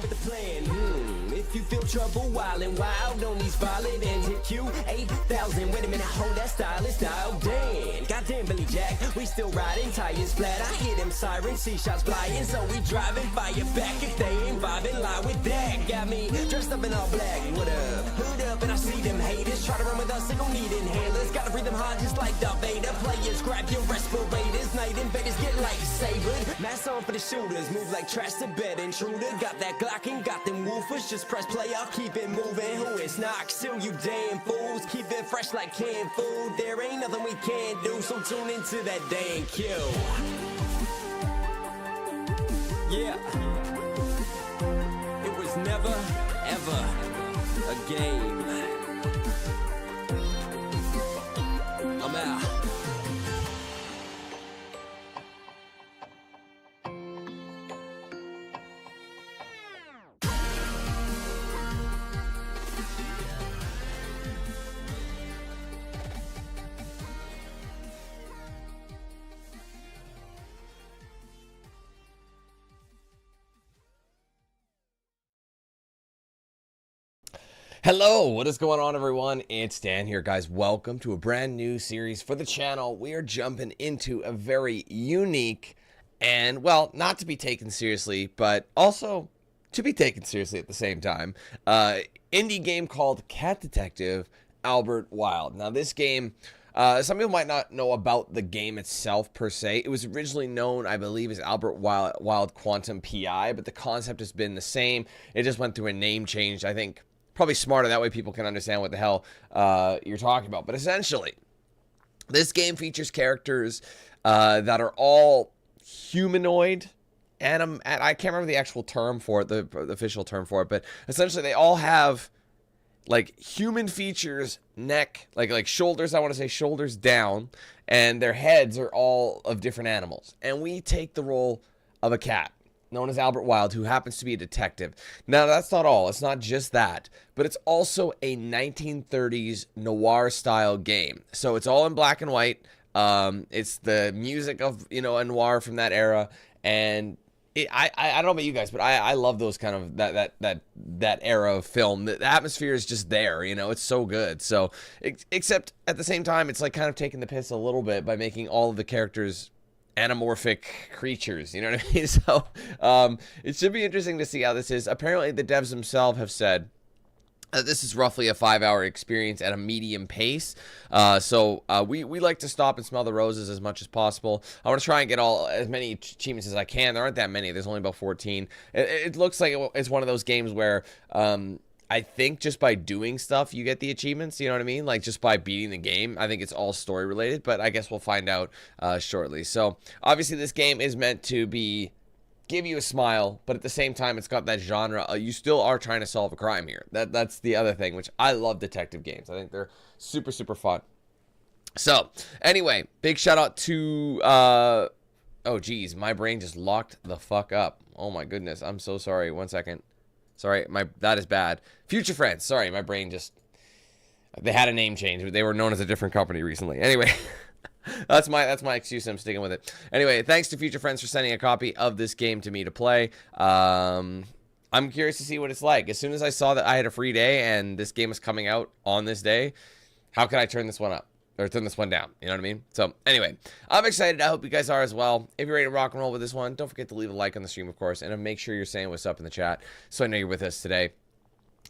with the plan. If you feel trouble, wild and wild on these violent ends, hit you 8,000. Wait a minute, hold that style is dialed Dan. Goddamn Billy Jack, we still riding tires flat. I hear them sirens, see shots flying, so we driving fire back. If they ain't vibing, lie with that. Got me dressed up in all black. What up? Hood up, and I see them haters try to run with us. They gon' need inhalers. Gotta breathe them hard just like Darth Vader. Players, grab your respirators. Night invaders get lightsabered. Mask on for the shooters, move like trash to bed. Intruder, got that Glock and got them woofers. Just press play, I'll keep it moving. Who is not still, you damn fools? Keep it fresh like canned food. There ain't nothing we can't do, so tune into that damn cue. Yeah. It was never, ever a game. I'm out. Hello, what is going on, everyone? It's Dan here, guys. Welcome to a brand new series for the channel. We are jumping into a very unique and, well, not to be taken seriously, but also to be taken seriously at the same time, indie game called Cat Detective Albert Wilde. Now, this game, some people might not know about the game itself per se. It was originally known, I believe, as Albert Wilde Quantum PI, but the concept has been the same. It just went through a name change, I think. Probably smarter, that way people can understand what the hell you're talking about. But essentially, this game features characters that are all humanoid. And I can't remember the actual term for it, the official term for it. But essentially, they all have like human features, neck, like shoulders. I want to say shoulders down, and their heads are all of different animals. And we take the role of a cat, known as Albert Wilde, who happens to be a detective. Now, that's not all. It's not just that, but it's also a 1930s noir-style game. So it's all in black and white. It's the music of, a noir from that era, and I don't know about you guys, but I love those kind of that era of film. The atmosphere is just there, it's so good. So, except at the same time, it's like kind of taking the piss a little bit by making all of the characters anamorphic creatures, you know what I mean? So it should be interesting to see how this is. Apparently the devs themselves have said this is roughly a 5-hour experience at a medium pace. So we like to stop and smell the roses as much as possible. I want to try and get as many achievements as I can. There aren't that many. There's only about 14. It looks like it's one of those games where I think just by doing stuff, you get the achievements, you know what I mean? Like, just by beating the game. I think it's all story related, but I guess we'll find out shortly. So, obviously, this game is meant to give you a smile, but at the same time, it's got that genre. You still are trying to solve a crime here. That's the other thing, which I love detective games. I think they're super, super fun. So, anyway, big shout out to... oh, geez, my brain just locked the fuck up. Oh, my goodness. I'm so sorry. 1 second. Sorry, that is bad. Future Friends. Sorry, my brain just... They had a name change. They were known as a different company recently. Anyway, that's my excuse. I'm sticking with it. Anyway, thanks to Future Friends for sending a copy of this game to me to play. I'm curious to see what it's like. As soon as I saw that I had a free day and this game was coming out on this day, how could I turn this one up? Or turn this one down, you know what I mean? So, anyway, I'm excited. I hope you guys are as well. If you're ready to rock and roll with this one, don't forget to leave a like on the stream, of course, and make sure you're saying what's up in the chat so I know you're with us today.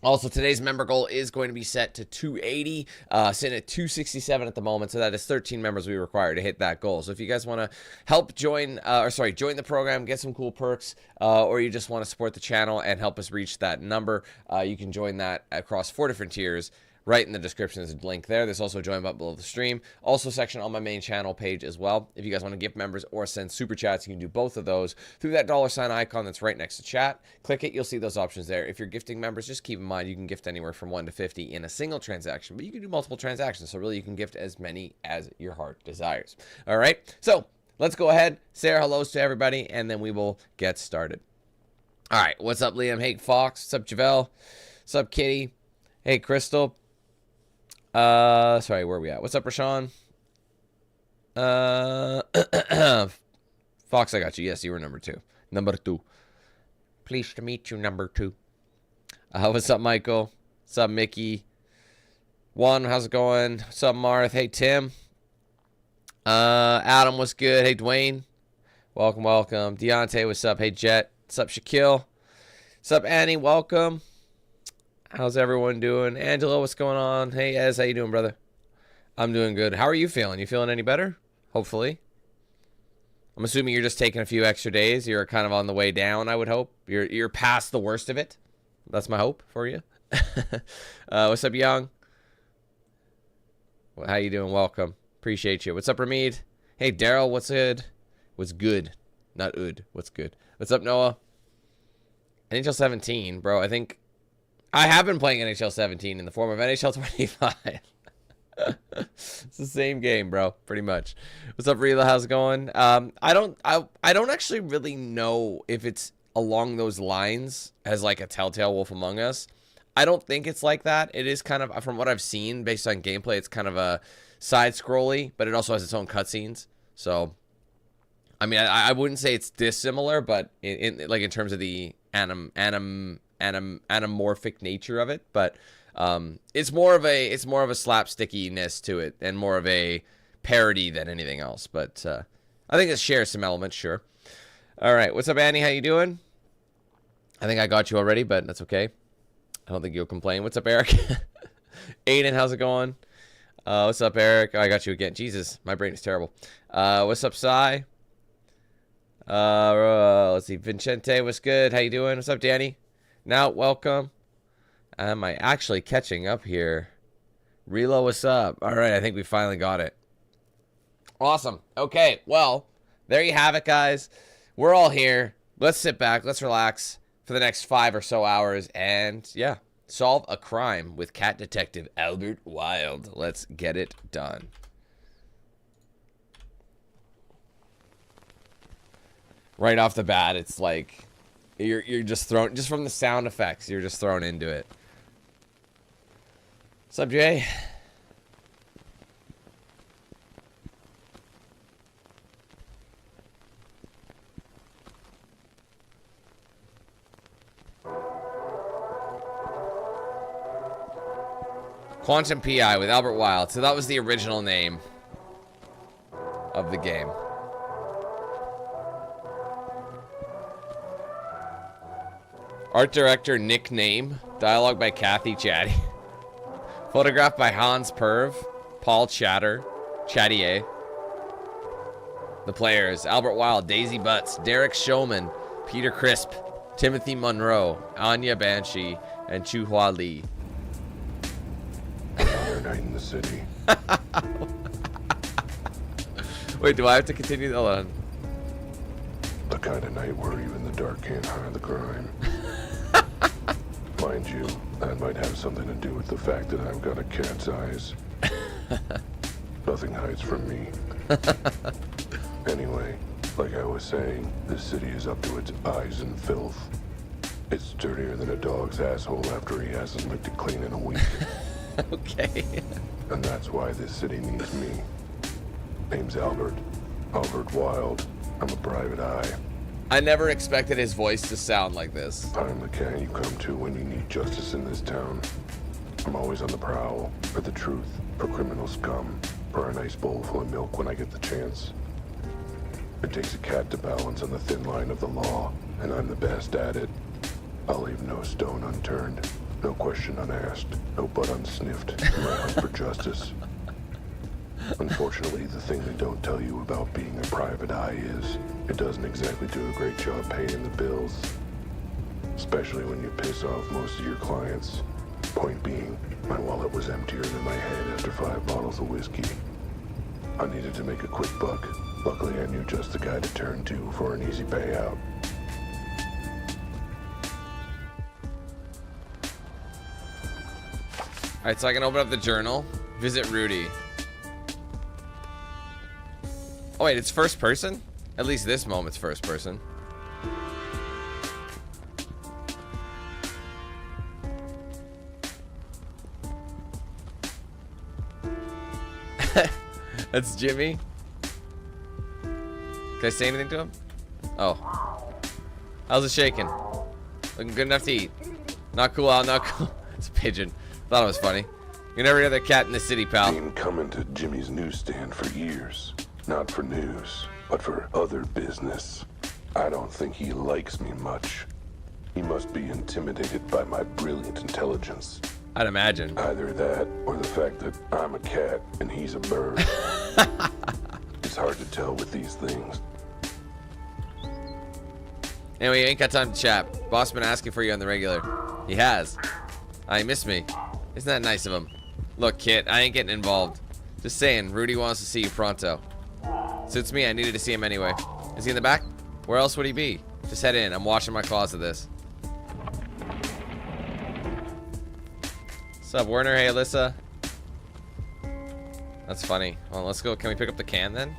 Also, today's member goal is going to be set to 280, sitting at 267 at the moment, so that is 13 members we require to hit that goal. So if you guys want to help join the program, get some cool perks, or you just want to support the channel and help us reach that number, you can join that across 4 different tiers. Right in the description is a link there. There's also a join button below the stream. Also a section on my main channel page as well. If you guys want to gift members or send super chats, you can do both of those through that $ icon that's right next to chat. Click it, you'll see those options there. If you're gifting members, just keep in mind you can gift anywhere from 1 to 50 in a single transaction, but you can do multiple transactions. So really you can gift as many as your heart desires. All right, so let's go ahead, say our hellos to everybody, and then we will get started. All right, what's up, Liam? Hey, Fox. What's up, Javelle? What's up, Kitty? Hey, Crystal. Sorry, where are we at? What's up, Rashawn? Fox, I got you. Yes, you were number 2. Number 2. Pleased to meet you, number 2. What's up, Michael? What's up, Mickey? Juan, how's it going? What's up, Marth? Hey, Tim. Adam, what's good? Hey, Dwayne. Welcome, welcome. Deontay, what's up? Hey, Jet. What's up, Shaquille? What's up, Annie? Welcome. How's everyone doing? Angela, what's going on? Hey, Ez, how you doing, brother? I'm doing good. How are you feeling? You feeling any better? Hopefully. I'm assuming you're just taking a few extra days. You're kind of on the way down, I would hope. You're past the worst of it. That's my hope for you. What's up, Young? How you doing? Welcome. Appreciate you. What's up, Ramid? Hey, Daryl, what's good? What's good? Not ood. What's good? What's up, Noah? NHL 17, bro. I think I have been playing NHL 17 in the form of NHL 25. It's the same game, bro, pretty much. What's up, Rila? How's it going? I don't actually really know if it's along those lines as like a Telltale Wolf Among Us. I don't think it's like that. It is kind of, from what I've seen based on gameplay, it's kind of a side scrolly, but it also has its own cutscenes. So I mean, I wouldn't say it's dissimilar, but in terms of the anamorphic nature of it, but it's more of a slapstickiness to it and more of a parody than anything else. But I think it shares some elements, sure. All right, what's up, Annie? How you doing? I think I got you already, but that's okay. I don't think you'll complain. What's up, Eric? Aiden, how's it going? What's up, Eric? Oh, I got you again. Jesus, my brain is terrible. What's up, Sai? Let's see. Vincente, what's good? How you doing? What's up, Danny? Now, welcome. Am I actually catching up here? Relo, what's up? All right, I think we finally got it. Awesome. Okay, well, there you have it, guys. We're all here. Let's sit back. Let's relax for the next 5 or so hours and, yeah, solve a crime with Cat Detective Albert Wilde. Let's get it done. Right off the bat, it's like you're just thrown, just from the sound effects, you're just thrown into it. What's up, Jay? Quantum PI with Albert Wilde. So that was the original name of the game. Art director Nick Name. Dialogue by Kathy Chatty. Photographed by Hans Perv. Paul Chattier. The players: Albert Wilde, Daisy Butts, Derek Showman, Peter Crisp, Timothy Monroe, Anya Banshee, and Chu Hua Lee. Another night in the city. Wait, do I have to continue? Hold on. The kind of night where even the dark can't hide the crime. Mind you, that might have something to do with the fact that I've got a cat's eyes. Nothing hides from me. Anyway, like I was saying, this city is up to its eyes in filth. It's dirtier than a dog's asshole after he hasn't licked it clean in a week. Okay. And that's why this city needs me. Name's Albert Wilde. I'm a private eye. I never expected his voice to sound like this. I'm the cat you come to when you need justice in this town. I'm always on the prowl for the truth, for criminal scum, for a nice bowl full of milk when I get the chance. It takes a cat to balance on the thin line of the law, and I'm the best at it. I'll leave no stone unturned, no question unasked, no butt unsniffed in my hunt for justice. Unfortunately, the thing they don't tell you about being a private eye is it doesn't exactly do a great job paying the bills. Especially when you piss off most of your clients. Point being, my wallet was emptier than my head after 5 bottles of whiskey. I needed to make a quick buck. Luckily, I knew just the guy to turn to for an easy payout. Alright, so I can open up the journal. Visit Rudy. Oh wait, it's first person? At least this moment's first person. That's Jimmy. Can I say anything to him? Oh. How's it shaking? Looking good enough to eat. Not cool, Al. Not cool. It's a pigeon. Thought it was funny. You're every other cat in the city, pal. Been coming to Jimmy's newsstand for years. Not for news, but for other business. I don't think he likes me much. He must be intimidated by my brilliant intelligence. I'd imagine. Either that, or the fact that I'm a cat and he's a bird. It's hard to tell with these things. Anyway, you ain't got time to chat. Boss been asking for you on the regular. He has. He missed me. Isn't that nice of him? Look, Kit, I ain't getting involved. Just saying, Rudy wants to see you pronto. Suits me, I needed to see him anyway. Is he in the back? Where else would he be? Just head in, I'm washing my claws of this. What's up, Werner? Hey, Alyssa. That's funny. Well, let's go. Can we pick up the can then?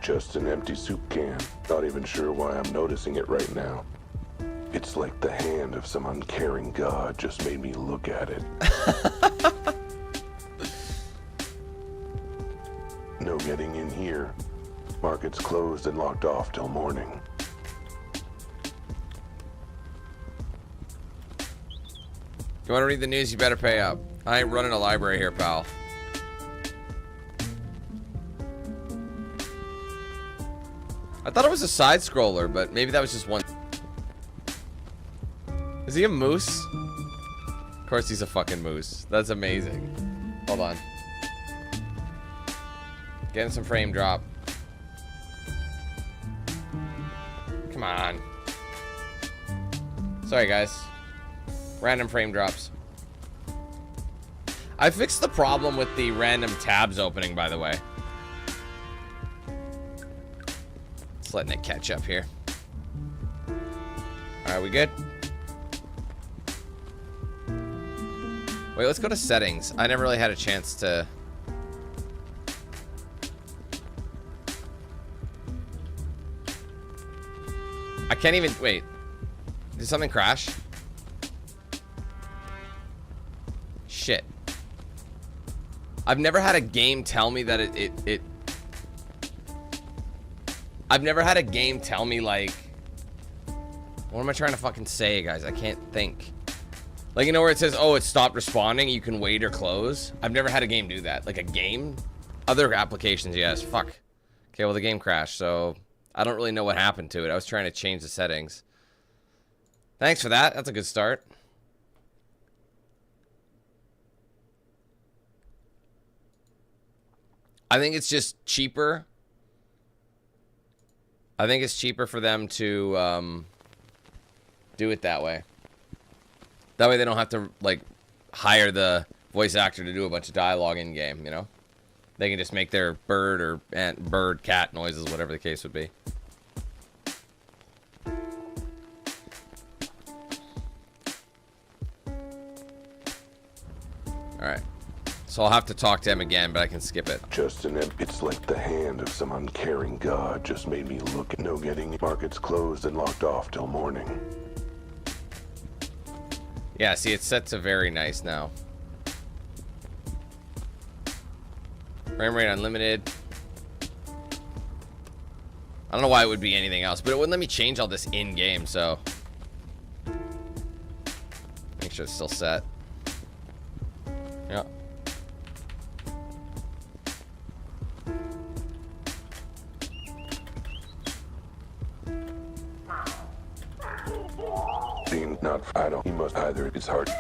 Just an empty soup can. Not even sure why I'm noticing it right now. It's like the hand of some uncaring god just made me look at it. No getting in here. Market's closed and locked off till morning. You want to read the news, you better pay up. I ain't running a library here, pal. I thought it was a side scroller, but maybe that was just one. Is he a moose? Of course he's a fucking moose. That's amazing. Hold on. Getting some frame drop. Come on. Sorry, guys. Random frame drops. I fixed the problem with the random tabs opening, by the way. Just letting it catch up here. Alright, we good? Wait, let's go to settings. I never really had a chance to... I can't even... Wait. Did something crash? Shit. I've never had a game tell me that it I've never had a game tell me, like... What am I trying to fucking say, guys? I can't think. Like, you know where it says, oh, it stopped responding, you can wait or close? I've never had a game do that. Like, a game? Other applications, yes. Fuck. Okay, well, the game crashed, so... I don't really know what happened to it. I was trying to change the settings. Thanks for that. That's a good start. I think it's just cheaper. I think it's cheaper for them to do it that way. That way they don't have to, like, hire the voice actor to do a bunch of dialogue in game, you know? They can just make their bird or bird, cat noises, whatever the case would be. Alright. So I'll have to talk to him again, but I can skip it. It's like the hand of some uncaring god just made me look. No getting. Market's closed and locked off till morning. Yeah, see, it's set to very nice now. Frame rate unlimited. I don't know why it would be anything else, but it wouldn't let me change all this in-game, so... Make sure it's still set. Yeah. I don't. He must either. It's hard.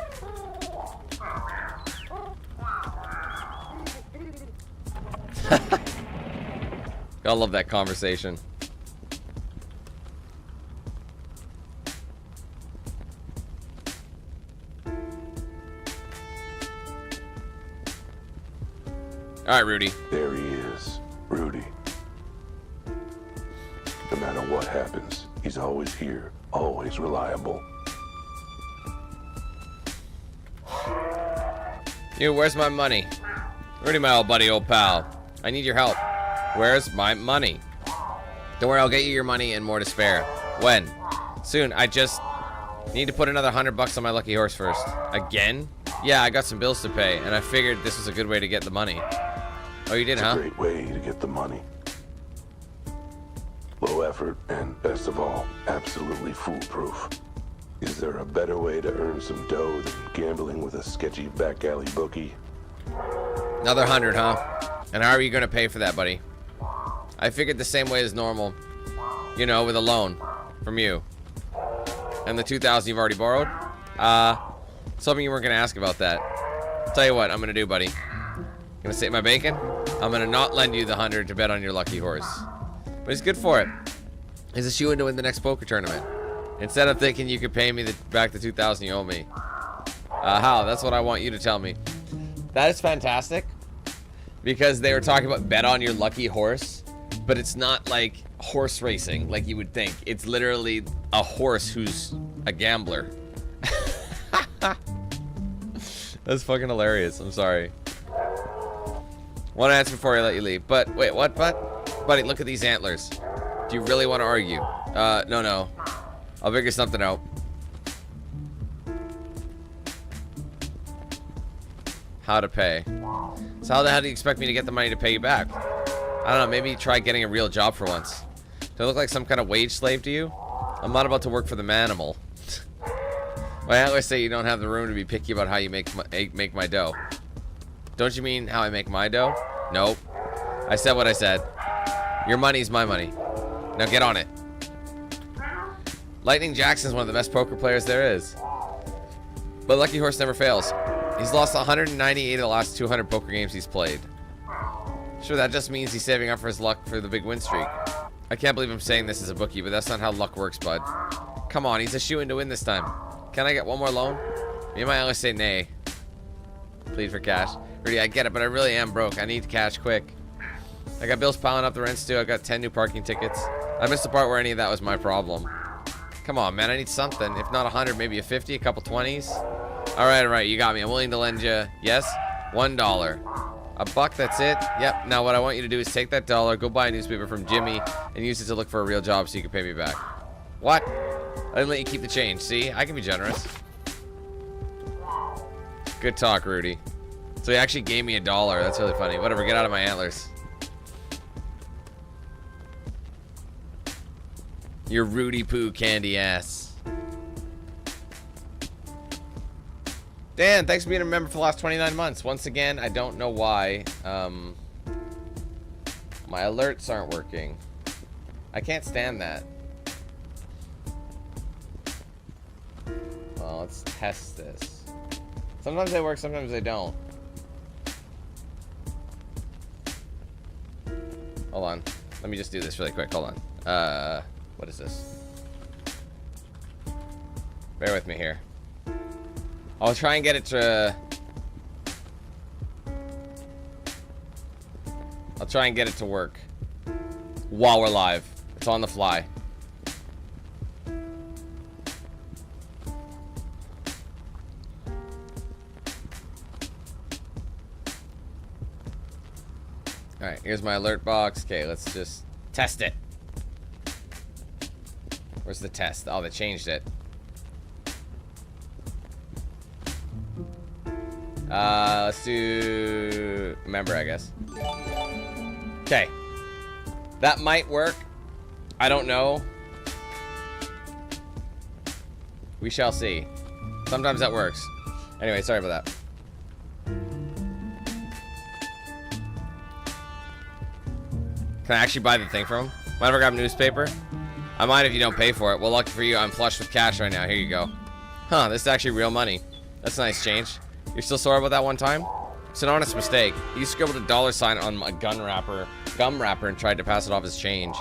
I love that conversation. All right, Rudy. There he is, Rudy. No matter what happens, he's always here, always reliable. You, where's my money? Rudy, my old buddy, old pal. I need your help. Where's my money? Don't worry, I'll get you your money and more to spare. When? Soon. I just need to put another $100 on my lucky horse first. Again? Yeah, I got some bills to pay, and I figured this was a good way to get the money. Oh, you did, huh? It's a great way to get the money. Low effort, and best of all, absolutely foolproof. Is there a better way to earn some dough than gambling with a sketchy back alley bookie? Another 100, huh? And how are you gonna pay for that, buddy? I figured the same way as normal. You know, with a loan from you. And the 2,000 you've already borrowed? Something you weren't gonna ask about that. I'll tell you what I'm gonna do, buddy. Gonna save my bacon. I'm gonna not lend you the 100 to bet on your lucky horse. But he's good for it. He's a shoe in to win the next poker tournament. Instead of thinking you could pay me back the 2,000 you owe me. How? That's what I want you to tell me. That is fantastic. Because they were talking about bet on your lucky horse. But it's not like horse racing like you would think. It's literally a horse who's a gambler. That's fucking hilarious. I'm sorry. One answer before I let you leave. But wait, what? But buddy, look at these antlers. Do you really want to argue? No. I'll figure something out. How to pay. So how the hell do you expect me to get the money to pay you back? I don't know, maybe try getting a real job for once. Do I look like some kind of wage slave to you? I'm not about to work for the manimal. My antlers say you don't have the room to be picky about how you make my dough. Don't you mean how I make my dough? Nope. I said what I said. Your money's my money. Now get on it. Lightning Jackson's one of the best poker players there is. But Lucky Horse never fails. He's lost 198 of the last 200 poker games he's played. Sure, that just means he's saving up for his luck for the big win streak. I can't believe I'm saying this as a bookie, but that's not how luck works, bud. Come on, he's a shoe-in to win this time. Can I get one more loan? Me and my always say nay. Plead for cash. Rudy, I get it, but I really am broke. I need cash quick. I got bills piling up, the rent's due. I got 10 new parking tickets. I missed the part where any of that was my problem. Come on, man, I need something. If not 100, maybe a 50, a couple 20s. All right, you got me. I'm willing to lend you, yes, $1. A buck, that's it? Yep. Now what I want you to do is take that dollar, go buy a newspaper from Jimmy, and use it to look for a real job so you can pay me back. What? I didn't let you keep the change. See? I can be generous. Good talk, Rudy. So he actually gave me $1. That's really funny. Whatever, get out of my antlers. Your Rudy Poo candy ass. Dan, thanks for being a member for the last 29 months. Once again, I don't know why. My alerts aren't working. I can't stand that. Well, let's test this. Sometimes they work, sometimes they don't. Hold on. Let me just do this really quick. Hold on. What is this? Bear with me here. I'll try and get it to... I'll try and get it to work while we're live. It's on the fly. Alright, here's my alert box. Okay, let's just test it. Where's the test? Oh, they changed it. Let's do member, I guess. Okay. That might work. I don't know. We shall see. Sometimes that works. Anyway, sorry about that. Can I actually buy the thing from him? Might ever grab a newspaper? I might if you don't pay for it. Well, lucky for you, I'm flush with cash right now. Here you go. Huh, this is actually real money. That's a nice change. You're still sorry about that one time? It's an honest mistake. He scribbled a $sign on a gum wrapper and tried to pass it off as change.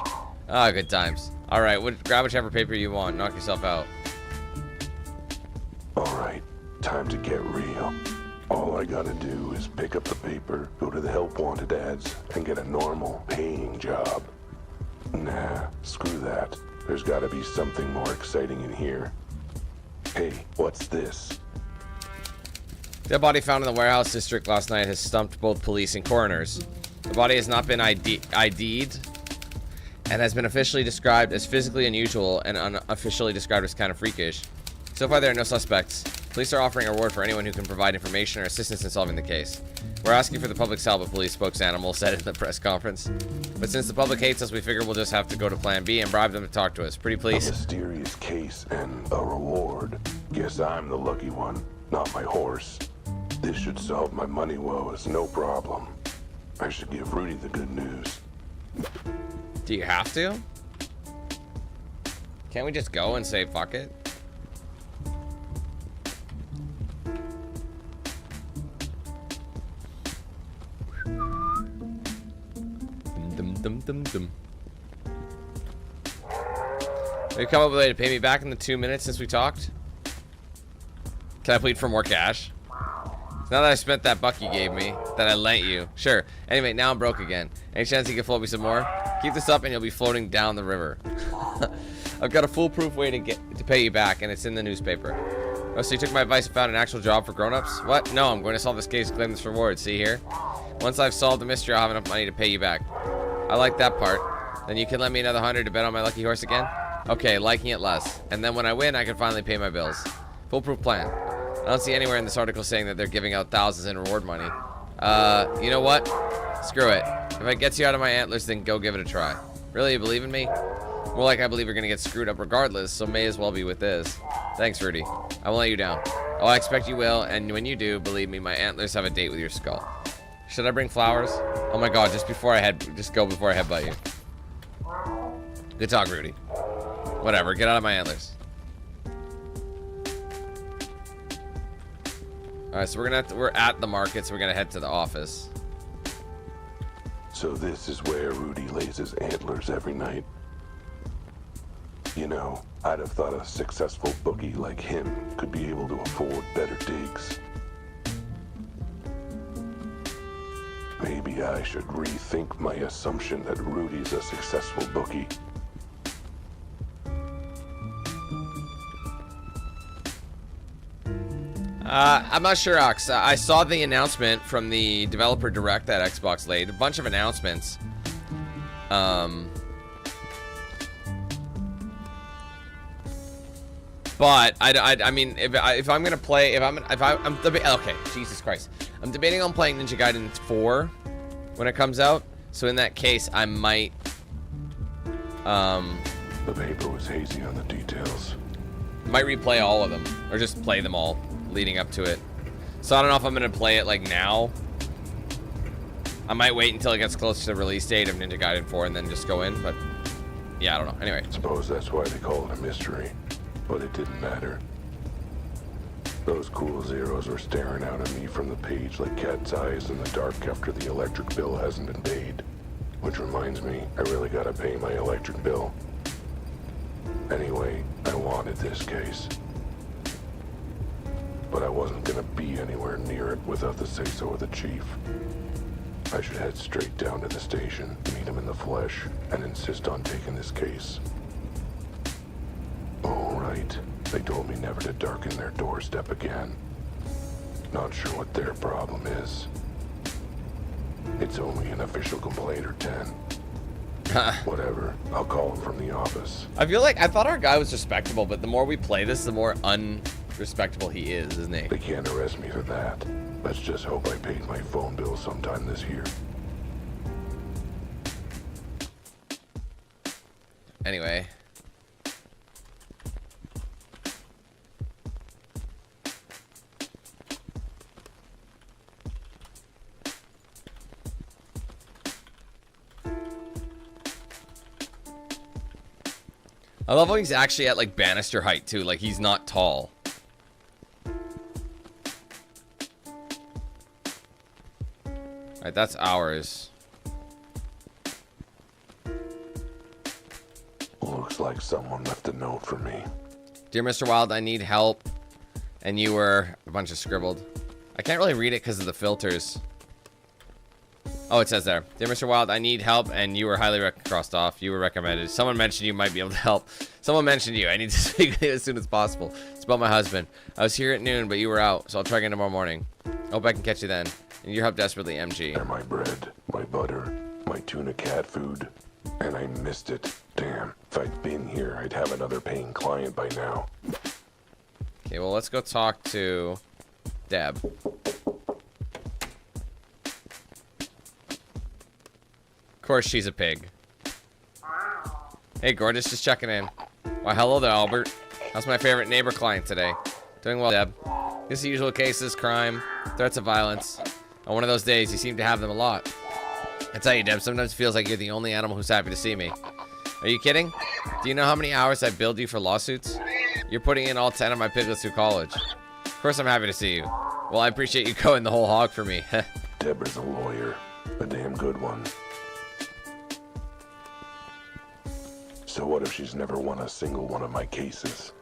Ah, good times. Alright, grab whichever paper you want. Knock yourself out. Alright, time to get real. All I gotta do is pick up the paper, go to the help wanted ads, and get a normal, paying job. Nah, screw that. There's gotta be something more exciting in here. Hey, what's this? Dead body found in the warehouse district last night has stumped both police and coroners. The body has not been ID'd and has been officially described as physically unusual and unofficially described as kind of freakish. So far, there are no suspects. Police are offering a reward for anyone who can provide information or assistance in solving the case. We're asking for the public's help, a police spokesanimal said in the press conference. But since the public hates us, we figure we'll just have to go to Plan B and bribe them to talk to us. Pretty please. A mysterious case and a reward. Guess I'm the lucky one, not my horse. This should solve my money woes, no problem. I should give Rudy the good news. Do you have to? Can't we just go and say fuck it? Have you come up with a way to pay me back in the 2 minutes since we talked? Can I plead for more cash? Now that I spent that buck you gave me, that I lent you. Sure. Anyway, now I'm broke again. Any chance you can float me some more? Keep this up and you'll be floating down the river. I've got a foolproof way to pay you back, and it's in the newspaper. Oh, so you took my advice and found an actual job for grown-ups? What? No, I'm going to solve this case and claim this reward. See here? Once I've solved the mystery, I'll have enough money to pay you back. I like that part. Then you can lend me another 100 to bet on my lucky horse again? Okay, liking it less. And then when I win, I can finally pay my bills. Foolproof plan. I don't see anywhere in this article saying that they're giving out thousands in reward money. You know what? Screw it. If it gets you out of my antlers, then go give it a try. Really, you believe in me? More like I believe you're gonna get screwed up regardless, so may as well be with this. Thanks, Rudy. I won't let you down. Oh, I expect you will, and when you do, believe me, my antlers have a date with your skull. Should I bring flowers? Oh my god, just go before I headbutt you. Good talk, Rudy. Whatever, get out of my antlers. Alright, so we're at the market, so we're gonna head to the office. So this is where Rudy lays his antlers every night. You know, I'd have thought a successful bookie like him could be able to afford better digs. Maybe I should rethink my assumption that Rudy's a successful bookie. I'm not sure, Ox. I saw the announcement from the developer direct that Xbox laid. A bunch of announcements. But I mean, if I'm gonna play, okay, Jesus Christ, I'm debating on playing Ninja Gaiden 4 when it comes out. So in that case, I might. The paper was hazy on the details. Might replay all of them, or just play them all leading up to it. So I don't know if I'm gonna play it like now. I might wait until it gets close to the release date of Ninja Gaiden 4 and then just go in. But yeah, I don't know. Anyway, Suppose that's why they call it a mystery. But it didn't matter. Those cool zeros were staring out at me from the page like cat's eyes in the dark after the electric bill hasn't been paid. Which reminds me, I really gotta pay my electric bill. Anyway, I wanted this case. But I wasn't gonna be anywhere near it without the say-so of the chief. I should head straight down to the station, meet him in the flesh, and insist on taking this case. All right, they told me never to darken their doorstep again. Not sure what their problem is. It's only an official complaint or 10. Whatever, I'll call him from the office. I feel like I thought our guy was respectable, but the more we play this, the more unrespectable he is, isn't he? They can't arrest me for that. Let's just hope I paid my phone bill sometime this year. Anyway. I love how he's actually at like banister height too, like he's not tall. Alright, that's ours. Looks like someone left a note for me. Dear Mr. Wilde, I need help. And you were a bunch of scribbled. I can't really read it because of the filters. Oh, it says there. Dear Mr. Wilde, I need help, and you were highly crossed off. You were recommended. Someone mentioned you might be able to help. Someone mentioned you. I need to speak with you as soon as possible. It's about my husband. I was here at noon, but you were out, so I'll try again tomorrow morning. Hope I can catch you then. And your help desperately, MG. They're my bread, my butter, my tuna cat food, and I missed it. Damn, if I'd been here, I'd have another paying client by now. Okay, well, let's go talk to Deb. Of course, she's a pig. Hey, gorgeous, just checking in. Why, hello there, Albert. How's my favorite neighbor client today? Doing well, Deb. Just the usual cases, crime, threats of violence. On one of those days, you seem to have them a lot. I tell you, Deb, sometimes it feels like you're the only animal who's happy to see me. Are you kidding? Do you know how many hours I billed you for lawsuits? You're putting in all 10 of my piglets through college. Of course I'm happy to see you. Well, I appreciate you going the whole hog for me. Deborah's a lawyer. A damn good one. So what if she's never won a single one of my cases?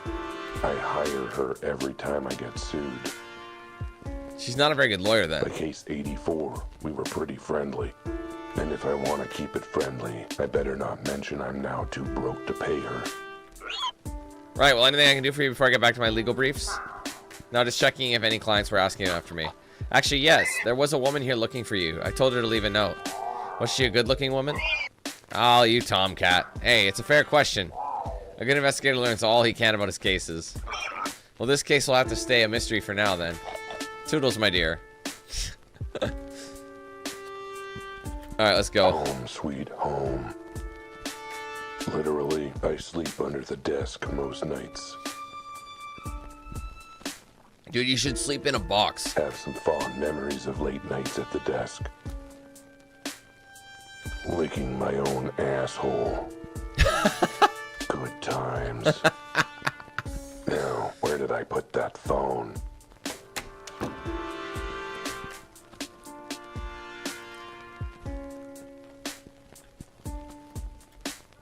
I hire her every time I get sued. She's not a very good lawyer, then. By case 84, we were pretty friendly. And if I want to keep it friendly, I better not mention I'm now too broke to pay her. Right, well, anything I can do for you before I get back to my legal briefs? No, just checking if any clients were asking after me. Actually, yes, there was a woman here looking for you. I told her to leave a note. Was she a good-looking woman? Oh, you tomcat. Hey, it's a fair question. A good investigator learns all he can about his cases. Well, this case will have to stay a mystery for now, then. Toodles, my dear. Alright, let's go. Home, sweet home. Literally, I sleep under the desk most nights. Dude, you should sleep in a box. Have some fond memories of late nights at the desk. Licking my own asshole. Good times. Now, where did I put that phone?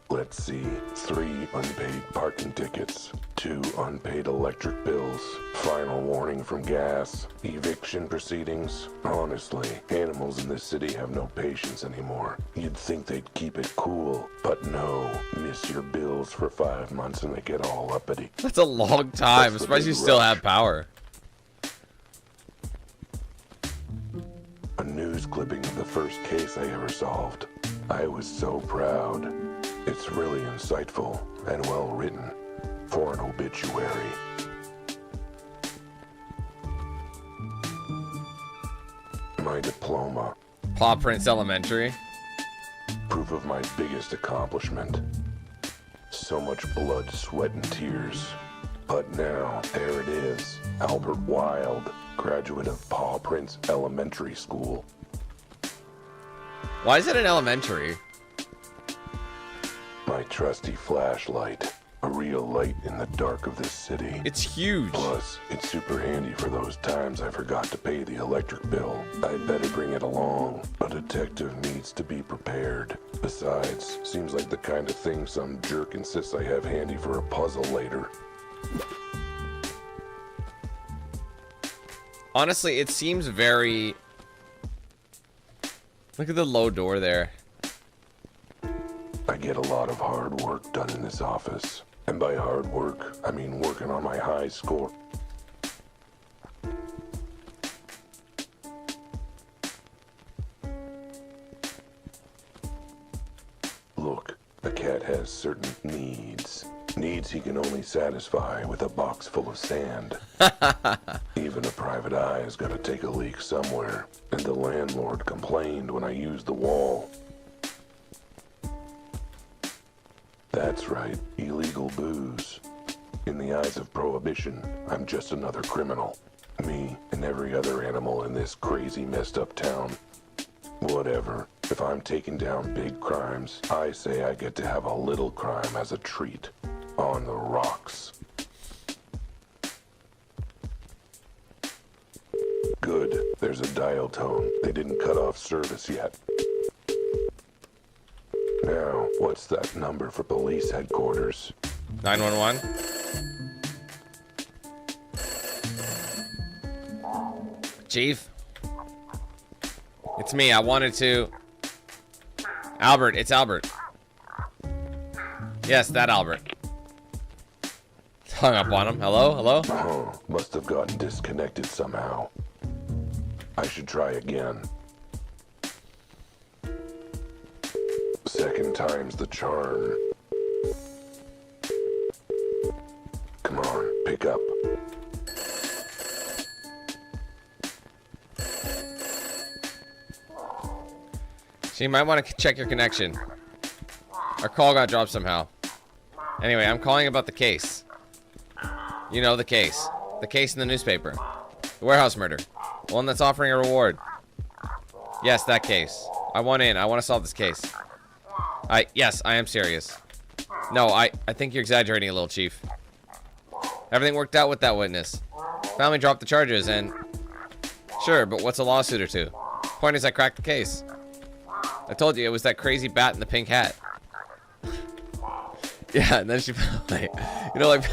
Let's see, 3 unpaid parking tickets, 2 unpaid electric bills, final warning from gas, eviction proceedings. Honestly, animals in this city have no patience anymore. You'd think they'd keep it cool, but no. Miss your bills for 5 months and they get all uppity. That's a long time. I'm surprised you still have power. A news clipping of the first case I ever solved. I was so proud. It's really insightful and well written for an obituary. My diploma. Paw Prince Elementary. Proof of my biggest accomplishment. So much blood, sweat, and tears. But now, there it is. Albert Wilde, graduate of Paw Prince Elementary School. Why is it an elementary? My trusty flashlight. A real light in the dark of this city. It's huge. Plus, it's super handy for those times I forgot to pay the electric bill. I'd better bring it along. A detective needs to be prepared. Besides, seems like the kind of thing some jerk insists I have handy for a puzzle later. Honestly, it seems very... Look at the low door there. I get a lot of hard work done in this office. And by hard work, I mean working on my high score. Look, a cat has certain needs. Needs he can only satisfy with a box full of sand. Even a private eye has got to take a leak somewhere. And the landlord complained when I used the wall. That's right, illegal booze. In the eyes of prohibition, I'm just another criminal. Me and every other animal in this crazy messed up town. Whatever. If I'm taking down big crimes, I say I get to have a little crime as a treat. On the rocks. Good. There's a dial tone. They didn't cut off service yet. Now, what's that number for police headquarters? 911. Chief? It's me. I wanted to... Albert. It's Albert. Yes, that Albert. Hung up on him. Hello? Hello? Oh, must have gotten disconnected somehow. I should try again. Second time's the charm. Come on, pick up. So you might want to check your connection. Our call got dropped somehow. Anyway, I'm calling about the case. You know the case. The case in the newspaper. The warehouse murder. The one that's offering a reward. Yes, that case. I want in. I want to solve this case. Yes, I am serious. No, I think you're exaggerating a little, Chief. Everything worked out with that witness. Family dropped the charges and... Sure, but what's a lawsuit or two? Point is, I cracked the case. I told you, it was that crazy bat in the pink hat. Yeah, and then she... like, you know, like...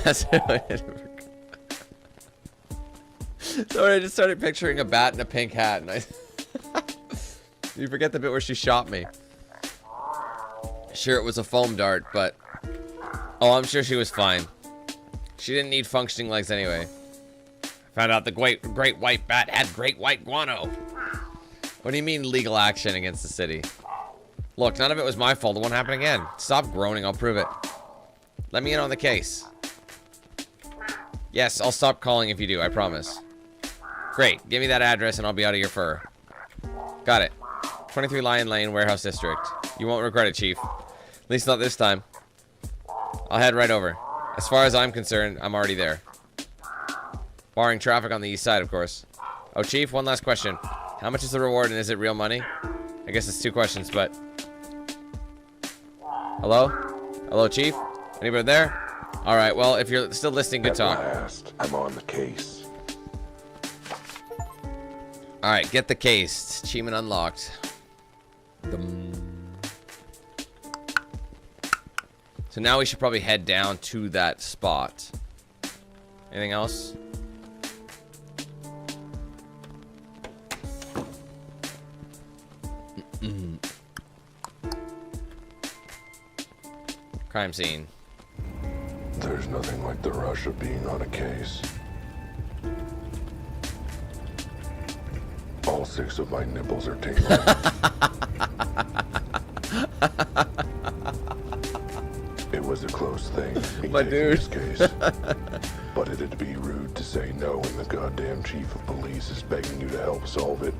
Sorry, I just started picturing a bat in a pink hat, and I... You forget the bit where she shot me. Sure, it was a foam dart, but... Oh, I'm sure she was fine. She didn't need functioning legs anyway. Found out the great white bat had great white guano. What do you mean legal action against the city? Look, none of it was my fault. It won't happen again. Stop groaning. I'll prove it. Let me in on the case. Yes, I'll stop calling if you do. I promise. Great. Give me that address and I'll be out of your fur. Got it. 23 Lion Lane, Warehouse District. You won't regret it, Chief. At least not this time. I'll head right over. As far as I'm concerned, I'm already there. Barring traffic on the east side, of course. Oh, Chief, one last question. How much is the reward and is it real money? I guess it's 2 questions, but... Hello? Hello, Chief? Anybody there? Alright, well, if you're still listening, good talk. At last, I'm on the case. Alright, get the case. Achievement unlocked. So now we should probably head down to that spot. Anything else? Crime scene. There's nothing like the rush of being on a case. All 6 of my nipples are tingling. It was a close thing, me My taking dude. this case. But it'd be rude to say no when the goddamn chief of police is begging you to help solve it.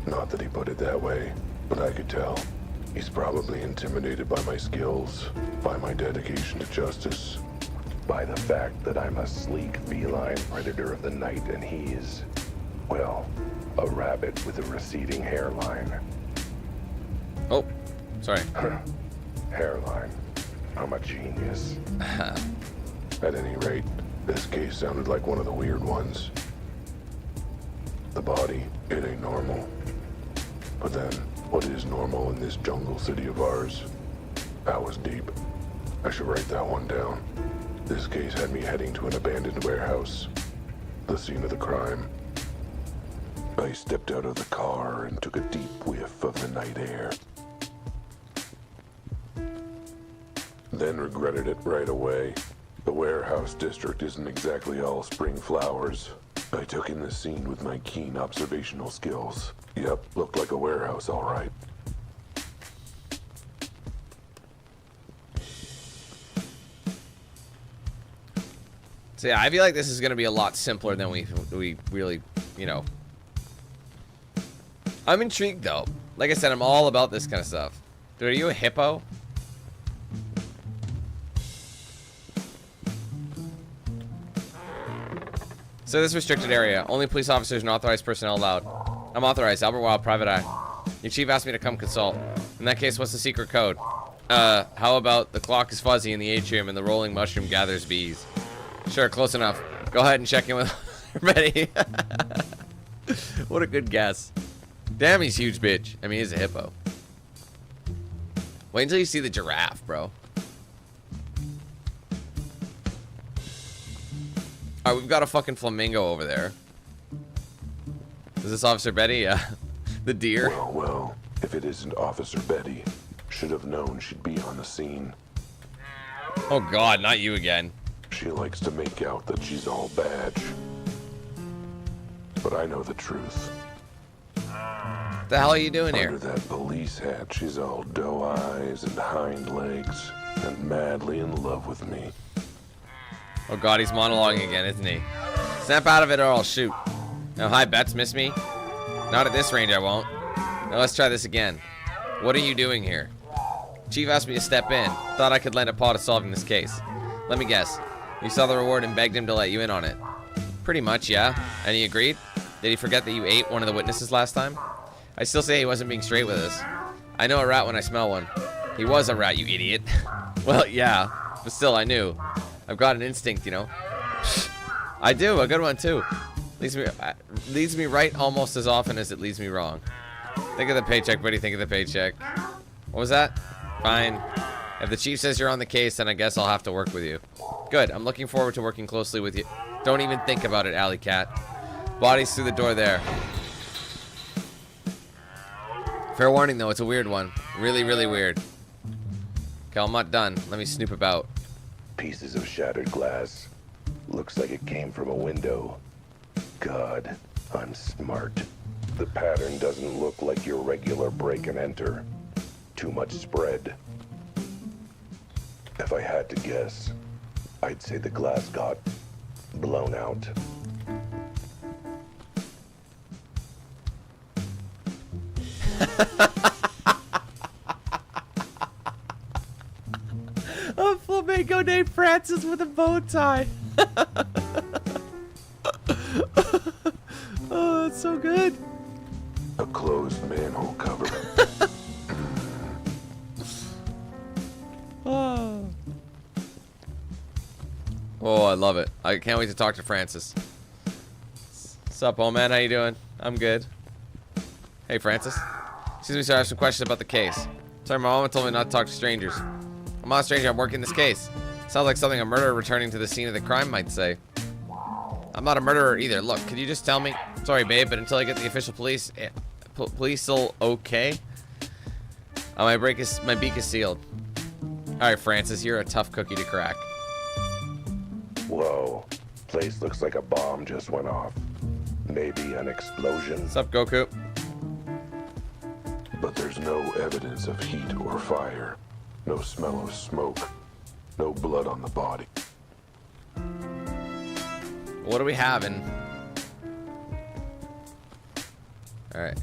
Not that he put it that way, but I could tell. He's probably intimidated by my skills, by my dedication to justice, by the fact that I'm a sleek feline predator of the night and he's, well, a rabbit with a receding hairline. Oh, sorry. Hairline. I'm a genius. At any rate, this case sounded like one of the weird ones. The body, it ain't normal. But then, what is normal in this jungle city of ours? That was deep. I should write that one down. This case had me heading to an abandoned warehouse. The scene of the crime. I stepped out of the car and took a deep whiff of the night air. Then regretted it right away. The warehouse district isn't exactly all spring flowers. I took in the scene with my keen observational skills. Yep, looked like a warehouse, all right. So yeah, I feel like this is going to be a lot simpler than we really, you know. I'm intrigued though. Like I said, I'm all about this kind of stuff. Dude, are you a hippo? So this restricted area. Only police officers and authorized personnel allowed. I'm authorized. Albert Wilde, private eye. Your chief asked me to come consult. In that case, what's the secret code? How about the clock is fuzzy in the atrium and the rolling mushroom gathers bees? Sure, close enough. Go ahead and check in with ready. What a good guess. Damn, he's huge, bitch. I mean, he's a hippo. Wait until you see the giraffe, bro. Alright, we've got a fucking flamingo over there. Is this Officer Betty? Yeah. The deer. Well, if it isn't Officer Betty, should have known she'd be on the scene. Oh god, not you again. She likes to make out that she's all badge. But I know the truth. What the hell are you doing Under here? that police hat, she's all doe eyes and hind legs, and madly in love with me. Oh god, he's monologuing again, isn't he? Snap out of it or I'll shoot. Now, high bets miss me? Not at this range, I won't. Now let's try this again. What are you doing here? Chief asked me to step in. Thought I could lend a paw to solving this case. Let me guess. You saw the reward and begged him to let you in on it. Pretty much, yeah. And he agreed? Did he forget that you ate one of the witnesses last time? I still say he wasn't being straight with us. I know a rat when I smell one. He was a rat, you idiot. Well, yeah. But still, I knew. I've got an instinct, you know. I do, a good one too. Leads me right almost as often as it leads me wrong. Think of the paycheck, buddy. Think of the paycheck. What was that? Fine. If the chief says you're on the case, then I guess I'll have to work with you. Good. I'm looking forward to working closely with you. Don't even think about it, Alley Cat. Body's through the door there. Fair warning, though. It's a weird one. Really, really weird. Okay, I'm not done. Let me snoop about. Pieces of shattered glass. Looks like it came from a window. God, I'm smart. The pattern doesn't look like your regular break and enter. Too much spread. If I had to guess, I'd say the glass got blown out. A flamenco named Francis with a bow tie. Oh, that's so good. A closed manhole cover. Oh. Oh, I love it. I can't wait to talk to Francis. What's up, old man? How you doing? I'm good. Hey, Francis. Excuse me, sir. I have some questions about the case. Sorry, my mama told me not to talk to strangers. I'm not a stranger. I'm working this case. Sounds like something a murderer returning to the scene of the crime might say. I'm not a murderer either. Look, could you just tell me? Sorry, babe, but until I get the official police, police still okay? My beak is sealed. All right, Francis, you're a tough cookie to crack. Whoa. Place looks like a bomb just went off. Maybe an explosion. What's up, Goku? But there's no evidence of heat or fire. No smell of smoke. No blood on the body. What are we having? All right.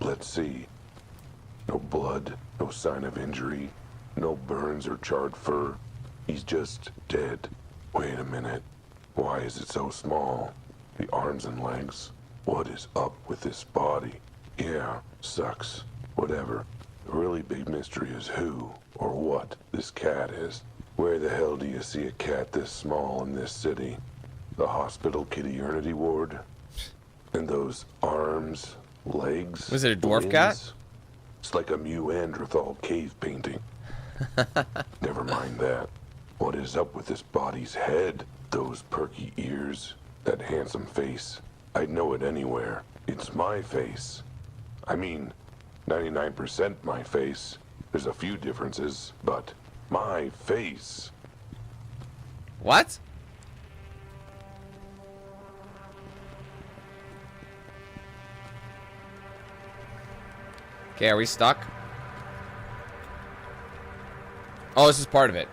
Let's see. No blood, no sign of injury, no burns or charred fur. He's just dead. Wait a minute. Why is it so small? The arms and legs. What is up with this body? Yeah, sucks. Whatever. The really big mystery is who or what this cat is. Where the hell do you see a cat this small in this city? The hospital kitty-ernity ward? And those arms, legs? Was it a dwarf cat? It's like a Neanderthal cave painting. Never mind that. What is up with this body's head? Those perky ears? That handsome face? I'd know it anywhere. It's my face. I mean, 99% my face. There's a few differences, but my face. What? Okay, are we stuck? Oh, this is part of it.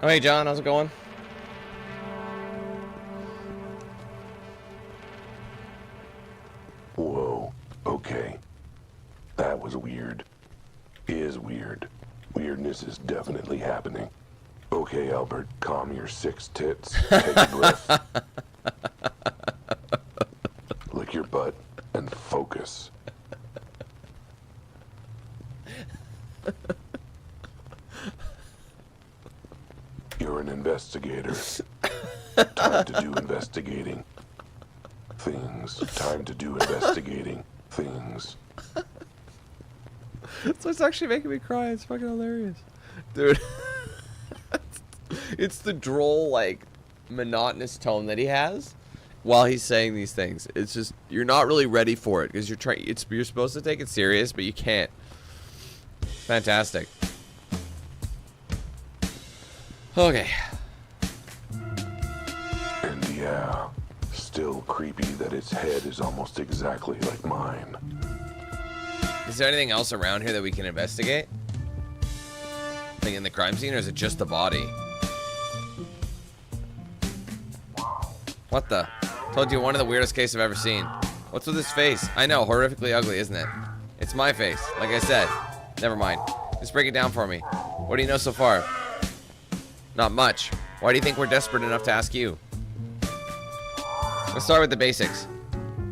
Oh, hey, John, how's it going? Whoa, okay. That was weird. Is weird. Weirdness is definitely happening. Okay, Albert, calm your 6 tits. Take a breath. Lick your butt and focus. You're an investigator. Time to do investigating. Things. Time to do investigating. Things. So it's actually making me cry. It's fucking hilarious. Dude. It's the droll, like, monotonous tone that he has while he's saying these things. It's just, you're not really ready for it because you're supposed to take it serious, but you can't. Fantastic. Okay. And yeah, still creepy that its head is almost exactly like mine. Is there anything else around here that we can investigate? Like in the crime scene, or is it just the body? What the? Told you, one of the weirdest cases I've ever seen. What's with his face? I know, horrifically ugly, isn't it? It's my face, like I said. Never mind. Just break it down for me. What do you know so far? Not much. Why do you think we're desperate enough to ask you? Let's start with the basics.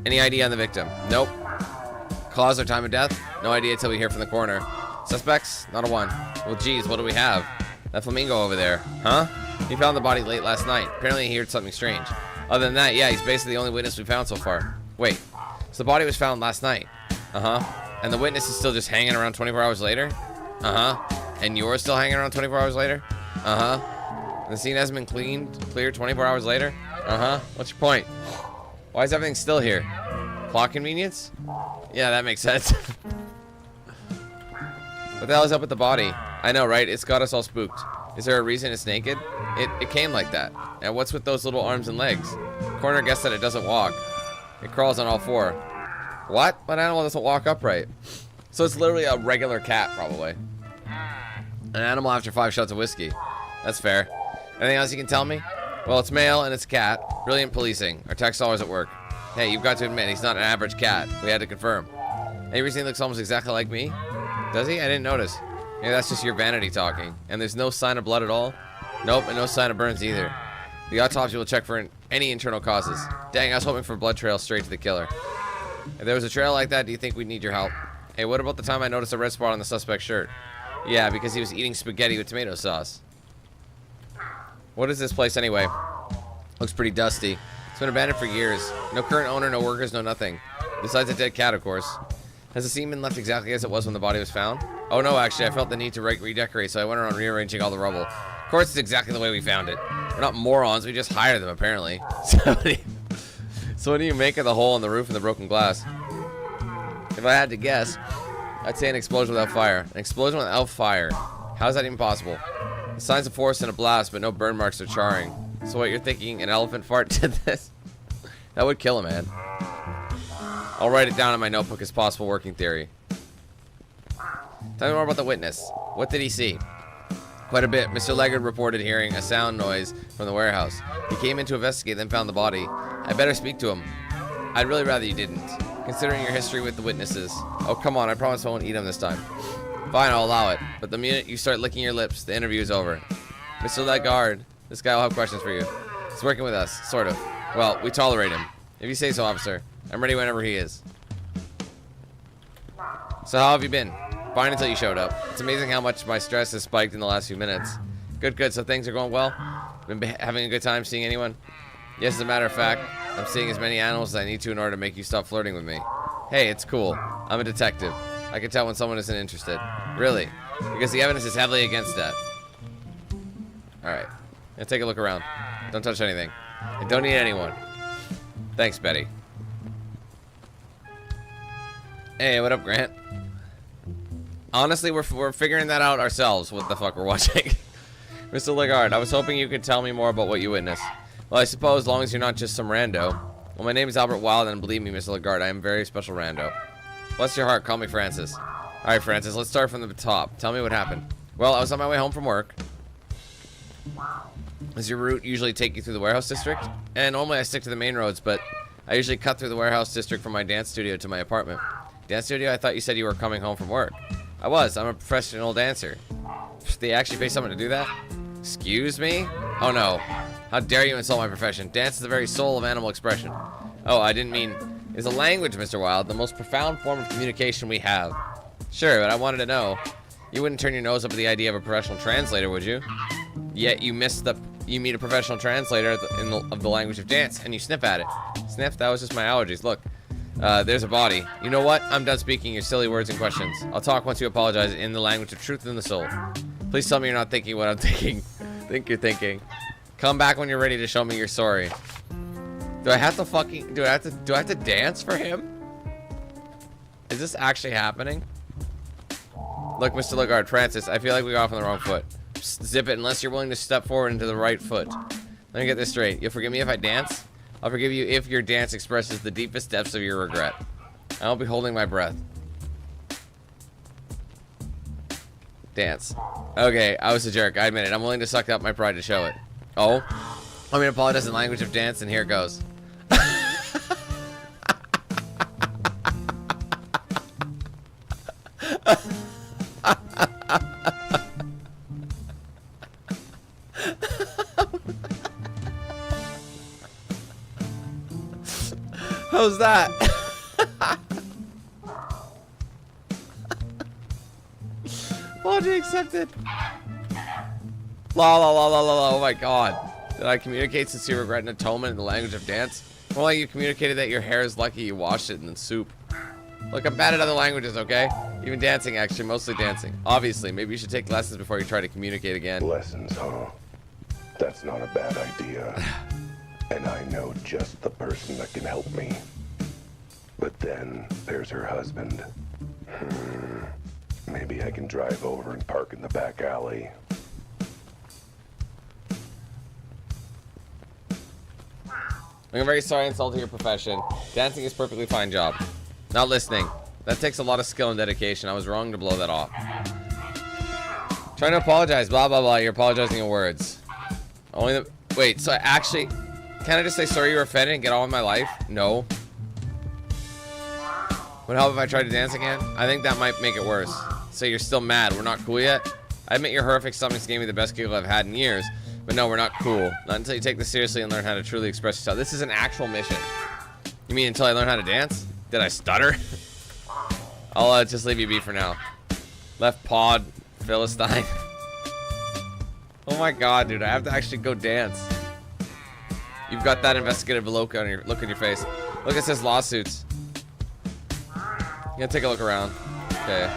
Any ID on the victim? Nope. Cause or time of death? No idea until we hear from the coroner. Suspects? Not a one. Well, geez, what do we have? That flamingo over there. Huh? He found the body late last night. Apparently he heard something strange. Other than that, yeah, he's basically the only witness we found so far. Wait. So the body was found last night? Uh-huh. And the witness is still just hanging around 24 hours later? Uh-huh. And you're still hanging around 24 hours later? Uh-huh. And the scene hasn't been cleared 24 hours later? Uh-huh. What's your point? Why is everything still here? Plot convenience? Yeah, that makes sense. What the hell is up with the body? I know, right? It's got us all spooked. Is there a reason it's naked? It came like that. And what's with those little arms and legs? Coroner guessed that it doesn't walk. It crawls on all four. What? What animal doesn't walk upright? So it's literally a regular cat, probably. An animal after 5 shots of whiskey. That's fair. Anything else you can tell me? Well, it's male and it's a cat. Brilliant policing. Our tech's always at work. Hey, you've got to admit, he's not an average cat. We had to confirm. Hey, you recently looks almost exactly like me? Does he? I didn't notice. Maybe that's just your vanity talking. And there's no sign of blood at all? Nope, and no sign of burns either. The autopsy will check for any internal causes. Dang, I was hoping for blood trails straight to the killer. If there was a trail like that, do you think we'd need your help? Hey, what about the time I noticed a red spot on the suspect's shirt? Yeah, because he was eating spaghetti with tomato sauce. What is this place anyway? Looks pretty dusty. It's been abandoned for years. No current owner, no workers, no nothing. Besides a dead cat, of course. Has the scene been left exactly as it was when the body was found? Oh no, actually, I felt the need to redecorate, so I went around rearranging all the rubble. Of course, it's exactly the way we found it. We're not morons, we just hired them, apparently. So what do you make of the hole in the roof and the broken glass? If I had to guess, I'd say an explosion without fire. An explosion without fire. How is that even possible? The signs of force and a blast, but no burn marks or charring. So what, you're thinking an elephant fart did this? That would kill a man. I'll write it down in my notebook as possible working theory. Tell me more about the witness. What did he see? Quite a bit. Mr. Leggard reported hearing a sound noise from the warehouse. He came in to investigate, then found the body. I better speak to him. I'd really rather you didn't, considering your history with the witnesses. Oh, come on. I promise I won't eat him this time. Fine, I'll allow it. But the minute you start licking your lips, the interview is over. Mr. Leggard, this guy will have questions for you. He's working with us, sort of. Well, we tolerate him. If you say so, officer. I'm ready whenever he is. So how have you been? Fine until you showed up. It's amazing how much my stress has spiked in the last few minutes. Good, good. So things are going well? Been having a good time seeing anyone? Yes, as a matter of fact, I'm seeing as many animals as I need to in order to make you stop flirting with me. Hey, it's cool. I'm a detective. I can tell when someone isn't interested. Really? Because the evidence is heavily against that. Alright. Now take a look around. Don't touch anything. And don't eat anyone. Thanks, Betty. Hey, what up, Grant? Honestly, we're figuring that out ourselves, what the fuck we're watching. Mr. Leggard, I was hoping you could tell me more about what you witnessed. Well, I suppose, as long as you're not just some rando. Well, my name is Albert Wilde, and believe me, Mr. Leggard, I am a very special rando. Bless your heart, call me Francis. Alright, Francis, let's start from the top. Tell me what happened. Well, I was on my way home from work. Does your route usually take you through the warehouse district? And normally I stick to the main roads, but I usually cut through the warehouse district from my dance studio to my apartment. Dance studio? I thought you said you were coming home from work. I was. I'm a professional dancer. They actually pay someone to do that? Excuse me? Oh no. How dare you insult my profession? Dance is the very soul of animal expression. Oh, I didn't mean... Is a language, Mr. Wilde, the most profound form of communication we have? Sure, but I wanted to know. You wouldn't turn your nose up at the idea of a professional translator, would you? Yet you meet a professional translator of the language of dance, and you sniff at it. Sniff? That was just my allergies. Look. There's a body. You know what? I'm done speaking your silly words and questions. I'll talk once you apologize in the language of truth and the soul. Please tell me you're not thinking what I'm thinking. Think you're thinking. Come back when you're ready to show me you're sorry. Do I have to dance for him? Is this actually happening? Look, Mr. Leggard, Francis, I feel like we got off on the wrong foot. Psst, zip it unless you're willing to step forward into the right foot. Let me get this straight. You'll forgive me if I dance? I'll forgive you if your dance expresses the deepest depths of your regret. I won't be holding my breath. Dance. Okay, I was a jerk. I admit it. I'm willing to suck up my pride to show it. Oh? I mean, apologize in language of dance, and here it goes. How's that? Apology accepted. La la la la la la. Oh my god. Did I communicate sincere regret and atonement in the language of dance? More like you communicated that your hair is lucky you washed it in the soup. Look, I'm bad at other languages, okay? Even dancing, actually. Mostly dancing. Obviously, maybe you should take lessons before you try to communicate again. Lessons, huh? That's not a bad idea. And I know just the person that can help me. But then there's her husband. Maybe I can drive over and park in the back alley. I'm very sorry I insulted your profession. Dancing is a perfectly fine job. Not listening. That takes a lot of skill and dedication. I was wrong to blow that off. Trying to apologize. Blah, blah, blah. You're apologizing in words. Only the... Wait, so I actually... Can I just say sorry you were offended and get on with my life? No. Would help if I tried to dance again? I think that might make it worse. So you're still mad. We're not cool yet? I admit your horrific stomachs gave me the best giggle I've had in years. But no, we're not cool. Not until you take this seriously and learn how to truly express yourself. This is an actual mission. You mean until I learn how to dance? Did I stutter? I'll just leave you be for now. Left pod, Philistine. Oh my god, dude. I have to actually go dance. You've got that investigative look on your face. Look, it says lawsuits. You gotta take a look around. Okay.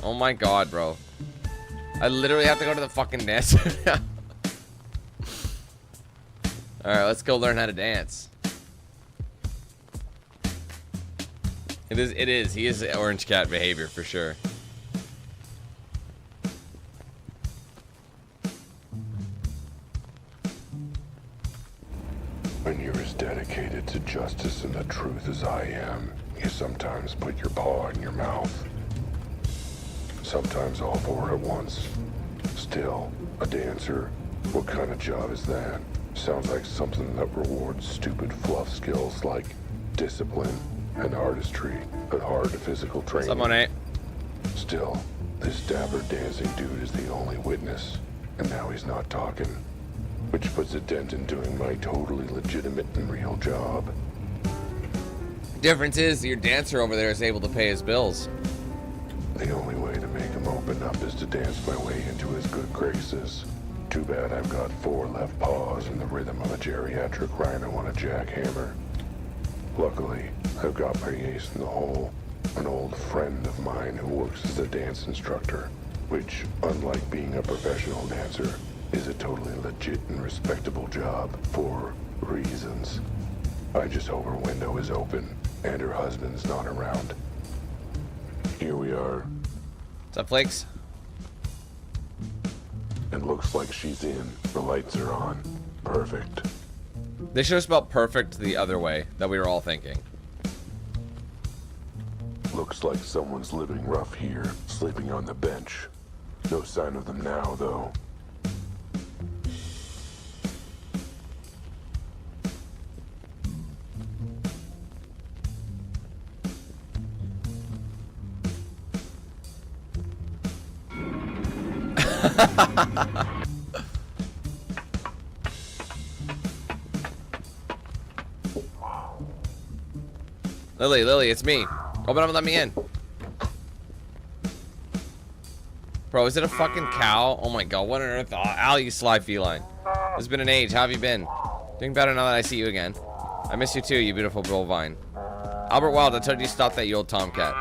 Oh my god, bro. I literally have to go to the fucking dance. Alright, let's go learn how to dance. It is. He is orange cat behavior for sure. When you're as dedicated to justice and the truth as I am, you sometimes put your paw in your mouth. Sometimes all four at once. Still, a dancer? What kind of job is that? Sounds like something that rewards stupid fluff skills like discipline and artistry, but hard physical training. Someone ain't. Still, this dapper dancing dude is the only witness, and now he's not talking, which puts a dent in doing my totally legitimate and real job. Difference is your dancer over there is able to pay his bills. The only way to make him open up is to dance my way into his good graces. Too bad I've got 4 left paws and the rhythm of a geriatric rhino on a jackhammer. Luckily, I've got my ace in the hole, an old friend of mine who works as a dance instructor, which, unlike being a professional dancer, is a totally legit and respectable job for reasons. I just hope her window is open and her husband's not around. Here we are. What's up, Flakes? It looks like she's in. The lights are on. Perfect. They should have spelled perfect the other way that we were all thinking. Looks like someone's living rough here, sleeping on the bench. No sign of them now, though. Lily, it's me. Open up and let me in. Bro, is it a fucking cow? Oh my god, what on earth? Oh, Al, you sly feline. It's been an age. How have you been? Doing better now that I see you again. I miss you too, you beautiful bovine. Albert Wilde, I told you to stop that, you old tomcat.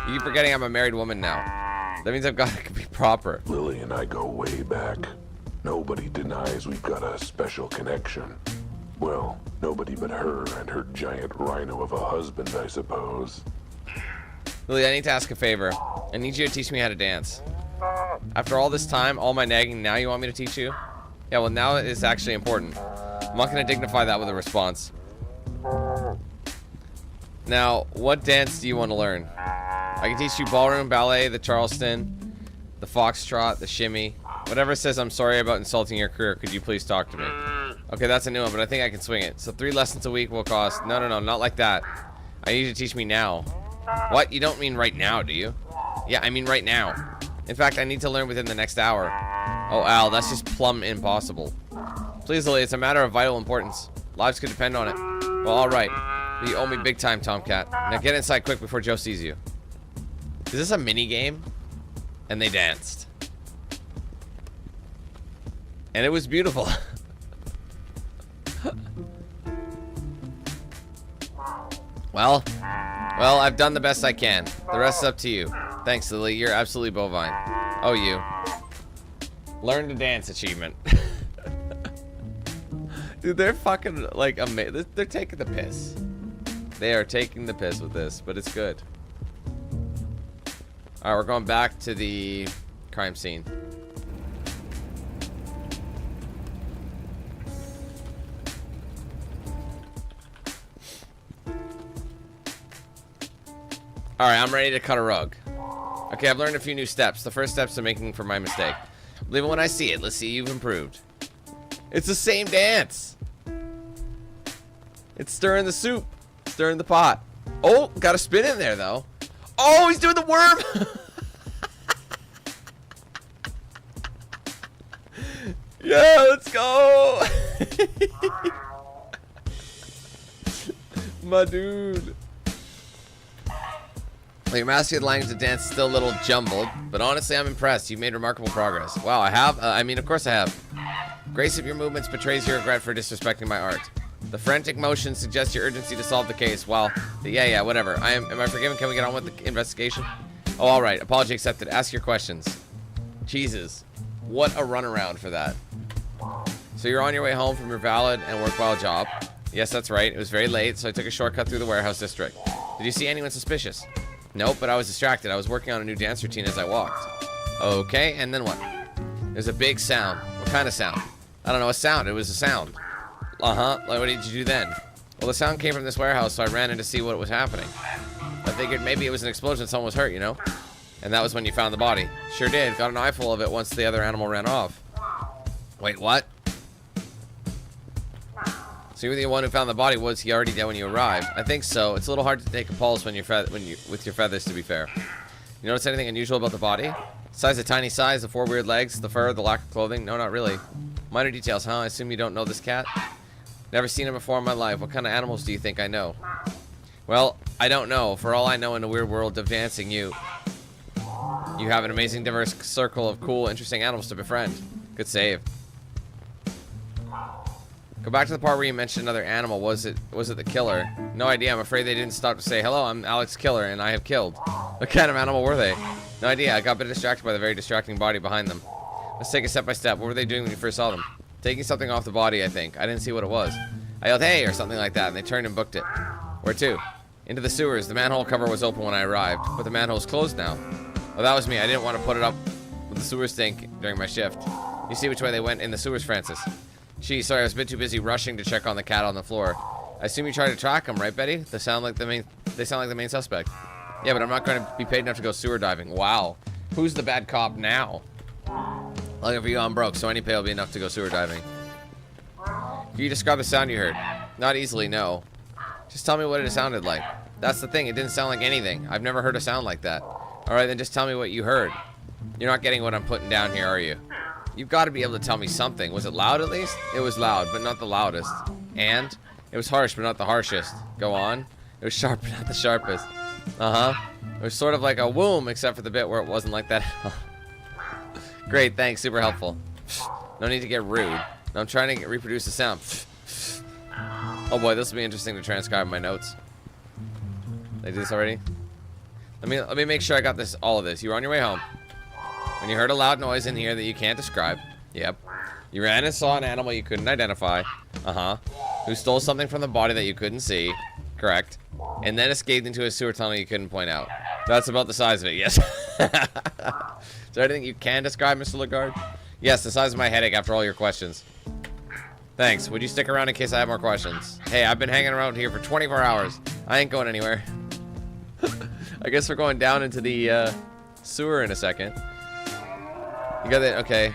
You keep forgetting I'm a married woman now. That means I've got to be proper. Lily and I go way back. Nobody denies we've got a special connection. Well, nobody but her and her giant rhino of a husband, I suppose. Lily, I need to ask a favor. I need you to teach me how to dance. After all this time, all my nagging, now you want me to teach you? Yeah, well, now it's actually important. I'm not going to dignify that with a response. Now, what dance do you want to learn? I can teach you ballroom, ballet, the Charleston, the foxtrot, the shimmy. Whatever says I'm sorry about insulting your career, could you please talk to me? Okay, that's a new one, but I think I can swing it. So 3 lessons a week will cost... No, not like that. I need you to teach me now. What? You don't mean right now, do you? Yeah, I mean right now. In fact, I need to learn within the next hour. Oh, Al, that's just plumb impossible. Please, Lily, it's a matter of vital importance. Lives could depend on it. Well, alright. You owe me big time, Tomcat. Now get inside quick before Joe sees you. Is this a mini game? And they danced. And it was beautiful. Well, I've done the best I can. The rest is up to you. Thanks, Lily. You're absolutely bovine. Oh, you. Learn to dance achievement. Dude, they're fucking, like, amazing. They're taking the piss. They are taking the piss with this, but it's good. Alright, we're going back to the crime scene. Alright, I'm ready to cut a rug. Okay, I've learned a few new steps. The first steps to making for my mistake. Believe it when I see it. Let's see you've improved. It's the same dance. It's stirring the soup. Stirring the pot. Oh, got a spin in there, though. Oh, he's doing the worm. Yeah, let's go. My dude. Well, your mastery of the language of dance is still a little jumbled, but honestly, I'm impressed. You've made remarkable progress. Wow, I have? I mean, of course I have. Grace of your movements betrays your regret for disrespecting my art. The frantic motion suggests your urgency to solve the case. Well, yeah, whatever. Am I forgiven? Can we get on with the investigation? Oh, all right. Apology accepted. Ask your questions. Jesus. What a runaround for that. So you're on your way home from your valid and worthwhile job. Yes, that's right. It was very late, so I took a shortcut through the warehouse district. Did you see anyone suspicious? Nope, but I was distracted. I was working on a new dance routine as I walked. Okay, and then what? There's a big sound. What kind of sound? I don't know, a sound. It was a sound. Uh-huh. Like, what did you do then? Well, the sound came from this warehouse, so I ran in to see what was happening. I figured maybe it was an explosion, someone was hurt, you know? And that was when you found the body. Sure did. Got an eyeful of it once the other animal ran off. Wait, what? So you were the one who found the body. Was he already dead when you arrived? I think so. It's a little hard to take a pulse when with your feathers, to be fair. You notice anything unusual about the body? Besides the tiny size, the 4 weird legs, the fur, the lack of clothing? No, not really. Minor details, huh? I assume you don't know this cat? Never seen him before in my life. What kind of animals do you think I know? Well, I don't know. For all I know, in the weird world of dancing, you have an amazing diverse circle of cool, interesting animals to befriend. Good save. Go back to the part where you mentioned another animal. Was it the killer? No idea. I'm afraid they didn't stop to say, hello, I'm Alex Killer, and I have killed. What kind of animal were they? No idea. I got a bit distracted by the very distracting body behind them. Let's take it step by step. What were they doing when you first saw them? Taking something off the body, I think. I didn't see what it was. I yelled, hey, or something like that, and they turned and booked it. Where to? Into the sewers. The manhole cover was open when I arrived, but the manhole's closed now. Well, that was me. I didn't want to put it up with the sewer stink during my shift. You see which way they went in the sewers, Francis? Gee, sorry, I was a bit too busy rushing to check on the cat on the floor. I assume you tried to track them, right, Betty? They sound like the main suspect. Yeah, but I'm not going to be paid enough to go sewer diving. Wow. Who's the bad cop now? Lucky for you, I'm broke, so any pay will be enough to go sewer diving. Can you describe the sound you heard? Not easily, no. Just tell me what it sounded like. That's the thing, it didn't sound like anything. I've never heard a sound like that. Alright, then just tell me what you heard. You're not getting what I'm putting down here, are you? You've got to be able to tell me something. Was it loud at least? It was loud, but not the loudest. And? It was harsh, but not the harshest. Go on. It was sharp, but not the sharpest. Uh-huh. It was sort of like a womb, except for the bit where it wasn't like that. Great, thanks. Super helpful. No need to get rude. Now I'm trying to reproduce the sound. Oh boy, this will be interesting to transcribe in my notes. Did I do this already? Let me make sure I got all of this. You were on your way home. When you heard a loud noise in here that you can't describe. Yep. You ran and saw an animal you couldn't identify. Uh-huh. Who stole something from the body that you couldn't see. Correct. And then escaped into a sewer tunnel you couldn't point out. That's about the size of it, yes. Is there anything you can describe, Mr. Lagarde? Yes, the size of my headache after all your questions. Thanks. Would you stick around in case I have more questions? Hey, I've been hanging around here for 24 hours. I ain't going anywhere. I guess we're going down into the sewer in a second. You got that? Okay.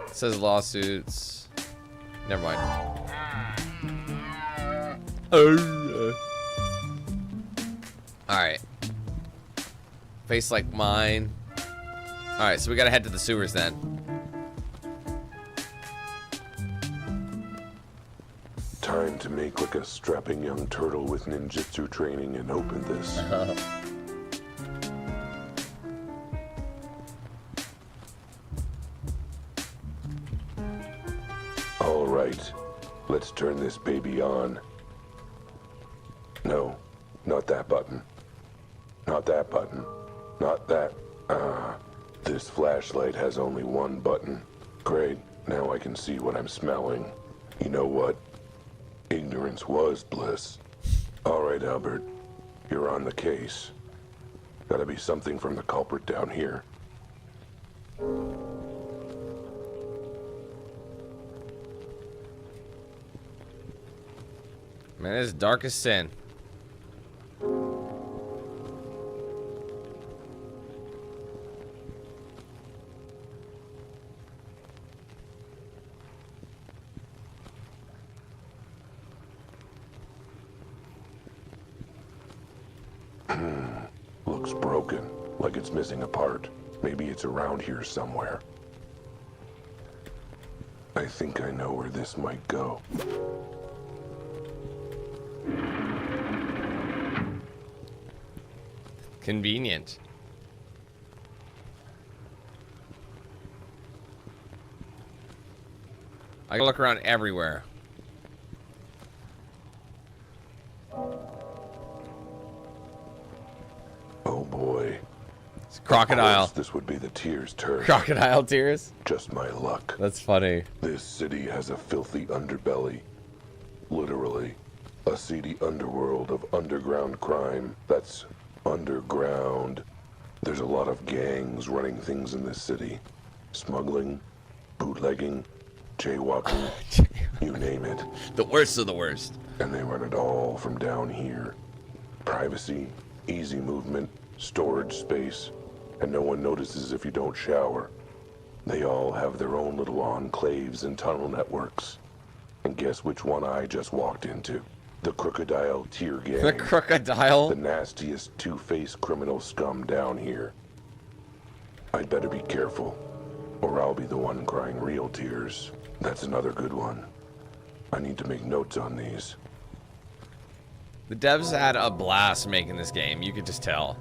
It says lawsuits. Never mind. Alright. Face like mine. Alright, so we gotta head to the sewers then. Time to make like a strapping young turtle with ninjutsu training and open this. All right, let's turn this baby on. No, not that button. Not that button. Not that. This flashlight has only one button. Great, now I can see what I'm smelling. You know what? Ignorance was bliss. All right, Albert, you're on the case. Gotta be something from the culprit down here. Man, it's dark as sin. Looks broken, like it's missing a part. Maybe it's around here somewhere. I think I know where this might go. Convenient. I can look around everywhere. Oh boy. It's crocodile. Of course, this would be the tears turn. Crocodile tears? Just my luck. That's funny. This city has a filthy underbelly. Literally. A seedy underworld of underground crime that's underground. There's a lot of gangs running things in this city. Smuggling, bootlegging, jaywalking, you name it. The worst of the worst. And they run it all from down here. Privacy, easy movement, storage space, and no one notices if you don't shower. They all have their own little enclaves and tunnel networks. And guess which one I just walked into? The Crocodile Tear Gang. The Crocodile? The nastiest two-faced criminal scum down here. I'd better be careful, or I'll be the one crying real tears. That's another good one. I need to make notes on these. The devs had a blast making this game. You could just tell.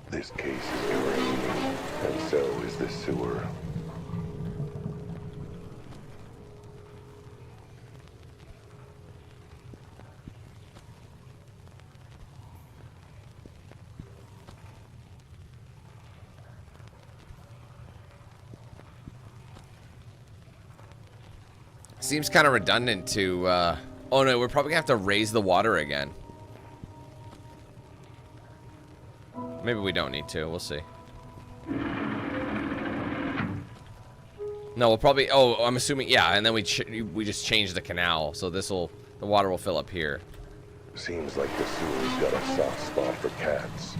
This case is deranged, and so is the sewer. Seems kind of redundant to, oh no, we're probably gonna have to raise the water again. Maybe we don't need to, we'll see. No, we'll probably, oh, I'm assuming, yeah, and then we just change the canal, so the water will fill up here. Seems like the sewer's got a soft spot for cats.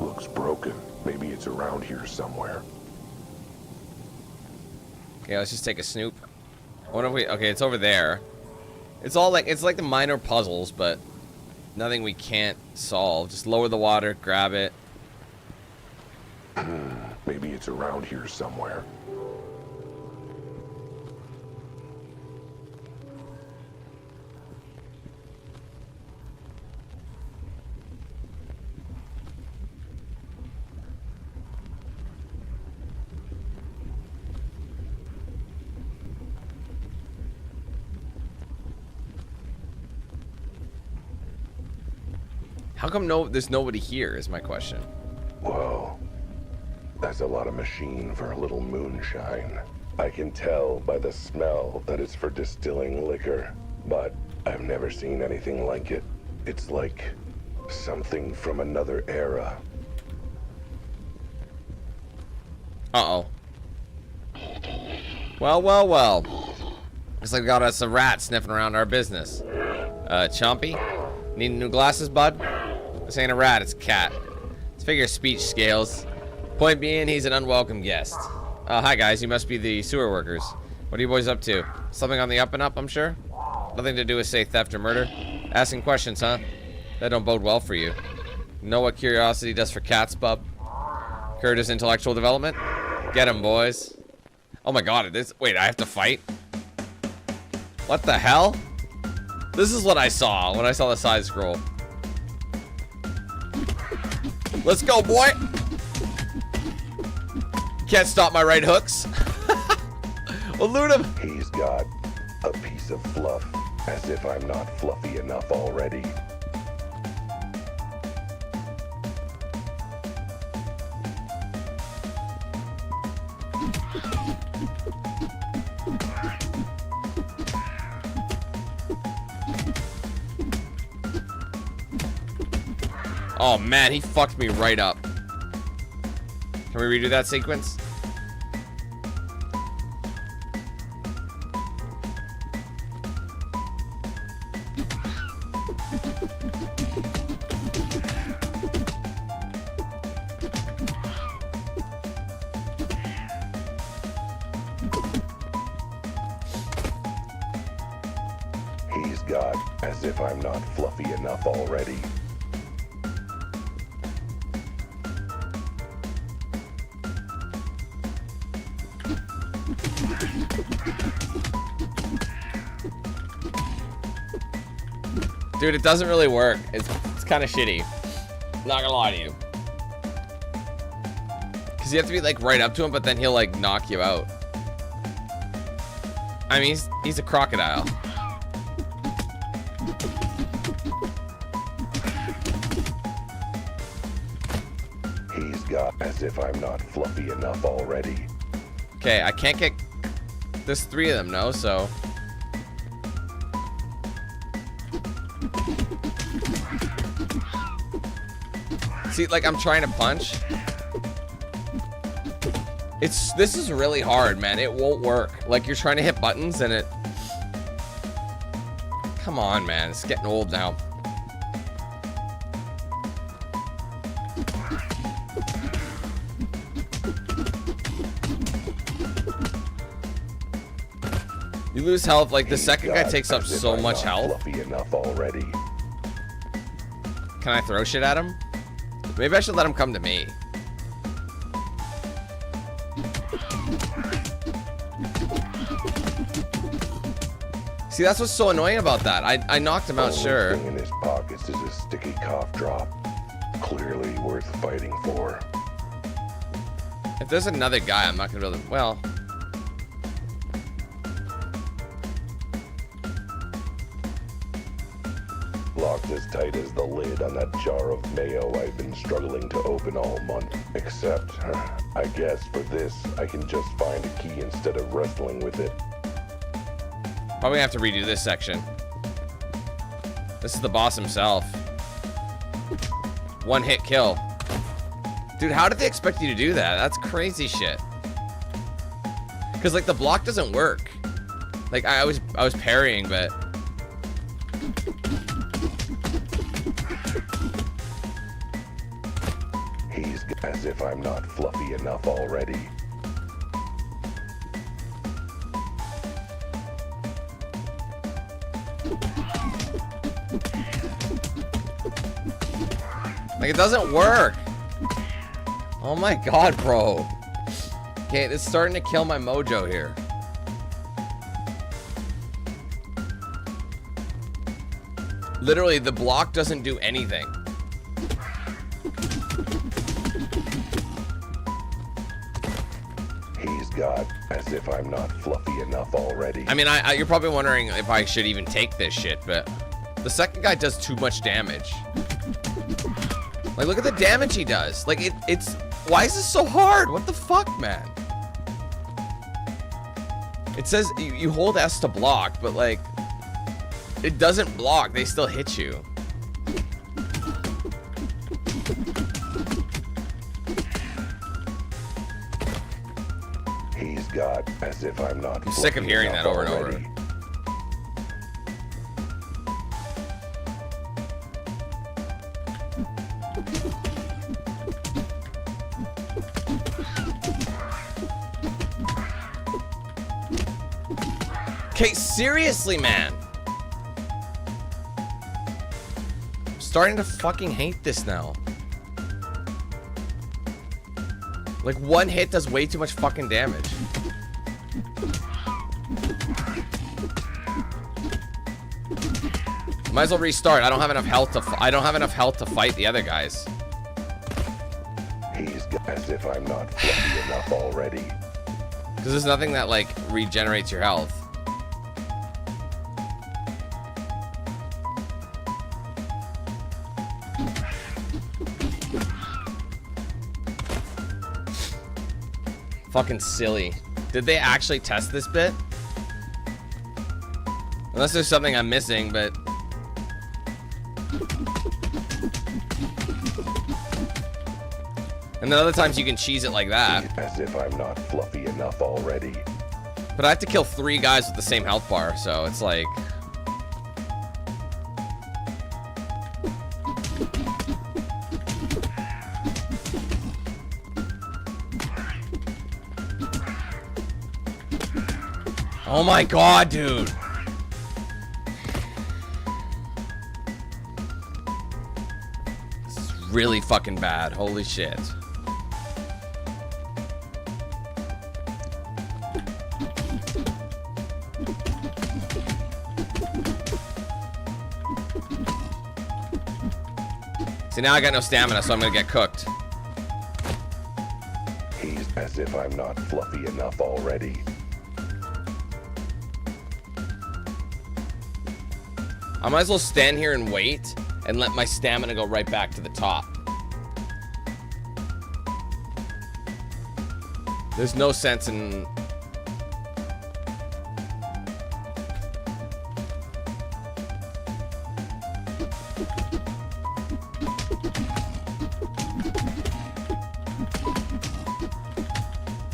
Looks broken. Maybe it's around here somewhere. Okay, let's just take a snoop. I wonder if we, okay, it's over there. It's all like, it's like the minor puzzles, but Nothing we can't solve. Just lower the water, grab it. Maybe it's around here somewhere. How come there's nobody here is my question. Whoa. That's a lot of machine for a little moonshine. I can tell by the smell that it's for distilling liquor, but I've never seen anything like it. It's like something from another era. Uh-oh. Well, well, well. Looks like we got us a rat sniffing around our business. Chompy? Need new glasses, bud? This ain't a rat, it's a cat. It's figure of speech scales. Point being, he's an unwelcome guest. Hi guys, you must be the sewer workers. What are you boys up to? Something on the up and up, I'm sure? Nothing to do with, say, theft or murder? Asking questions, huh? That don't bode well for you. Know what curiosity does for cats, bub? Curtis intellectual development? Get him, boys. Oh my god, wait, I have to fight? What the hell? This is what I saw when I saw the side scroll. Let's go, boy! Can't stop my right hooks. Well, loot him. He's got a piece of fluff, as if I'm not fluffy enough already. Oh man, he fucked me right up. Can we redo that sequence? He's got as if I'm not fluffy enough already. Dude, it doesn't really work. It's kind of shitty. Not gonna lie to you. Because you have to be like right up to him, but then he'll like knock you out. I mean, he's a crocodile. He's got as if I'm not fluffy enough already. Okay, I can't get... There's 3 of them, no? So... See, like, I'm trying to punch. This is really hard, man. It won't work. Like, you're trying to hit buttons and it... Come on, man. It's getting old now. You lose health, like, the second guy takes up so much health. Fluffy enough already. Can I throw shit at him? Maybe I should let him come to me. See, that's what's so annoying about that. I knocked him out, sure. Only thing in his pockets is a sticky cough drop. Clearly worth fighting for. If there's another guy, I'm not gonna be able to... Well... Locked as tight as the lid on that jar of mayo I've been struggling to open all month. Except, I guess for this, I can just find a key instead of wrestling with it. Probably have to redo this section. This is the boss himself. One hit kill. Dude, how did they expect you to do that? That's crazy shit. Because, like, the block doesn't work. Like, I was parrying, but... He's as if I'm not fluffy enough already. Like, it doesn't work. Oh my god, bro. Okay, it's starting to kill my mojo here. Literally, the block doesn't do anything. He's got as if I'm not fluffy enough already. I mean, you're probably wondering if I should even take this shit, but the second guy does too much damage. Like, look at the damage he does. Like, it's... Why is this so hard? What the fuck, man? It says you hold S to block, but, like... It doesn't block. They still hit you. He's got as if I'm not. I'm sick of hearing that over and over. Okay, seriously, man. I'm starting to fucking hate this now. Like, one hit does way too much fucking damage. Might as well restart. I don't have enough health to fight the other guys. He's got as if I'm not fluffy enough already. Because there's nothing that, like, regenerates your health. Fucking silly. Did they actually test this bit? Unless there's something I'm missing, but... And then other times you can cheese it like that. As if I'm not fluffy enough already. But I have to kill 3 guys with the same health bar, so it's like... Oh my god, dude. This is really fucking bad. Holy shit. See, now I got no stamina, so I'm gonna get cooked. He's as if I'm not fluffy enough already. I might as well stand here and wait and let my stamina go right back to the top. There's no sense in...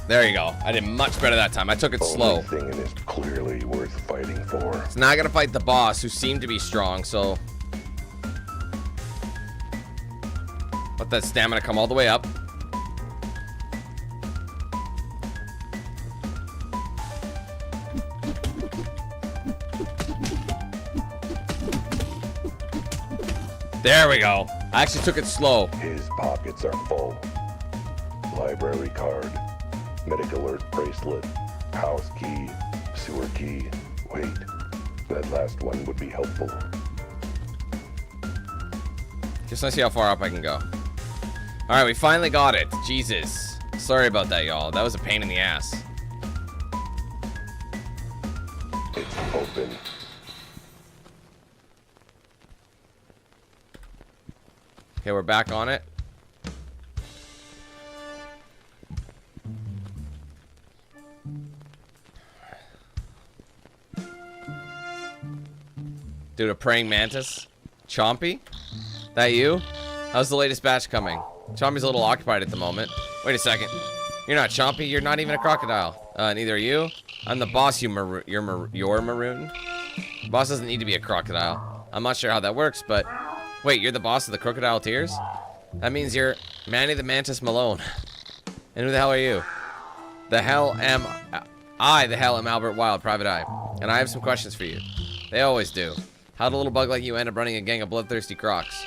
There you go. I did much better that time. I took it slow. Only thing is clearly worth fighting for. So now I gotta fight the boss, who seemed to be strong, so... Let that stamina come all the way up. There we go. I actually took it slow. His pockets are full. Library card, medic alert bracelet, house key, sewer key. Wait, that last one would be helpful. Just want to see how far up I can go. Alright, we finally got it. Jesus. Sorry about that, y'all. That was a pain in the ass. It's open. Okay, we're back on it. Dude, a praying mantis? Chompy? That you? How's the latest batch coming? Chompy's a little occupied at the moment. Wait a second. You're not Chompy. You're not even a crocodile. Neither are you. I'm the boss, you're maroon. The boss doesn't need to be a crocodile. I'm not sure how that works, but... Wait, you're the boss of the Crocodile Tears? That means you're Manny the Mantis Malone. And who the hell are you? The hell am Albert Wilde, Private Eye. And I have some questions for you. They always do. How'd a little bug like you end up running a gang of bloodthirsty crocs?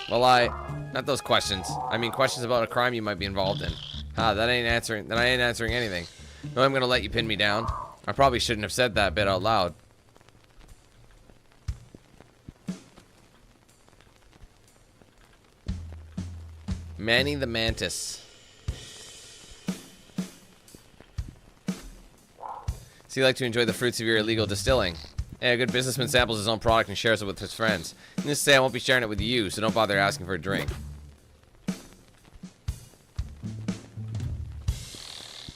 Well, not those questions. I mean, questions about a crime you might be involved in. That ain't answering. Then I ain't answering anything. No, I'm gonna let you pin me down. I probably shouldn't have said that bit out loud. Manny the Mantis. So you like to enjoy the fruits of your illegal distilling. Hey, a good businessman samples his own product and shares it with his friends. And just say I won't be sharing it with you, so don't bother asking for a drink.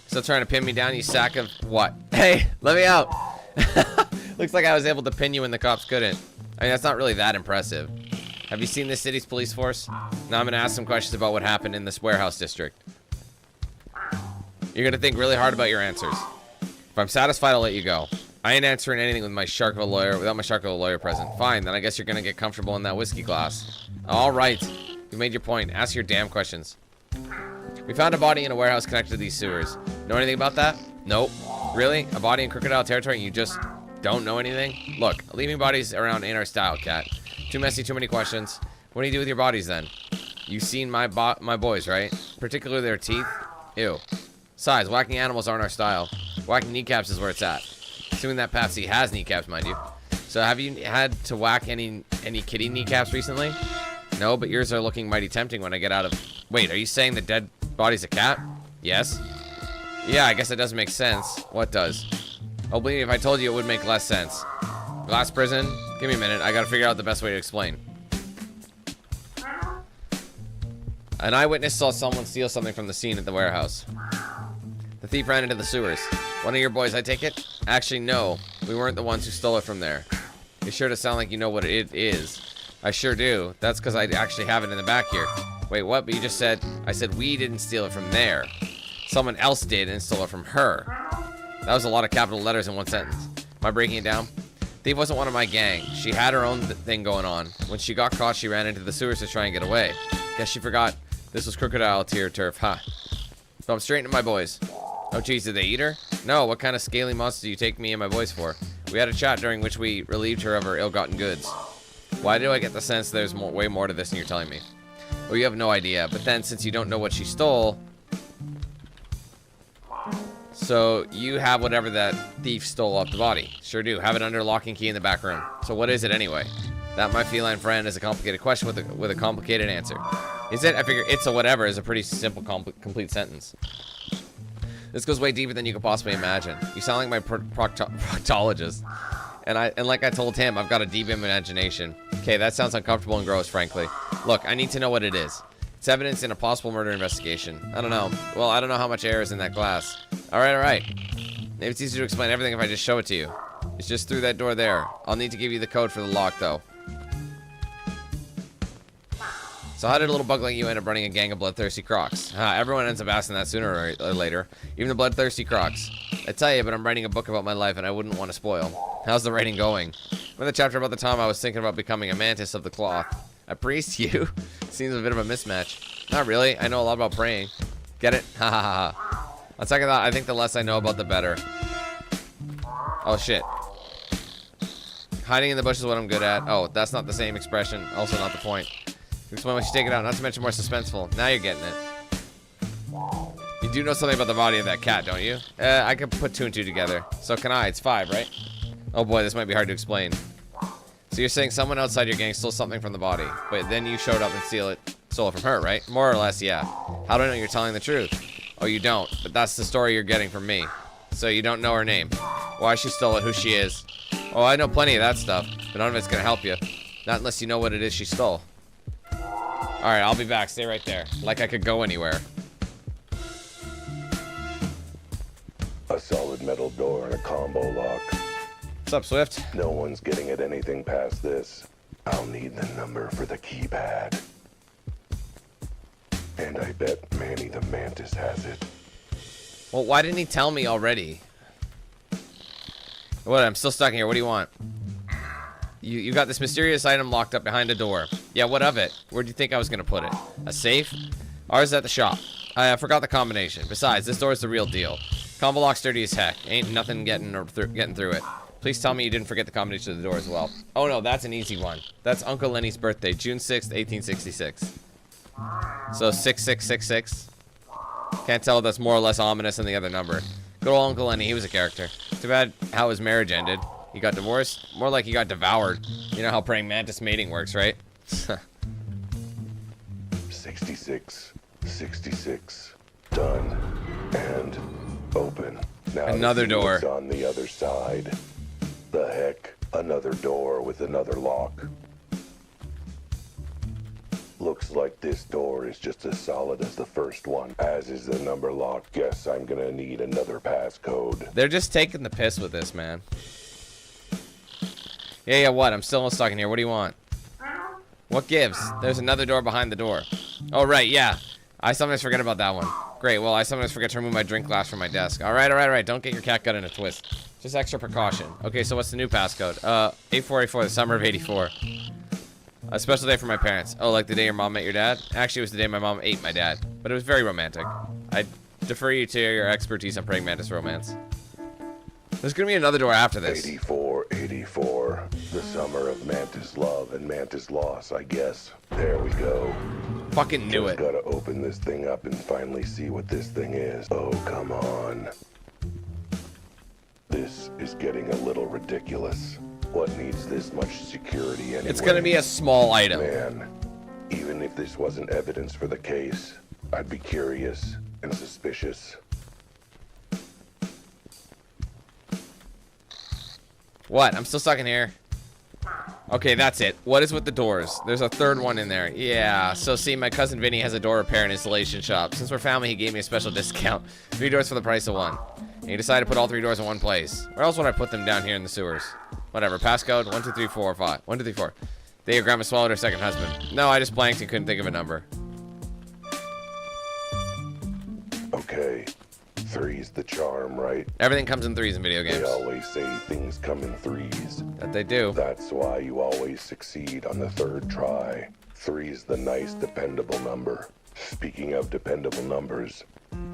Still trying to pin me down, you sack of what? Hey, let me out. Looks like I was able to pin you when the cops couldn't. I mean, that's not really that impressive. Have you seen this city's police force? Now I'm going to ask some questions about what happened in this warehouse district. You're going to think really hard about your answers. If I'm satisfied, I'll let you go. I ain't answering anything with my shark of a lawyer, without my shark of a lawyer present. Fine, then I guess you're going to get comfortable in that whiskey glass. All right. You made your point. Ask your damn questions. We found a body in a warehouse connected to these sewers. Know anything about that? Nope. Really? A body in Crocodile territory and you just don't know anything? Look, leaving bodies around ain't our style, Cat. Too messy, too many questions. What do you do with your bodies then? You've seen my boys, right? Particularly their teeth? Ew. Besides, whacking animals aren't our style. Whacking kneecaps is where it's at. Assuming that Patsy has kneecaps, mind you. So have you had to whack any kitty kneecaps recently? No, but yours are looking mighty tempting when I get out of... Wait, are you saying the dead body's a cat? Yes. Yeah, I guess it does make sense. What does? Oh, believe me, if I told you, it would make less sense. Glass prison? Give me a minute. I gotta figure out the best way to explain. An eyewitness saw someone steal something from the scene at the warehouse. The thief ran into the sewers. One of your boys, I take it? Actually, no. We weren't the ones who stole it from there. You're sure to sound like you know what it is. I sure do. That's because I actually have it in the back here. Wait, what? But you just said... I said we didn't steal it from there. Someone else did and stole it from her. That was a lot of capital letters in one sentence. Am I breaking it down? Thief wasn't one of my gang. She had her own thing going on. When she got caught, she ran into the sewers to try and get away. Guess she forgot. This was Crocodile turf, huh? So I'm straight into my boys. Oh, geez, did they eat her? No, what kind of scaly monster do you take me and my boys for? We had a chat during which we relieved her of her ill-gotten goods. Why do I get the sense there's way more to this than you're telling me? Well, you have no idea. But then, since you don't know what she stole... So, you have whatever that thief stole off the body. Sure do. Have it under lock and key in the back room. So what is it anyway? That, my feline friend, is a complicated question with a complicated answer. Is it? I figure it's a whatever is a pretty simple, complete sentence. This goes way deeper than you could possibly imagine. You sound like my proctologist. And like I told him, I've got a deep imagination. Okay, that sounds uncomfortable and gross, frankly. Look, I need to know what it is. It's evidence in a possible murder investigation. I don't know. Well, I don't know how much air is in that glass. Alright, alright. Maybe it's easier to explain everything if I just show it to you. It's just through that door there. I'll need to give you the code for the lock, though. So how did a little bug like you end up running a gang of bloodthirsty crocs? Everyone ends up asking that sooner or later. Even the bloodthirsty crocs. I tell you, but I'm writing a book about my life and I wouldn't want to spoil. How's the writing going? I'm in the chapter about the time I was thinking about becoming a mantis of the cloth. A priest, you? Seems a bit of a mismatch. Not really. I know a lot about praying. Get it? Ha ha ha ha. On second thought, I think the less I know about the better. Oh shit. Hiding in the bush is what I'm good at. Oh, that's not the same expression. Also not the point. Explain when you take it out. Not to mention more suspenseful. Now you're getting it. You do know something about the body of that cat, don't you? I could put 2 and 2 together. So can I. It's 5, right? Oh boy, this might be hard to explain. So you're saying someone outside your gang stole something from the body, but then you showed up and stole it from her, right? More or less, yeah. How do I know you're telling the truth? Oh, you don't, but that's the story you're getting from me. So you don't know her name, why she stole it, who she is. Oh, I know plenty of that stuff, but none of it's gonna help you. Not unless you know what it is she stole. Alright, I'll be back. Stay right there. Like I could go anywhere. A solid metal door and a combo lock. What's up, Swift? No one's getting at anything past this. I'll need the number for the keypad. And I bet Manny the Mantis has it. Well, why didn't he tell me already? What? I'm still stuck here. What do you want? You got this mysterious item locked up behind a door. Yeah, what of it? Where do you think I was gonna put it? A safe? Ours is at the shop. I forgot the combination. Besides, this door is the real deal. Combo lock sturdy as heck. Ain't nothing getting through it. Please tell me you didn't forget the combination of the door as well. Oh no, that's an easy one. That's Uncle Lenny's birthday, June 6th, 1866. So 6666. Can't tell if that's more or less ominous than the other number. Good old Uncle Lenny, he was a character. Too bad how his marriage ended. He got divorced. More like he got devoured. You know how praying mantis mating works, right? 66. 66. Done. And open. Now Another to see door. what's on the other side. The heck? Another door with another lock. Looks like this door is just as solid as the first one, as is the number lock. Guess I'm gonna need another passcode. They're just taking the piss with this, man. Yeah, what? I'm still stuck in here. What do you want? What gives? There's another door behind the door. Oh, right, yeah. I sometimes forget about that one. Great, well, I sometimes forget to remove my drink glass from my desk. All right. Don't get your cat gut in a twist. Just extra precaution. Okay, so what's the new passcode? 8484, the summer of 84. A special day for my parents. Oh, like the day your mom met your dad? Actually, it was the day my mom ate my dad. But it was very romantic. I defer you to your expertise on praying mantis romance. There's gonna be another door after this. 84. The summer of mantis love and mantis loss, I guess. There we go. Fucking knew it. Gotta open this thing up and finally see what this thing is. Oh, come on. This is getting a little ridiculous. What needs this much security anyway? It's gonna be a small item. Man, even if this wasn't evidence for the case, I'd be curious and suspicious. What? I'm still stuck in here. Okay, that's it. What is with the doors? There's a third one in there. Yeah, so see, my cousin Vinny has a door repair and installation shop. Since we're family, he gave me a special discount. 3 doors for the price of 1. And he decided to put all 3 doors in one place. Where else would I put them down here in the sewers? Whatever, passcode 1 2 3 4 5. 1 2 3 4. Day your grandma swallowed her second husband. No, I just blanked and couldn't think of a number. Okay, 3's the charm, right? Everything comes in 3s in video They games. always say things come in 3's. That they do. That's why you always succeed on the 3rd try. 3's the nice, dependable number. Speaking of dependable numbers,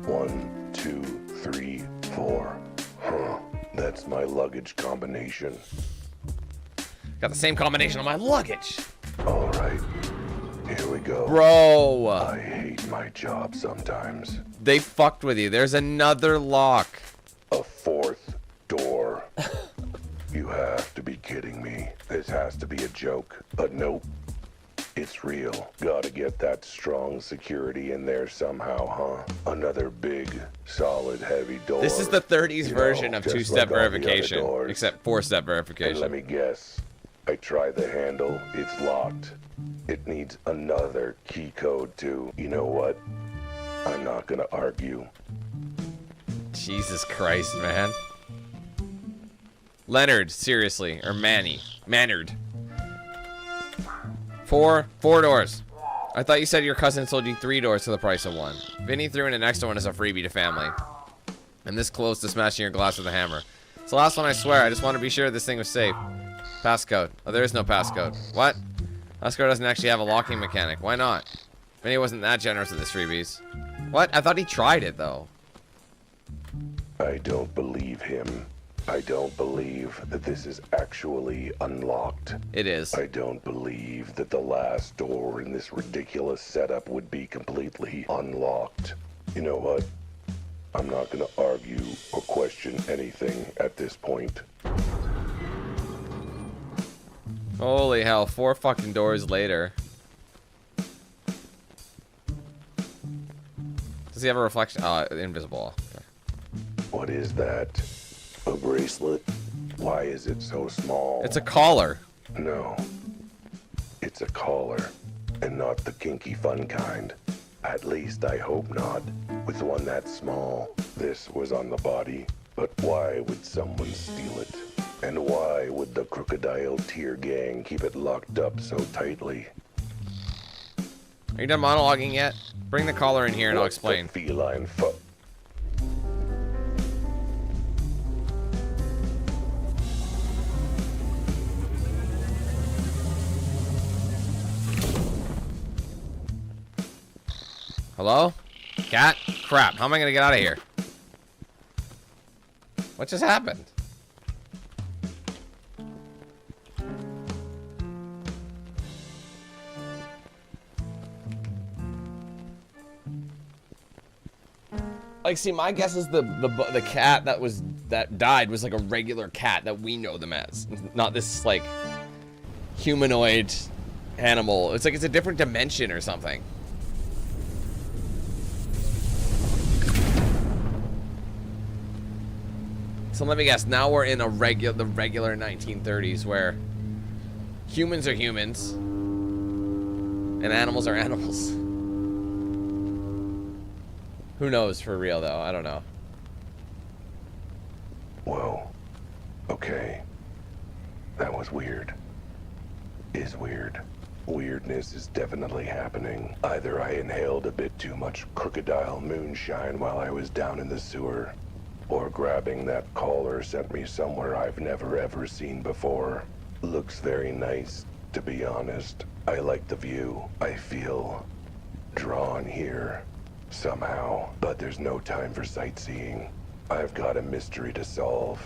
1 2 3 4. Huh, that's my luggage combination. Got the same combination on my luggage. All right, here we go. Bro. I hate my job sometimes. They fucked with you. There's another lock. A 4th door. You have to be kidding me. This has to be a joke. But nope. It's real. Gotta get that strong security in there somehow, huh? Another big, solid, heavy door. This is the 30s version of just 2-step like all the other verification, doors. except 4-step And verification. let me guess. I try the handle. It's locked. It needs another key code too. You know what? I'm not gonna argue. Jesus Christ, man. Leonard, seriously. Or Manny. Mannard. 4 doors. I thought you said your cousin sold you 3 doors for the price of 1. Vinny threw in an extra one as a freebie to family. And this close to smashing your glass with a hammer. It's the last one, I swear. I just want to be sure this thing was safe. Passcode. Oh, there is no passcode. What? Passcode doesn't actually have a locking mechanic. Why not? Vinny wasn't that generous with his freebies. What? I thought he tried it, though. I don't believe him. I don't believe that this is actually unlocked. It is. I don't believe that the last door in this ridiculous setup would be completely unlocked. You know what? I'm not gonna argue or question anything at this point. Holy hell, 4 fucking doors later. Does he have a reflection? Invisible. Okay. What is that? A bracelet? Why is it so small? It's a collar. No. It's a collar, and not the kinky fun kind. At least I hope not. With one that small. This was on the body, but why would someone steal it? And why would the Crocodile Tear Gang keep it locked up so tightly? Are you done monologuing yet? Bring the collar in here and I'll What's explain. the feline Hello? Cat? Crap, how am I gonna get out of here? What just happened? Like, see, my guess is the cat that died was like a regular cat that we know them as, not this like humanoid animal. It's like it's a different dimension or something. So let me guess. Now we're in the regular 1930s where humans are humans and animals are animals. Who knows for real, though? I don't know. Whoa. Okay. That was weird. Is weird. Weirdness is definitely happening. Either I inhaled a bit too much crocodile moonshine while I was down in the sewer, or grabbing that collar sent me somewhere I've never ever seen before. Looks very nice, to be honest. I like the view. I feel drawn here. Somehow, but there's no time for sightseeing. I've got a mystery to solve.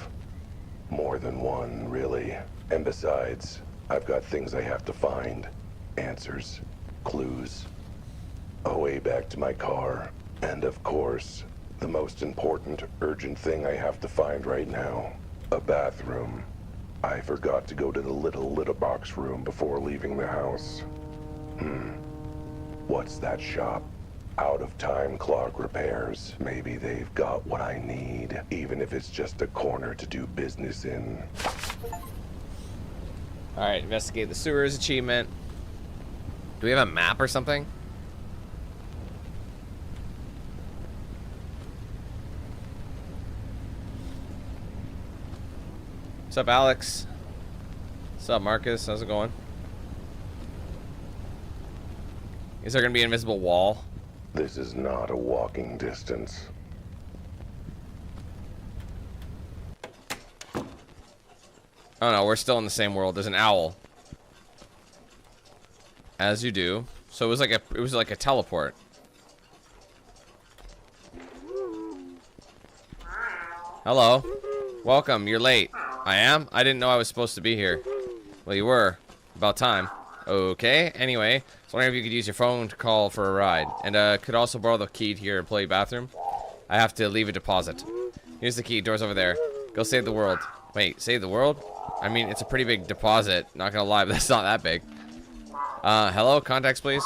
More than one, really. And besides, I've got things I have to find. Answers, clues. A way back to my car. And of course, the most important, urgent thing I have to find right now. A bathroom. I forgot to go to the little litter box room before leaving the house. What's that shop? Out of time clock repairs. Maybe they've got what I need, even if it's just a corner to do business in. Alright, investigate the sewers achievement. Do we have a map or something? What's up, Alex? What's up, Marcus? How's it going? Is there gonna be an invisible wall? This is not a walking distance. Oh no, we're still in the same world. There's an owl. As you do. So it was like a teleport. Hello. Welcome. You're late. I am? I didn't know I was supposed to be here. Well, you were. About time. Okay. Anyway, I was wondering if you could use your phone to call for a ride. And could also borrow the key to your employee bathroom. I have to leave a deposit. Here's the key. Door's over there. Go save the world. Wait, save the world? I mean, it's a pretty big deposit. Not gonna lie, but that's not that big. Hello? Contacts, please?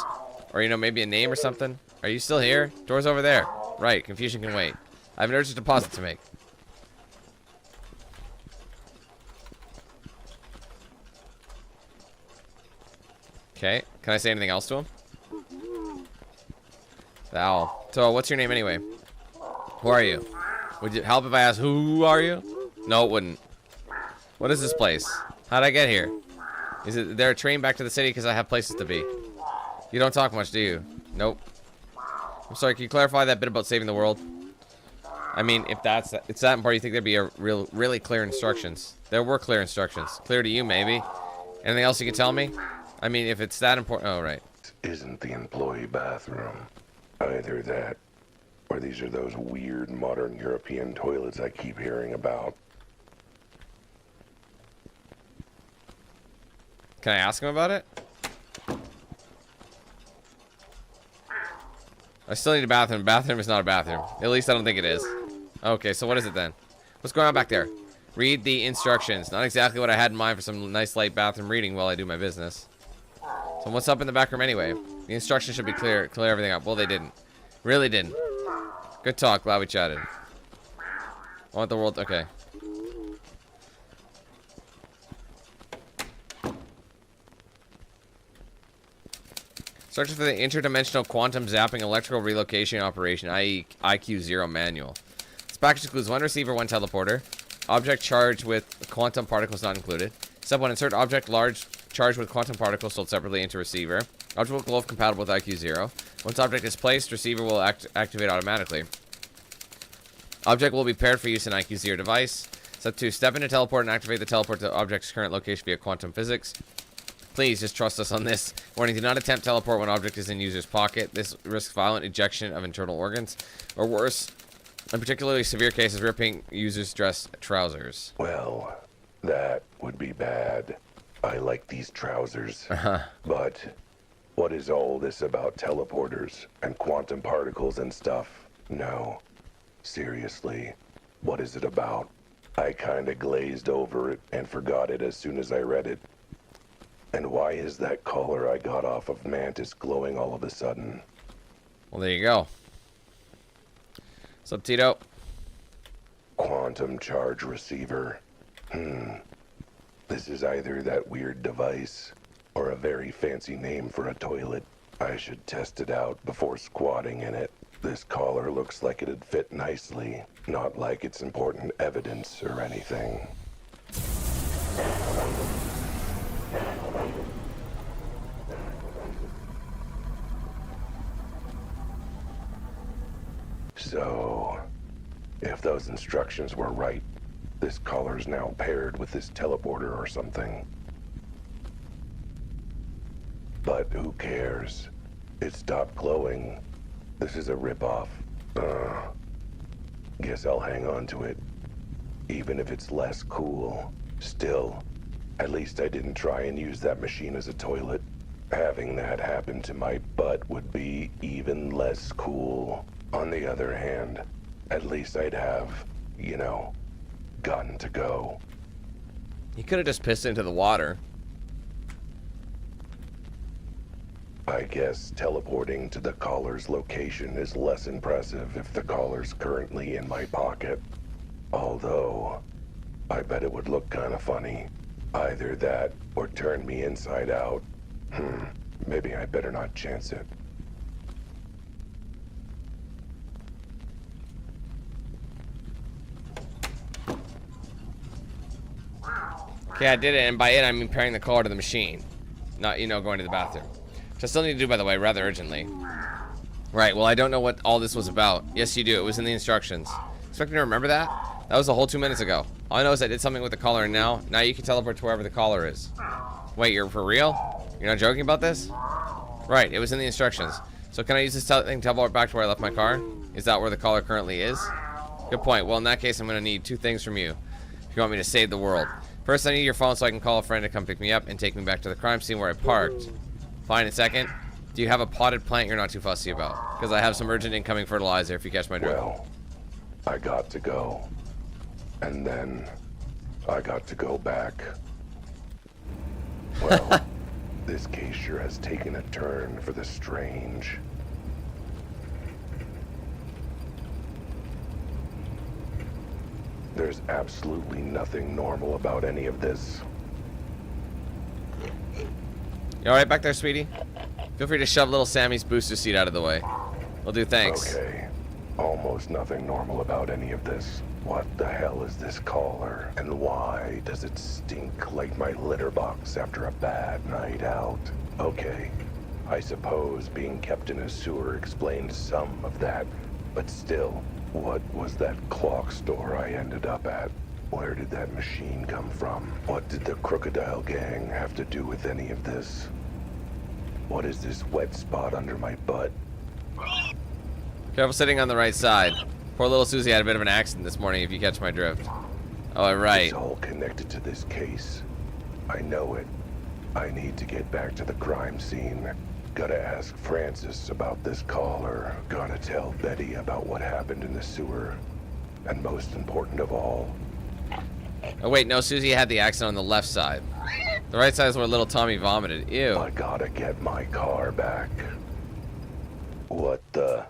Or, you know, maybe a name or something? Are you still here? Door's over there. Right. Confusion can wait. I have an urgent deposit to make. Okay. Can I say anything else to him? The owl. So, what's your name anyway? Who are you? Would it help if I asked who are you? No, it wouldn't. What is this place? How'd I get here? Is there a train back to the city because I have places to be? You don't talk much, do you? Nope. I'm sorry, can you clarify that bit about saving the world? I mean, if it's that important, you think there'd be a really clear instructions. There were clear instructions. Clear to you, maybe. Anything else you can tell me? I mean, if it's that important... Oh, right. Isn't the employee bathroom. Either that, or these are those weird modern European toilets I keep hearing about. Can I ask him about it? I still need a bathroom. Bathroom is not a bathroom. At least I don't think it is. Okay, so what is it then? What's going on back there? Read the instructions. Not exactly what I had in mind for some nice light bathroom reading while I do my business. So what's up in the back room anyway? The instructions should be clear everything up. Well, they didn't. Really didn't. Good talk. Glad we chatted. I want the world... Okay. Searching for the interdimensional quantum zapping electrical relocation operation, i.e. IQ0 manual. This package includes one receiver, one teleporter. Object charged with quantum particles not included. Step 1, insert object large charged with quantum particles sold separately into receiver. Object will glow if compatible with IQ0. Once object is placed, receiver will activate automatically. Object will be paired for use in IQ0 device. Step 2, step into teleport and activate the teleport to object's current location via quantum physics. Please just trust us on this. Warning, do not attempt teleport when object is in user's pocket. This risks violent ejection of internal organs, or worse, in particularly severe cases, ripping user's dress trousers. Well, that would be bad. I like these trousers. But what is all this about teleporters and quantum particles and stuff? No. Seriously, what is it about? I kinda glazed over it and forgot it as soon as I read it. And why is that collar I got off of Mantis glowing all of a sudden? Well, there you go. What's up, Tito? Quantum charge receiver. This is either that weird device or a very fancy name for a toilet. I should test it out before squatting in it. This collar looks like it'd fit nicely, not like it's important evidence or anything. So, if those instructions were right, this collar's now paired with this teleporter or something. But who cares? It stopped glowing. This is a ripoff. Guess I'll hang on to it. Even if it's less cool. Still, at least I didn't try and use that machine as a toilet. Having that happen to my butt would be even less cool. On the other hand, at least I'd have, you know, gotten to go. You could have just pissed into the water. I guess teleporting to the collar's location is less impressive if the collar's currently in my pocket. Although, I bet it would look kind of funny. Either that or turn me inside out. Maybe I better not chance it. Okay, I did it, and by it I mean pairing the collar to the machine. Not, you know, going to the bathroom. Which I still need to do, by the way, rather urgently. Right, well, I don't know what all this was about. Yes, you do. It was in the instructions. Expect me to remember that? That was a whole 2 minutes ago. All I know is I did something with the collar, and now you can teleport to wherever the collar is. Wait, you're for real? You're not joking about this? Right, it was in the instructions. So can I use this thing to teleport back to where I left my car? Is that where the collar currently is? Good point. Well, in that case, I'm going to need two things from you. If you want me to save the world. First, I need your phone so I can call a friend to come pick me up and take me back to the crime scene where I parked. Fine. And second, do you have a potted plant you're not too fussy about? Because I have some urgent incoming fertilizer if you catch my drift. Well, I got to go. And then I got to go back. Well, this case sure has taken a turn for the strange. There's absolutely nothing normal about any of this. You alright back there, sweetie? Feel free to shove little Sammy's booster seat out of the way. Will do, thanks. Okay. Almost nothing normal about any of this. What the hell is this collar? And why does it stink like my litter box after a bad night out? Okay. I suppose being kept in a sewer explained some of that. But still, what was that clock store I ended up at? Where did that machine come from? What did the Crocodile Gang have to do with any of this? What is this wet spot under my butt? Careful sitting on the right side. Poor little Susie had a bit of an accident this morning, if you catch my drift. Oh, right. It's all connected to this case. I know it. I need to get back to the crime scene. Gotta ask Francis about this collar. Gotta tell Betty about what happened in the sewer. And most important of all... Oh, wait, no, Susie had the accident on the left side. The right side is where little Tommy vomited. Ew. I gotta get my car back. What the...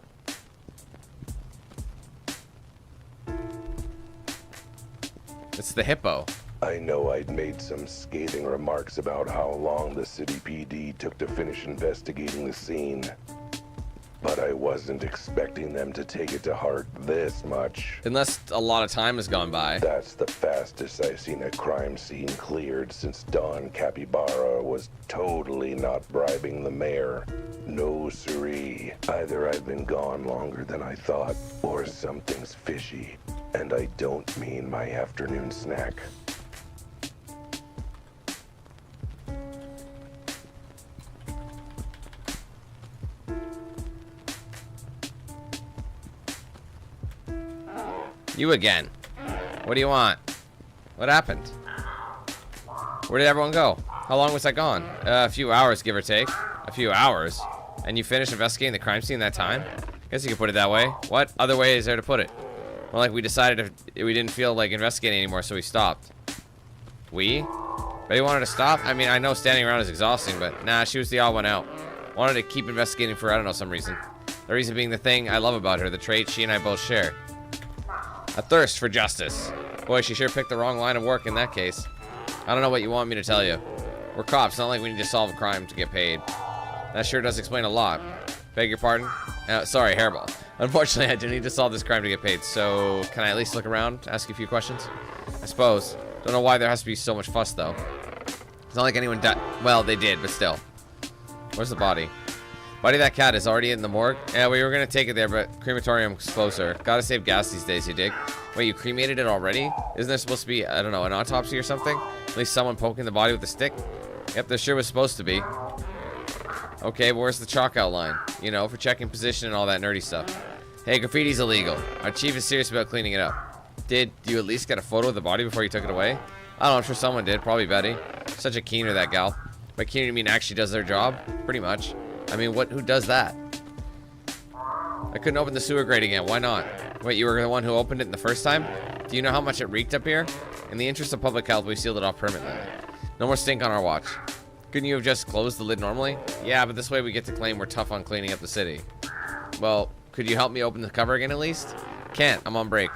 It's the hippo. I know I'd made some scathing remarks about how long the city PD took to finish investigating the scene. But I wasn't expecting them to take it to heart this much. Unless a lot of time has gone by. That's the fastest I've seen a crime scene cleared since Don Capybara was totally not bribing the mayor. No siree. Either I've been gone longer than I thought, or something's fishy. And I don't mean my afternoon snack. You again. What do you want? What happened? Where did everyone go? How long was I gone? A few hours, give or take. A few hours? And you finished investigating the crime scene in that time? Guess you could put it that way. What other way is there to put it? More like we decided if we didn't feel like investigating anymore, so we stopped. We? Betty wanted to stop? I mean, I know standing around is exhausting, but nah, she was the odd one out. Wanted to keep investigating for, I don't know, some reason. The reason being the thing I love about her, the trait she and I both share. A thirst for justice. Boy, she sure picked the wrong line of work in that case. I don't know what you want me to tell you. We're cops, not like we need to solve a crime to get paid. That sure does explain a lot. Beg your pardon? Sorry, Hairball. Unfortunately, I do need to solve this crime to get paid, so can I at least look around, ask you a few questions? I suppose. Don't know why there has to be so much fuss, though. It's not like anyone died. Well, they did, but still. Where's the body? Body of that cat is already in the morgue? Yeah, we were gonna take it there, but crematorium's closer. Gotta save gas these days, you dig? Wait, you cremated it already? Isn't there supposed to be, I don't know, an autopsy or something? At least someone poking the body with a stick? Yep, there sure was supposed to be. Okay, but where's the chalk outline? You know, for checking position and all that nerdy stuff. Hey, graffiti's illegal. Our chief is serious about cleaning it up. Did you at least get a photo of the body before you took it away? I don't know, I'm sure someone did. Probably Betty. Such a keener, that gal. By keener, you mean actually does their job? Pretty much. I mean, who does that? I couldn't open the sewer grate again. Why not? Wait, you were the one who opened it the first time? Do you know how much it reeked up here? In the interest of public health, we sealed it off permanently. No more stink on our watch. Couldn't you have just closed the lid normally? Yeah, but this way we get to claim we're tough on cleaning up the city. Well, could you help me open the cover again at least? Can't. I'm on break.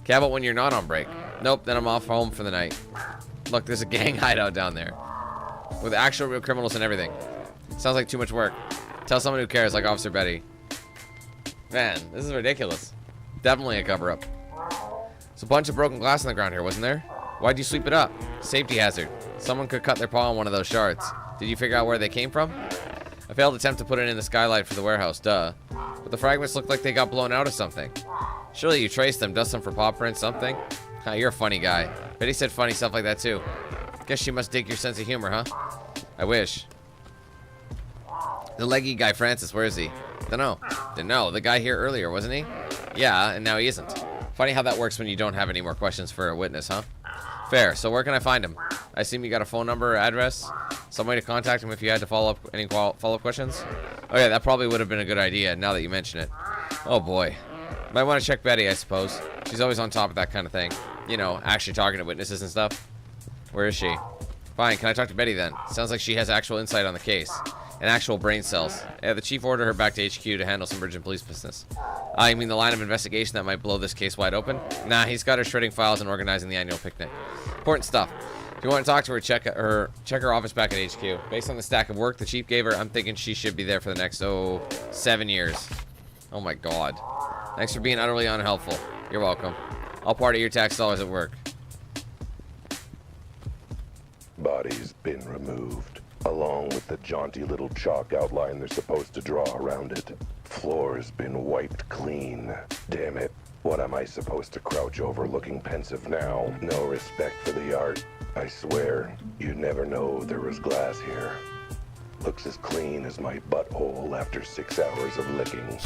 Okay, how about when you're not on break? Nope, then I'm off home for the night. Look, there's a gang hideout down there. With actual real criminals and everything. Sounds like too much work. Tell someone who cares, like Officer Betty. Man, this is ridiculous. Definitely a cover-up. There's a bunch of broken glass on the ground here, wasn't there? Why'd you sweep it up? Safety hazard. Someone could cut their paw on one of those shards. Did you figure out where they came from? A failed attempt to put it in the skylight for the warehouse, duh. But the fragments look like they got blown out or something. Surely you traced them, dust them for paw prints, something? You're a funny guy. Betty said funny stuff like that too. Guess she must dig your sense of humor, huh? I wish. The leggy guy, Francis, where is he? Dunno. Didn't know. The guy here earlier, wasn't he? Yeah, and now he isn't. Funny how that works when you don't have any more questions for a witness, huh? Fair. So where can I find him? I assume you got a phone number or address? Some way to contact him if you had to follow up any follow-up questions? Oh yeah, that probably would have been a good idea now that you mention it. Oh boy. Might want to check Betty, I suppose. She's always on top of that kind of thing. You know, actually talking to witnesses and stuff. Where is she? Fine, can I talk to Betty then? Sounds like she has actual insight on the case. And actual brain cells. Yeah, the chief ordered her back to HQ to handle some urgent police business. You mean the line of investigation that might blow this case wide open? Nah, he's got her shredding files and organizing the annual picnic. Important stuff. If you want to talk to her, check her office back at HQ. Based on the stack of work the chief gave her, I'm thinking she should be there for the next, 7 years. Oh my god. Thanks for being utterly unhelpful. You're welcome. All part of your tax dollars at work. Body's been removed, along with the jaunty little chalk outline they're supposed to draw around it. Floor's been wiped clean. Damn it. What am I supposed to crouch over looking pensive now? No respect for the art. I swear, you'd never know there was glass here. Looks as clean as my butthole after 6 hours of licking.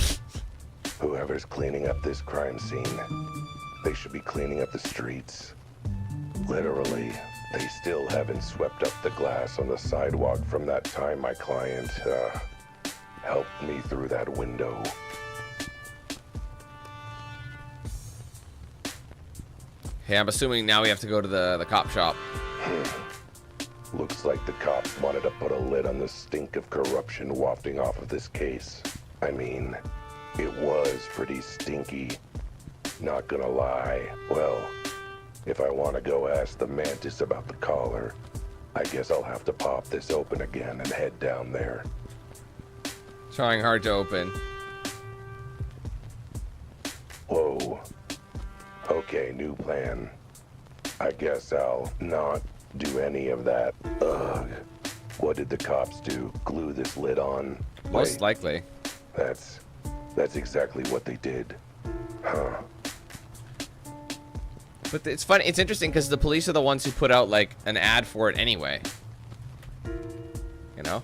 Whoever's cleaning up this crime scene, they should be cleaning up the streets. Literally. They still haven't swept up the glass on the sidewalk from that time my client, helped me through that window. Hey, I'm assuming now we have to go to the cop shop. Looks like the cops wanted to put a lid on the stink of corruption wafting off of this case. I mean, it was pretty stinky. Not gonna lie. Well, if I want to go ask the mantis about the collar, I guess I'll have to pop this open again and head down there. Trying hard to open. Whoa. Okay, new plan. I guess I'll not do any of that. Ugh. What did the cops do? Glue this lid on? Most Wait, likely. That's exactly what they did. Huh. But it's funny. It's interesting because the police are the ones who put out like an ad for it anyway. You know.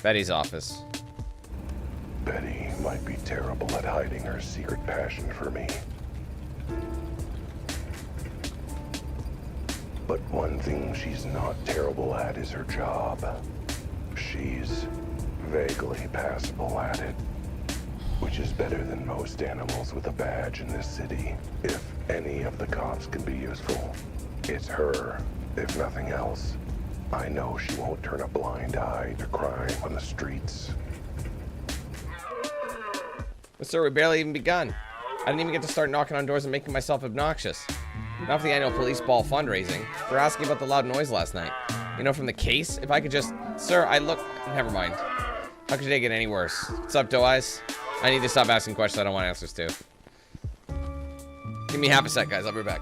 Betty's office. Betty might be terrible at hiding her secret passion for me. But one thing she's not terrible at is her job. She's vaguely passable at it, which is better than most animals with a badge in this city. If any of the cops can be useful, it's her, if nothing else. I know she won't turn a blind eye to crime on the streets. But sir, we barely even begun. I didn't even get to start knocking on doors and making myself obnoxious. Not for the annual police ball fundraising. For asking about the loud noise last night. You know, from the case, if I could just... Sir, never mind. How could your day get any worse? What's up, Doe Eyes? I need to stop asking questions I don't want answers to. Give me half a sec, guys. I'll be back.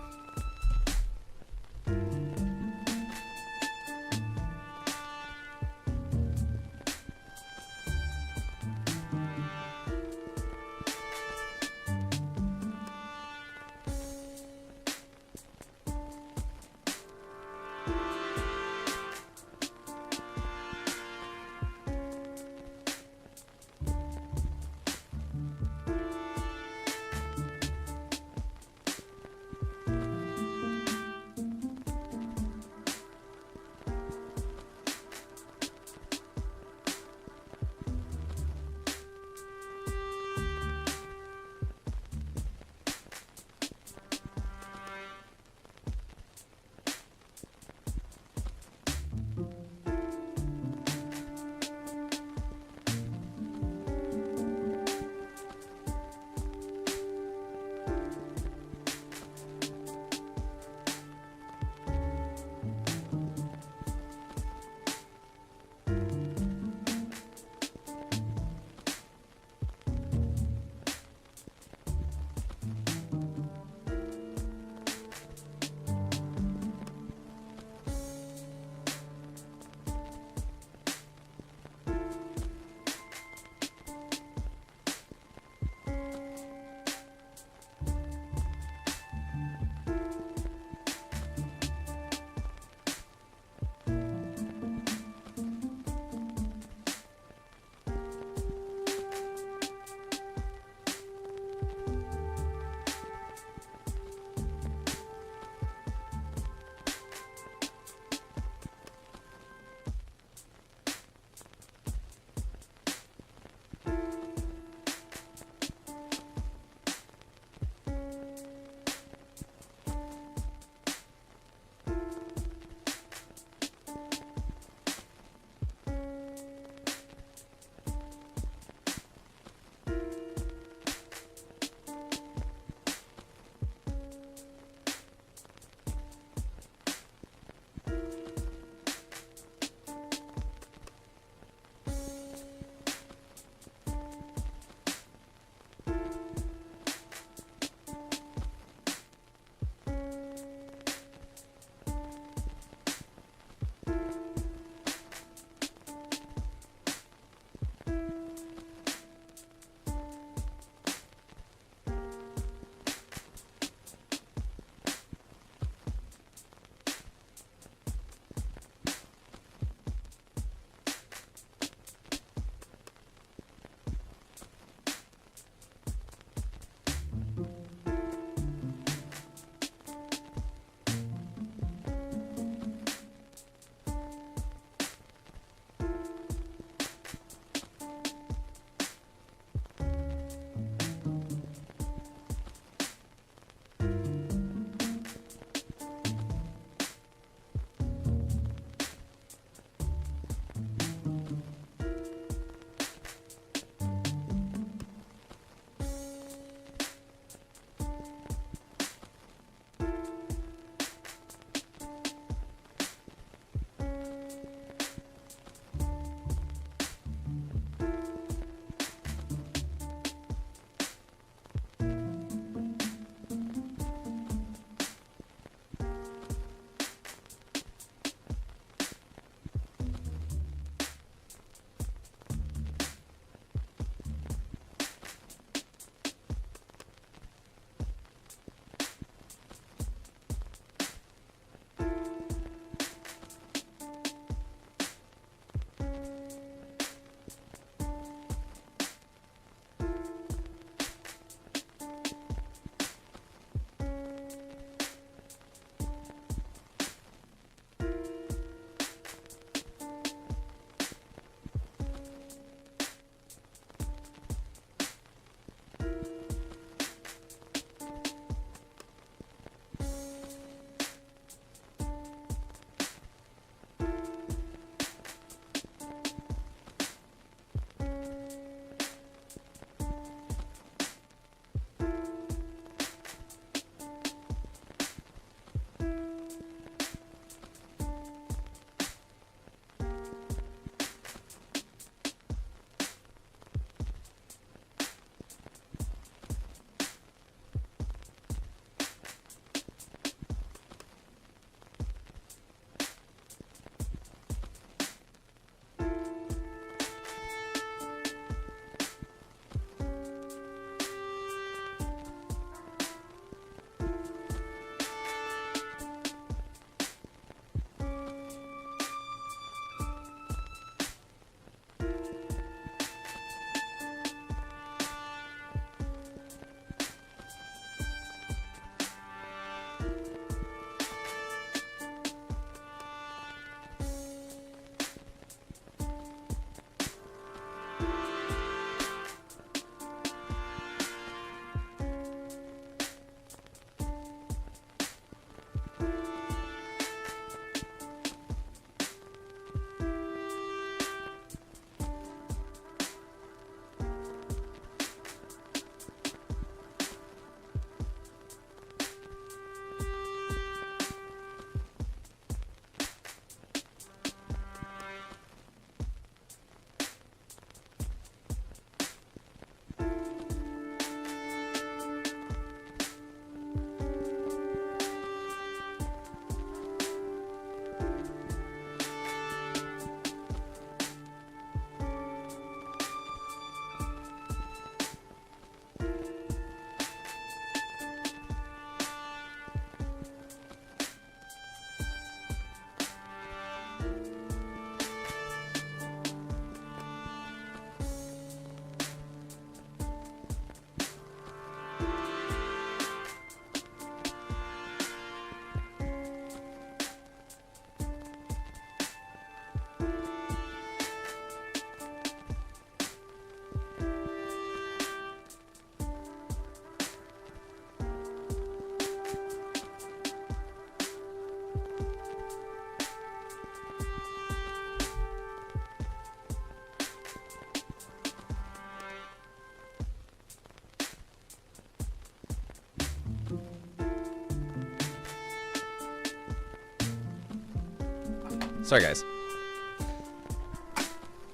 Sorry, guys.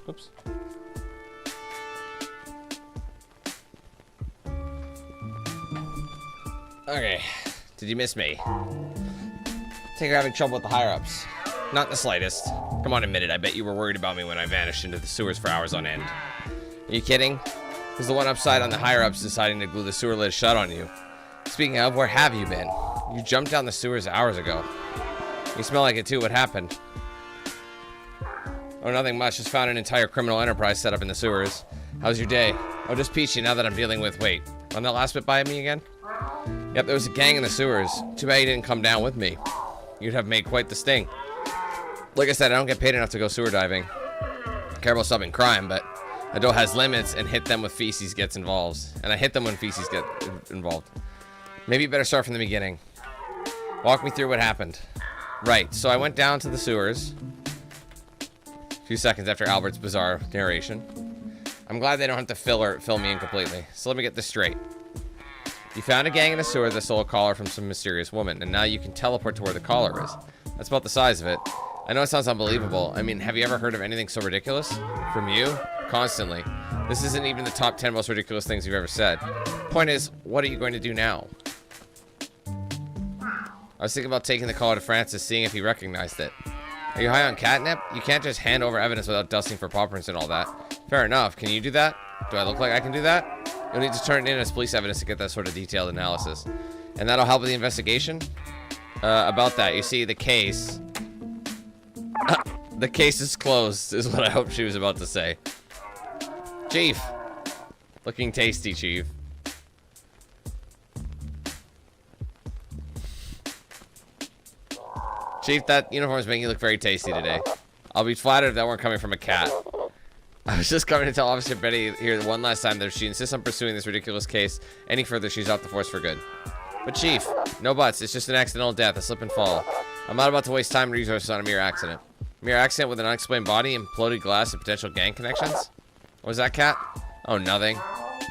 Oops. Okay. Did you miss me? I think you're having trouble with the higher-ups. Not in the slightest. Come on, admit it. I bet you were worried about me when I vanished into the sewers for hours on end. Are you kidding? Who's the one upside on the higher-ups deciding to glue the sewer lid shut on you? Speaking of, where have you been? You jumped down the sewers hours ago. You smell like it too. What happened? Oh, nothing much. Just found an entire criminal enterprise set up in the sewers. How's your day? Oh, just peachy now that I'm dealing with... Wait, on that last bit by me again? Yep, there was a gang in the sewers. Too bad you didn't come down with me. You'd have made quite the sting. Like I said, I don't get paid enough to go sewer diving. I care about stopping crime, but the dough has limits, and hit them with feces gets involved. And I hit them when feces get involved. Maybe you better start from the beginning. Walk me through what happened. Right, so I went down to the sewers a few seconds after Albert's bizarre narration. I'm glad they don't have to fill me in completely. So let me get this straight. You found a gang in a sewer that stole a collar from some mysterious woman, and now you can teleport to where the collar is. That's about the size of it. I know it sounds unbelievable. I mean, have you ever heard of anything so ridiculous? From you? Constantly. This isn't even the top 10 most ridiculous things you've ever said. Point is, what are you going to do now? I was thinking about taking the collar to Francis, seeing if he recognized it. Are you high on catnip? You can't just hand over evidence without dusting for paw prints and all that. Fair enough. Can you do that? Do I look like I can do that? You'll need to turn it in as police evidence to get that sort of detailed analysis. And that'll help with the investigation? About that, you see, the case... the case is closed, is what I hope she was about to say. Chief. Looking tasty, Chief. Chief, that uniform is making you look very tasty today. I'll be flattered if that weren't coming from a cat. I was just coming to tell Officer Betty here one last time that if she insists on pursuing this ridiculous case any further, she's off the force for good. But Chief, no buts. It's just an accidental death, a slip and fall. I'm not about to waste time and resources on a mere accident. Mere accident with an unexplained body, imploded glass, and potential gang connections? What was that, Cat? Oh, nothing.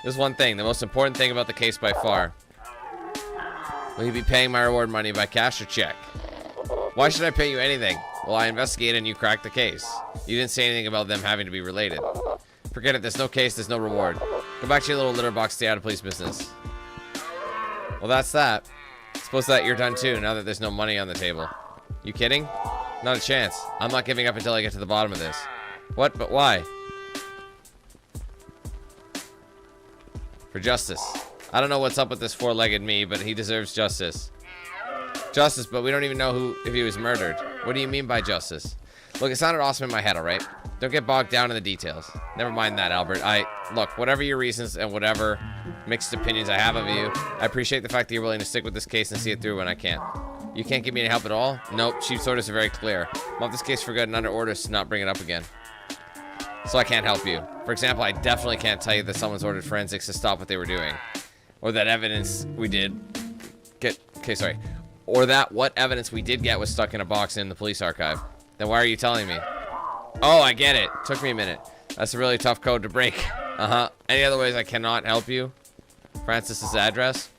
There's one thing, the most important thing about the case by far. Will you be paying my reward money by cash or check? Why should I pay you anything? Well, I investigated and you cracked the case. You didn't say anything about them having to be related. Forget it, there's no case, there's no reward. Go back to your little litter box, stay out of police business. Well, that's that. Suppose that you're done too, now that there's no money on the table. You kidding? Not a chance. I'm not giving up until I get to the bottom of this. What? But why? For justice. I don't know what's up with this four-legged me, but he deserves justice. Justice, but we don't even know if he was murdered. What do you mean by justice? Look, it sounded awesome in my head, alright? Don't get bogged down in the details. Never mind that, Albert. Look, whatever your reasons and whatever mixed opinions I have of you, I appreciate the fact that you're willing to stick with this case and see it through when I can't. You can't give me any help at all? Nope, Chief's orders are very clear. I'm off this case for good and under orders to not bring it up again. So I can't help you. For example, I definitely can't tell you that someone's ordered forensics to stop what they were doing. Or that evidence we did get... Okay, sorry. Or that what evidence we did get was stuck in a box in the police archive. Then why are you telling me? Oh, I get it. Took me a minute. That's a really tough code to break. Any other ways I cannot help you? Francis's address?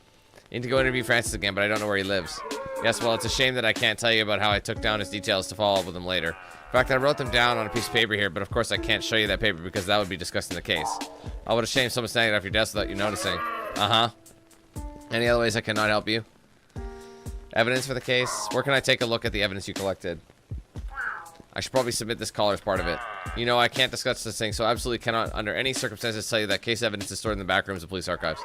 Need to go interview Francis again, but I don't know where he lives. Yes, well, it's a shame that I can't tell you about how I took down his details to follow up with him later. In fact, I wrote them down on a piece of paper here, but of course I can't show you that paper because that would be discussing the case. Oh, what a shame someone's standing off your desk without you noticing. Any other ways I cannot help you? Evidence for the case? Where can I take a look at the evidence you collected? I should probably submit this caller as part of it. You know, I can't discuss this thing, so I absolutely cannot, under any circumstances, tell you that case evidence is stored in the back rooms of police archives.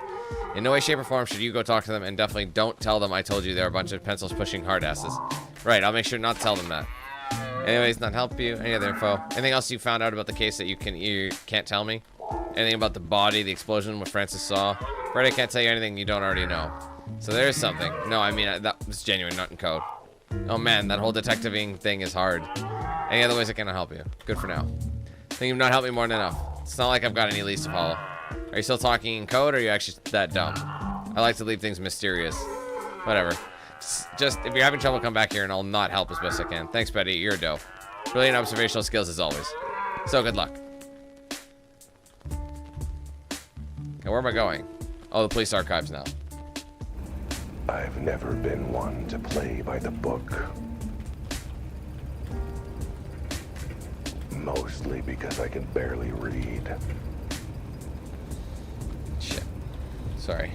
In no way, shape, or form should you go talk to them, and definitely don't tell them I told you they're a bunch of pencils-pushing hardasses. Right, I'll make sure not to tell them that. Anyways, not help you. Any other info? Anything else you found out about the case that you can't tell me? Anything about the body, the explosion, what Francis saw? Right, I can't tell you anything you don't already know. So there's something. No, I mean, that was genuine, not in code. Oh man, that whole detectiving thing is hard. Any other ways I cannot help you? Good for now. Think you've not helped me more than enough. It's not like I've got any leads to follow. Are you still talking in code, or are you actually that dumb? I like to leave things mysterious. Whatever. Just, if you're having trouble, come back here and I'll not help as best I can. Thanks, Betty. You're a dope. Brilliant observational skills as always. So, good luck. Okay, where am I going? Oh, the police archives now. I've never been one to play by the book. Mostly because I can barely read. Shit. Sorry.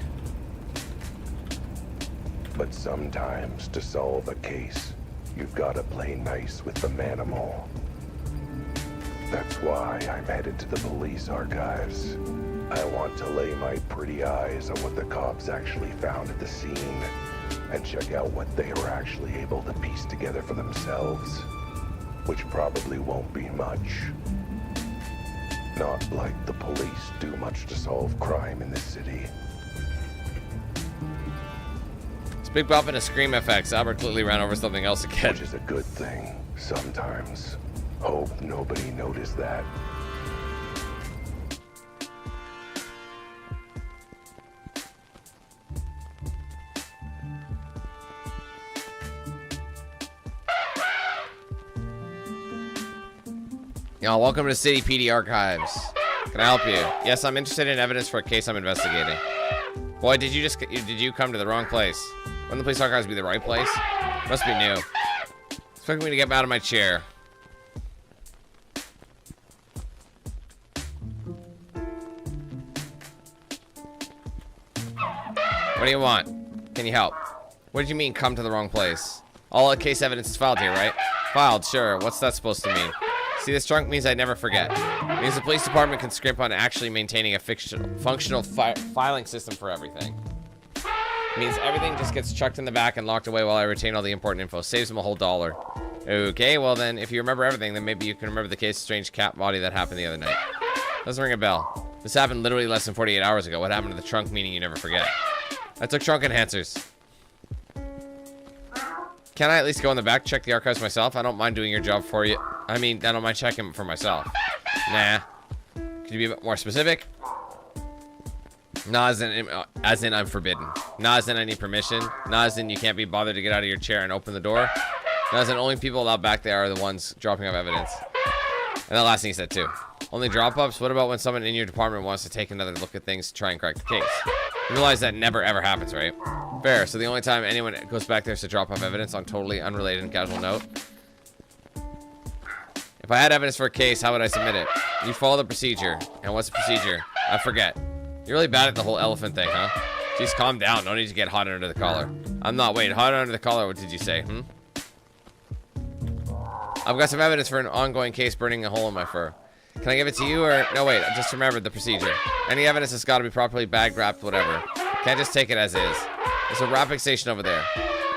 But sometimes to solve a case, you've got to play nice with the manimal. That's why I'm headed to the police archives. I want to lay my pretty eyes on what the cops actually found at the scene and check out what they were actually able to piece together for themselves, which probably won't be much. Not like the police do much to solve crime in this city. Big bump and a scream effects. Albert clearly ran over something else again. Which is a good thing, sometimes. Hope nobody noticed that. Y'all, welcome to City PD Archives. Can I help you? Yes, I'm interested in evidence for a case I'm investigating. Boy, did you come to the wrong place? Wouldn't the police archives be the right place? Must be new. Expect me to get out of my chair. What do you want? Can you help? What did you mean, come to the wrong place? All case evidence is filed here, right? Filed, sure. What's that supposed to mean? See, this trunk means I never forget. It means the police department can scrimp on actually maintaining a functional filing system for everything. It means everything just gets chucked in the back and locked away while I retain all the important info. Saves them a whole $1. Okay, well then, if you remember everything, then maybe you can remember the case of strange cat body that happened the other night. Doesn't ring a bell. This happened literally less than 48 hours ago. What happened to the trunk, meaning you never forget? I took trunk enhancers. Can I at least go in the back, check the archives myself? I don't mind doing your job for you. I mean, I don't mind checking for myself. Nah. Could you be a bit more specific? Nah, as in I'm forbidden. Nah, as in I need permission. Nah, as in you can't be bothered to get out of your chair and open the door. Nah, as in only people allowed back there are the ones dropping off evidence. And the last thing he said too. Only drop-ups? What about when someone in your department wants to take another look at things to try and crack the case? You realize that never ever happens, right? Fair. So the only time anyone goes back there is to drop off evidence on totally unrelated and casual note. If I had evidence for a case, how would I submit it? You follow the procedure. And what's the procedure? I forget. You're really bad at the whole elephant thing, huh? Jeez, calm down. No need to get hot under the collar. I'm not. Wait, hot under the collar? What did you say? I've got some evidence for an ongoing case burning a hole in my fur. Can I give it to you or... No, wait. I just remembered the procedure. Any evidence has got to be properly bag wrapped, whatever. Can't just take it as is. There's a wrapping station over there.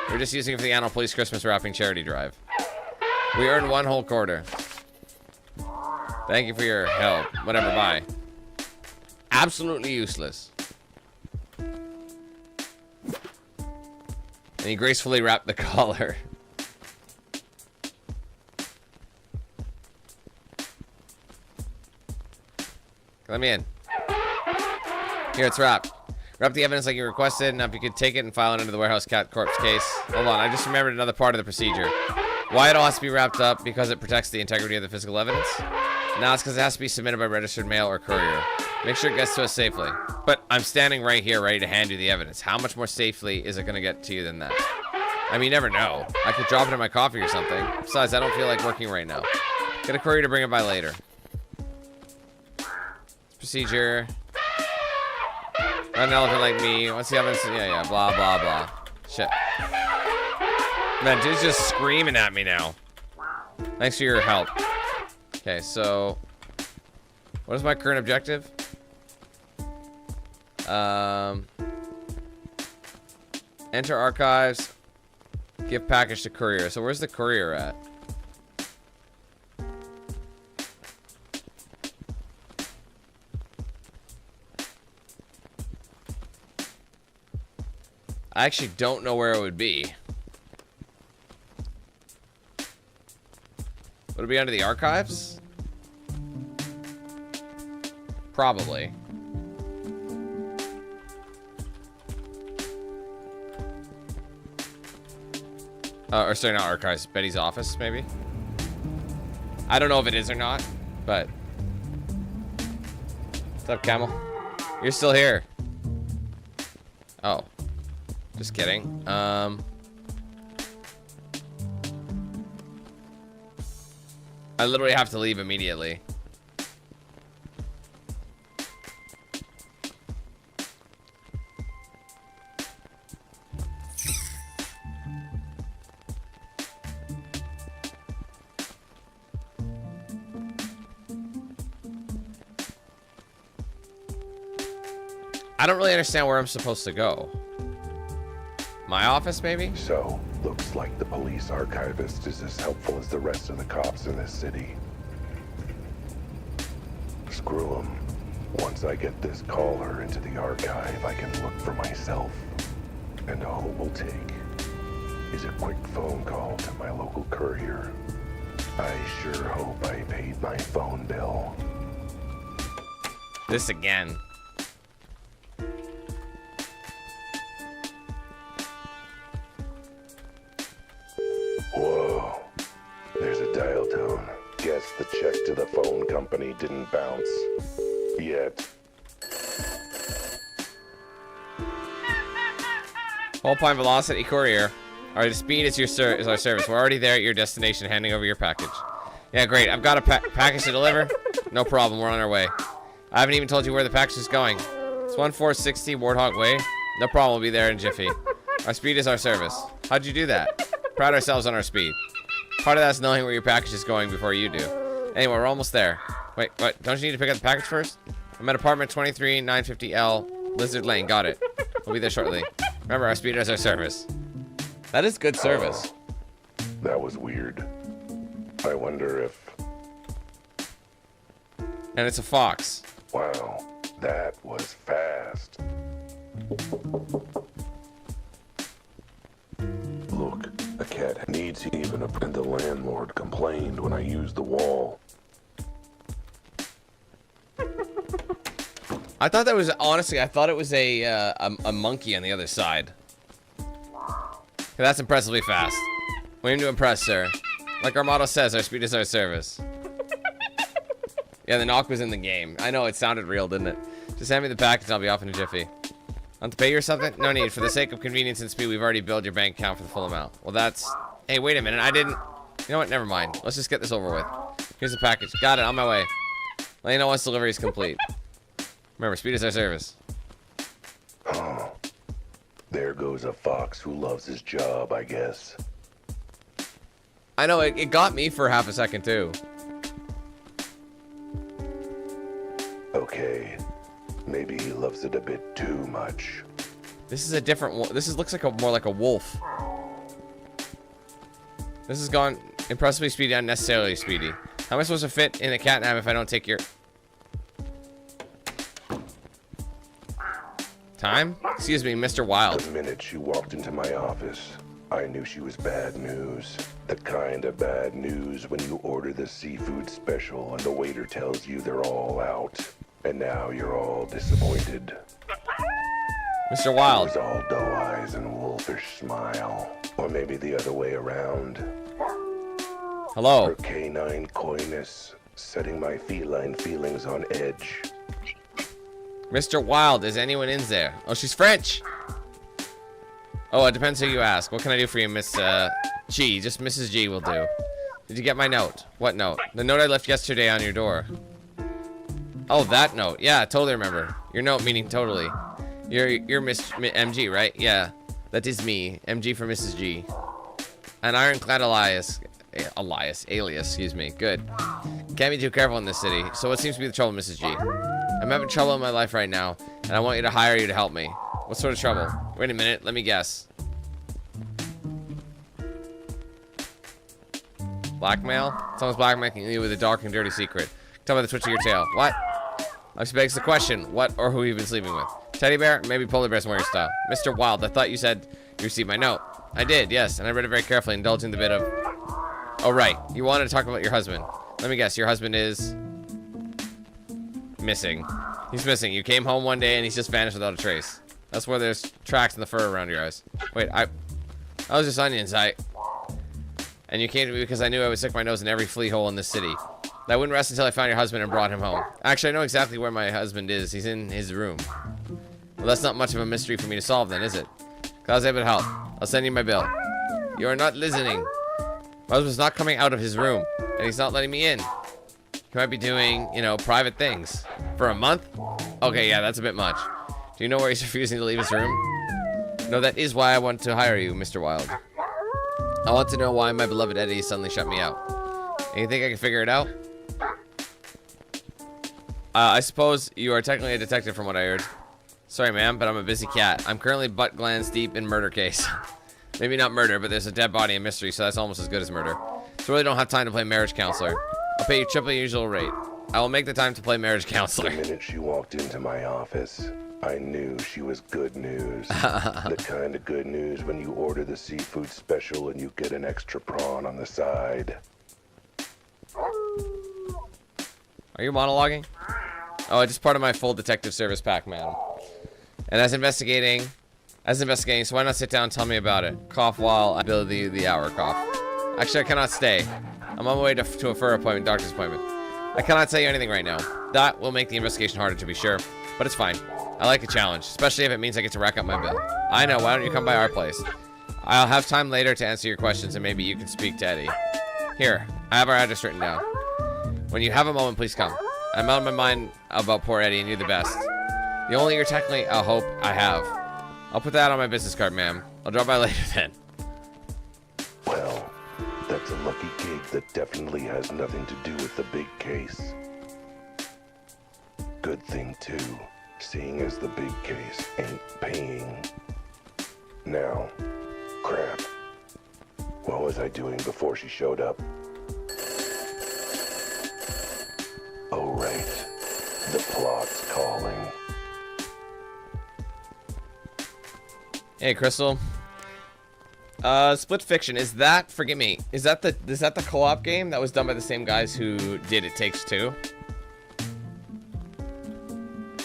We're just using it for the Annual Police Christmas Wrapping Charity Drive. We earned one whole quarter. Thank you for your help. Whatever, bye. Absolutely useless. And he gracefully wrapped the collar. Let me in. Here, it's wrapped. Wrap the evidence like you requested. Now, if you could take it and file it into the warehouse cat corpse case. Hold on, I just remembered another part of the procedure. Why it all has to be wrapped up? Because it protects the integrity of the physical evidence? No, it's because it has to be submitted by registered mail or courier. Make sure it gets to us safely. But I'm standing right here ready to hand you the evidence. How much more safely is it going to get to you than that? I mean, you never know. I could drop it in my coffee or something. Besides, I don't feel like working right now. Get a courier to bring it by later. Procedure. Not an elephant like me. What's the evidence? Yeah, blah, blah, blah. Shit. Man, dude's just screaming at me now. Thanks for your help. Okay, so... What is my current objective? Enter archives. Give package to courier. So where's the courier at? I actually don't know where it would be. Would it be under the archives? Probably. Or sorry, not archives. Betty's office, maybe? I don't know if it is or not, but... What's up, Camel? You're still here. Oh. Just kidding. I literally have to leave immediately. I don't really understand where I'm supposed to go. My office, maybe? So, looks like the police archivist is as helpful as the rest of the cops in this city. Screw them. Once I get this caller into the archive, I can look for myself. And all it will take is a quick phone call to my local courier. I sure hope I paid my phone bill. This again. Whoa. There's a dial tone. Guess the check to the phone company didn't bounce. Yet. Whole Pine Velocity Courier. Alright, the speed is our service. We're already there at your destination, handing over your package. Yeah, great. I've got a package to deliver. No problem. We're on our way. I haven't even told you where the package is going. It's 1460 Warthog Way. No problem. We'll be there in a jiffy. Our speed is our service. How'd you do that? Pride ourselves on our speed. Part of that's knowing where your package is going before you do. Anyway, we're almost there. Wait, what? Don't you need to pick up the package first? I'm at apartment 23950L, Lizard Lane. Got it. We'll be there shortly. Remember, our speed is our service. That is good service. That was weird. I wonder if... And it's a fox. Wow, that was fast. Look, a cat needs even a... And the landlord complained when I used the wall. I thought that was, honestly, I thought it was a monkey on the other side. That's impressively fast. We aim to impress, sir. Like our motto says, our speed is our service. Yeah, the knock was in the game. I know, it sounded real, didn't it? Just hand me the package and I'll be off in a jiffy. Want to pay you or something? No need. For the sake of convenience and speed, we've already billed your bank account for the full amount. Well, that's... Hey, wait a minute. I didn't... You know what? Never mind. Let's just get this over with. Here's the package. Got it. On my way. Let you know once delivery is complete. Remember, speed is our service. Oh, there goes a fox who loves his job, I guess. I know, it got me for half a second, too. Okay, maybe he loves it a bit too much. This is a different one. This looks like more like a wolf. This has gone impressively speedy, unnecessarily speedy. How am I supposed to fit in a catnap if I don't take your... Time? Excuse me, Mr. Wilde. The minute she walked into my office, I knew she was bad news. The kind of bad news when you order the seafood special and the waiter tells you they're all out. And now you're all disappointed. Mr. It Wilde. was all doe eyes and wolfish smile. Or maybe the other way around. Hello. Her canine coyness, setting my feline feelings on edge. Mr. Wilde, is anyone in there? Oh, she's French. Oh, it depends who you ask. What can I do for you, Miss G? Just Mrs. G will do. Did you get my note? What note? The note I left yesterday on your door. Oh, that note. Yeah, totally remember. Your note meaning totally. You're Miss MG, right? Yeah, that is me. MG for Mrs. G. An ironclad alias, excuse me. Good. Can't be too careful in this city. So what seems to be the trouble, Mrs. G? I'm having trouble in my life right now, and I want you to hire you to help me. What sort of trouble? Wait a minute, let me guess. Blackmail? Someone's blackmailing you with a dark and dirty secret. Tell me the twitch of your tail. What? This begs the question, what or who you've been sleeping with? Teddy bear? Maybe polar bear's more your style. Mr. Wilde, I thought you said you received my note. I did, yes, and I read it very carefully, indulging the bit of... Oh, right. You wanted to talk about your husband. Let me guess, your husband is... missing. He's missing. You came home one day and he's just vanished without a trace. That's where there's tracks in the fur around your eyes. Wait, I was just onions. And you came to me because I knew I would stick my nose in every flea hole in this city. I wouldn't rest until I found your husband and brought him home. Actually, I know exactly where my husband is. He's in his room. Well, that's not much of a mystery for me to solve then, is it? I was able to help. I'll send you my bill. You are not listening. My husband's not coming out of his room. and he's not letting me in. He might be doing, you know, private things. For a month? Okay, yeah, that's a bit much. Do you know where he's refusing to leave his room? No, that is why I want to hire you, Mr. Wilde. I want to know why my beloved Eddie suddenly shut me out. And you think I can figure it out? I suppose you are technically a detective from what I heard. Sorry, ma'am, but I'm a busy cat. I'm currently butt glands deep in murder case. Maybe not murder, but there's a dead body and mystery, so that's almost as good as murder. So I really don't have time to play marriage counselor. I'll pay you triple your usual rate. I will make the time to play marriage counselor. The minute she walked into my office, I knew she was good news. The kind of good news when you order the seafood special and you get an extra prawn on the side. Are you monologuing? Oh, it's just part of my full detective service pack, man. And as investigating, so why not sit down and tell me about it? Cough while I build the hour cough. Actually, I cannot stay. I'm on my way to a fur appointment, doctor's appointment. I cannot tell you anything right now. That will make the investigation harder, to be sure. But it's fine. I like a challenge, especially if it means I get to rack up my bill. I know, why don't you come by our place? I'll have time later to answer your questions, and maybe you can speak to Eddie. Here, I have our address written down. When you have a moment, please come. I'm out of my mind about poor Eddie, and you're the best. The only you're technically a hope I have. I'll put that on my business card, ma'am. I'll drop by later then. Well, that's a lucky gig that definitely has nothing to do with the big case. Good thing, too, seeing as the big case ain't paying. Now, crap. What was I doing before she showed up? Oh, right. The plot's calling. Hey, Crystal. Split Fiction, is that, forgive me, is that the co-op game that was done by the same guys who did It Takes Two?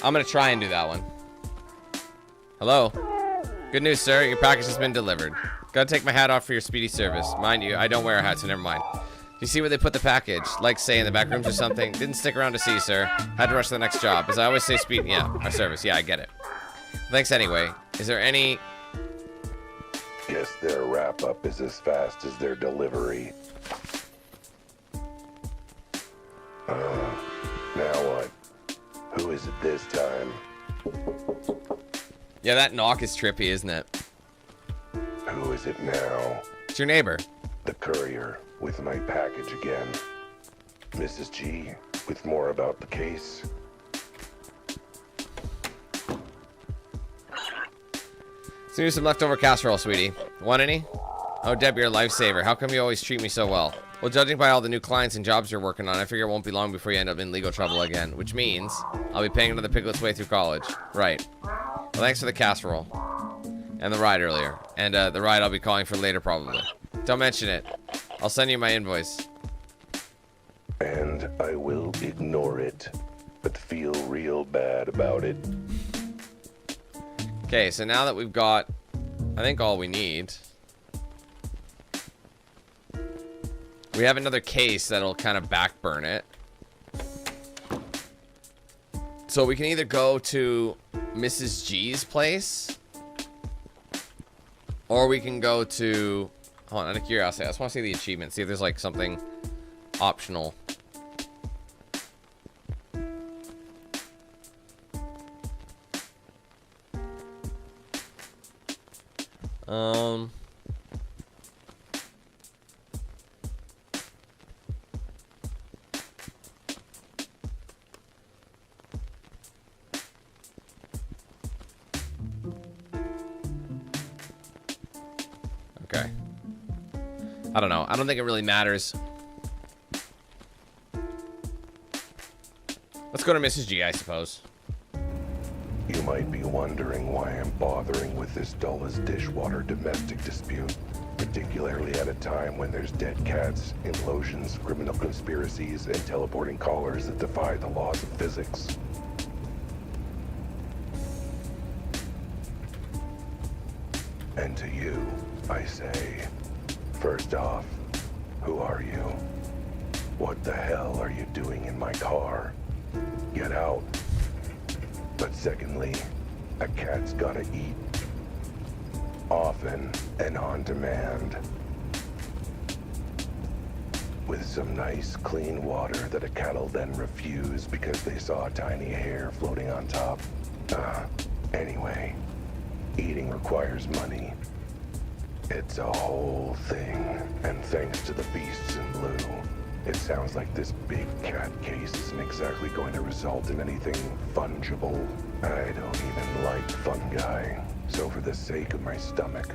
I'm gonna try and do that one. Hello? Good news, sir, your package has been delivered. Gotta take my hat off for your speedy service. Mind you, I don't wear a hat, so never mind. Do you see where they put the package? Like, say, in the back rooms or something? Didn't stick around to see, sir. Had to rush to the next job. As I always say, speed, yeah, our service, yeah, I get it. Thanks anyway. Is there any... Guess their wrap-up is as fast as their delivery. Now what? Who is it this time? Yeah, that knock is trippy, isn't it? Who is it now? It's your neighbor. The courier with my package again. Mrs. G, with more about the case. Let's do some leftover casserole, sweetie. Want any? Oh, Deb, you're a lifesaver. How come you always treat me so well? Well, judging by all the new clients and jobs you're working on, I figure it won't be long before you end up in legal trouble again. Which means I'll be paying another piglet's way through college. Right. Well, thanks for the casserole. And the ride earlier. And the ride I'll be calling for later, probably. Don't mention it. I'll send you my invoice. And I will ignore it, but feel real bad about it. Okay, so now that we've got, I think, all we need, we have another case that'll kind of backburn it. So we can either go to Mrs. G's place, or we can go to, hold on, out of curiosity, I just want to see the achievement, see if there's like something optional. Okay. I don't know. I don't think it really matters. Let's go to Mrs. G, I suppose. You might be wondering why I'm bothering with this dull as dishwater domestic dispute, particularly at a time when there's dead cats, implosions, criminal conspiracies, and teleporting callers that defy the laws of physics. And to you, I say, first off, who are you? What the hell are you doing in my car? Get out. But secondly, a cat's gotta eat. Often and on demand. with some nice, clean water that a cat'll then refuse because they saw a tiny hair floating on top. Anyway, eating requires money. It's a whole thing, and thanks to the beasts in blue, it sounds like this big cat case isn't exactly going to result in anything fungible. I don't even like fungi, so for the sake of my stomach,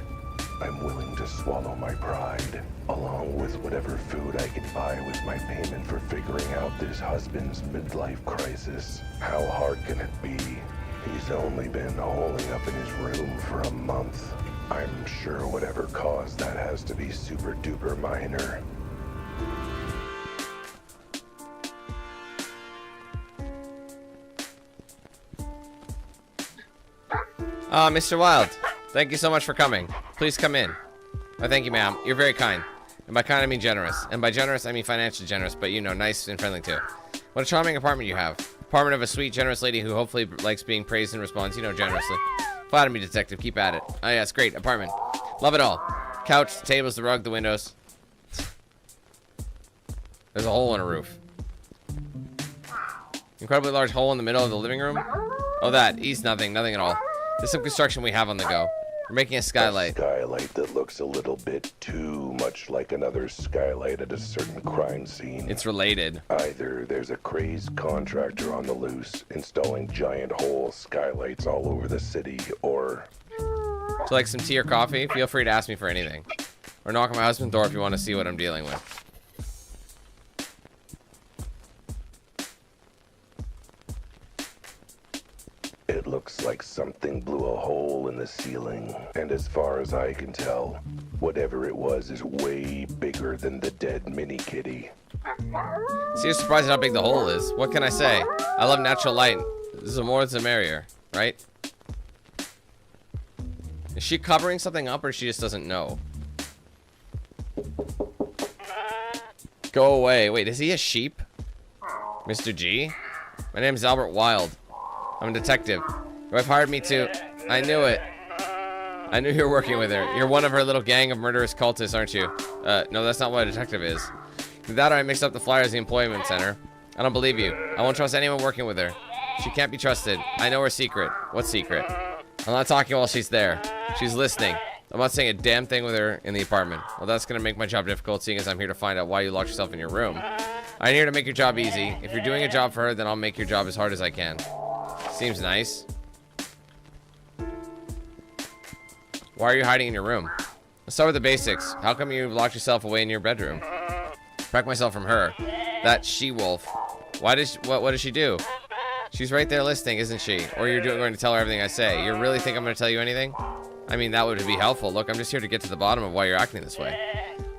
I'm willing to swallow my pride, along with whatever food I can buy with my payment for figuring out this husband's midlife crisis. How hard can it be? He's only been holing up in his room for a month. I'm sure whatever caused that has to be super duper minor. Mr. Wilde, thank you so much for coming. Please come in. Oh, thank you, ma'am. You're very kind. And by kind, I mean generous. And by generous, I mean financially generous, but you know, nice and friendly too. What a charming apartment you have. Apartment of a sweet, generous lady who hopefully likes being praised and responds, you know, generously. Flatter me, detective. Keep at it. Oh, yeah, it's great. Apartment. Love it all. Couch, the tables, the rug, the windows. There's a hole in a roof. Incredibly large hole in the middle of the living room. Oh, that. East nothing. Nothing at all. There's some construction we have on the go. We're making a skylight. A skylight that looks a little bit too much like another skylight at a certain crime scene. It's related. Either there's a crazed contractor on the loose installing giant hole skylights all over the city, or... So like some tea or coffee? Feel free to ask me for anything. Or knock on my husband's door if you want to see what I'm dealing with. It looks like something blew a hole in the ceiling, and as far as I can tell, whatever it was is way bigger than the dead mini kitty. See, you're surprised at how big the hole is. What can I say? I love natural light. The more the merrier, right? Is she covering something up, or she just doesn't know? Go away. Wait, is he a sheep? Mr. G? My name is Albert Wilde. I'm a detective. Your wife hired me to... I knew it. I knew you were working with her. You're one of her little gang of murderous cultists, aren't you? No, that's not what a detective is. With that, I mixed up the flyers at the employment center. I don't believe you. I won't trust anyone working with her. She can't be trusted. I know her secret. What secret? I'm not talking while she's there. She's listening. I'm not saying a damn thing with her in the apartment. Well, that's going to make my job difficult, seeing as I'm here to find out why you locked yourself in your room. I'm here to make your job easy. If you're doing a job for her, then I'll make your job as hard as I can. Seems nice. Why are you hiding in your room? Let's start with the basics. How come you locked yourself away in your bedroom? Protect myself from her. That she-wolf. What does she do? She's right there listening, isn't she? Or you're going to tell her everything I say. You really think I'm going to tell you anything? I mean, that would be helpful. Look, I'm just here to get to the bottom of why you're acting this way.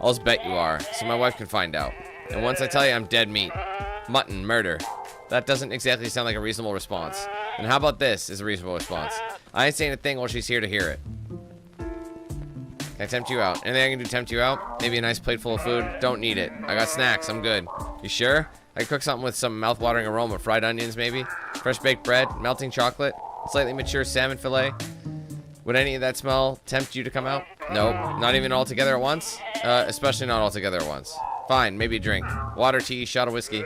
I'll just bet you are, so my wife can find out. And once I tell you, I'm dead meat. Mutton, murder. That doesn't exactly sound like a reasonable response. And how about this is a reasonable response? I ain't saying a thing while she's here to hear it. Can I tempt you out? Anything I can do to tempt you out? Maybe a nice plate full of food? Don't need it. I got snacks. I'm good. You sure? I could cook something with some mouth-watering aroma. Fried onions, maybe? Fresh baked bread? Melting chocolate? Slightly mature salmon fillet? Would any of that smell tempt you to come out? Nope. Not even all together at once? Especially not all together at once. Fine. Maybe a drink. Water, tea, shot of whiskey.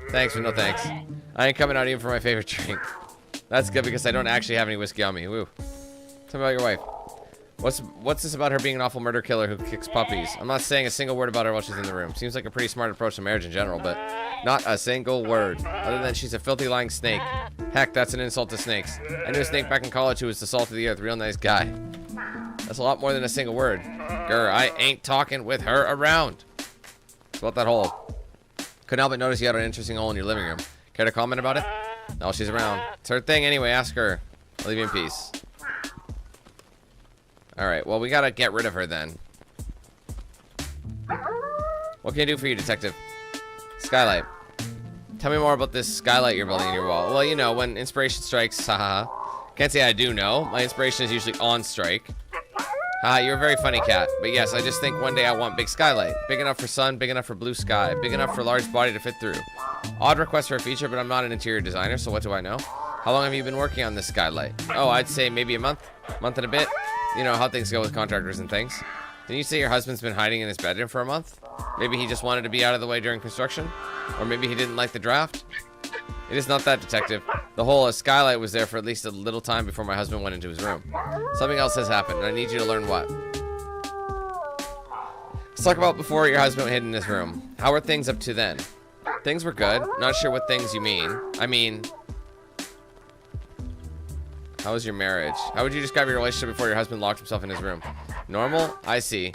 Thanks, but no thanks. I ain't coming out even for my favorite drink. That's good because I don't actually have any whiskey on me. Woo. Tell me about your wife. What's this about her being an awful murder killer who kicks puppies? I'm not saying a single word about her while she's in the room. Seems like a pretty smart approach to marriage in general, but not a single word. Other than she's a filthy lying snake. Heck, that's an insult to snakes. I knew a snake back in college who was the salt of the earth. Real nice guy. That's a lot more than a single word. Grr, I ain't talking with her around. It's about that hole. Couldn't help but notice you had an interesting hole in your living room. Care to comment about it? No, she's around. It's her thing anyway. Ask her. I'll leave you in peace. Alright, well, we gotta get rid of her then. What can I do for you, detective? Skylight. Tell me more about this skylight you're building in your wall. Well, you know, when inspiration strikes, haha. Can't say I do know. My inspiration is usually on strike. You're a very funny cat. But yes, I just think one day I want big skylight. Big enough for sun, big enough for blue sky, big enough for large body to fit through. Odd request for a feature, but I'm not an interior designer, so what do I know? How long have you been working on this skylight? Oh, I'd say maybe a month and a bit. You know how things go with contractors and things. Can you say your husband's been hiding in his bedroom for a month? Maybe he just wanted to be out of the way during construction? Or maybe he didn't like the draft? It is not that, detective. The whole skylight was there for at least a little time before my husband went into his room. Something else has happened, and I need you to learn what. Let's talk about before your husband hid in his room. How were things up to then? Things were good. Not sure what things you mean. I mean... How was your marriage? How would you describe your relationship before your husband locked himself in his room? Normal? I see.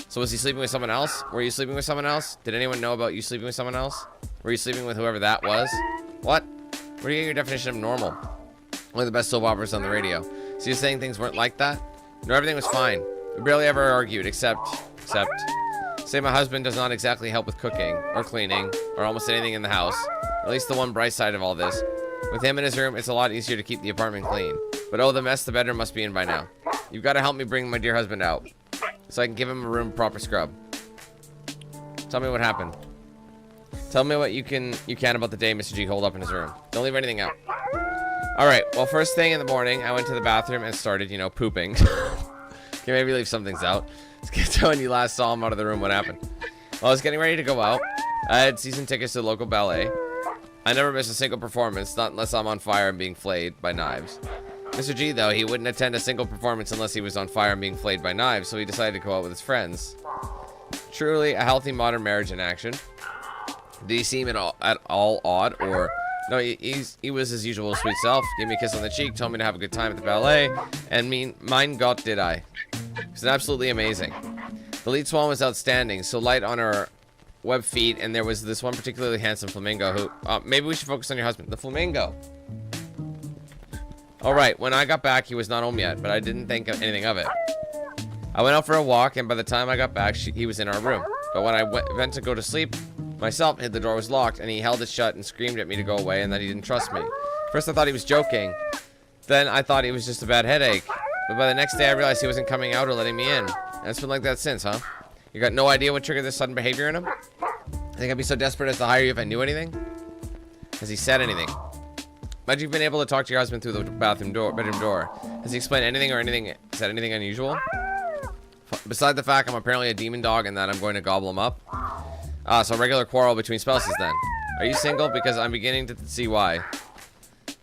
So was he sleeping with someone else? Were you sleeping with someone else? Did anyone know about you sleeping with someone else? Were you sleeping with whoever that was? What? Where do you get your definition of normal? One of the best soap operas on the radio. So you're saying things weren't like that? No, everything was fine. We barely ever argued, except... Say my husband does not exactly help with cooking, or cleaning, or almost anything in the house. At least the one bright side of all this. With him in his room, it's a lot easier to keep the apartment clean. But oh, the mess the bedroom must be in by now. You've got to help me bring my dear husband out, so I can give him a room proper scrub. Tell me what happened. Tell me what you can about the day Mr. G holed up in his room. Don't leave anything out. Alright, well, first thing in the morning, I went to the bathroom and started, you know, pooping. Okay, maybe leave some things out. Let's get to when you last saw him out of the room, what happened. Well, I was getting ready to go out. I had season tickets to the local ballet. I never miss a single performance, not unless I'm on fire and being flayed by knives. Mr. G, though, he wouldn't attend a single performance unless he was on fire and being flayed by knives, so he decided to go out with his friends. Truly a healthy modern marriage in action. Did he seem at all odd, or... No, he was his usual sweet self. Gave me a kiss on the cheek, told me to have a good time at the ballet, and mein Gott did I. It was absolutely amazing. The lead swan was outstanding, so light on her web feet, and there was this one particularly handsome flamingo who... maybe we should focus on your husband. The flamingo. Alright, when I got back, he was not home yet, but I didn't think of anything of it. I went out for a walk, and by the time I got back, he was in our room. But when I went to go to sleep, myself, the door was locked, and he held it shut and screamed at me to go away and that he didn't trust me. First I thought he was joking. Then I thought it was just a bad headache. But by the next day I realized he wasn't coming out or letting me in. And it's been like that since, huh? You got no idea what triggered this sudden behavior in him? I think I'd be so desperate as to hire you if I knew anything? Has he said anything? Imagine you've been able to talk to your husband through the bedroom door. Has he explained anything or said anything unusual? Besides the fact I'm apparently a demon dog and that I'm going to gobble him up. So a regular quarrel between spouses then. Are you single? Because I'm beginning to see why.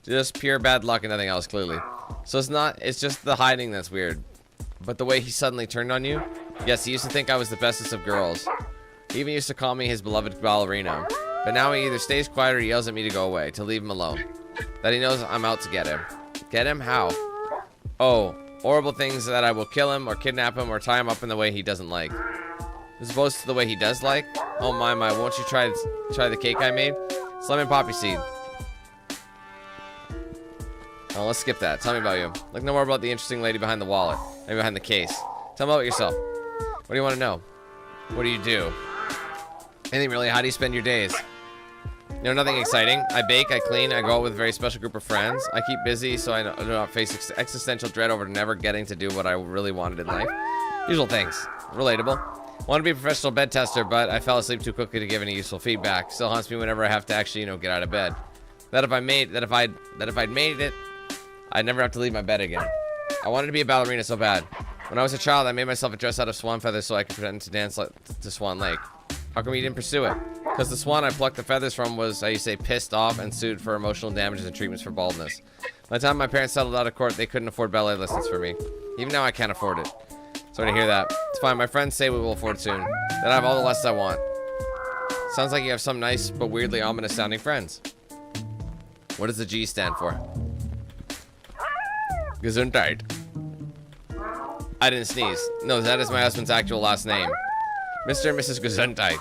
Just pure bad luck and nothing else, clearly. So it's just the hiding that's weird. But the way he suddenly turned on you? Yes, he used to think I was the bestest of girls. He even used to call me his beloved ballerina. But now he either stays quiet or he yells at me to go away, to leave him alone. That he knows I'm out to get him. Get him? How? Oh, horrible things that I will kill him or kidnap him or tie him up in the way he doesn't like. As opposed to the way he does like. Oh my, won't you try the cake I made? It's lemon poppy seed. Oh, let's skip that. Tell me about you. Like, know more about the interesting lady behind the wallet. Maybe behind the case. Tell me about yourself. What do you want to know? What do you do? Anything really? How do you spend your days? You know, nothing exciting. I bake, I clean, I go out with a very special group of friends. I keep busy so I do not face existential dread over never getting to do what I really wanted in life. Usual things. Relatable. Want to be a professional bed tester, but I fell asleep too quickly to give any useful feedback. Still haunts me whenever I have to actually, get out of bed. That if I'd made it, I'd never have to leave my bed again. I wanted to be a ballerina so bad. When I was a child, I made myself a dress out of swan feathers so I could pretend to dance to Swan Lake. How come you didn't pursue it? Because the swan I plucked the feathers from was, how you say, pissed off and sued for emotional damages and treatments for baldness. By the time my parents settled out of court, they couldn't afford ballet lessons for me. Even now, I can't afford it. Sorry to hear that. It's fine. My friends say we will afford soon. Then I have all the lessons I want. Sounds like you have some nice but weirdly ominous sounding friends. What does the G stand for? Gesundheit. I didn't sneeze. No, that is my husband's actual last name. Mr. and Mrs. Gesundheit.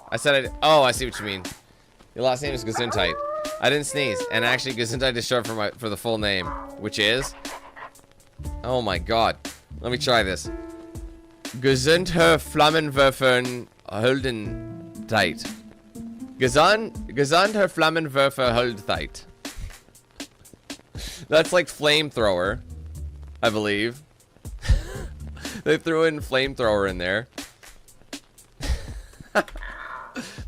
I said oh, I see what you mean. Your last name is Gesundheit. I didn't sneeze. And actually, Gesundheit is short for the full name. Which is... Oh my god. Let me try this. Gesundher Flammenwerfer Holdenzeit. Gesundher Flammenwerfer Holdenzeit. That's like flamethrower, I believe. They threw in flamethrower in there.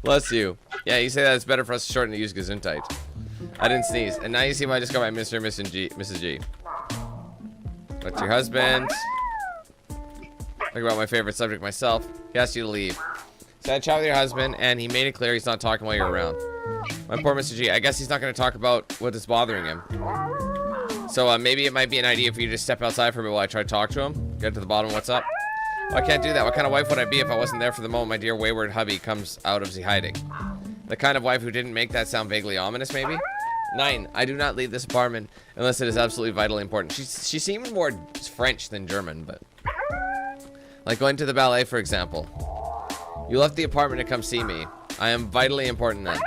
Bless you. Yeah, you say that it's better for us to shorten to use Gesundheit. I didn't sneeze. And now you see why I just go by Mr. and Mrs. G. What's your husband? Talk about my favorite subject myself. He asked you to leave. So I had a chat with your husband, and he made it clear he's not talking while you're around. My poor Mr. G. I guess he's not going to talk about what is bothering him. So maybe it might be an idea for you to step outside for a bit while I try to talk to him. Get to the bottom of what's up. Oh, I can't do that. What kind of wife would I be if I wasn't there for the moment my dear wayward hubby comes out of the hiding? The kind of wife who didn't make that sound vaguely ominous, maybe? 9. I do not leave this apartment unless it is absolutely vitally important. She seemed more French than German, but... Like going to the ballet, for example. You left the apartment to come see me. I am vitally important then.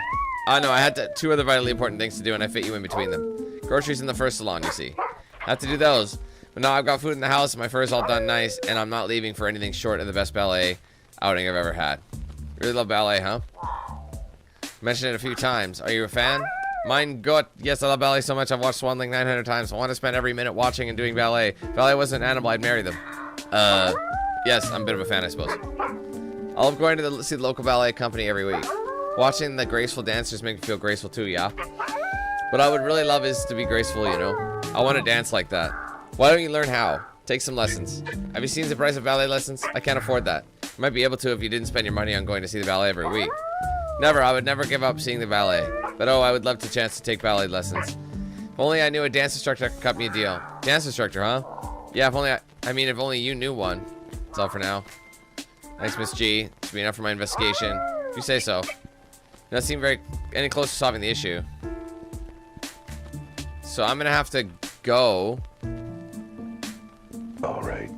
Oh, no, I had 2 other vitally important things to do, and I fit you in between them. Groceries in the first salon, you see. I have to do those. But now I've got food in the house, and my fur is all done nice, and I'm not leaving for anything short of the best ballet outing I've ever had. You really love ballet, huh? Mentioned it a few times. Are you a fan? Mein Gott. Yes, I love ballet so much I've watched Swan Lake 900 times. I want to spend every minute watching and doing ballet. If ballet wasn't an animal, I'd marry them. Yes, I'm a bit of a fan, I suppose. I love going to see the local ballet company every week. Watching the graceful dancers make me feel graceful too, yeah? What I would really love is to be graceful, you know? I want to dance like that. Why don't you learn how? Take some lessons. Have you seen the price of ballet lessons? I can't afford that. You might be able to if you didn't spend your money on going to see the ballet every week. Never, I would never give up seeing the ballet. But oh, I would love the chance to take ballet lessons. If only I knew a dance instructor that could cut me a deal. Dance instructor, huh? Yeah, if only if only you knew one. That's all for now. Thanks, Miss G. This will be enough for my investigation. If you say so. Doesn't seem any close to solving the issue. So I'm gonna have to go. Alright,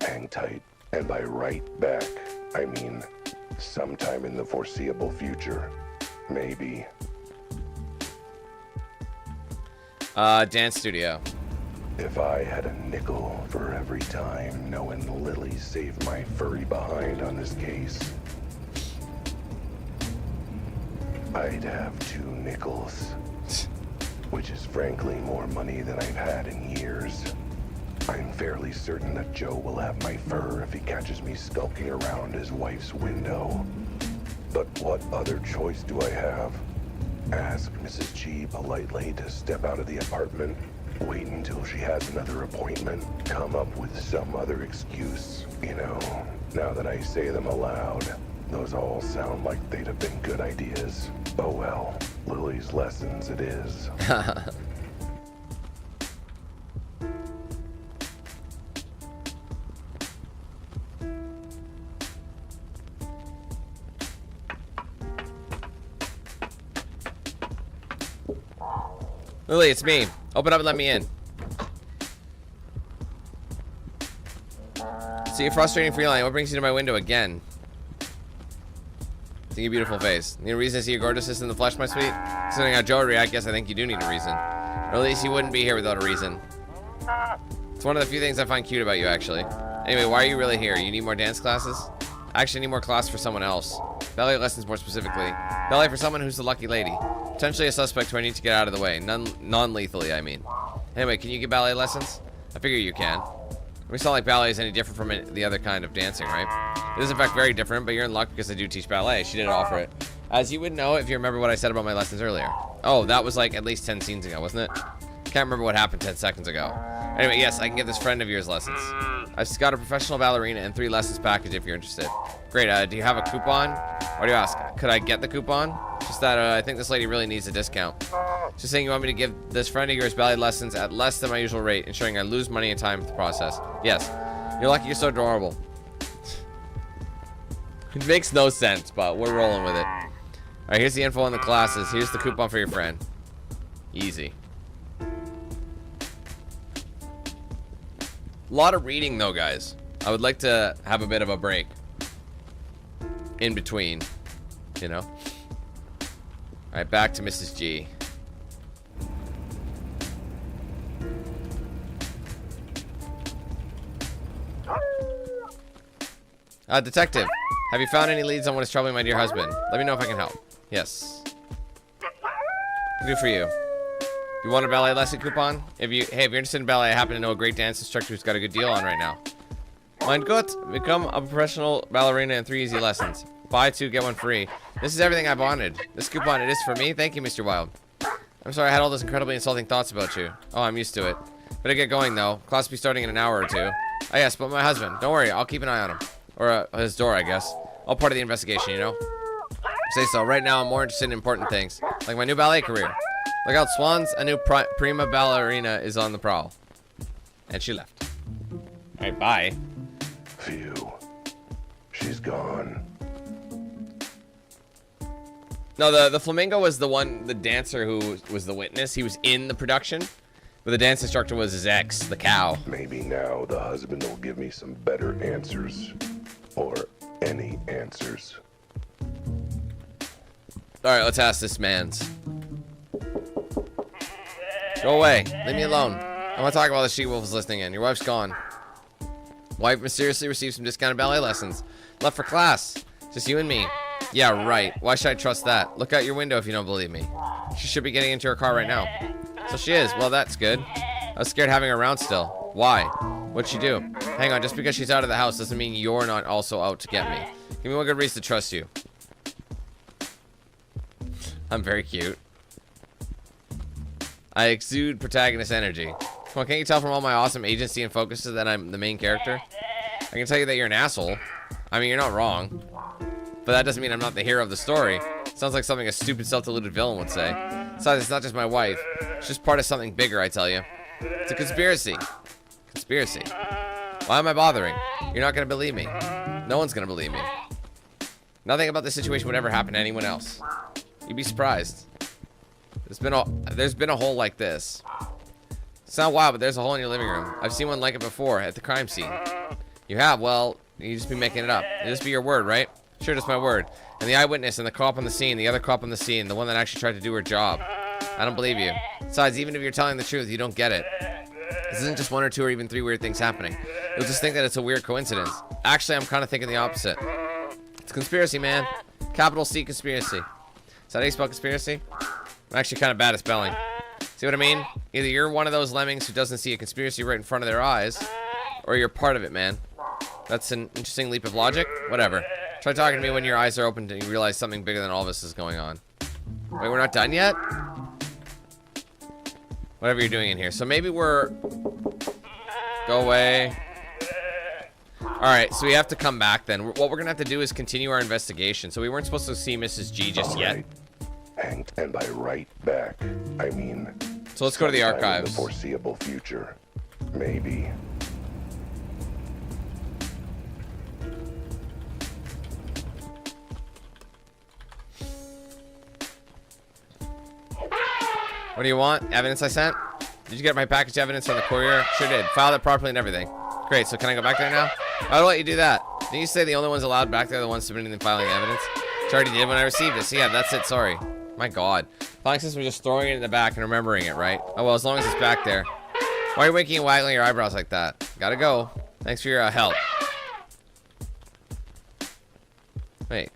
hang tight. And by right back, I mean sometime in the foreseeable future. Maybe. Dance studio. If I had a nickel for every time knowing Lily saved my furry behind on this case, I'd have 2 nickels. Which is frankly more money than I've had in years. I'm fairly certain that Joe will have my fur if he catches me skulking around his wife's window. But what other choice do I have? Ask Mrs. G politely to step out of the apartment, wait until she has another appointment, come up with some other excuse. You know, now that I say them aloud, those all sound like they'd have been good ideas. Oh well, Lily's lessons it is. Lily, it's me. Open up and let me in. See a frustrating feeling. What brings you to my window again? See your beautiful face. Need a reason to see your gorgeousness in the flesh, my sweet? Considering how Joe would react, guess I think you do need a reason. Or at least you wouldn't be here without a reason. It's one of the few things I find cute about you, actually. Anyway, why are you really here? You need more dance classes? I actually need more class for someone else. Ballet lessons more specifically. Ballet for someone who's the lucky lady. Potentially a suspect who I need to get out of the way. Non-lethally, I mean. Anyway, can you give ballet lessons? I figure you can. It's not like ballet is any different from the other kind of dancing, right? It is in fact very different, but you're in luck because I do teach ballet. She did offer it. As you would know if you remember what I said about my lessons earlier. Oh, that was like at least 10 scenes ago, wasn't it? Can't remember what happened 10 seconds ago. Anyway, yes, I can give this friend of yours lessons. I've just got a professional ballerina and 3 lessons package if you're interested. Great, do you have a coupon? Why do you ask? Could I get the coupon? Just that I think this lady really needs a discount. Just saying you want me to give this friend of yours ballet lessons at less than my usual rate, ensuring I lose money and time with the process. Yes. You're lucky you're so adorable. It makes no sense, but we're rolling with it. Alright, here's the info on the classes. Here's the coupon for your friend. Easy. A lot of reading though, guys. I would like to have a bit of a break in between, you know. Alright, back to Mrs. G. Detective, have you found any leads on what is troubling my dear husband? Let me know if I can help. Yes. Good for you. You want a ballet lesson coupon? If you're interested in ballet, I happen to know a great dance instructor who's got a good deal on right now. Mein Gott, become a professional ballerina in 3 easy lessons. Buy 2, get 1 free. This is everything I've wanted. This coupon, it is for me. Thank you, Mr. Wilde. I'm sorry I had all those incredibly insulting thoughts about you. Oh, I'm used to it. Better get going, though. Class will be starting in an hour or 2. Oh, yes, but my husband. Don't worry, I'll keep an eye on him. Or his door, I guess. All part of the investigation, you know? Say so. Right now, I'm more interested in important things. Like my new ballet career. Look out, swans. A new prima ballerina is on the prowl. And she left. Alright, bye. Phew. She's gone. No, the flamingo was the dancer who was the witness. He was in the production. But the dance instructor was his ex, the cow. Maybe now the husband will give me some better answers. Or any answers. Alright, let's ask this man's. Go away. Leave me alone. I want to talk about the she-wolf is listening in. Your wife's gone. Wife mysteriously received some discounted ballet lessons. Left for class. Just you and me. Yeah, right. Why should I trust that? Look out your window if you don't believe me. She should be getting into her car right now. So she is. Well, that's good. I was scared having her around still. Why? What'd she do? Hang on, just because she's out of the house doesn't mean you're not also out to get me. Give me one good reason to trust you. I'm very cute. I exude protagonist energy. Come on, can't you tell from all my awesome agency and focuses that I'm the main character? I can tell you that you're an asshole. I mean, you're not wrong. But that doesn't mean I'm not the hero of the story. Sounds like something a stupid, self-deluded villain would say. Besides, it's not just my wife. It's just part of something bigger, I tell you. It's a conspiracy. Conspiracy. Why am I bothering? You're not going to believe me. No one's going to believe me. Nothing about this situation would ever happen to anyone else. You'd be surprised. There's been a hole like this. It's not wild, but there's a hole in your living room. I've seen one like it before at the crime scene. You have? Well, you just be making it up. It'll just be your word, right? Sure, just my word. And the eyewitness and the cop on the scene, the other cop on the scene, the one that actually tried to do her job. I don't believe you. Besides, even if you're telling the truth, you don't get it. This isn't just one or two or even three weird things happening. You'll just think that it's a weird coincidence. Actually, I'm kind of thinking the opposite. It's conspiracy, man. Capital C conspiracy. Is that how you spell conspiracy? I'm actually kind of bad at spelling. See what I mean? Either you're one of those lemmings who doesn't see a conspiracy right in front of their eyes, or you're part of it, man. That's an interesting leap of logic. Whatever. Try talking to me when your eyes are open and you realize something bigger than all of us is going on. Wait, we're not done yet? Whatever you're doing in here. So maybe we're... Go away. Alright, so we have to come back then. What we're going to have to do is continue our investigation. So we weren't supposed to see Mrs. G just yet. And by right back, I mean... So let's go to the sometime archives. In the foreseeable future. Maybe. What do you want? Evidence I sent? Did you get my package evidence on the courier? Sure did. Filed it properly and everything. Great, so can I go back there now? I'll let you do that. Didn't you say the only ones allowed back there are the ones submitting and filing evidence? Which I already did when I received it. So yeah, that's it. Sorry. My God. Fine, since we're just throwing it in the back and remembering it, right? Oh, well, as long as it's back there. Why are you winking and waggling your eyebrows like that? Gotta go. Thanks for your help. Wait.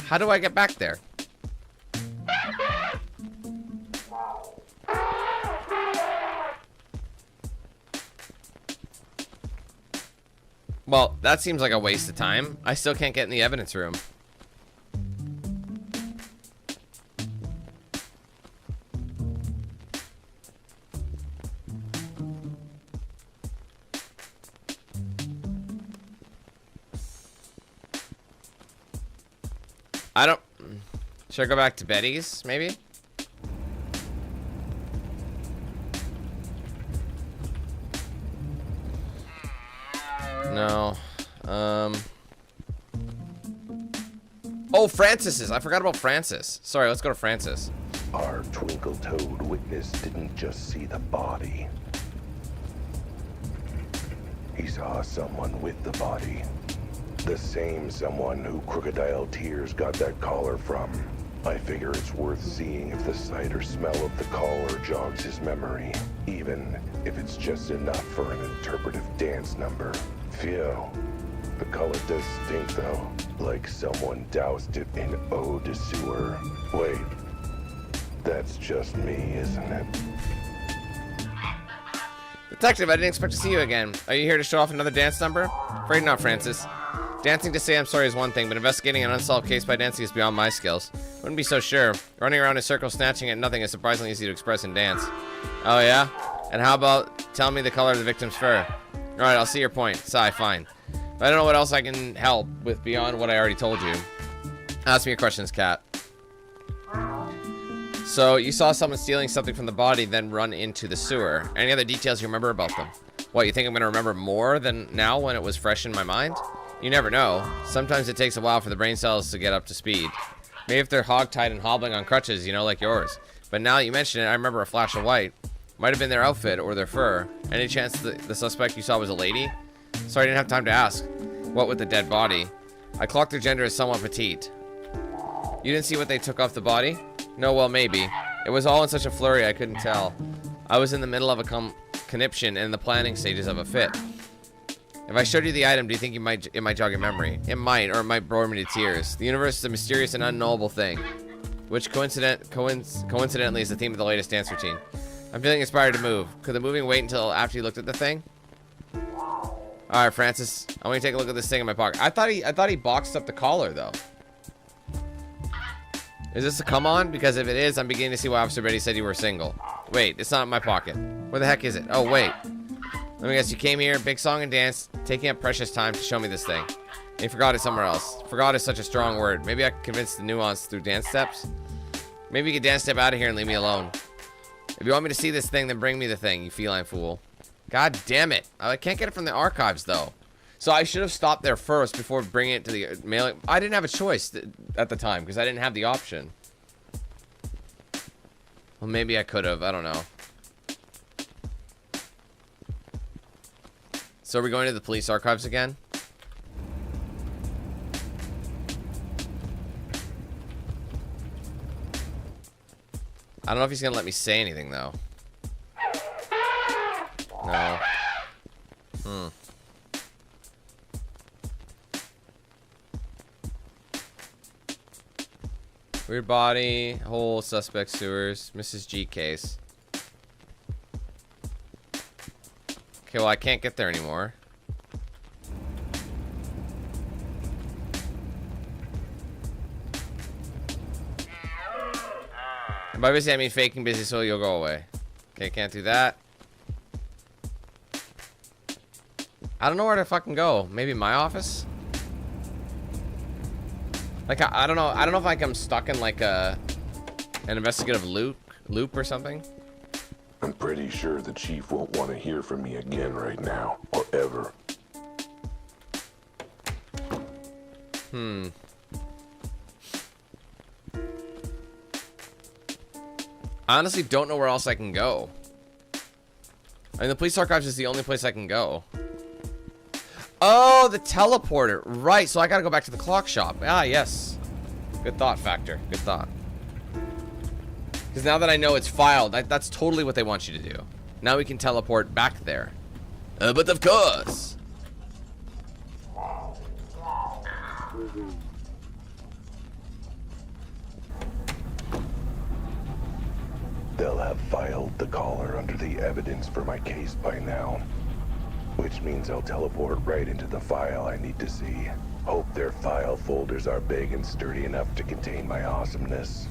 How do I get back there? Well, that seems like a waste of time. I still can't get in the evidence room. I don't... Should I go back to Betty's, maybe? No. Oh, Francis's. I forgot about Francis. Sorry, let's go to Francis. Our twinkle-toed witness didn't just see the body. He saw someone with the body. The same someone who Crocodile Tears got that collar from. I figure it's worth seeing if the sight or smell of the collar jogs his memory, even if it's just enough for an interpretive dance number. Phew. The collar does stink though, like someone doused it in eau de sewer. Wait, that's just me, isn't it? Detective, I didn't expect to see you again. Are you here to show off another dance number? Afraid not, Francis. Dancing to say I'm sorry is one thing, but investigating an unsolved case by dancing is beyond my skills. Wouldn't be so sure. Running around in circles, snatching at nothing is surprisingly easy to express in dance. Oh, yeah? And how about tell me the color of the victim's fur? Alright, I'll see your point. Sigh, fine. But I don't know what else I can help with beyond what I already told you. Ask me your questions, Cat. So, you saw someone stealing something from the body, then run into the sewer. Any other details you remember about them? What, you think I'm going to remember more than now when it was fresh in my mind? You never know. Sometimes it takes a while for the brain cells to get up to speed. Maybe if they're hogtied and hobbling on crutches, you know, like yours. But now that you mention it, I remember a flash of white. Might have been their outfit or their fur. Any chance the suspect you saw was a lady? Sorry, I didn't have time to ask. What with the dead body? I clocked their gender as somewhat petite. You didn't see what they took off the body? No, well, maybe. It was all in such a flurry I couldn't tell. I was in the middle of a conniption and in the planning stages of a fit. If I showed you the item, do you think it might jog your memory? It might, or it might bore me to tears. The universe is a mysterious and unknowable thing, which coincidentally is the theme of the latest dance routine. I'm feeling inspired to move. Could the moving wait until after you looked at the thing? All right, Francis, I want you to take a look at this thing in my pocket. I thought he boxed up the collar though. Is this a come on? Because if it is, I'm beginning to see why Officer Betty said you were single. Wait, it's not in my pocket. Where the heck is it? Oh, wait. Let me guess, you came here, big song and dance, taking up precious time to show me this thing. And you forgot it somewhere else. Forgot is such a strong word. Maybe I can convince the nuance through dance steps? Maybe you could dance step out of here and leave me alone. If you want me to see this thing, then bring me the thing, you feline fool. God damn it. I can't get it from the archives, though. So I should have stopped there first before bringing it to the mailing. I didn't have a choice at the time because I didn't have the option. Well, maybe I could have. I don't know. So are we going to the police archives again? I don't know if he's gonna let me say anything though. No. Weird body, whole suspect sewers, Mrs. G case. Okay, well I can't get there anymore. And by busy I mean faking busy so you'll go away. Okay, can't do that. I don't know where to fucking go. Maybe my office? Like I don't know. I don't know if like I'm stuck in like an investigative loop or something. I'm pretty sure the chief won't want to hear from me again right now, or ever. I honestly don't know where else I can go. I mean, the police archives is the only place I can go. Oh, the teleporter. Right, so I gotta go back to the clock shop. Ah, yes. Good thought, Factor. Good thought. Because now that I know it's filed, that's totally what they want you to do. Now we can teleport back there. But of course. They'll have filed the collar under the evidence for my case by now. Which means I'll teleport right into the file I need to see. Hope their file folders are big and sturdy enough to contain my awesomeness.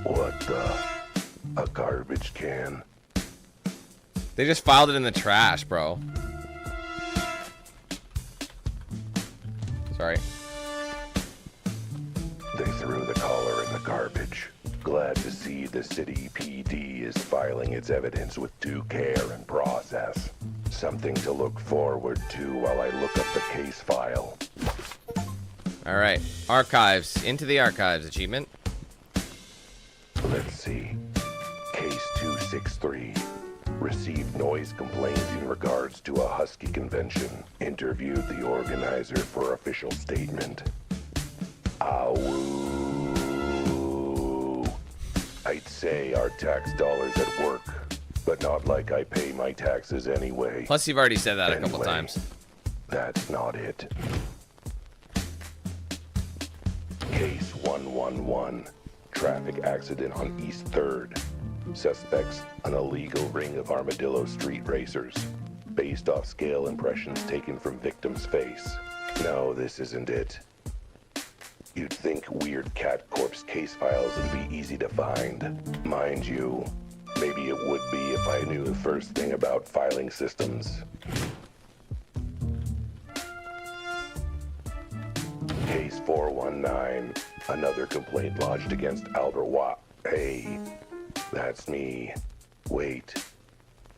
What the? A garbage can? They just filed it in the trash, bro. Sorry. They threw the collar in the garbage. Glad to see the city PD is filing its evidence with due care and process. Something to look forward to while I look up the case file. All right, archives. Into the archives achievement. Let's see. Case 263. Received noise complaints in regards to a Husky convention. Interviewed the organizer for official statement. Ow. I'd say our tax dollars at work, but not like I pay my taxes anyway. Plus, you've already said that a couple times. That's not it. Case 111. Traffic accident on East 3rd. Suspects, an illegal ring of Armadillo street racers. Based off scale impressions taken from victim's face. No, this isn't it. You'd think weird cat corpse case files would be easy to find. Mind you, maybe it would be if I knew the first thing about filing systems. Case 419. Another complaint lodged against Albert Wilde. Hey, that's me. Wait.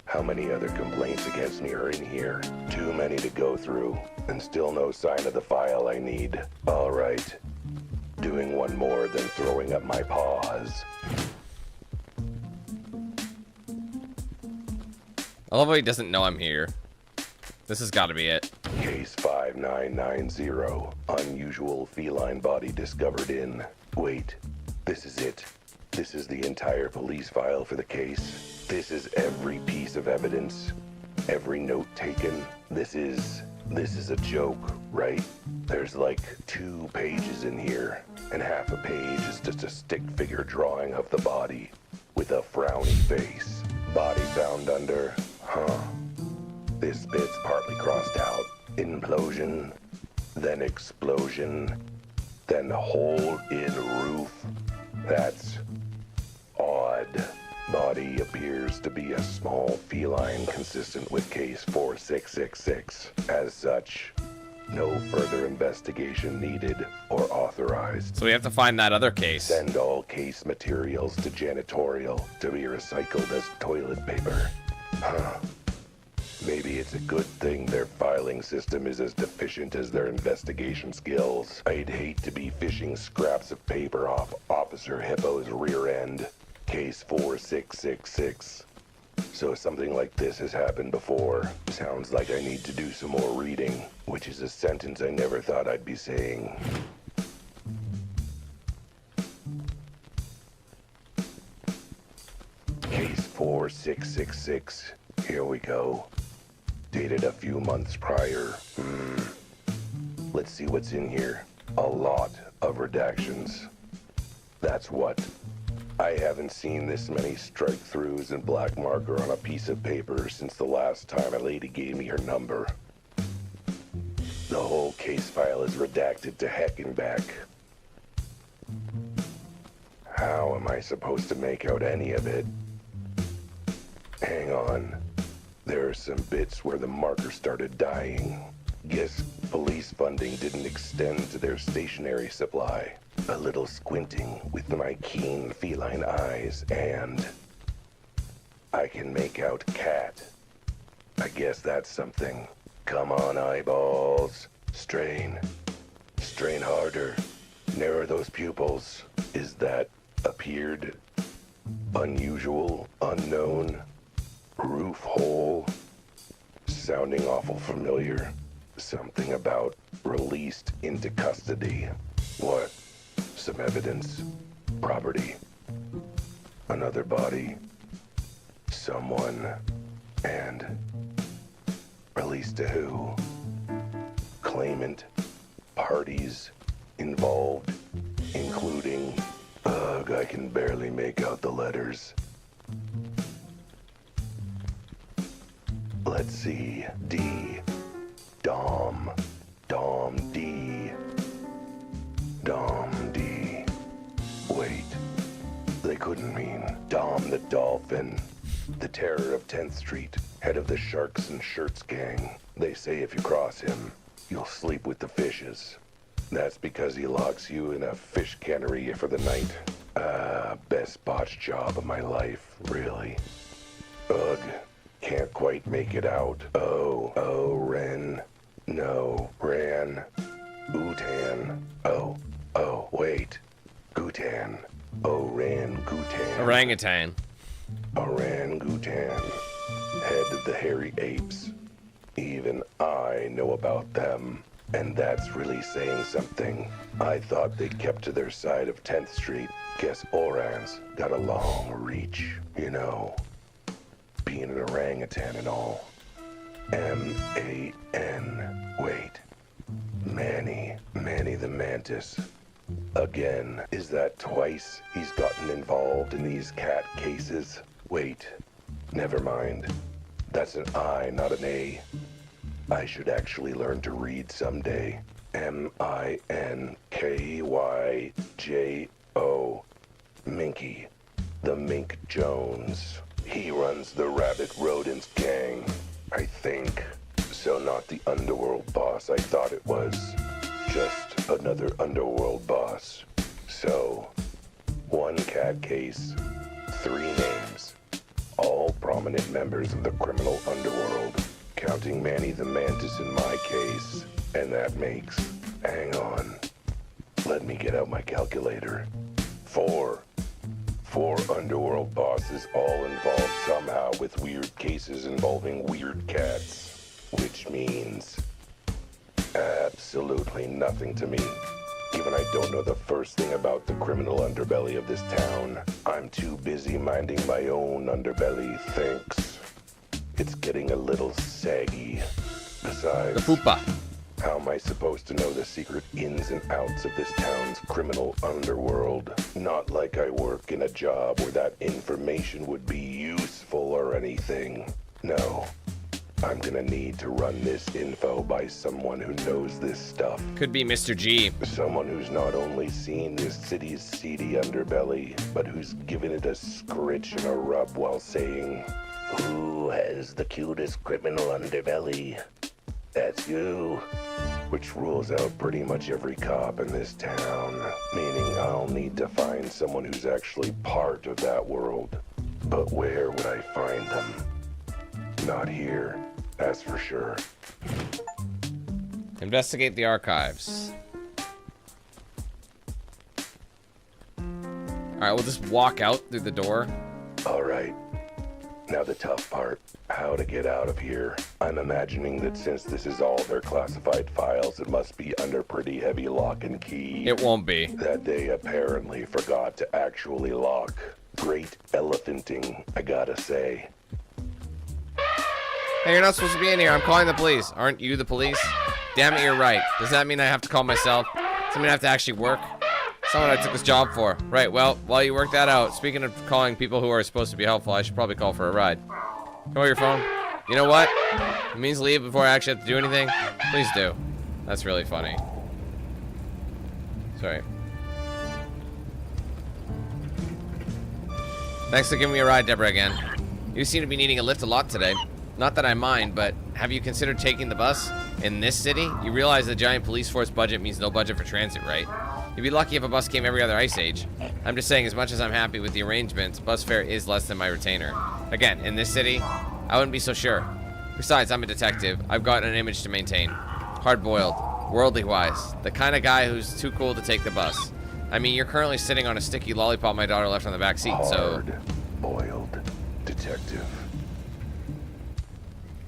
How many other complaints against me are in here? Too many to go through, and still no sign of the file I need. All right. Doing one more than throwing up my paws. I love how he doesn't know I'm here. This has got to be it. Case 5990. Unusual feline body discovered in... Wait, this is it. This is the entire police file for the case. This is every piece of evidence. Every note taken. This is a joke, right? There's like 2 pages in here, and half a page is just a stick figure drawing of the body with a frowny face. Body found under, This bit's partly crossed out. Implosion, then explosion, then hole in roof. That's odd. Body appears to be a small feline consistent with case 4666. As such, no further investigation needed or authorized. So we have to find that other case. Send all case materials to janitorial to be recycled as toilet paper. Maybe it's a good thing their filing system is as deficient as their investigation skills. I'd hate to be fishing scraps of paper off Officer Hippo's rear end. Case 4666. So something like this has happened before. Sounds like I need to do some more reading, which is a sentence I never thought I'd be saying. Case 4666. Here we go. Dated a few months prior. Let's see what's in here. A lot of redactions. That's what. I haven't seen this many strike-throughs and black marker on a piece of paper since the last time a lady gave me her number. The whole case file is redacted to heck and back. How am I supposed to make out any of it? Hang on. There are some bits where the marker started dying. Guess police funding didn't extend to their stationery supply. A little squinting with my keen feline eyes, and I can make out cat. I guess that's something. Come on, eyeballs. Strain. Strain harder. Narrow those pupils. Is that appeared? Unusual, unknown, roof hole. Sounding awful familiar. Something about released into custody. What? Some evidence. Property. Another body. Someone. And released to who? Claimant. Parties involved. Including... Ugh, I can barely make out the letters. Let's see. D. Dom. Dom D. Dom D. Wait. They couldn't mean Dom the Dolphin. The terror of 10th Street. Head of the Sharks and Shirts gang. They say if you cross him, you'll sleep with the fishes. That's because he locks you in a fish cannery for the night. Best botch job of my life, really. Ugh. Can't quite make it out. Oh, Ren. No, Ran. Utan. Oh, wait. Gutan. Orangutan. Orangutan. Orangutan. Head of the hairy apes. Even I know about them. And that's really saying something. I thought they kept to their side of 10th Street. Guess orang's got a long reach, you know. Being an orangutan and all. M-A-N. Wait. Manny the Mantis. Again, is that twice he's gotten involved in these cat cases? Wait, never mind. That's an I, not an A. I should actually learn to read someday. Minkyjo. Minky. The Mink Jones. He runs the Rabbit Rodents gang, I think. So not the underworld boss I thought it was. Just another underworld boss. So, one cat case, 3 names. All prominent members of the criminal underworld. Counting Manny the Mantis in my case. And that makes, hang on, let me get out my calculator. 4 underworld bosses, all involved somehow with weird cases involving weird cats. Which means absolutely nothing to me. Even I don't know the first thing about the criminal underbelly of this town. I'm too busy minding my own underbelly, thanks. It's getting a little saggy. Besides, The poopa. how am I supposed to know the secret ins and outs of this town's criminal underworld? Not like I work in a job where that information would be useful or anything. No. I'm gonna need to run this info by someone who knows this stuff. Could be Mr. G. Someone who's not only seen this city's seedy underbelly, but who's given it a scritch and a rub while saying, "Who has the cutest criminal underbelly? That's you." Which rules out pretty much every cop in this town, meaning I'll need to find someone who's actually part of that world. But where would I find them? Not here, that's for sure. Investigate the archives. Alright, we'll just walk out through the door. Alright, now the tough part. How to get out of here. I'm imagining that since this is all their classified files, it must be under pretty heavy lock and key. It won't be. That they apparently forgot to actually lock. Great elephanting, I gotta say. Hey, you're not supposed to be in here. I'm calling the police. Aren't you the police? Damn it, you're right. Does that mean I have to call myself? Does that mean I have to actually work? Someone I took this job for. Right, well, while you work that out, speaking of calling people who are supposed to be helpful, I should probably call for a ride. Come on your phone. You know what? It means leave before I actually have to do anything. Please do. That's really funny. Sorry. Thanks for giving me a ride, Deborah, again. You seem to be needing a lift a lot today. Not that I mind, but have you considered taking the bus? In this city, you realize the giant police force budget means no budget for transit, right? You'd be lucky if a bus came every other ice age. I'm just saying, as much as I'm happy with the arrangements, bus fare is less than my retainer. Again, in this city, I wouldn't be so sure. Besides, I'm a detective. I've got an image to maintain. Hard-boiled, worldly-wise, the kind of guy who's too cool to take the bus. I mean, you're currently sitting on a sticky lollipop my daughter left on the back seat, so... Hard-boiled detective.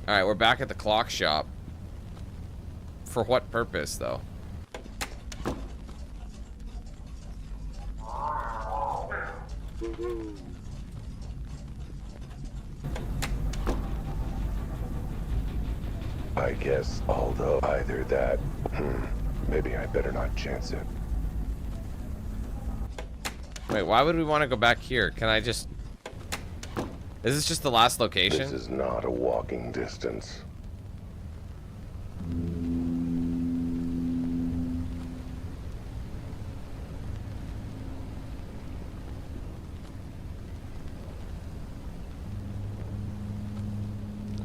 Alright, we're back at the clock shop. For what purpose, though? I guess, although either that, maybe I better not chance it. Wait, why would we want to go back here? Can I just... Is this just the last location? This is not a walking distance.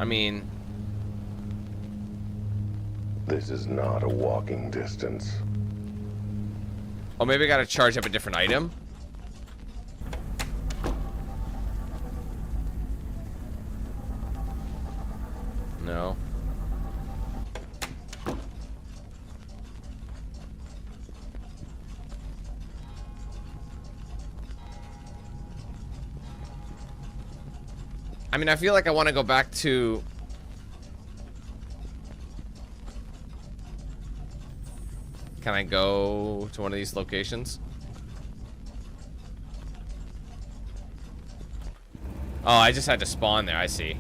I mean... This is not a walking distance. Oh, maybe I gotta charge up a different item? No. I mean, I feel like I want to go back to... Can I go to one of these locations? Oh, I just had to spawn there, I see.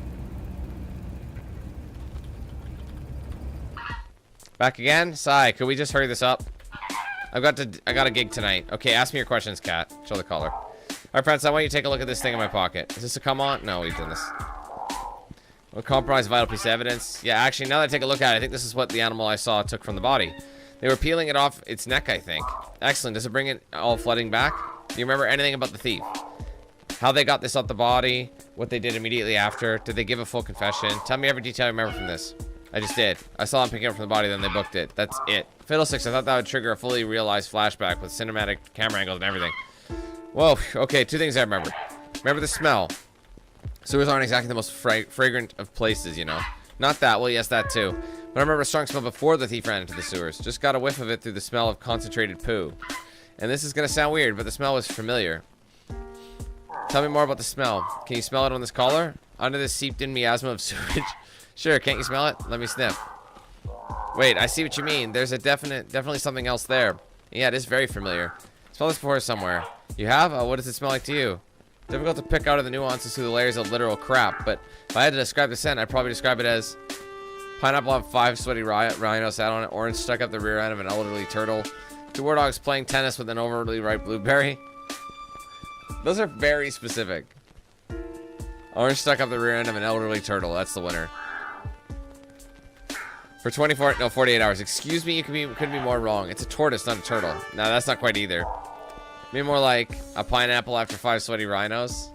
Back again? Sai, could we just hurry this up? I got a gig tonight. Okay, ask me your questions, Cat. Show the collar. All right, friends, I want you to take a look at this thing in my pocket. Is this a come on? No, we've done this. A compromised vital piece of evidence. Yeah, actually, now that I take a look at it, I think this is what the animal I saw took from the body. They were peeling it off its neck, I think. Excellent. Does it bring it all flooding back? Do you remember anything about the thief? How they got this off the body? What they did immediately after? Did they give a full confession? Tell me every detail I remember from this. I just did. I saw them picking it up from the body, then they booked it. That's it. Fiddlesticks, I thought that would trigger a fully realized flashback with cinematic camera angles and everything. Whoa, okay, 2 things I remember. Remember the smell. Sewers aren't exactly the most fragrant of places, you know. Not that, well, yes, that too. But I remember a strong smell before the thief ran into the sewers. Just got a whiff of it through the smell of concentrated poo. And this is gonna sound weird, but the smell was familiar. Tell me more about the smell. Can you smell it on this collar? Under this seeped-in miasma of sewage? Sure, can't you smell it? Let me sniff. Wait, I see what you mean. There's a definitely something else there. Yeah, it is very familiar. Smell this before somewhere. You have? What does it smell like to you? Difficult to pick out of the nuances through the layers of literal crap, but if I had to describe the scent, I'd probably describe it as pineapple on 5 sweaty rhinos sat on it, orange stuck up the rear end of an elderly turtle, 2 war dogs playing tennis with an overly ripe blueberry. Those are very specific. Orange stuck up the rear end of an elderly turtle. That's the winner. For 48 hours. Excuse me, you couldn't be more wrong. It's a tortoise, not a turtle. No, that's not quite either. Maybe more like a pineapple after 5 sweaty rhinos.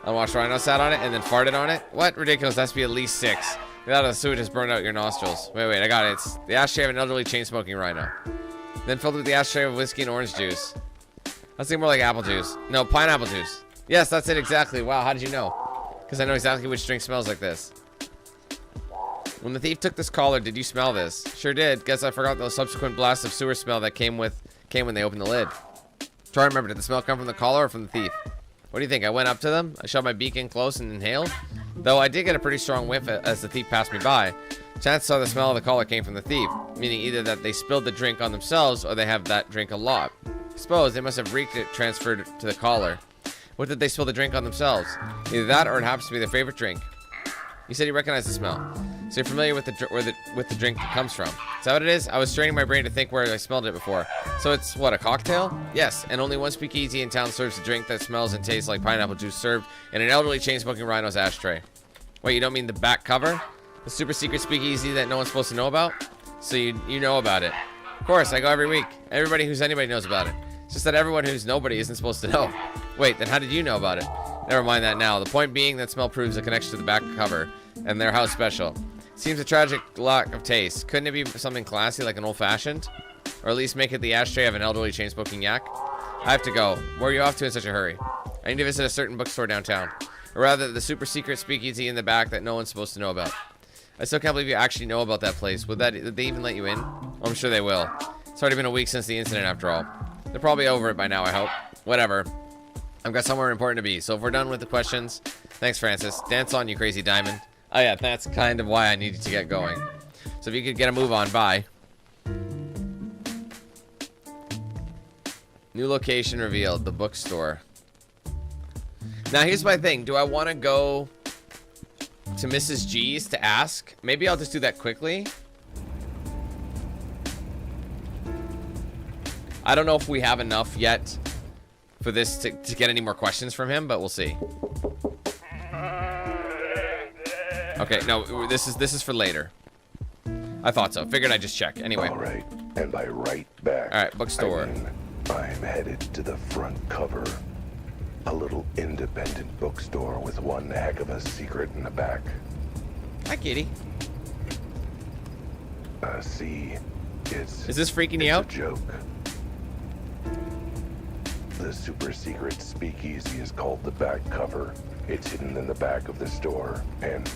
Unwashed rhino sat on it and then farted on it. What? Ridiculous. That has to be at least 6. Without the sewage has burned out your nostrils. Wait, I got it. It's the ashtray of an elderly chain-smoking rhino. Then filled with the ashtray of whiskey and orange juice. I was thinking more like apple juice. No, pineapple juice. Yes, that's it exactly. Wow, how did you know? Because I know exactly which drink smells like this. When the thief took this collar, did you smell this? Sure did. Guess I forgot the subsequent blast of sewer smell that came when they opened the lid. Try to remember, did the smell come from the collar or from the thief? What do you think? I went up to them, I shoved my beak in close and inhaled. Though I did get a pretty strong whiff as the thief passed me by. Chances saw the smell of the collar came from the thief, meaning either that they spilled the drink on themselves or they have that drink a lot. Suppose they must have reeked it transferred to the collar. What did they spill the drink on themselves? Either that or it happens to be their favorite drink. You said you recognized the smell. So you're familiar with the drink that comes from. Is that what it is? I was straining my brain to think where I smelled it before. So it's, what, a cocktail? Yes, and only one speakeasy in town serves a drink that smells and tastes like pineapple juice served in an elderly chain-smoking rhino's ashtray. Wait, you don't mean the back cover? The super secret speakeasy that no one's supposed to know about? So you know about it. Of course, I go every week. Everybody who's anybody knows about it. It's just that everyone who's nobody isn't supposed to know. Wait, then how did you know about it? Never mind that now. The point being that smell proves a connection to the back cover and their house special. Seems a tragic lack of taste. Couldn't it be something classy like an old-fashioned? Or at least make it the ashtray of an elderly chain-smoking yak? I have to go. Where are you off to in such a hurry? I need to visit a certain bookstore downtown. Or rather, the super secret speakeasy in the back that no one's supposed to know about. I still can't believe you actually know about that place. Would they even let you in? Oh, I'm sure they will. It's already been a week since the incident after all. They're probably over it by now, I hope. Whatever. I've got somewhere important to be. So if we're done with the questions, thanks, Francis. Dance on, you crazy diamond. Oh yeah, that's kind of why I needed to get going. So if you could get a move on, bye. New location revealed, the bookstore. Now here's my thing. Do I want to go to Mrs. G's to ask? Maybe I'll just do that quickly. I don't know if we have enough yet for this to get any more questions from him, but we'll see. Okay, no, this is for later. I thought so. Figured I'd just check. Anyway. All right, and by right back. All right, bookstore. I mean, I'm headed to the front cover. A little independent bookstore with one heck of a secret in the back. Hi, kitty. See, Is this freaking you out? It's a joke. The super secret speakeasy is called the back cover. It's hidden in the back of the store, and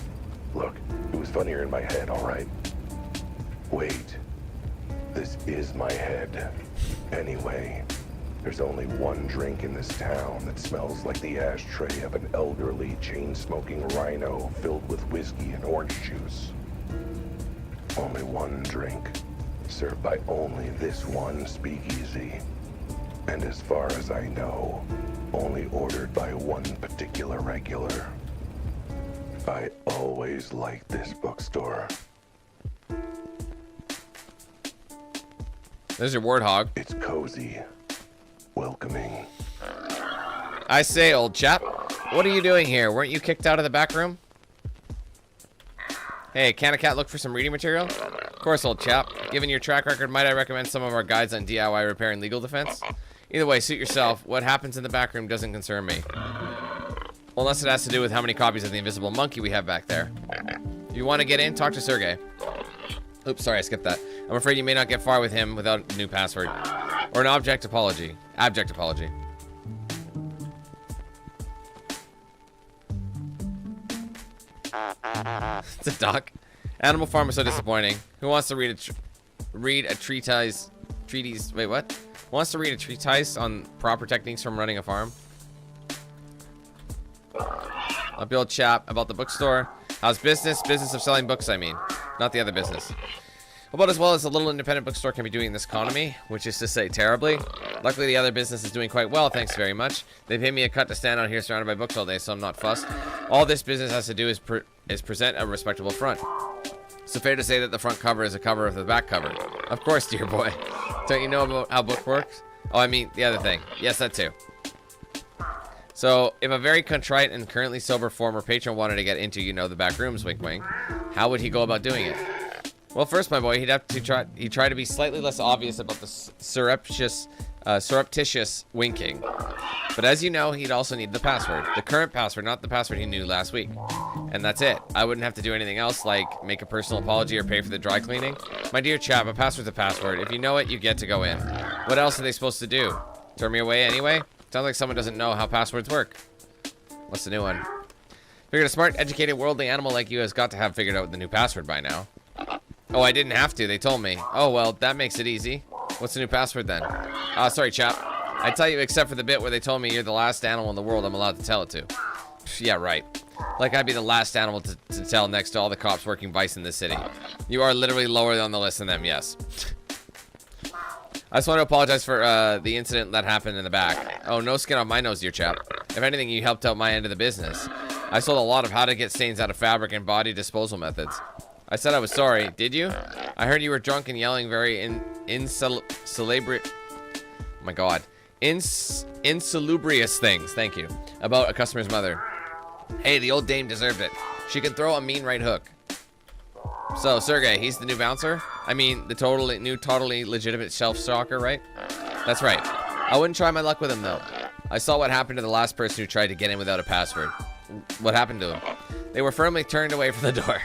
look, it was funnier in my head, all right? Wait, this is my head. Anyway, there's only one drink in this town that smells like the ashtray of an elderly chain-smoking rhino filled with whiskey and orange juice. Only one drink, served by only this one speakeasy. And as far as I know, only ordered by one particular regular. I always liked this bookstore. There's your warthog. It's cozy, welcoming. I say, old chap, what are you doing here? Weren't you kicked out of the back room? Hey, can a cat look for some reading material? Of course, old chap. Given your track record, might I recommend some of our guides on DIY repair and legal defense? Either way, suit yourself. What happens in the back room doesn't concern me. Well, unless it has to do with how many copies of the invisible monkey we have back there. If you want to get in, talk to Sergey. Oops, sorry, I skipped that. I'm afraid you may not get far with him without a new password. Or an abject apology. It's a duck. Animal Farm is so disappointing. Who wants to read a treatise? Wait, what? Who wants to read a treatise on proper techniques from running a farm? A old chap about the bookstore. How's business? Business of selling books, I mean. Not the other business. About as well as a little independent bookstore can be doing in this economy, which is to say terribly. Luckily, the other business is doing quite well, thanks very much. They pay me a cut to stand out here surrounded by books all day, so I'm not fussed. All this business has to do is present a respectable front. So fair to say that the front cover is a cover of the back cover. Of course, dear boy. Don't you know about how book works? Oh, I mean, the other thing. Yes, that too. So, if a very contrite and currently sober former patron wanted to get into, you know, the back rooms, wink wink, how would he go about doing it? Well, first, my boy, he'd try to be slightly less obvious about the surreptitious winking. But as you know, he'd also need the password. The current password, not the password he knew last week. And that's it. I wouldn't have to do anything else, like make a personal apology or pay for the dry cleaning. My dear chap, a password's a password. If you know it, you get to go in. What else are they supposed to do? Turn me away anyway? Sounds like someone doesn't know how passwords work. What's the new one? Figured a smart, educated, worldly animal like you has got to have figured out the new password by now. Oh, I didn't have to. They told me. Oh, well, that makes it easy. What's the new password then? Sorry, chap. I tell you, except for the bit where they told me you're the last animal in the world I'm allowed to tell it to. Yeah, right. Like I'd be the last animal to tell next to all the cops working vice in this city. You are literally lower on the list than them, yes. I just want to apologize for the incident that happened in the back. Oh, no skin on my nose, dear chap. If anything, you helped out my end of the business. I sold a lot of how to get stains out of fabric and body disposal methods. I said I was sorry. Did you? I heard you were drunk and yelling very insalubrious things. Thank you. About a customer's mother. Hey, the old dame deserved it. She can throw a mean right hook. So, Sergey, he's the new bouncer? I mean, the totally legitimate shelf-stalker, right? That's right. I wouldn't try my luck with him, though. I saw what happened to the last person who tried to get in without a password. What happened to them? They were firmly turned away from the door.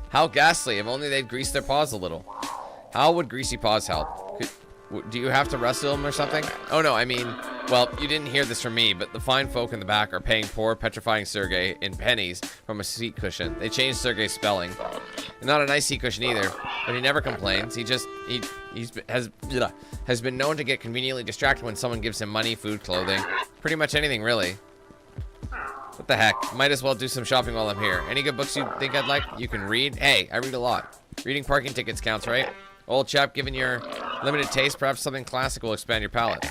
How ghastly. If only they'd grease their paws a little. How would greasy paws help? Do you have to wrestle them or something? Oh, no, I mean, well, you didn't hear this from me, but the fine folk in the back are paying poor, petrifying Sergey in pennies from a seat cushion. They changed Sergey's spelling. And not a nice seat cushion either, but he never complains. He has been known to get conveniently distracted when someone gives him money, food, clothing. Pretty much anything, really. What the heck? Might as well do some shopping while I'm here. Any good books you think I'd like? You can read? Hey, I read a lot. Reading parking tickets counts, right? Old chap, given your limited taste, perhaps something classic will expand your palate.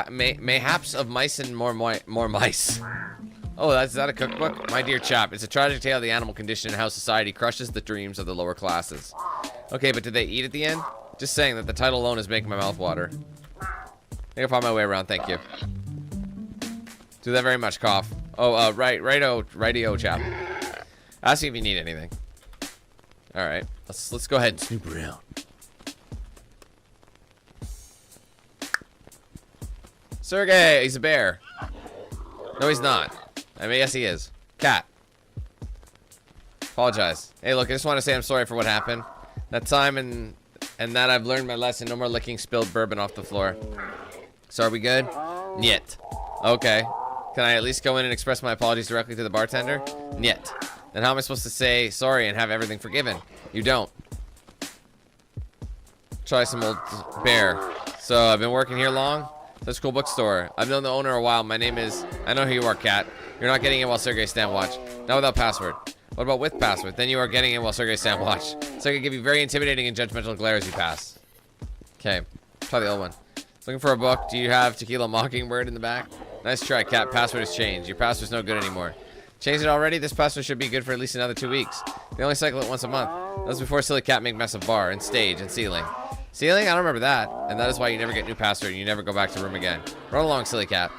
Mayhaps of mice and more mice. Oh, is that a cookbook? My dear chap, it's a tragic tale of the animal condition and how society crushes the dreams of the lower classes. Okay, but did they eat at the end? Just saying that the title alone is making my mouth water. I think I'll find my way around, thank you. Do that very much, cough. Oh, righty-o, chap. Ask me if you need anything. All right, let's go ahead and snoop around. Sergey, he's a bear. No, he's not. I mean, yes, he is. Cat. Apologize. Hey, look, I just want to say I'm sorry for what happened. That time and that I've learned my lesson. No more licking spilled bourbon off the floor. So are we good? Niet. Okay. Can I at least go in and express my apologies directly to the bartender? Niet. Then how am I supposed to say sorry and have everything forgiven? You don't. Try some old bear. So I've been working here long? That's a cool bookstore. I've known the owner a while. My name is... I know who you are, Cat. You're not getting in while Sergey stand watch. Not without password. What about with password? Then you are getting in while Sergey stand watch. So I can give you very intimidating and judgmental glare as you pass. Okay. Try the old one. Looking for a book. Do you have Tequila Mockingbird in the back? Nice try, Cat. Password has changed. Your password's no good anymore. Changed it already? This password should be good for at least another 2 weeks. They only cycle it once a month. That was before silly Cat made mess of bar and stage and ceiling. Ceiling? I don't remember that. And that is why you never get new password and you never go back to room again. Run along, silly cat.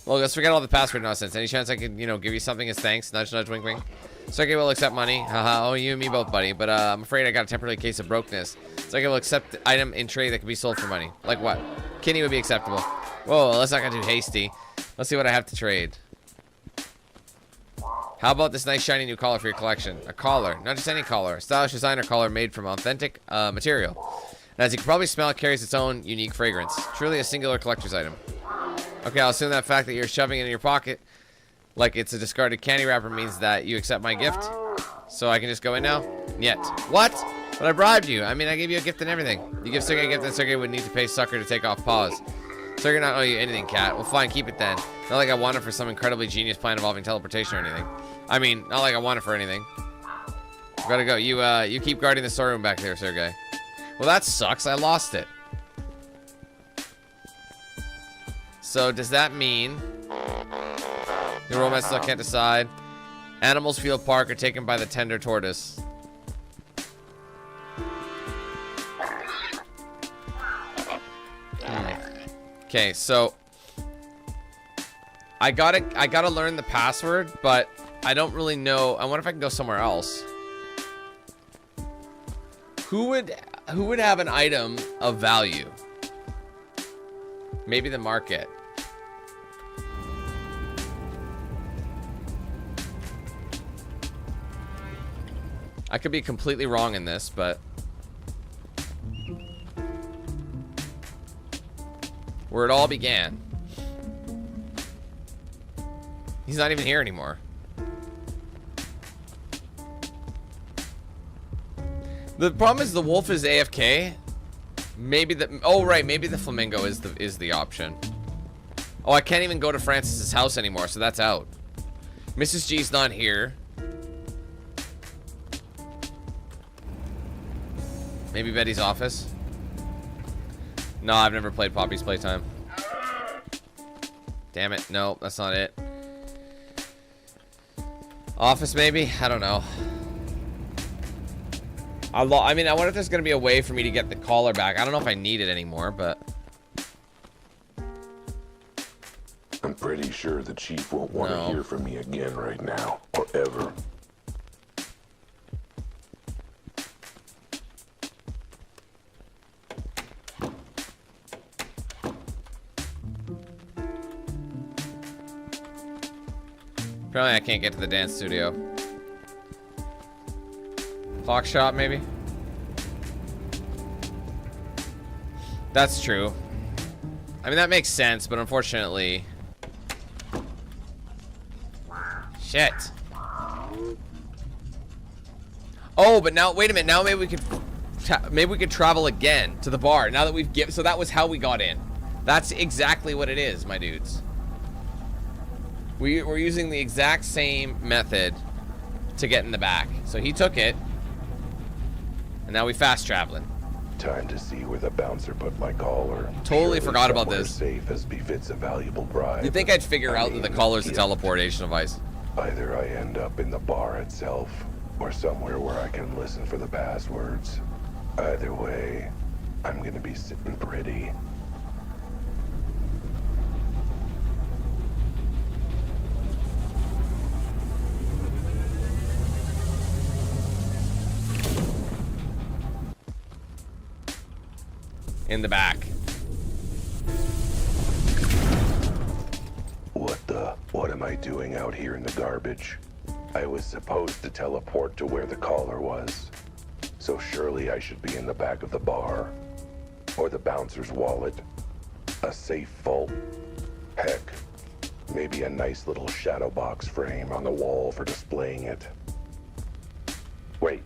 Well, let's forget all the password nonsense. Any chance I could, you know, give you something as thanks? Nudge, nudge, wink, wink. Circuit will accept money. Haha, oh, you and me both, buddy. But I'm afraid I got a temporary case of brokenness. Circuit will accept the item in trade that can be sold for money. Like what? Kidney would be acceptable. Whoa, let's not get too hasty. Let's see what I have to trade. How about this nice shiny new collar for your collection? A collar, not just any collar. A stylish designer collar made from authentic material. And as you can probably smell, it carries its own unique fragrance. Truly a singular collector's item. Okay, I'll assume that fact that you're shoving it in your pocket like it's a discarded candy wrapper means that you accept my gift. So I can just go in now? Yet. What? But I bribed you. I mean, I gave you a gift and everything. You give Sergey a gift and Sergey would need to pay Sucker to take off paws. Sergey not owe you anything, cat. Well, fine, keep it then. Not like I want it for some incredibly genius plan involving teleportation or anything. I mean, not like I want it for anything. Gotta go. You keep guarding the storeroom back there, Sergey. Well, that sucks. I lost it. So, does that mean... Your romance still can't decide. Animals Field Park are taken by the tender tortoise. Okay, so I gotta learn the password, but I don't really know. I wonder if I can go somewhere else. Who would have an item of value? Maybe the market. I could be completely wrong in this, but where it all began. He's not even here anymore. The problem is the wolf is AFK. Maybe the maybe the flamingo is the option. Oh, I can't even go to Francis's house anymore, so that's out. Mrs. G's not here. Maybe Betty's office. No, I've never played Poppy's Playtime. Damn it. No, that's not it. Office, maybe? I don't know. I mean, I wonder if there's going to be a way for me to get the collar back. I don't know if I need it anymore, but... I'm pretty sure the chief won't want to hear from me again right now, or ever. Apparently I can't get to the dance studio. Clock shop, maybe? That's true. I mean, that makes sense, but unfortunately... Shit. Oh, but now, wait a minute. Now maybe we could travel again to the bar. Now that we've given... So that was how we got in. That's exactly what it is, my dudes. We're using the exact same method to get in the back. So he took it. And now we fast traveling. Time to see where the bouncer put my collar. Totally forgot about this. Safe as befits a valuable bribe. You'd think I'd figure out that the collar's a teleportation device. Either I end up in the bar itself, or somewhere where I can listen for the passwords. Either way, I'm gonna be sitting pretty. In the back. What am I doing out here in the garbage? I was supposed to teleport to where the collar was. So surely I should be in the back of the bar. Or the bouncer's wallet. A safe vault. Heck, maybe a nice little shadow box frame on the wall for displaying it. Wait.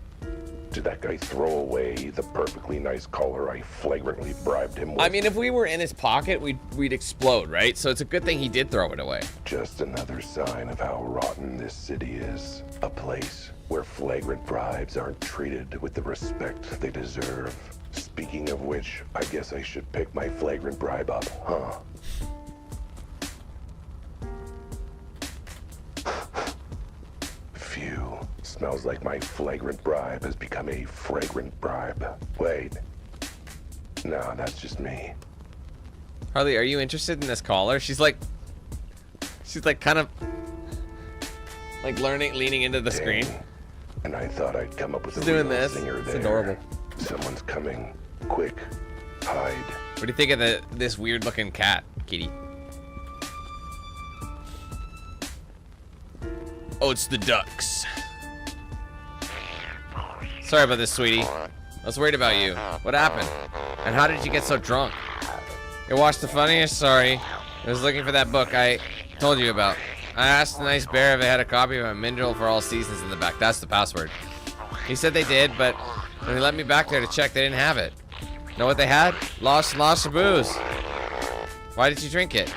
Did that guy throw away the perfectly nice collar I flagrantly bribed him with? I mean, if we were in his pocket, we'd explode, right? So it's a good thing he did throw it away. Just another sign of how rotten this city is. A place where flagrant bribes aren't treated with the respect they deserve. Speaking of which, I guess I should pick my flagrant bribe up, huh? Phew. Smells like my flagrant bribe has become a fragrant bribe. Wait, No, that's just me. Harley, are you interested in this caller? She's like kind of like leaning into the screen. And I thought I'd come up with She's a doing real this. singer It's there. adorable. Someone's coming. Quick. Hide. What do you think of this weird looking cat, kitty? Oh, it's the ducks. Sorry about this, sweetie. I was worried about you. What happened? And how did you get so drunk? You watched The Funniest? Sorry. I was looking for that book I told you about. I asked the nice bear if they had a copy of A Mindrel for All Seasons in the back. That's the password. He said they did, but when he let me back there to check, they didn't have it. Know what they had? Lost of booze. Why did you drink it?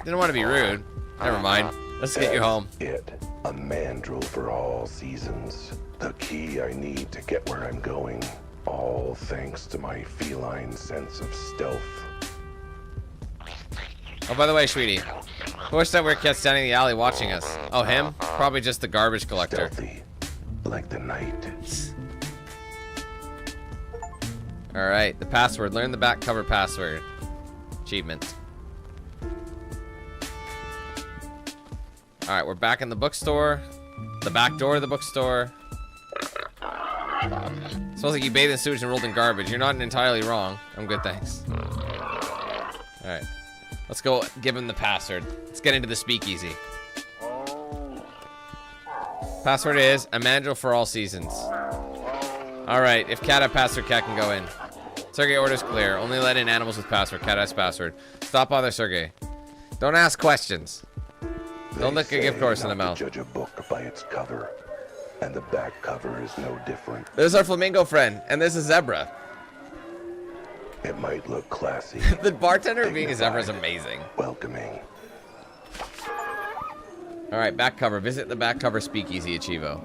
Didn't want to be rude. Never mind. Let's get you home. It. A mandrel for all seasons. The key I need to get where I'm going. All thanks to my feline sense of stealth. Oh, by the way, sweetie. Who was that weird cat standing in the alley watching us? Oh, him? Probably just the garbage collector. Stealthy. Like the night. Alright, the password. Learn the back cover password. Achievement. Alright, we're back in the bookstore. The back door of the bookstore. Smells like you bathed in sewage and rolled in garbage. You're not entirely wrong. I'm good, thanks. Alright. Let's go give him the password. Let's get into the speakeasy. Password is a mandrel for all seasons. Alright, if cat have password, cat can go in. Sergey orders clear. Only let in animals with password. Cat has password. Stop bother Sergey. Don't ask questions. Don't lick a gift horse in the mouth. Judge a book by its cover, and the back cover is no different. There's our flamingo friend, and there's a zebra. It might look classy. The bartender being a zebra is amazing. Welcoming. Alright, back cover. Visit the back cover speakeasy, Achivo.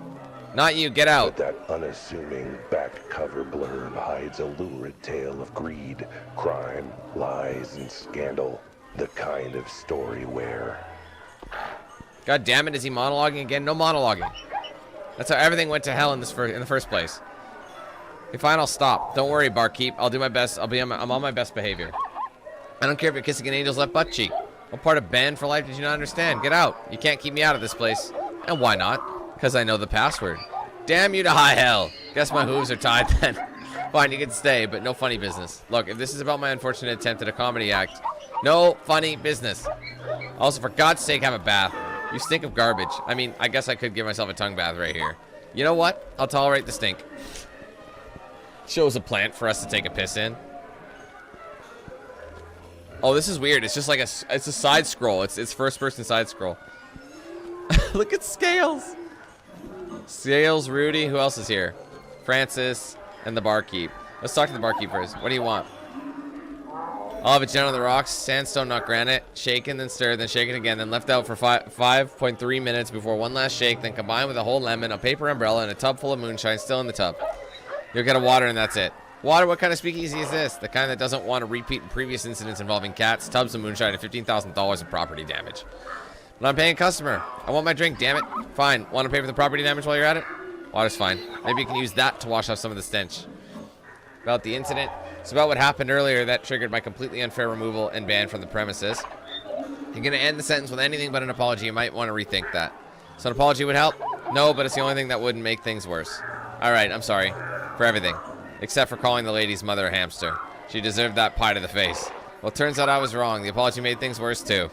Not you, get out. But that unassuming back cover blurb hides a lurid tale of greed, crime, lies, and scandal. The kind of story where... God damn it, is he monologuing again? No monologuing. That's how everything went to hell in the first place. Okay, fine, I'll stop. Don't worry, barkeep. I'll do my best. I'm on my best behavior. I don't care if you're kissing an angel's left butt cheek. What part of banned for life did you not understand? Get out. You can't keep me out of this place. And why not? Because I know the password. Damn you to high hell. Guess my hooves are tied then. Fine, you can stay, but no funny business. Look, if this is about my unfortunate attempt at a comedy act, no funny business. Also, for God's sake, have a bath. You stink of garbage. I mean, I guess I could give myself a tongue bath right here. You know what? I'll tolerate the stink. Shows a plant for us to take a piss in. Oh, this is weird. It's just like it's a side scroll. It's first person side scroll. Look at Scales. Scales, Rudy. Who else is here? Francis and the barkeep. Let's talk to the barkeep first. What do you want? I'll have it down on the rocks, sandstone, not granite. Shaken, then stirred, then shaken again, then left out for 5.3 minutes before one last shake, then combined with a whole lemon, a paper umbrella, and a tub full of moonshine still in the tub. You'll get a water and that's it. Water? What kind of speakeasy is this? The kind that doesn't want to repeat previous incidents involving cats, tubs of moonshine, and $15,000 of property damage. But I'm paying a customer. I want my drink, damn it. Fine. Want to pay for the property damage while you're at it? Water's fine. Maybe you can use that to wash off some of the stench. About the incident. It's about what happened earlier that triggered my completely unfair removal and ban from the premises. You're going to end the sentence with anything but an apology. You might want to rethink that. So an apology would help? No, but it's the only thing that wouldn't make things worse. Alright, I'm sorry. For everything. Except for calling the lady's mother a hamster. She deserved that pie to the face. Well, it turns out I was wrong. The apology made things worse, too.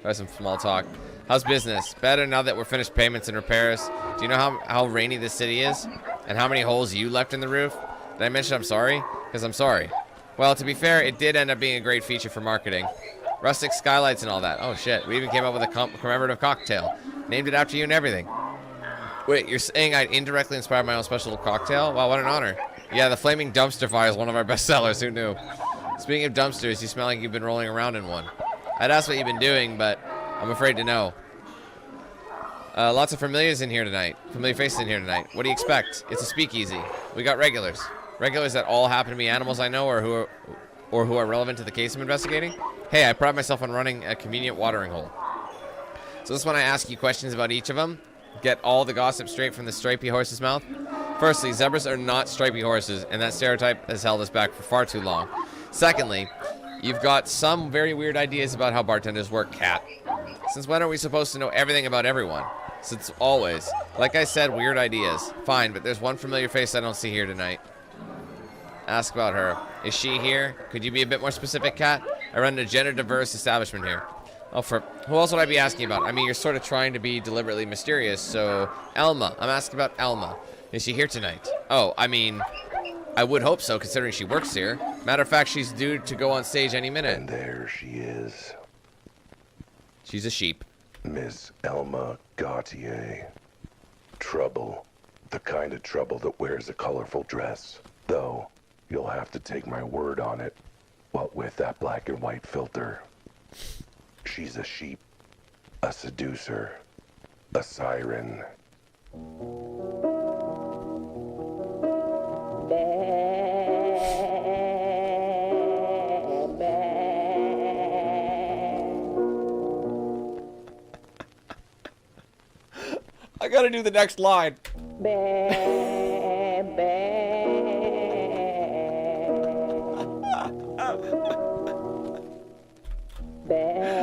Try some small talk. How's business? Better now that we're finished payments and repairs. Do you know how rainy this city is? And how many holes you left in the roof? Did I mention I'm sorry? Because I'm sorry. Well, to be fair, it did end up being a great feature for marketing. Rustic skylights and all that. Oh, shit. We even came up with a commemorative cocktail. Named it after you and everything. Wait, you're saying I'd indirectly inspired my own special cocktail? Wow, what an honor. Yeah, the Flaming Dumpster Fire is one of our best sellers. Who knew? Speaking of dumpsters, you smell like you've been rolling around in one. I'd ask what you've been doing, but I'm afraid to know. Lots of familiars in here tonight. Familiar faces in here tonight. What do you expect? It's a speakeasy. We got regulars. Regulars that all happen to be animals I know or who are relevant to the case I'm investigating. Hey, I pride myself on running a convenient watering hole. So this one I ask you questions about each of them. Get all the gossip straight from the stripy horse's mouth. Firstly, zebras are not stripy horses, and that stereotype has held us back for far too long. Secondly, you've got some very weird ideas about how bartenders work, Cat. Since when are we supposed to know everything about everyone? Since always. Like I said, weird ideas. Fine, but there's one familiar face I don't see here tonight. Ask about her. Is she here? Could you be a bit more specific, Cat? I run a gender-diverse establishment here. Oh, for who else would I be asking about? I mean, you're sort of trying to be deliberately mysterious, so... Elma. I'm asking about Elma. Is she here tonight? Oh, I mean... I would hope so, considering she works here. Matter of fact, she's due to go on stage any minute. And there she is. She's a sheep. Miss Elma Gautier. Trouble. The kind of trouble that wears a colorful dress. Though, you'll have to take my word on it. What with that black and white filter. She's a sheep. A seducer. A siren. I gotta do the next line.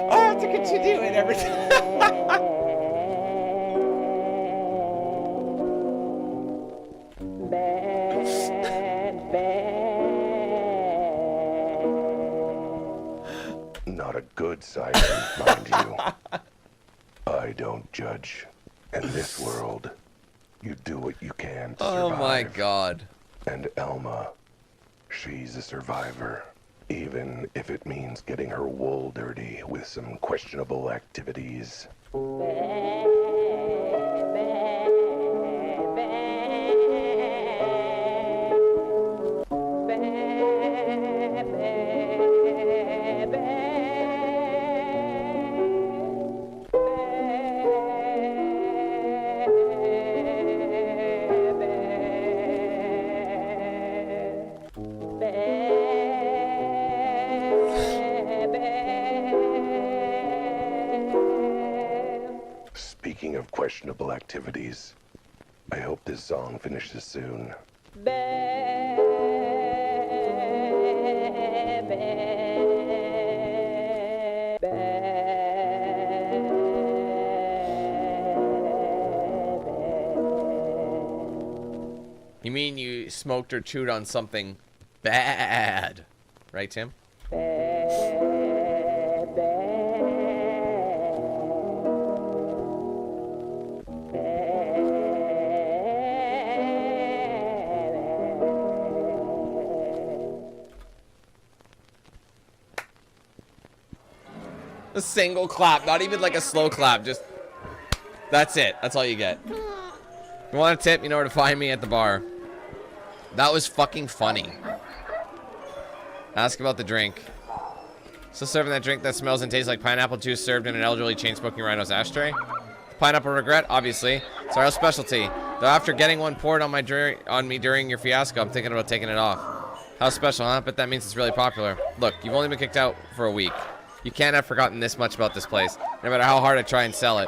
I have to continue it every time. Not a good siren, mind you. I don't judge. In this world, you do what you can to survive. Oh my god. And Elma, she's a survivor. Even if it means getting her wool dirty with some questionable activities. Speaking of questionable activities, I hope this song finishes soon. You mean you smoked or chewed on something bad, right, Tim? A single clap, not even like a slow clap, just that's it. That's all you get. You want a tip? You know where to find me at the bar. That was fucking funny. Ask about the drink. Still serving that drink that smells and tastes like pineapple juice served in an elderly chain-smoking rhino's ashtray? Pineapple regret, obviously. It's our specialty. Though after getting one poured on me during your fiasco, I'm thinking about taking it off. How special, huh? But that means it's really popular. Look, you've only been kicked out for a week. You can't have forgotten this much about this place, no matter how hard I try and sell it.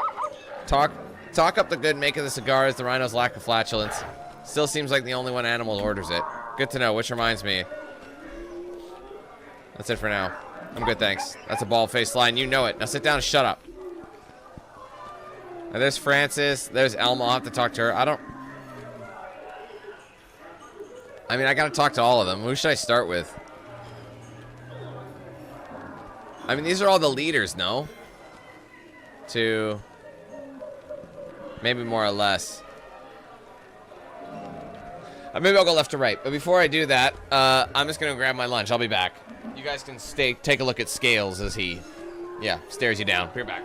Talk up the good make of the cigars, the rhino's lack of flatulence. Still seems like the only one animal orders it. Good to know, which reminds me. That's it for now. I'm good, thanks. That's a bald-faced line, you know it. Now sit down and shut up. Now there's Francis, there's Elma, I'll have to talk to her. I mean, I gotta talk to all of them. Who should I start with? I mean, these are all the leaders, no? Maybe more or less. Maybe I'll go left to right. But before I do that, I'm just going to grab my lunch. I'll be back. You guys can take a look at Scales as he, stares you down. Be right back.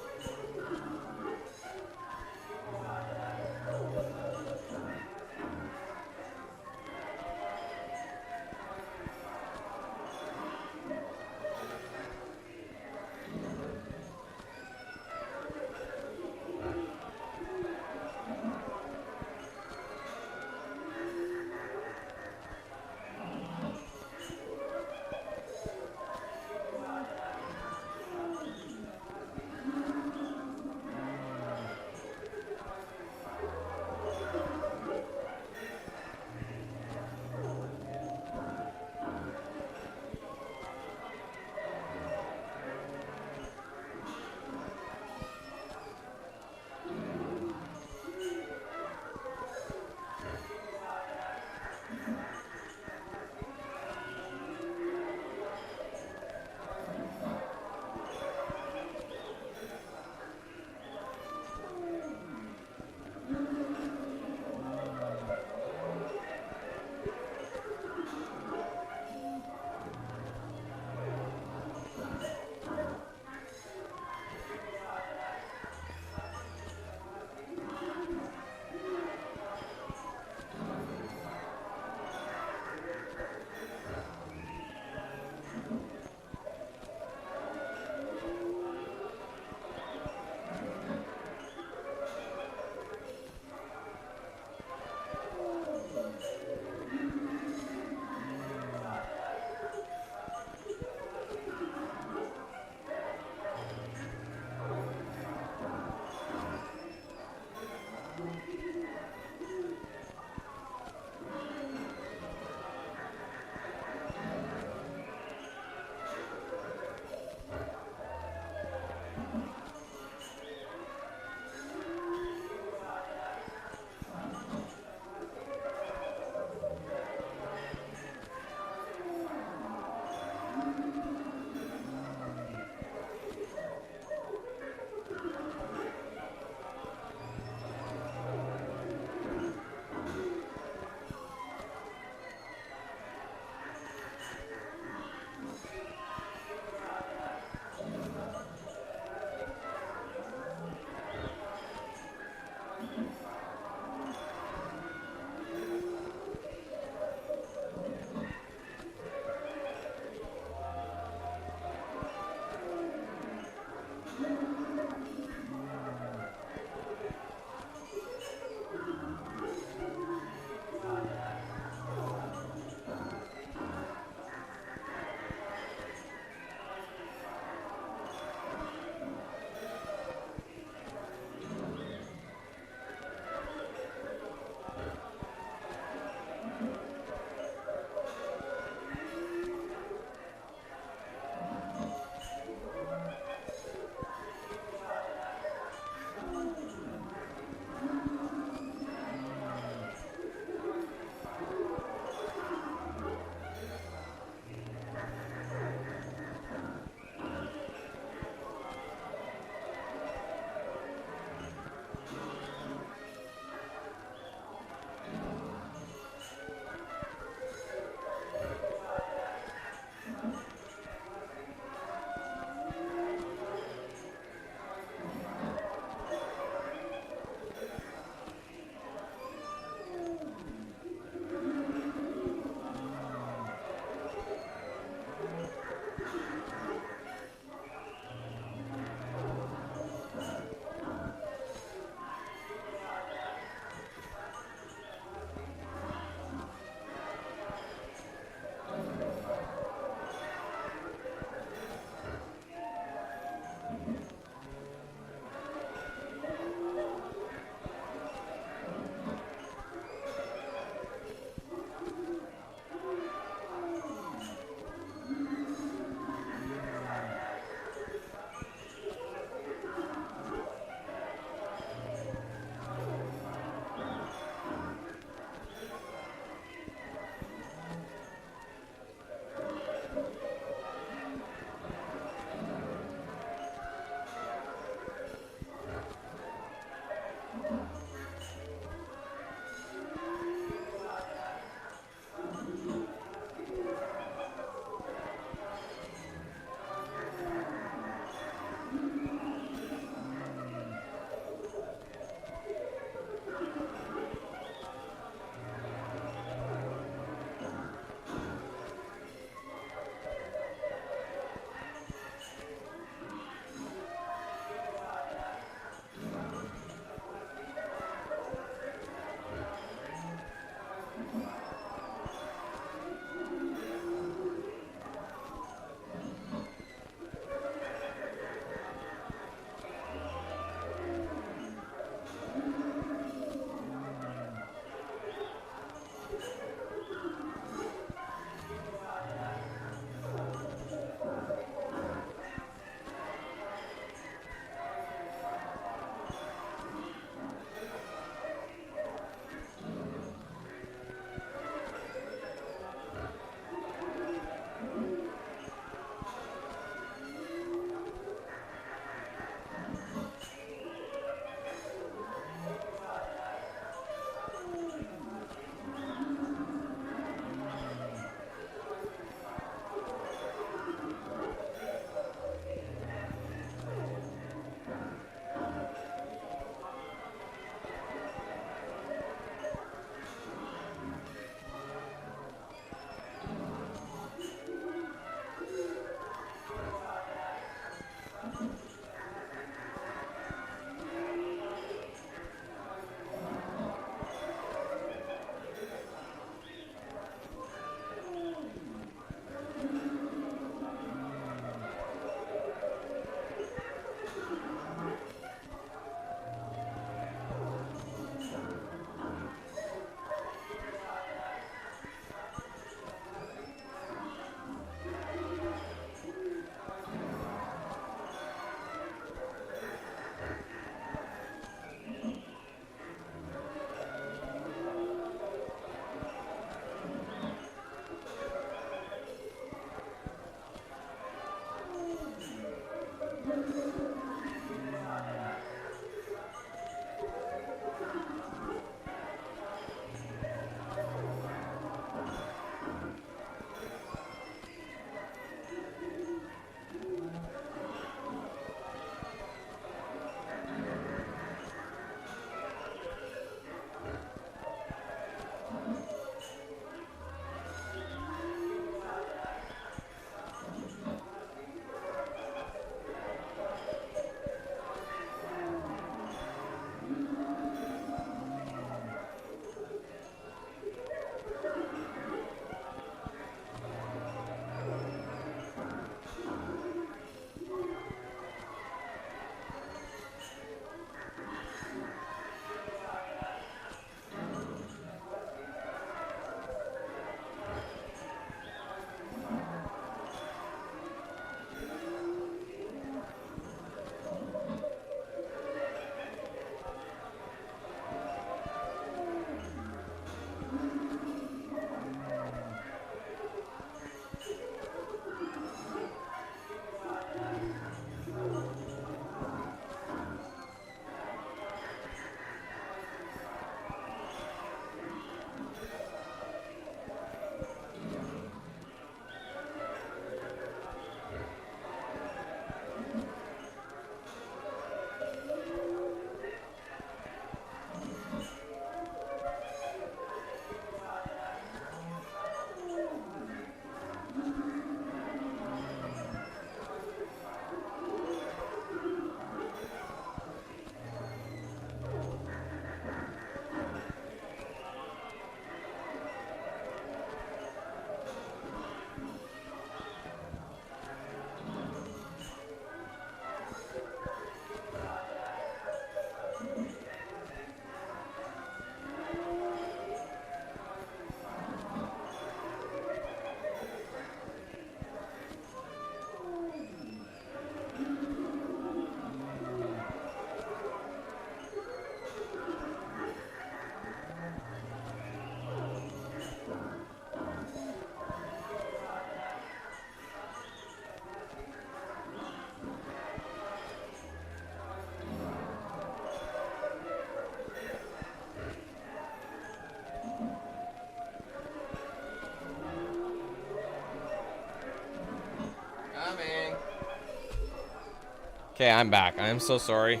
Okay, I'm back. I am so sorry.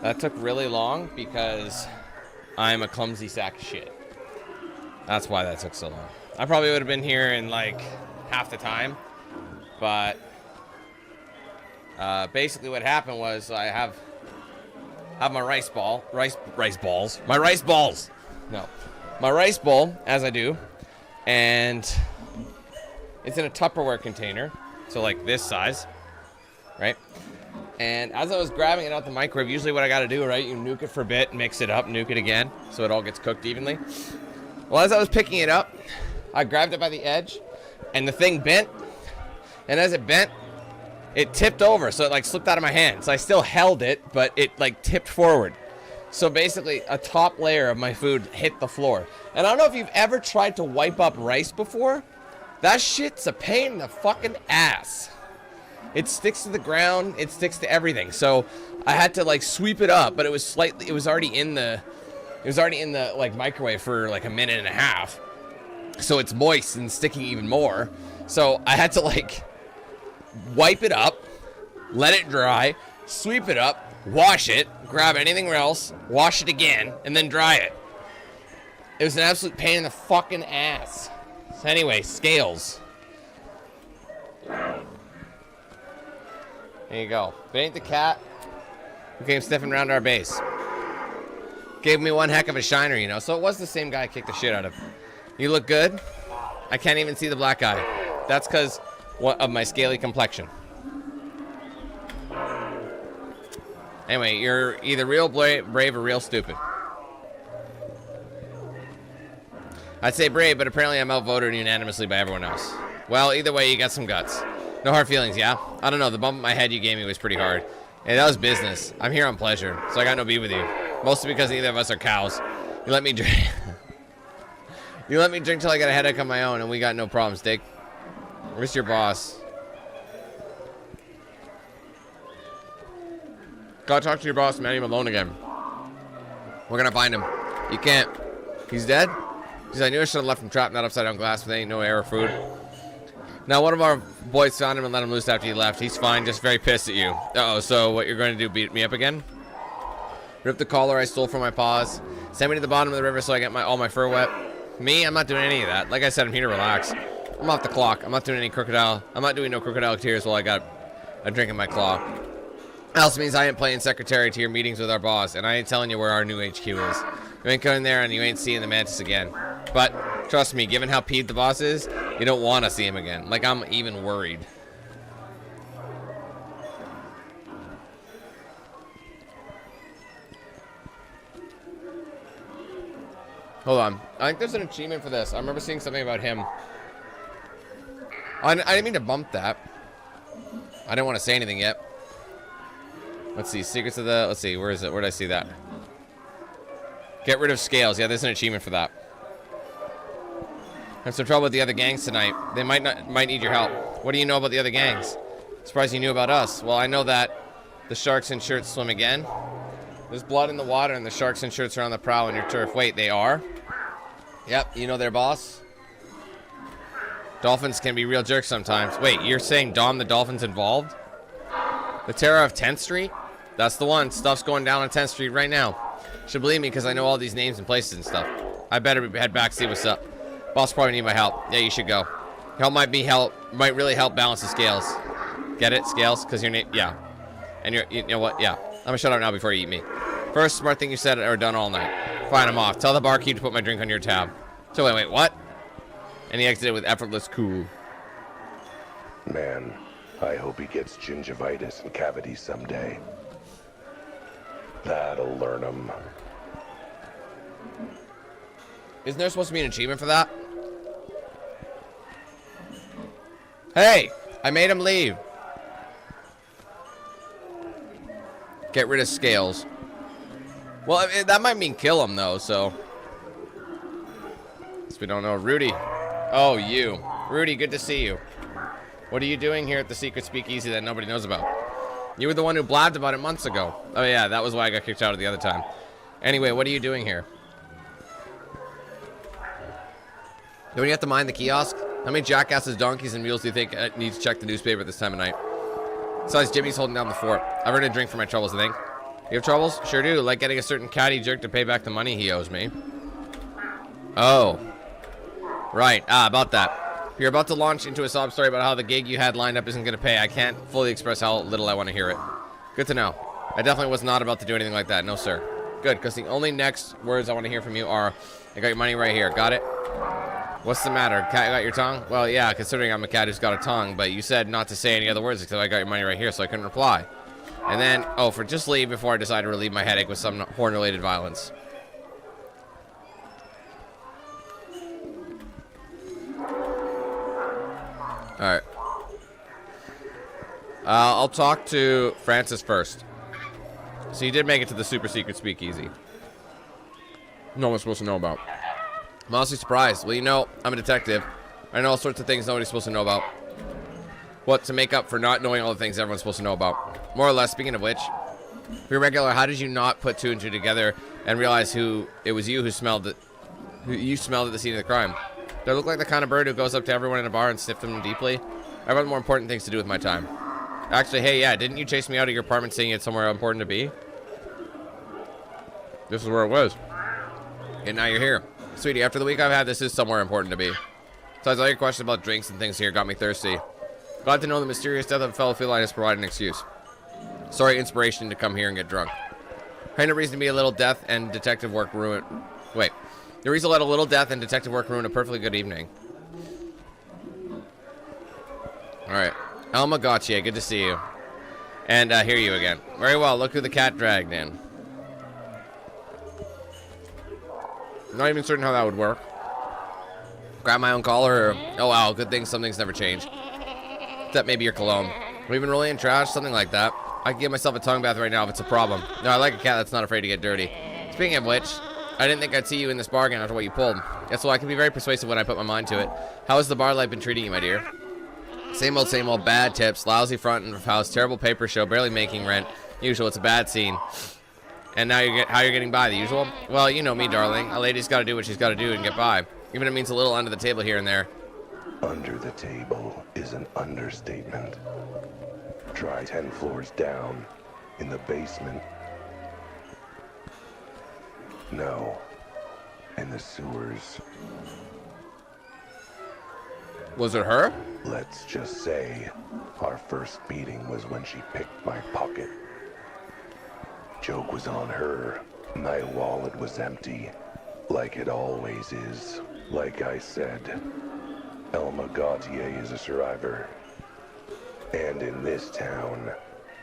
That took really long because I'm a clumsy sack of shit. That's why that took so long. I probably would have been here in like half the time, but basically what happened was I have my my rice bowl, as I do, and it's in a Tupperware container, so like this size, right? And as I was grabbing it out the microwave, usually what I got to do, right, you nuke it for a bit, mix it up, nuke it again, so it all gets cooked evenly. Well, as I was picking it up, I grabbed it by the edge, and the thing bent, and as it bent, it tipped over, so it like slipped out of my hand. So I still held it, but it like tipped forward. So basically, a top layer of my food hit the floor. And I don't know if you've ever tried to wipe up rice before. That shit's a pain in the fucking ass. It sticks to the ground, it sticks to everything. So I had to like sweep it up, but it was already in the like microwave for like a minute and a half. So it's moist and sticking even more. So I had to like wipe it up, let it dry, sweep it up, wash it, grab anything else, wash it again, and then dry it. It was an absolute pain in the fucking ass. So anyway, scales. There you go. If it ain't the cat who came sniffing around our base. Gave me one heck of a shiner, you know. So it was the same guy I kicked the shit out of. You look good. I can't even see the black eye. That's because of my scaly complexion. Anyway, you're either real brave or real stupid. I'd say brave, but apparently I'm outvoted unanimously by everyone else. Well, either way, you got some guts. No hard feelings, yeah? I don't know, the bump in my head you gave me was pretty hard. Hey, that was business. I'm here on pleasure, so I got no beef with you. Mostly because neither of us are cows. You let me drink. You let me drink till I got a headache on my own, and we got no problems, Dick. Where's your boss? Gotta talk to your boss, man. Leave him alone again. We're gonna find him. You can't. He's dead? Because I knew I should have left him trapped, not upside down glass, with ain't no air or food. Now, one of our boys found him and let him loose after he left. He's fine, just very pissed at you. Uh-oh, so what you're going to do, beat me up again? Rip the collar I stole from my paws. Send me to the bottom of the river so I get all my fur wet. Me? I'm not doing any of that. Like I said, I'm here to relax. I'm off the clock. I'm not doing any crocodile. I'm not doing no crocodile tears while I got a drink in my claw. Also means I ain't playing secretary to your meetings with our boss, and I ain't telling you where our new HQ is. You ain't going there, and you ain't seeing the mantis again. But trust me, given how peeved the boss is, you don't want to see him again. Like, I'm even worried. Hold on. I think there's an achievement for this. I remember seeing something about him. I didn't mean to bump that. I didn't want to say anything yet. Let's see. Secrets of the... Let's see. Where is it? Where did I see that? Get rid of scales. Yeah, there's an achievement for that. I have some trouble with the other gangs tonight. They might need your help. What do you know about the other gangs? Surprised you knew about us. Well, I know that the sharks in shirts swim again. There's blood in the water, and the sharks in shirts are on the prowl on your turf. Wait, they are? Yep, you know their boss? Dolphins can be real jerks sometimes. Wait, you're saying Dom the Dolphin's involved? The Terror of 10th Street? That's the one. Stuff's going down on 10th Street right now. Should believe me because I know all these names and places and stuff. I better head back, see what's up. Boss probably need my help. Yeah, you should go. Help might really help balance the scales. Get it? Scales? Because your name, yeah. And you know what? Yeah. I'm gonna shut up now before you eat me. First smart thing you said or done all night. Fine, I'm off. Tell the barkeep to put my drink on your tab. So wait, what? And he exited with effortless cool. Man, I hope he gets gingivitis and cavities someday. That'll learn him. Isn't there supposed to be an achievement for that? Hey, I made him leave. Get rid of scales. Well, that might mean kill him, though, so. Guess we don't know. Rudy. Oh, you. Rudy, good to see you. What are you doing here at the secret speakeasy that nobody knows about? You were the one who blabbed about it months ago. Oh, yeah, that was why I got kicked out of the other time. Anyway, what are you doing here? Don't you have to mind the kiosk? How many jackasses, donkeys, and mules do you think need to check the newspaper at this time of night? Besides, Jimmy's holding down the fort. I've earned a drink for my troubles, I think. You have troubles? Sure do. Like getting a certain catty jerk to pay back the money he owes me. Oh. Right. About that. If you're about to launch into a sob story about how the gig you had lined up isn't going to pay, I can't fully express how little I want to hear it. Good to know. I definitely was not about to do anything like that. No, sir. Good, because the only next words I want to hear from you are, I got your money right here. Got it? What's the matter? Cat, you got your tongue? Well, yeah, considering I'm a cat who's got a tongue, but you said not to say any other words except I got your money right here, so I couldn't reply. And then, oh, for just leave before I decide to relieve my headache with some horn-related violence. Alright. I'll talk to Francis first. So you did make it to the super secret speakeasy. No one's supposed to know about. I'm honestly surprised. Well, you know, I'm a detective. I know all sorts of things nobody's supposed to know about. What, to make up for not knowing all the things everyone's supposed to know about? More or less, speaking of which, if you're regular, how did you not put two and two together and realize it was you who smelled it? Who you smelled at the scene of the crime? Do I look like the kind of bird who goes up to everyone in a bar and sniffs them deeply? I have more important things to do with my time. Actually, hey, yeah, didn't you chase me out of your apartment saying it's somewhere important to be? This is where it was. And now you're here. Sweetie, after the week I've had, this is somewhere important to be. Besides, all your questions about drinks and things here got me thirsty. Glad to know the mysterious death of a fellow feline has provided an excuse. Sorry, inspiration to come here and get drunk. Kind of reason to be a little death and detective work ruin... Wait. The reason to let a little death and detective work ruin a perfectly good evening. Alright. Elma Gautier, good to see you. And hear you again. Very well, look who the cat dragged in. Not even certain how that would work. Grab my own collar or... Oh wow, good thing some things never change. Except maybe your cologne. We've been rolling in trash, something like that. I can give myself a tongue bath right now if it's a problem. No, I like a cat that's not afraid to get dirty. Speaking of which, I didn't think I'd see you in this bargain after what you pulled. Yeah, so I can be very persuasive when I put my mind to it. How has the bar life been treating you, my dear? Same old, bad tips, lousy front of house, terrible paper show, barely making rent. Usual, it's a bad scene. And now how you're getting by, the usual? Well, you know me, darling. A lady's got to do what she's got to do and get by. Even if it means a little under the table here and there. Under the table is an understatement. Try 10 floors down, in the basement. No, in the sewers. Was it her? Let's just say, our first meeting was when she picked my pocket. Joke was on her. My wallet was empty, like it always is. Like I said, Elma Gautier is a survivor. And in this town,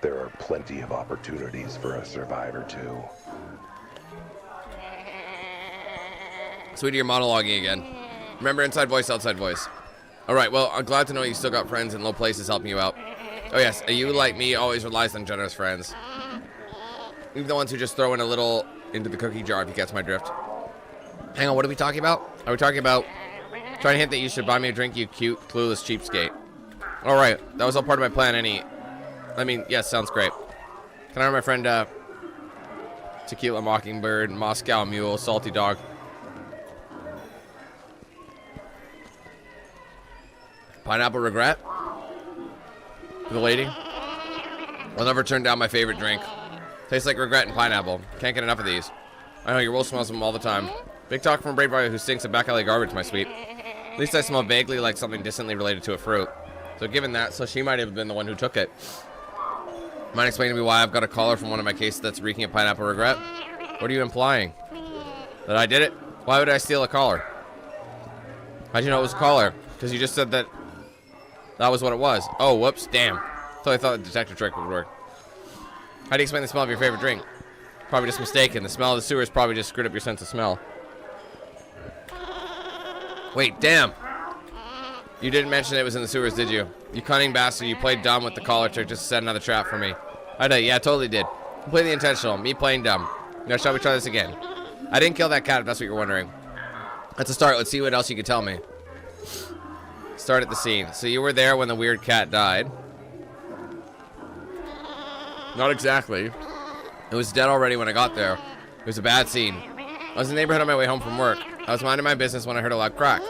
there are plenty of opportunities for a survivor too. Sweetie, you're monologuing again. Remember, inside voice, outside voice. Alright, well, I'm glad to know you still got friends in low places helping you out. Oh yes, you, like me, always relies on generous friends. Even the ones who just throw in a little into the cookie jar, if you catch my drift. Hang on, what are we talking about? Are we talking about trying to hint that you should buy me a drink, you cute, clueless cheapskate? Alright, that was all part of my plan, I mean, yes, sounds great. Can I have my friend, Tequila Mockingbird, Moscow Mule, Salty Dog? Pineapple Regret? For the lady? I'll never turn down my favorite drink. Tastes like regret and pineapple. Can't get enough of these. I know, your world smells them all the time. Big talk from a brave boy who stinks of back alley garbage, my sweet. At least I smell vaguely like something distantly related to a fruit. So given that, so she might have been the one who took it. Mind explaining to me why I've got a collar from one of my cases that's reeking of pineapple regret? What are you implying? That I did it? Why would I steal a collar? How'd you know it was a collar? Because you just said that was what it was. Oh, whoops, damn. So I thought the detective trick would work. How do you explain the smell of your favorite drink? Probably just mistaken. The smell of the sewers probably just screwed up your sense of smell. Wait, damn. You didn't mention it was in the sewers, did you? You cunning bastard, you played dumb with the collar trick just to set another trap for me. I know, yeah, I totally did. Completely intentional. Me playing dumb. Now, shall we try this again? I didn't kill that cat, if that's what you're wondering. That's a start. Let's see what else you can tell me. Start at the scene. So you were there when the weird cat died. Not exactly. It was dead already when I got there. It was a bad scene. I was in the neighborhood on my way home from work. I was minding my business when I heard a loud crack.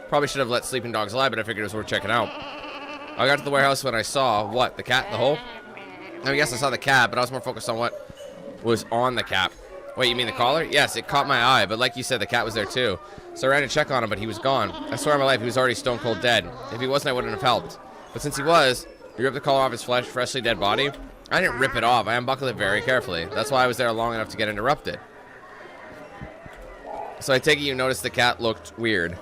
Probably should have let sleeping dogs lie, but I figured it was worth checking out. I got to the warehouse when I saw, what, the cat in the hole? I mean, yes, I saw the cat, but I was more focused on what was on the cat. Wait, you mean the collar? Yes, it caught my eye, but like you said, the cat was there too. So I ran to check on him, but he was gone. I swear on my life, he was already stone cold dead. If he wasn't, I wouldn't have helped. But since he was, you ripped the collar off his freshly dead body. I didn't rip it off. I unbuckled it very carefully. That's why I was there long enough to get interrupted. So I take it you noticed the cat looked weird.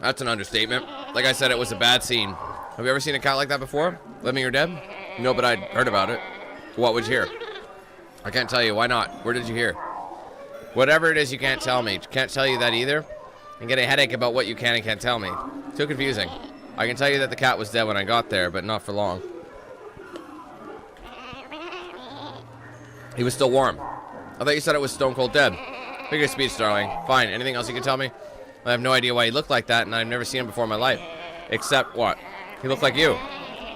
That's an understatement. Like I said, it was a bad scene. Have you ever seen a cat like that before? Living or dead? No, but I'd heard about it. What would you hear? I can't tell you. Why not? Where did you hear? Whatever it is you can't tell me. Can't tell you that either. And get a headache about what you can and can't tell me. Too confusing. I can tell you that the cat was dead when I got there, but not for long. He was still warm. I thought you said it was stone cold dead. Pick your speech, darling. Fine. Anything else you can tell me? I have no idea why he looked like that, and I've never seen him before in my life. Except what? He looked like you.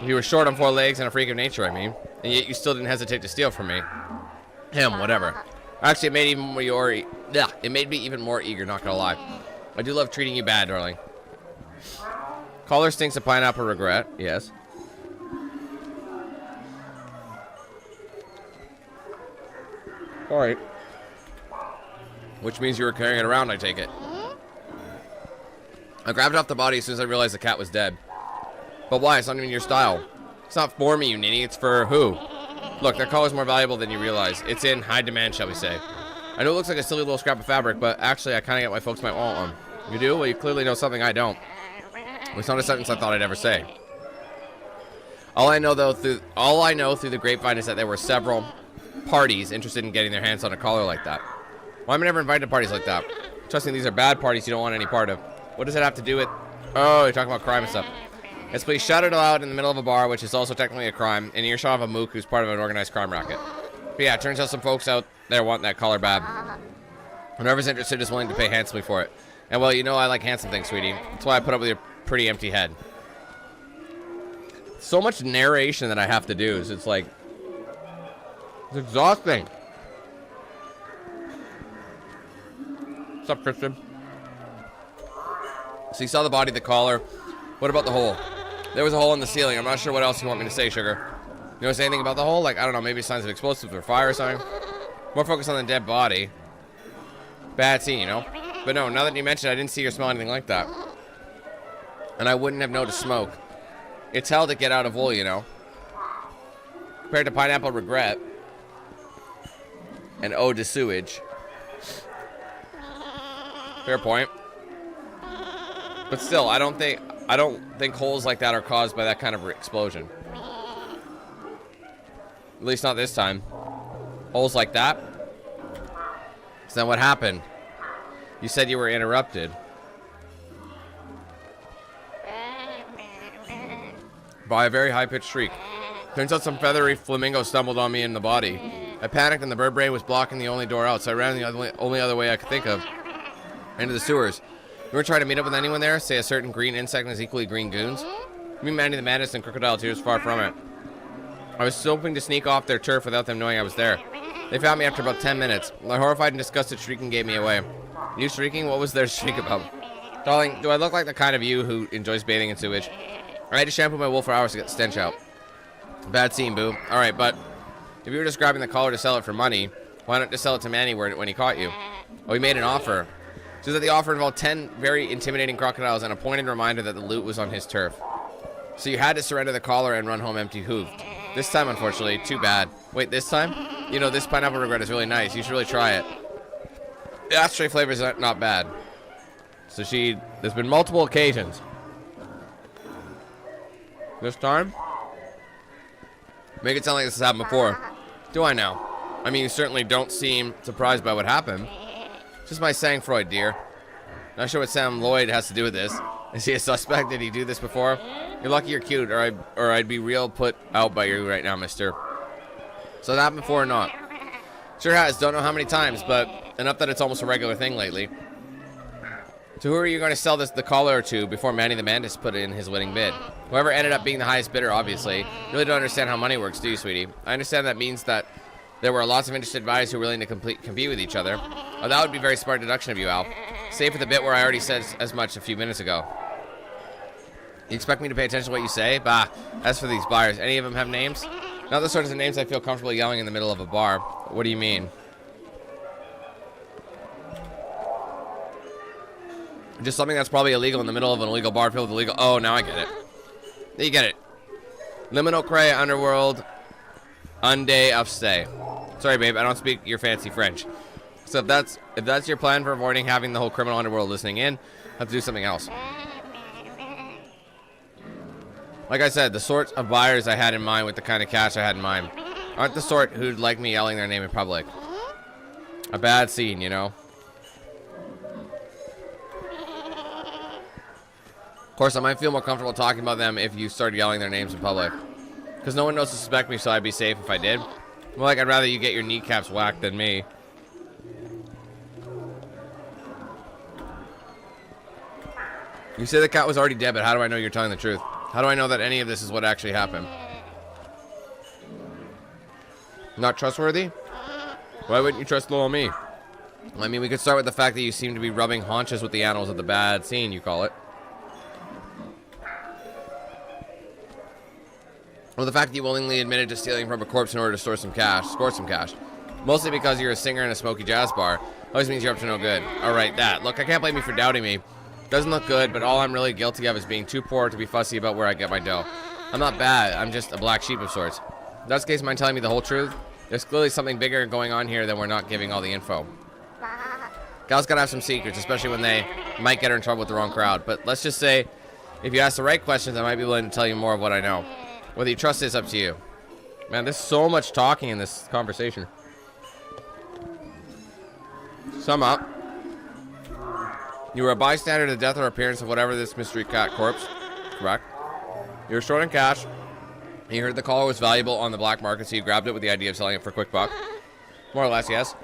He was short on 4 legs and a freak of nature, I mean. And yet you still didn't hesitate to steal from me. Him, whatever. Actually, it made me even more eager, not gonna lie. I do love treating you bad, darling. Collar stinks of pineapple regret. Yes. Alright. Which means you were carrying it around, I take it. I grabbed it off the body as soon as I realized the cat was dead. But why? It's not even your style. It's not for me, you ninny. It's for who? Look, that collar's more valuable than you realize. It's in high demand, shall we say. I know it looks like a silly little scrap of fabric, but actually I kind of get why folks might want one. You do? Well, you clearly know something I don't. It's not a sentence I thought I'd ever say. All I know through the grapevine is that there were several parties interested in getting their hands on a collar like that. Why am I never invited to parties like that? Trust me, these are bad parties you don't want any part of. What does it have to do with... Oh, you're talking about crime and stuff. Yes, please shout it aloud in the middle of a bar, which is also technically a crime, in earshot of a mook who's part of an organized crime racket. But yeah, it turns out some folks out there want that collar bad. Whoever's interested is willing to pay handsomely for it. And well, you know I like handsome things, sweetie. That's why I put up with your pretty empty head. So much narration that I have to do, so it's like... It's exhausting. What's up, Kristen? So you saw the body, the collar. What about the hole? There was a hole in the ceiling. I'm not sure what else you want me to say, sugar. You know, say anything about the hole? Like, I don't know, maybe signs of explosives or fire or something? More focus on the dead body. Bad scene, you know? But no, now that you mentioned it, I didn't see or smell anything like that. And I wouldn't have noticed smoke. It's hell to get out of wool, you know? Compared to pineapple regret. And ode to sewage. Fair point. But still, I don't think holes like that are caused by that kind of explosion. At least not this time. Holes like that? So then what happened? You said you were interrupted. By a very high-pitched shriek. Turns out some feathery flamingo stumbled on me in the body. I panicked and the bird brain was blocking the only door out, so I ran the only other way I could think of. Into the sewers. You were trying to meet up with anyone there? Say a certain green insect and his equally green goons? Me, Mandy the Madness, and Crocodile Tears, far from it. I was hoping to sneak off their turf without them knowing I was there. They found me after about 10 minutes. My horrified and disgusted shrieking gave me away. You shrieking? What was there to shriek about? Darling, do I look like the kind of you who enjoys bathing in sewage? I had to shampoo my wool for hours to get the stench out. Bad scene, boo. Alright, but if you were just grabbing the collar to sell it for money, why not just sell it to Manny when he caught you? Oh, he made an offer. So that the offer involved 10 very intimidating crocodiles and a pointed reminder that the loot was on his turf. So you had to surrender the collar and run home empty-hooved. This time, unfortunately, too bad. Wait, this time? You know, this pineapple regret is really nice. You should really try it. The ashtray flavor is not bad. So there's been multiple occasions. This time? Make it sound like this has happened before. Do I now? I mean, you certainly don't seem surprised by what happened. Just my sang-froid, dear. Not sure what Sam Lloyd has to do with this. Is he a suspect? Did he do this before? You're lucky you're cute, or I'd be real put out by you right now, mister. So that happened before or not? Sure has. Don't know how many times, but enough that it's almost a regular thing lately. So who are you going to sell the collar to before Manny the Madness put in his winning bid? Whoever ended up being the highest bidder, obviously. You really don't understand how money works, do you, sweetie? I understand that means that there were lots of interested buyers who were willing to compete with each other. Oh, that would be a very smart deduction of you, Al. Save for the bit where I already said as much a few minutes ago. You expect me to pay attention to what you say? Bah, as for these buyers, any of them have names? Not the sorts of names I feel comfortable yelling in the middle of a bar. What do you mean? Just something that's probably illegal in the middle of an illegal bar filled with illegal... Oh, now I get it. You get it. Liminal cray, underworld, unday of stay. Sorry, babe, I don't speak your fancy French. So if that's your plan for avoiding having the whole criminal underworld listening in, have to do something else. Like I said, the sorts of buyers I had in mind with the kind of cash I had in mind aren't the sort who'd like me yelling their name in public. A bad scene, you know? Of course, I might feel more comfortable talking about them if you start yelling their names in public. Because no one knows to suspect me, so I'd be safe if I did. More like I'd rather you get your kneecaps whacked than me. You say the cat was already dead, but how do I know you're telling the truth? How do I know that any of this is what actually happened? Not trustworthy? Why wouldn't you trust little me? I mean, we could start with the fact that you seem to be rubbing haunches with the animals of the bad scene, you call it. Or the fact that you willingly admitted to stealing from a corpse in order to score some cash. Mostly because you're a singer in a smoky jazz bar. Always means you're up to no good. Alright, that. Look, I can't blame you for doubting me. Doesn't look good, but all I'm really guilty of is being too poor to be fussy about where I get my dough. I'm not bad, I'm just a black sheep of sorts. If that's the case, mind telling me the whole truth? There's clearly something bigger going on here than we're not giving all the info. Gals gotta have some secrets, especially when they might get her in trouble with the wrong crowd. But let's just say, if you ask the right questions, I might be willing to tell you more of what I know. Whether you trust it is up to you. Man, there's so much talking in this conversation. Sum up. You were a bystander to the death or appearance of whatever this mystery cat corpse. Correct. You were short on cash. You heard the collar was valuable on the black market, so you grabbed it with the idea of selling it for a quick buck. More or less, yes.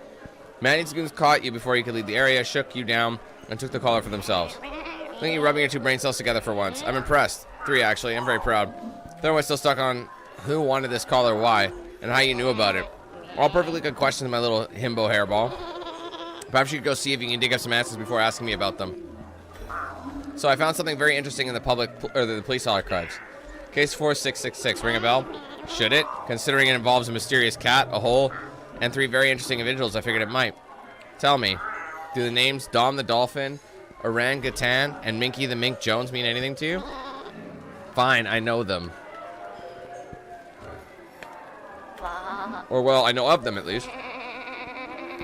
Manny's goons caught you before you could leave the area, shook you down, and took the collar for themselves. I think you're rubbing your two brain cells together for once. I'm impressed. 3, actually. I'm very proud. Then we're still stuck on who wanted this collar, why, and how you knew about it. All perfectly good questions, my little himbo hairball. Perhaps you could go see if you can dig up some answers before asking me about them. So I found something very interesting in the the police archives. Case 4666, ring a bell? Should it? Considering it involves a mysterious cat, a hole, and 3 very interesting individuals, I figured it might. Tell me, do the names Dom the Dolphin, Orangutan, and Minky the Mink Jones mean anything to you? Fine, I know them. Or, well, I know of them, at least.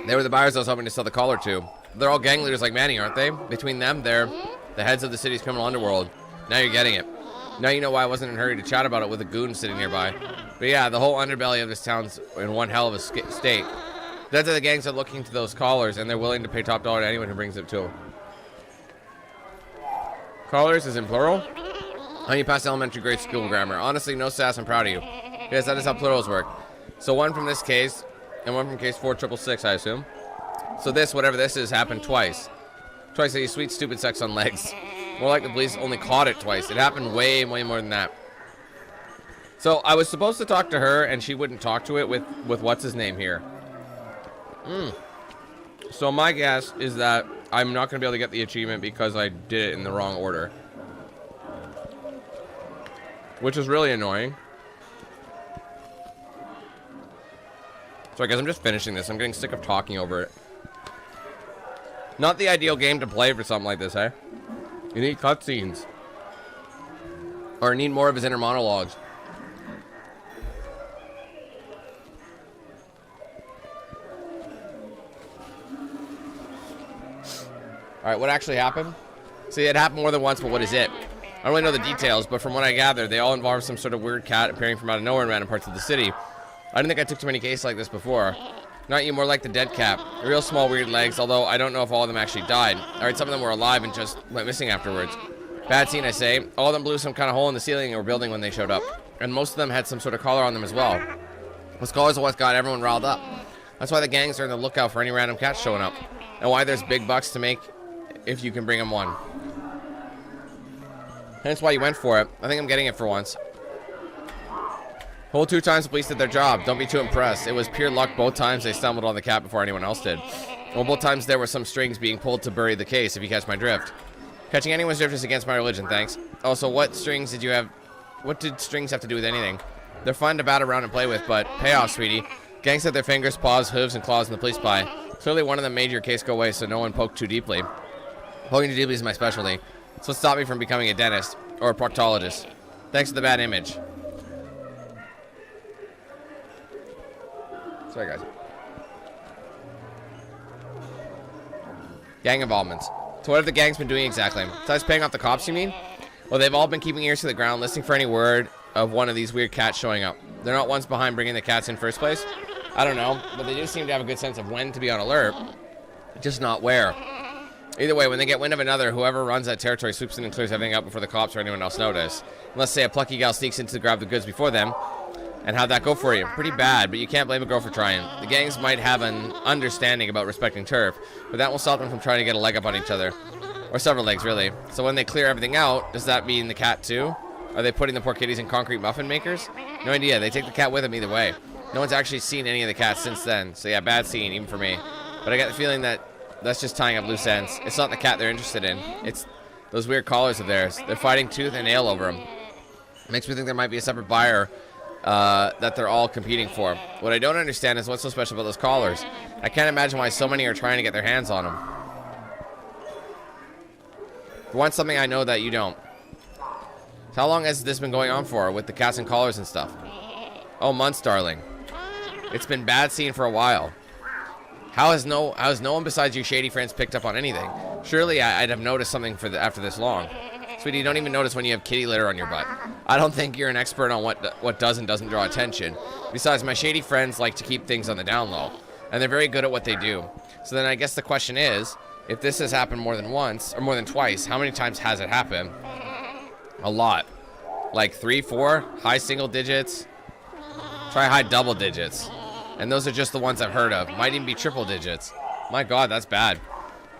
They were the buyers I was hoping to sell the collar to. They're all gang leaders like Manny, aren't they? Between them, they're the heads of the city's criminal underworld. Now you're getting it. Now you know why I wasn't in a hurry to chat about it with a goon sitting nearby. But yeah, the whole underbelly of this town's in one hell of a state. That's the gangs are looking to those collars, and they're willing to pay top dollar to anyone who brings it to them. Collars is in plural? Honey, you passed elementary grade school grammar. Honestly, no sass, I'm proud of you. Yes, that is how plurals work. So one from this case, and one from case 4666, I assume. So this, whatever this is, happened twice. Twice that you sweet stupid sex on legs. More like the police only caught it twice. It happened way more than that. So I was supposed to talk to her, and she wouldn't talk to it with what's his name here. So my guess is that I'm not going to be able to get the achievement because I did it in the wrong order. Which is really annoying. So I guess I'm just finishing this. I'm getting sick of talking over it. Not the ideal game to play for something like this, eh? You need cutscenes. Or need more of his inner monologues. Alright, what actually happened? See, it happened more than once, but what is it? I don't really know the details, but from what I gathered, they all involve some sort of weird cat appearing from out of nowhere in random parts of the city. I didn't think I took too many cases like this before. Not you, more like the dead cat. Real small weird legs, although I don't know if all of them actually died. Alright, some of them were alive and just went missing afterwards. Bad scene, I say. All of them blew some kind of hole in the ceiling or building when they showed up. And most of them had some sort of collar on them as well. Those collars are what got everyone riled up. That's why the gangs are on the lookout for any random cats showing up. And why there's big bucks to make if you can bring them one. Hence why you went for it. I think I'm getting it for once. Whole 2 times the police did their job. Don't be too impressed. It was pure luck both times they stumbled on the cat before anyone else did. Well, both times there were some strings being pulled to bury the case, if you catch my drift. Catching anyone's drift is against my religion, thanks. Also, what strings did you have? What did strings have to do with anything? They're fun to bat around and play with, but payoff, sweetie. Gangs have their fingers, paws, hooves, and claws in the police pie. Clearly one of them made your case go away, so no one poked too deeply. Poking too deeply is my specialty. It's what stopped me from becoming a dentist or a proctologist. Thanks for the bad image. Sorry, guys. Gang involvements. So what have the gangs been doing exactly? Besides paying off the cops, you mean? Well, they've all been keeping ears to the ground, listening for any word of one of these weird cats showing up. They're not ones behind bringing the cats in first place. I don't know, but they do seem to have a good sense of when to be on alert, just not where. Either way, when they get wind of another, whoever runs that territory swoops in and clears everything up before the cops or anyone else notice. Unless, say, a plucky gal sneaks in to grab the goods before them. And how'd that go for you? Pretty bad, but you can't blame a girl for trying. The gangs might have an understanding about respecting turf, but that won't stop them from trying to get a leg up on each other. Or several legs, really. So when they clear everything out, does that mean the cat too? Are they putting the poor kitties in concrete muffin makers? No idea. They take the cat with them either way. No one's actually seen any of the cats since then. So yeah, bad scene, even for me. But I get the feeling that that's just tying up loose ends. It's not the cat they're interested in. It's those weird collars of theirs. They're fighting tooth and nail over them. It makes me think there might be a separate buyer that they're all competing for. What I don't understand is what's so special about those collars. I can't imagine why so many are trying to get their hands on them. For once, something I know that you don't. So how long has this been going on for with the cats and collars and stuff? Oh, months, darling. It's been bad scene for a while. How has no one besides your shady friends picked up on anything? Surely I'd have noticed something after this long. Sweetie, you don't even notice when you have kitty litter on your butt. I don't think you're an expert on what does and doesn't draw attention. Besides, my shady friends like to keep things on the down low, and they're very good at what they do. So then I guess the question is, if this has happened more than once, or more than twice, how many times has it happened? A lot. Like 3, 4, high single digits. Try high double digits. And those are just the ones I've heard of. Might even be triple digits. My God, that's bad.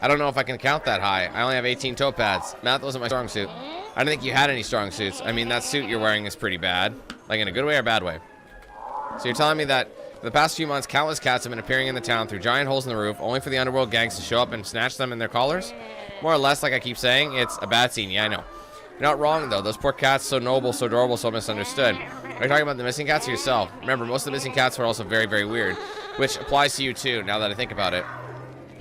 I don't know if I can count that high. I only have 18 toe pads. Math wasn't my strong suit. I didn't think you had any strong suits. I mean, that suit you're wearing is pretty bad. Like in a good way or bad way? So you're telling me that for the past few months, countless cats have been appearing in the town through giant holes in the roof, only for the underworld gangs to show up and snatch them in their collars? More or less, like I keep saying, it's a bad scene. Yeah, I know. You're not wrong, though. Those poor cats, so noble, so adorable, so misunderstood. Are you talking about the missing cats or yourself? Remember, most of the missing cats were also very, very weird, which applies to you, too, now that I think about it.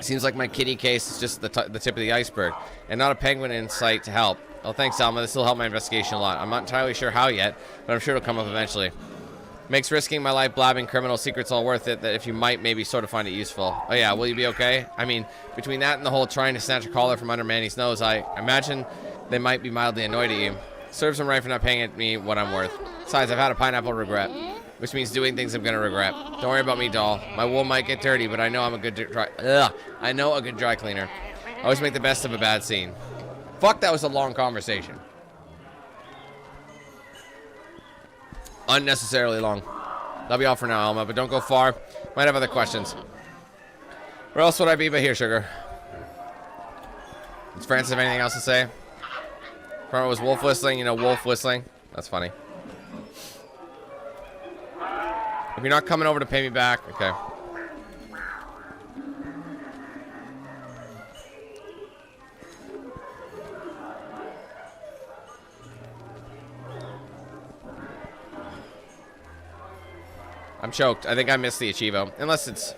Seems like my kitty case is just the tip of the iceberg, and not a penguin in sight to help. Oh, thanks, Elma. This will help my investigation a lot. I'm not entirely sure how yet, but I'm sure it'll come up eventually. Makes risking my life blabbing criminal secrets all worth it, that if you might maybe sort of find it useful. Oh, yeah, will you be okay? I mean, between that and the whole trying to snatch a collar from under Manny's nose, I imagine they might be mildly annoyed at you. Serves them right for not paying at me what I'm worth. Besides, I've had a pineapple regret, which means doing things I'm gonna regret. Don't worry about me, doll. My wool might get dirty, but I know I'm a good dry cleaner. I always make the best of a bad scene. Fuck, that was a long conversation. Unnecessarily long. That'll be all for now, Elma, but don't go far. Might have other questions. Where else would I be but here, sugar? Does Francis have anything else to say? Front was wolf whistling, you know, wolf whistling. That's funny. If you're not coming over to pay me back, okay. I'm choked. I think I missed the Achievo. Unless it's...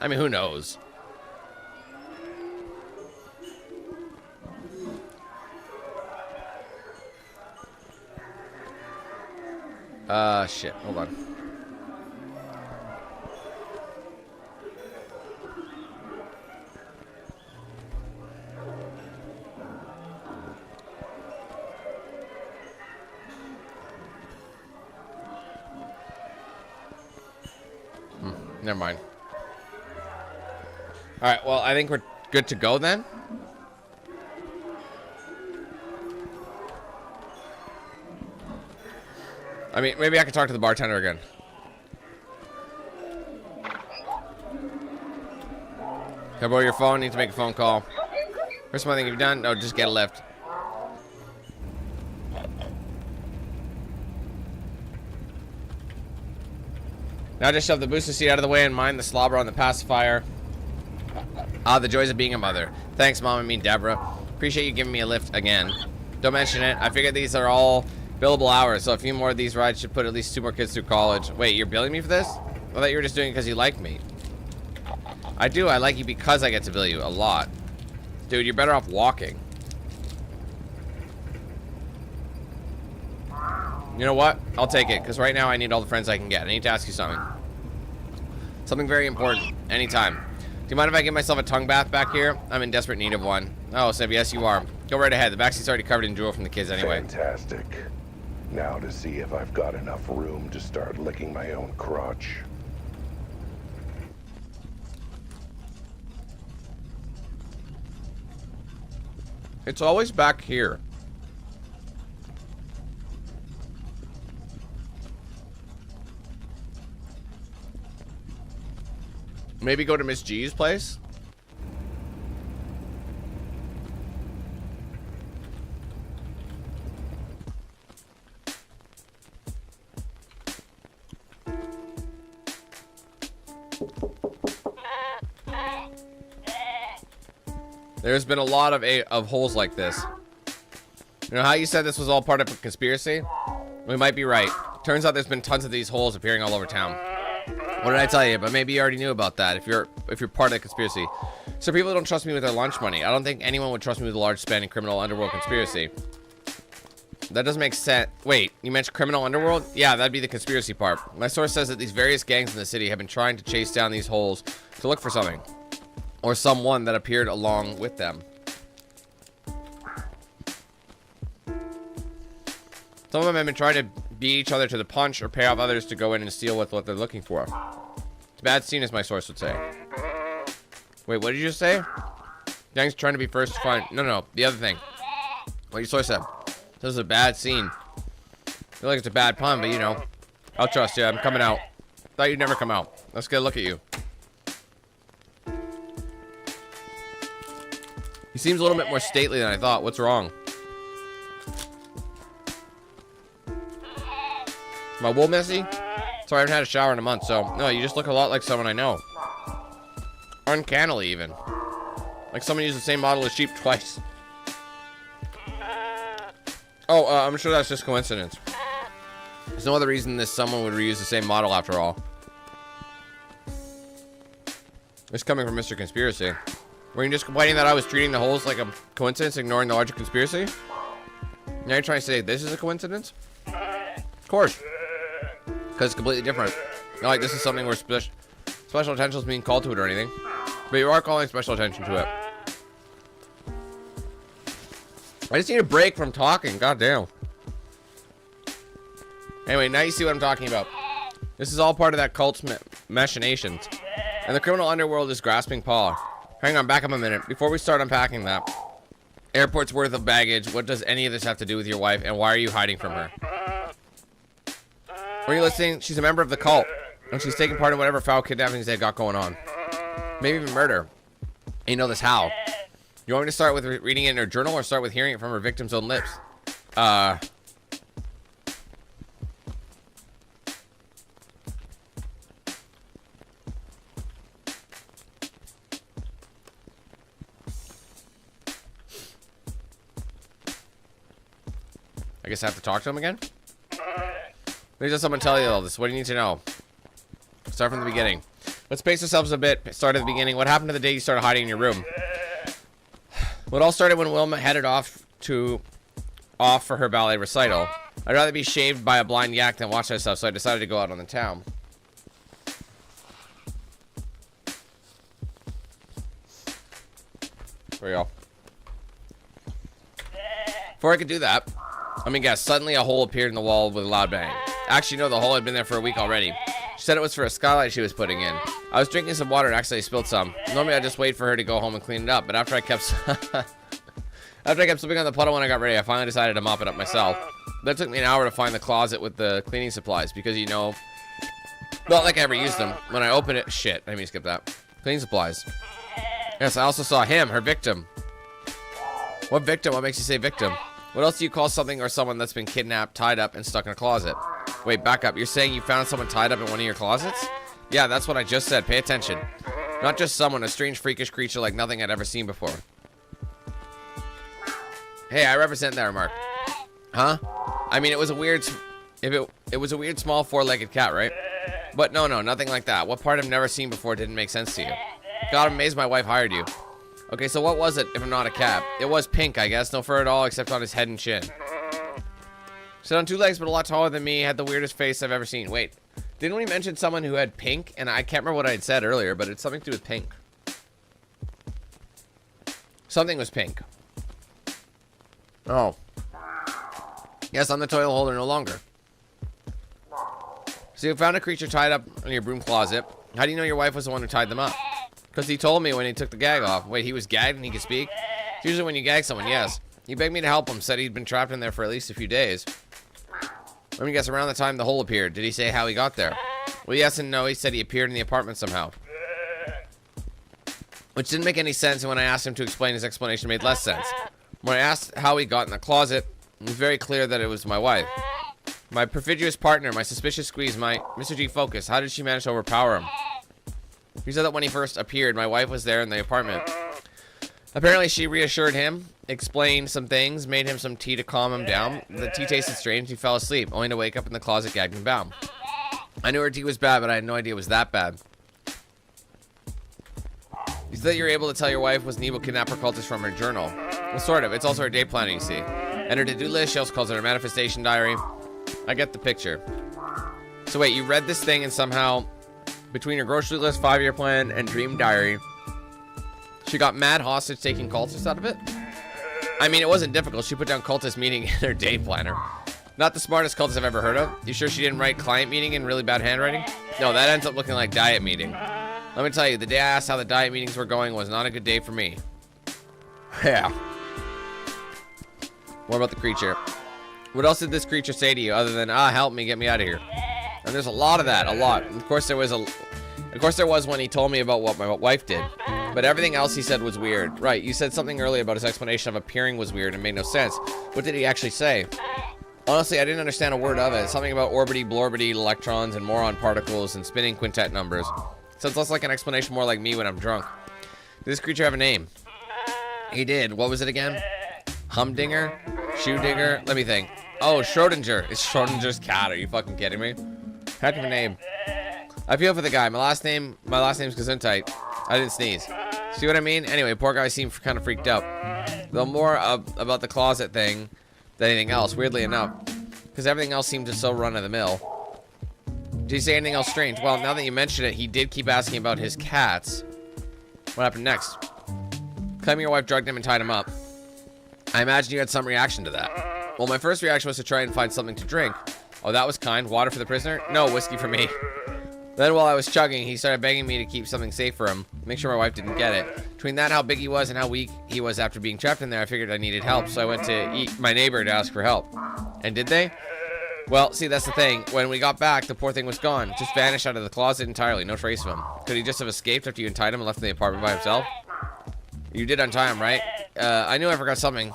I mean, who knows? Shit. Hold on. Never mind. All right, well, I think we're good to go then. I mean, maybe I could talk to the bartender again. Can I borrow your phone? Need to make a phone call. First one thing you've done? No, just get a lift. Now just shove the booster seat out of the way and mind the slobber on the pacifier. Ah, the joys of being a mother. Thanks, Mom. I mean, Deborah. Appreciate you giving me a lift again. Don't mention it. I figured these are all billable hours, so a few more of these rides should put at least 2 more kids through college. Wait, you're billing me for this? I thought you were just doing it because you like me. I do. I like you because I get to bill you a lot. Dude, you're better off walking. You know what? I'll take it, because right now I need all the friends I can get. I need to ask you something. Something very important. Anytime. Do you mind if I give myself a tongue bath back here? I'm in desperate need of one. Oh, Seb, yes you are. Go right ahead. The backseat's already covered in drool from the kids anyway. Fantastic. Now to see if I've got enough room to start licking my own crotch. It's always back here. Maybe go to Miss G's place? There's been a lot of holes like this. You know how you said this was all part of a conspiracy? We might be right. Turns out there's been tons of these holes appearing all over town. What did I tell you? But maybe you already knew about that if you're part of the conspiracy. So people don't trust me with their lunch money. I don't think anyone would trust me with a large spending criminal underworld conspiracy. That doesn't make sense. Wait, you mentioned criminal underworld? Yeah, that'd be the conspiracy part. My source says that these various gangs in the city have been trying to chase down these holes to look for something. Or someone that appeared along with them. Some of them have been trying to beat each other to the punch or pay off others to go in and steal with what they're looking for. It's a bad scene, as my source would say. Wait, what did you just say? Gang's trying to be first to find... No, the other thing. What your source said. This is a bad scene. I feel like it's a bad pun, but you know. I'll trust you. I'm coming out. Thought you'd never come out. Let's get a look at you. He seems a little bit more stately than I thought. What's wrong? My wool messy? Sorry, I haven't had a shower in a month, so... No, you just look a lot like someone I know. Uncannily, even. Like someone used the same model of sheep twice. Oh, I'm sure that's just coincidence. There's no other reason this someone would reuse the same model after all. It's coming from Mr. Conspiracy. Were you just complaining that I was treating the holes like a coincidence, ignoring the larger conspiracy? Now you're trying to say this is a coincidence? Of course. Because it's completely different. Not like this is something where special attention is being called to it or anything. But you are calling special attention to it. I just need a break from talking. God damn. Anyway, now you see what I'm talking about. This is all part of that cult's machinations. And the criminal underworld is grasping power. Hang on, back up a minute. Before we start unpacking that. Airport's worth of baggage. What does any of this have to do with your wife? And why are you hiding from her? Were you listening? She's a member of the cult. And she's taking part in whatever foul kidnappings they got going on. Maybe even murder. And you know this how. You want me to start with reading it in her journal or start with hearing it from her victim's own lips? I guess I have to talk to him again? Maybe just someone tell you all this. What do you need to know? Start from the beginning. Let's pace ourselves a bit. Start at the beginning. What happened to the day you started hiding in your room? Well, it all started when Wilma headed off for her ballet recital. I'd rather be shaved by a blind yak than watch that stuff, so I decided to go out on the town. There we go. Before I could do that, let me guess, suddenly a hole appeared in the wall with a loud bang. Actually, no, the hole had been there for a week already. She said it was for a skylight she was putting in. I was drinking some water and accidentally spilled some. Normally I'd just wait for her to go home and clean it up, but after I kept slipping on the puddle when I got ready, I finally decided to mop it up myself. That took me an hour to find the closet with the cleaning supplies, because, you know, not like I ever used them. When I opened it, shit, I mean, skip that. Cleaning supplies. Yes, I also saw him, her victim. What victim? What makes you say victim? What else do you call something or someone that's been kidnapped, tied up, and stuck in a closet? Wait, back up. You're saying you found someone tied up in one of your closets? Yeah, that's what I just said. Pay attention. Not just someone, a strange, freakish creature like nothing I'd ever seen before. Hey, I represent that remark. Huh? I mean, it was a weird... It was a weird, small, four-legged cat, right? But no, nothing like that. What part I've never seen before didn't make sense to you? God, I'm amazed my wife hired you. Okay, so what was it if I'm not a cat? It was pink, I guess. No fur at all except on his head and chin. Stood on two legs, but a lot taller than me. Had the weirdest face I've ever seen. Wait, didn't we mention someone who had pink? And I can't remember what I had said earlier, but it's something to do with pink. Something was pink. Oh. Yes, I'm the toilet holder no longer. So you found a creature tied up in your broom closet. How do you know your wife was the one who tied them up? Because he told me when he took the gag off. Wait, he was gagged and he could speak? It's usually when you gag someone, yes. He begged me to help him, said he'd been trapped in there for at least a few days. Let me guess, around the time the hole appeared. Did he say how he got there? Well, yes and no. He said he appeared in the apartment somehow. Which didn't make any sense, and when I asked him to explain, his explanation made less sense. When I asked how he got in the closet, it was very clear that it was my wife. My perfidious partner, my suspicious squeeze, my Mr. G focus. How did she manage to overpower him? He said that when he first appeared, my wife was there in the apartment. Apparently, she reassured him, explained some things, made him some tea to calm him down. The tea tasted strange. He fell asleep, only to wake up in the closet gagged and bound. I knew her tea was bad, but I had no idea it was that bad. You said that you were able to tell your wife was an evil kidnapper cultist from her journal. Well, sort of. It's also her day planner, you see. And her to-do list, she also calls it her manifestation diary. I get the picture. So wait, you read this thing and somehow, between your grocery list, 5-year plan, and dream diary, she got mad hostage-taking cultists out of it? I mean, it wasn't difficult. She put down cultist meeting in her day planner. Not the smartest cultist I've ever heard of. You sure she didn't write client meeting in really bad handwriting? No, that ends up looking like diet meeting. Let me tell you, the day I asked how the diet meetings were going was not a good day for me. Yeah. What about the creature? What else did this creature say to you other than, help me, get me out of here? And there's a lot of that, a lot. Of course there was when he told me about what my wife did. But everything else he said was weird. Right, you said something earlier about his explanation of appearing was weird and made no sense. What did he actually say? Honestly, I didn't understand a word of it. Something about orbity, blorbity, electrons, and moron particles, and spinning quintet numbers. Sounds less like an explanation, more like me when I'm drunk. Did this creature have a name? He did. What was it again? Humdinger? Shoe digger? Let me think. Oh, Schrodinger. It's Schrodinger's cat. Are you fucking kidding me? Heck of a name. I feel for the guy. My last name's Gesundheit. I didn't sneeze. See what I mean? Anyway, poor guy seemed kind of freaked out. Though more about the closet thing than anything else, weirdly enough. Because everything else seemed just so run-of-the-mill. Did he say anything else strange? Well, now that you mention it, he did keep asking about his cats. What happened next? Claiming your wife drugged him and tied him up. I imagine you had some reaction to that. Well, my first reaction was to try and find something to drink. Oh, that was kind. Water for the prisoner? No, whiskey for me. Then while I was chugging, he started begging me to keep something safe for him. Make sure my wife didn't get it. Between that, how big he was, and how weak he was after being trapped in there, I figured I needed help, so I went to my neighbor to ask for help. And did they? Well, see, that's the thing. When we got back, the poor thing was gone. Just vanished out of the closet entirely. No trace of him. Could he just have escaped after you untied him and left in the apartment by himself? You did untie him, right? I knew I forgot something.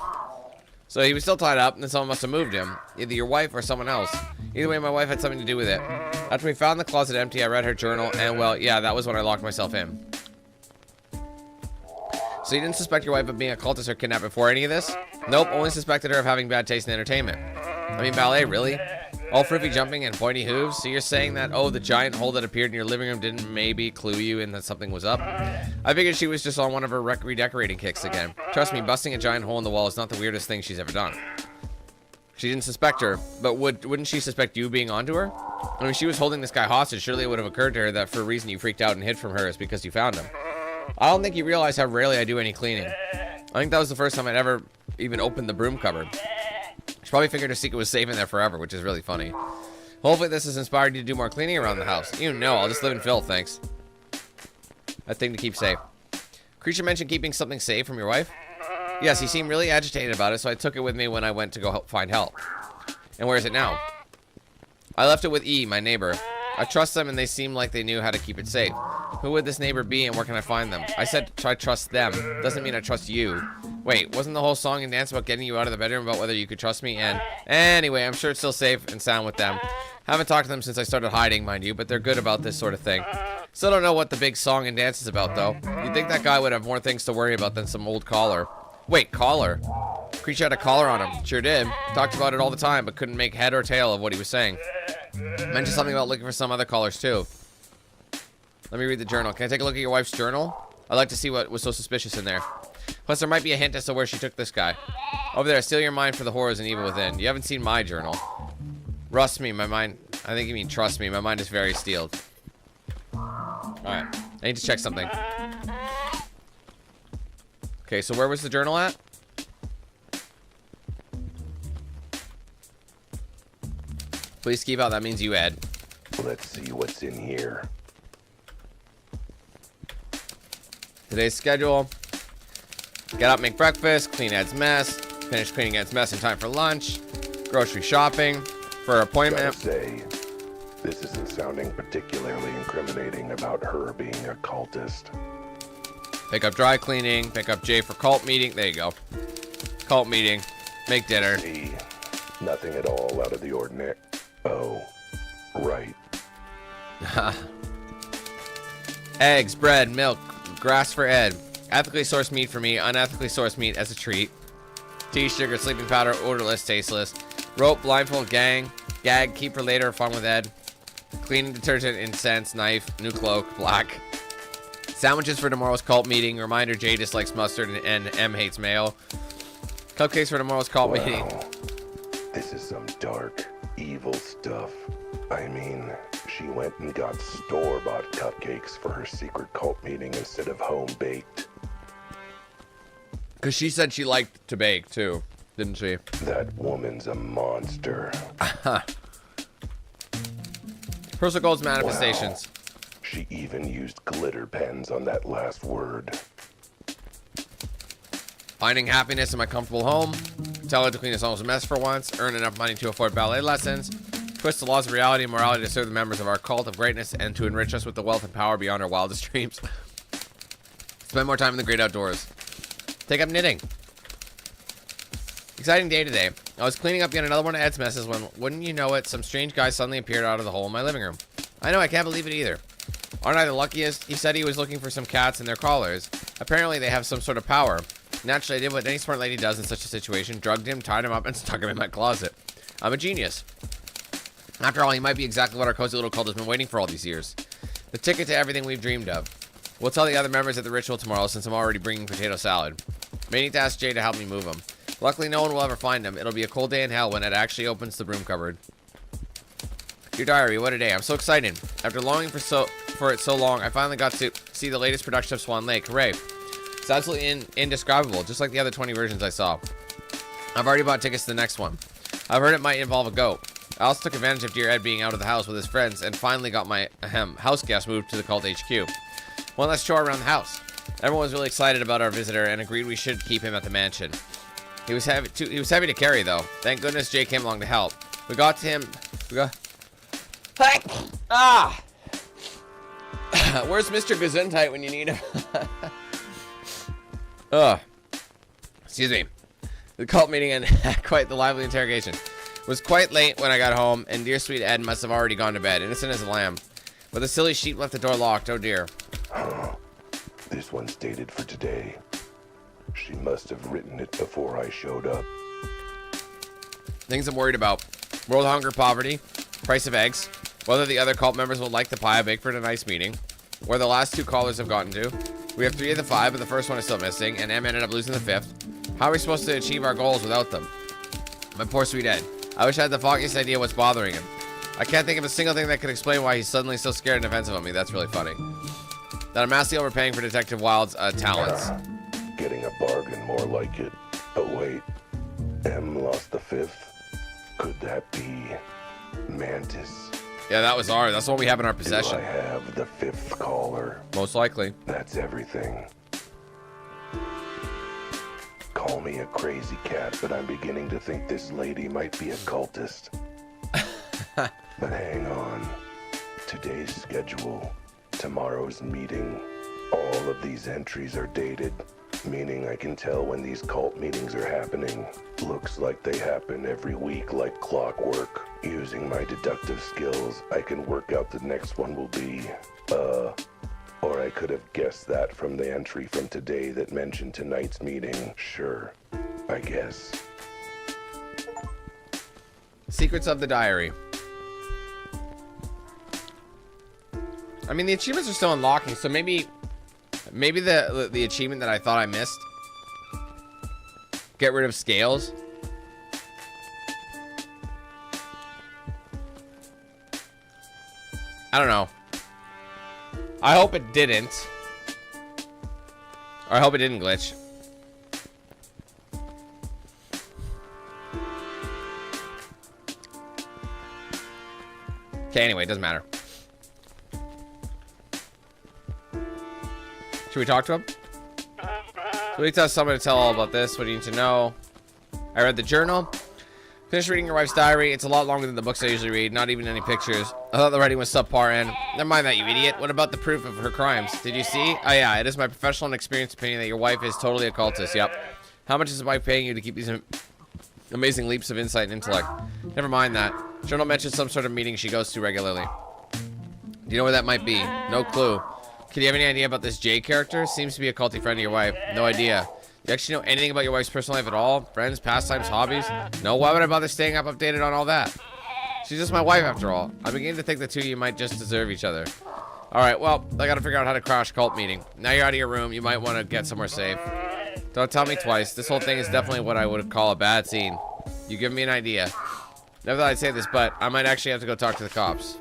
So he was still tied up, and then someone must have moved him. Either your wife or someone else. Either way, my wife had something to do with it. After we found the closet empty, I read her journal, and well, yeah, that was when I locked myself in. So you didn't suspect your wife of being a cultist or kidnapped before any of this? Nope, only suspected her of having bad taste in entertainment. I mean, ballet, really? All flippy jumping and pointy hooves? So you're saying that, oh, the giant hole that appeared in your living room didn't maybe clue you in that something was up? I figured she was just on one of her redecorating kicks again. Trust me, busting a giant hole in the wall is not the weirdest thing she's ever done. She didn't suspect her, but wouldn't she suspect you being onto her? I mean, she was holding this guy hostage. Surely it would have occurred to her that for a reason you freaked out and hid from her is because you found him. I don't think you realize how rarely I do any cleaning. I think that was the first time I'd ever even opened the broom cupboard. She probably figured her secret was safe in there forever, which is really funny. Hopefully this has inspired you to do more cleaning around the house. You know, I'll just live in filth, thanks. That thing to keep safe. Creature mentioned keeping something safe from your wife? Yes, he seemed really agitated about it, so I took it with me when I went to go find help. And where is it now? I left it with E, my neighbor. I trust them and they seem like they knew how to keep it safe. Who would this neighbor be and where can I find them? I said I trust them. Doesn't mean I trust you. Wait, wasn't the whole song and dance about getting you out of the bedroom about whether you could trust me? And anyway, I'm sure it's still safe and sound with them. Haven't talked to them since I started hiding, mind you, but they're good about this sort of thing. Still don't know what the big song and dance is about, though. You'd think that guy would have more things to worry about than some old caller. Wait, caller? Creature had a collar on him. Sure did. Talked about it all the time, but couldn't make head or tail of what he was saying. Mentioned something about looking for some other callers, too. Let me read the journal. Can I take a look at your wife's journal? I'd like to see what was so suspicious in there. Plus, there might be a hint as to where she took this guy. Over there, steal your mind for the horrors and evil within. You haven't seen my journal. Trust me, my mind... I think you mean trust me. My mind is very steeled. Alright. I need to check something. Okay, so where was the journal at? Please keep out. That means you, Ed. Let's see what's in here. Today's schedule. Get up, make breakfast, clean Ed's mess, finish cleaning Ed's mess in time for lunch, grocery shopping, for her appointment. Gotta say, this isn't sounding particularly incriminating about her being a cultist. Pick up dry cleaning, pick up Jay for cult meeting. There you go. Cult meeting, make dinner. See, nothing at all out of the ordinary. Oh, right. Eggs, bread, milk, grass for Ed. Ethically sourced meat for me, unethically sourced meat as a treat. Tea, sugar, sleeping powder, odorless, tasteless. Rope, blindfold, gag, keep for later, fun with Ed. Cleaning detergent, incense, knife, new cloak, black. Sandwiches for tomorrow's cult meeting. Reminder, Jay dislikes mustard and M hates mayo. Cupcakes for tomorrow's cult meeting. This is some dark, evil stuff. I mean, she went and got store-bought cupcakes for her secret cult meeting instead of home-baked. Because she said she liked to bake, too. Didn't she? That woman's a monster. Personal goals manifestations. Wow. She even used glitter pens on that last word. Finding happiness in my comfortable home. Tell her to clean his home's mess for once. Earn enough money to afford ballet lessons. Twist the laws of reality and morality to serve the members of our cult of greatness and to enrich us with the wealth and power beyond our wildest dreams. Spend more time in the great outdoors. Take up knitting. Exciting day today. I was cleaning up yet another one of Ed's messes when, wouldn't you know it, some strange guy suddenly appeared out of the hole in my living room. I know, I can't believe it either. Aren't I the luckiest? He said he was looking for some cats and their collars. Apparently they have some sort of power. Naturally, I did what any smart lady does in such a situation. Drugged him, tied him up, and stuck him in my closet. I'm a genius. After all, he might be exactly what our cozy little cult has been waiting for all these years. The ticket to everything we've dreamed of. We'll tell the other members at the ritual tomorrow since I'm already bringing potato salad. May need to ask Jay to help me move him. Luckily, no one will ever find him. It'll be a cold day in hell when Ed actually opens the broom cupboard. Dear diary, what a day. I'm so excited. After longing for it so long, I finally got to see the latest production of Swan Lake. Hooray. It's absolutely indescribable, just like the other 20 versions I saw. I've already bought tickets to the next one. I've heard it might involve a goat. I also took advantage of dear Ed being out of the house with his friends and finally got my house guest moved to the cult HQ. One less chore around the house. Everyone was really excited about our visitor and agreed we should keep him at the mansion. He was heavy to carry, though. Thank goodness Jay came along to help. We got to him. Where's Mr. Gesundheit when you need him? Ugh. Excuse me. The cult meeting and quite the lively interrogation. It was quite late when I got home, and dear sweet Ed must have already gone to bed, innocent as a lamb. But the silly sheep left the door locked. Oh dear. This one's dated for today. She must have written it before I showed up. Things I'm worried about. World hunger, poverty, price of eggs, whether the other cult members will like the pie I baked for tonight's meeting, where the last two callers have gotten to. We have 3 of the 5, but the first one is still missing, and M ended up losing the 5th. How are we supposed to achieve our goals without them? My poor sweet Ed. I wish I had the foggiest idea what's bothering him. I can't think of a single thing that could explain why he's suddenly so scared and defensive of me. That's really funny. That I'm massively overpaying for Detective Wilde's talents. Getting a bargain, more like it. But wait, M lost the 5th? Could that be Mantis? Yeah, that was ours. That's what we have in our possession. Do I have the 5th caller? Most likely. That's everything. Call me a crazy cat, but I'm beginning to think this lady might be a cultist. But hang on. Today's schedule, tomorrow's meeting. All of these entries are dated, meaning I can tell when these cult meetings are happening. Looks like they happen every week like clockwork. Using my deductive skills, I can work out the next one will be, or I could have guessed that from the entry from today that mentioned tonight's meeting. Sure, I guess. Secrets of the diary. I mean, the achievements are still unlocking, so maybe the achievement that I thought I missed. Get rid of scales. I don't know. I hope it didn't. Or I hope it didn't glitch. Okay, anyway, it doesn't matter. Should we talk to him? So we tell someone to tell all about this. What do you need to know? I read the journal. Finished reading your wife's diary. It's a lot longer than the books I usually read. Not even any pictures. I thought the writing was subpar and... Never mind that, you idiot. What about the proof of her crimes? Did you see? Oh yeah, it is my professional and experienced opinion that your wife is totally a cultist. Yep. How much is the wife paying you to keep these amazing leaps of insight and intellect? Never mind that. Journal mentions some sort of meeting she goes to regularly. Do you know where that might be? No clue. Can you have any idea about this Jay character? Seems to be a culty friend of your wife. No idea. Do you actually know anything about your wife's personal life at all? Friends, pastimes, hobbies? No, why would I bother staying up updated on all that? She's just my wife after all. I'm beginning to think the two of you might just deserve each other. Alright, well, I gotta figure out how to crash a cult meeting. Now you're out of your room, you might want to get somewhere safe. Don't tell me twice. This whole thing is definitely what I would call a bad scene. You give me an idea. Never thought I'd say this, but I might actually have to go talk to the cops.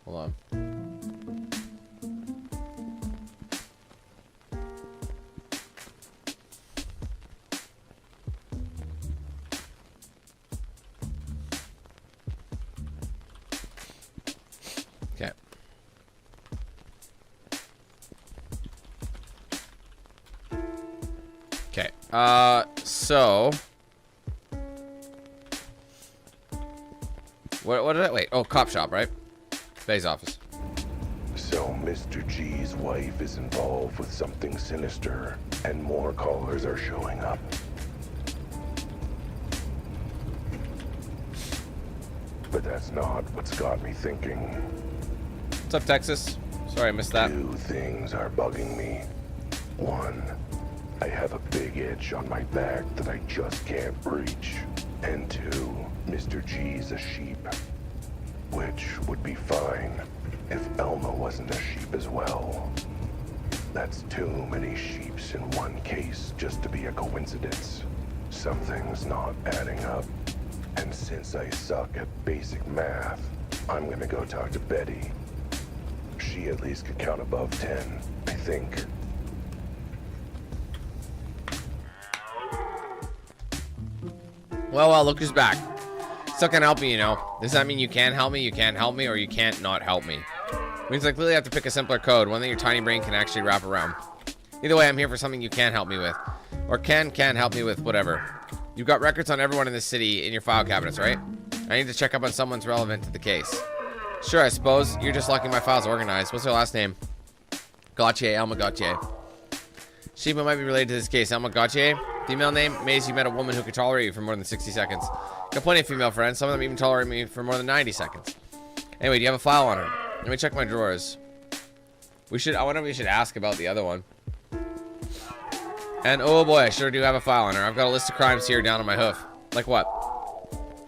Hold on. Okay. Okay. So what did I wait? Oh, cop shop, right? Bay's office. So Mr. G's wife is involved with something sinister, and more callers are showing up. But that's not what's got me thinking. What's up, Texas? Sorry, I missed that. Two things are bugging me. One, I have a big itch on my back that I just can't reach. And two, Mr. G's a sheep. Which would be fine if Elma wasn't a sheep as well. That's too many sheeps in one case just to be a coincidence. Something's not adding up. And since I suck at basic math, I'm gonna go talk to Betty. She at least could count above 10, I think. Well, look who's back. Still can't help me, you know. Does that mean you can help me, you can't help me, or you can't not help me? It means I clearly have to pick a simpler code, one that your tiny brain can actually wrap around. Either way, I'm here for something you can help me with. Or can help me with, whatever. You've got records on everyone in this city in your file cabinets, right? I need to check up on someone's relevant to the case. Sure, I suppose. You're just lucky my file's organized. What's her last name? Gautier, Elma Gautier. She might be related to this case. Elma Gautier. Female name? Maze, you met a woman who could tolerate you for more than 60 seconds. Got plenty of female friends. Some of them even tolerate me for more than 90 seconds. Anyway, do you have a file on her? Let me check my drawers. I wonder if we should ask about the other one. And oh boy, I sure do have a file on her. I've got a list of crimes here down on my hoof. Like what?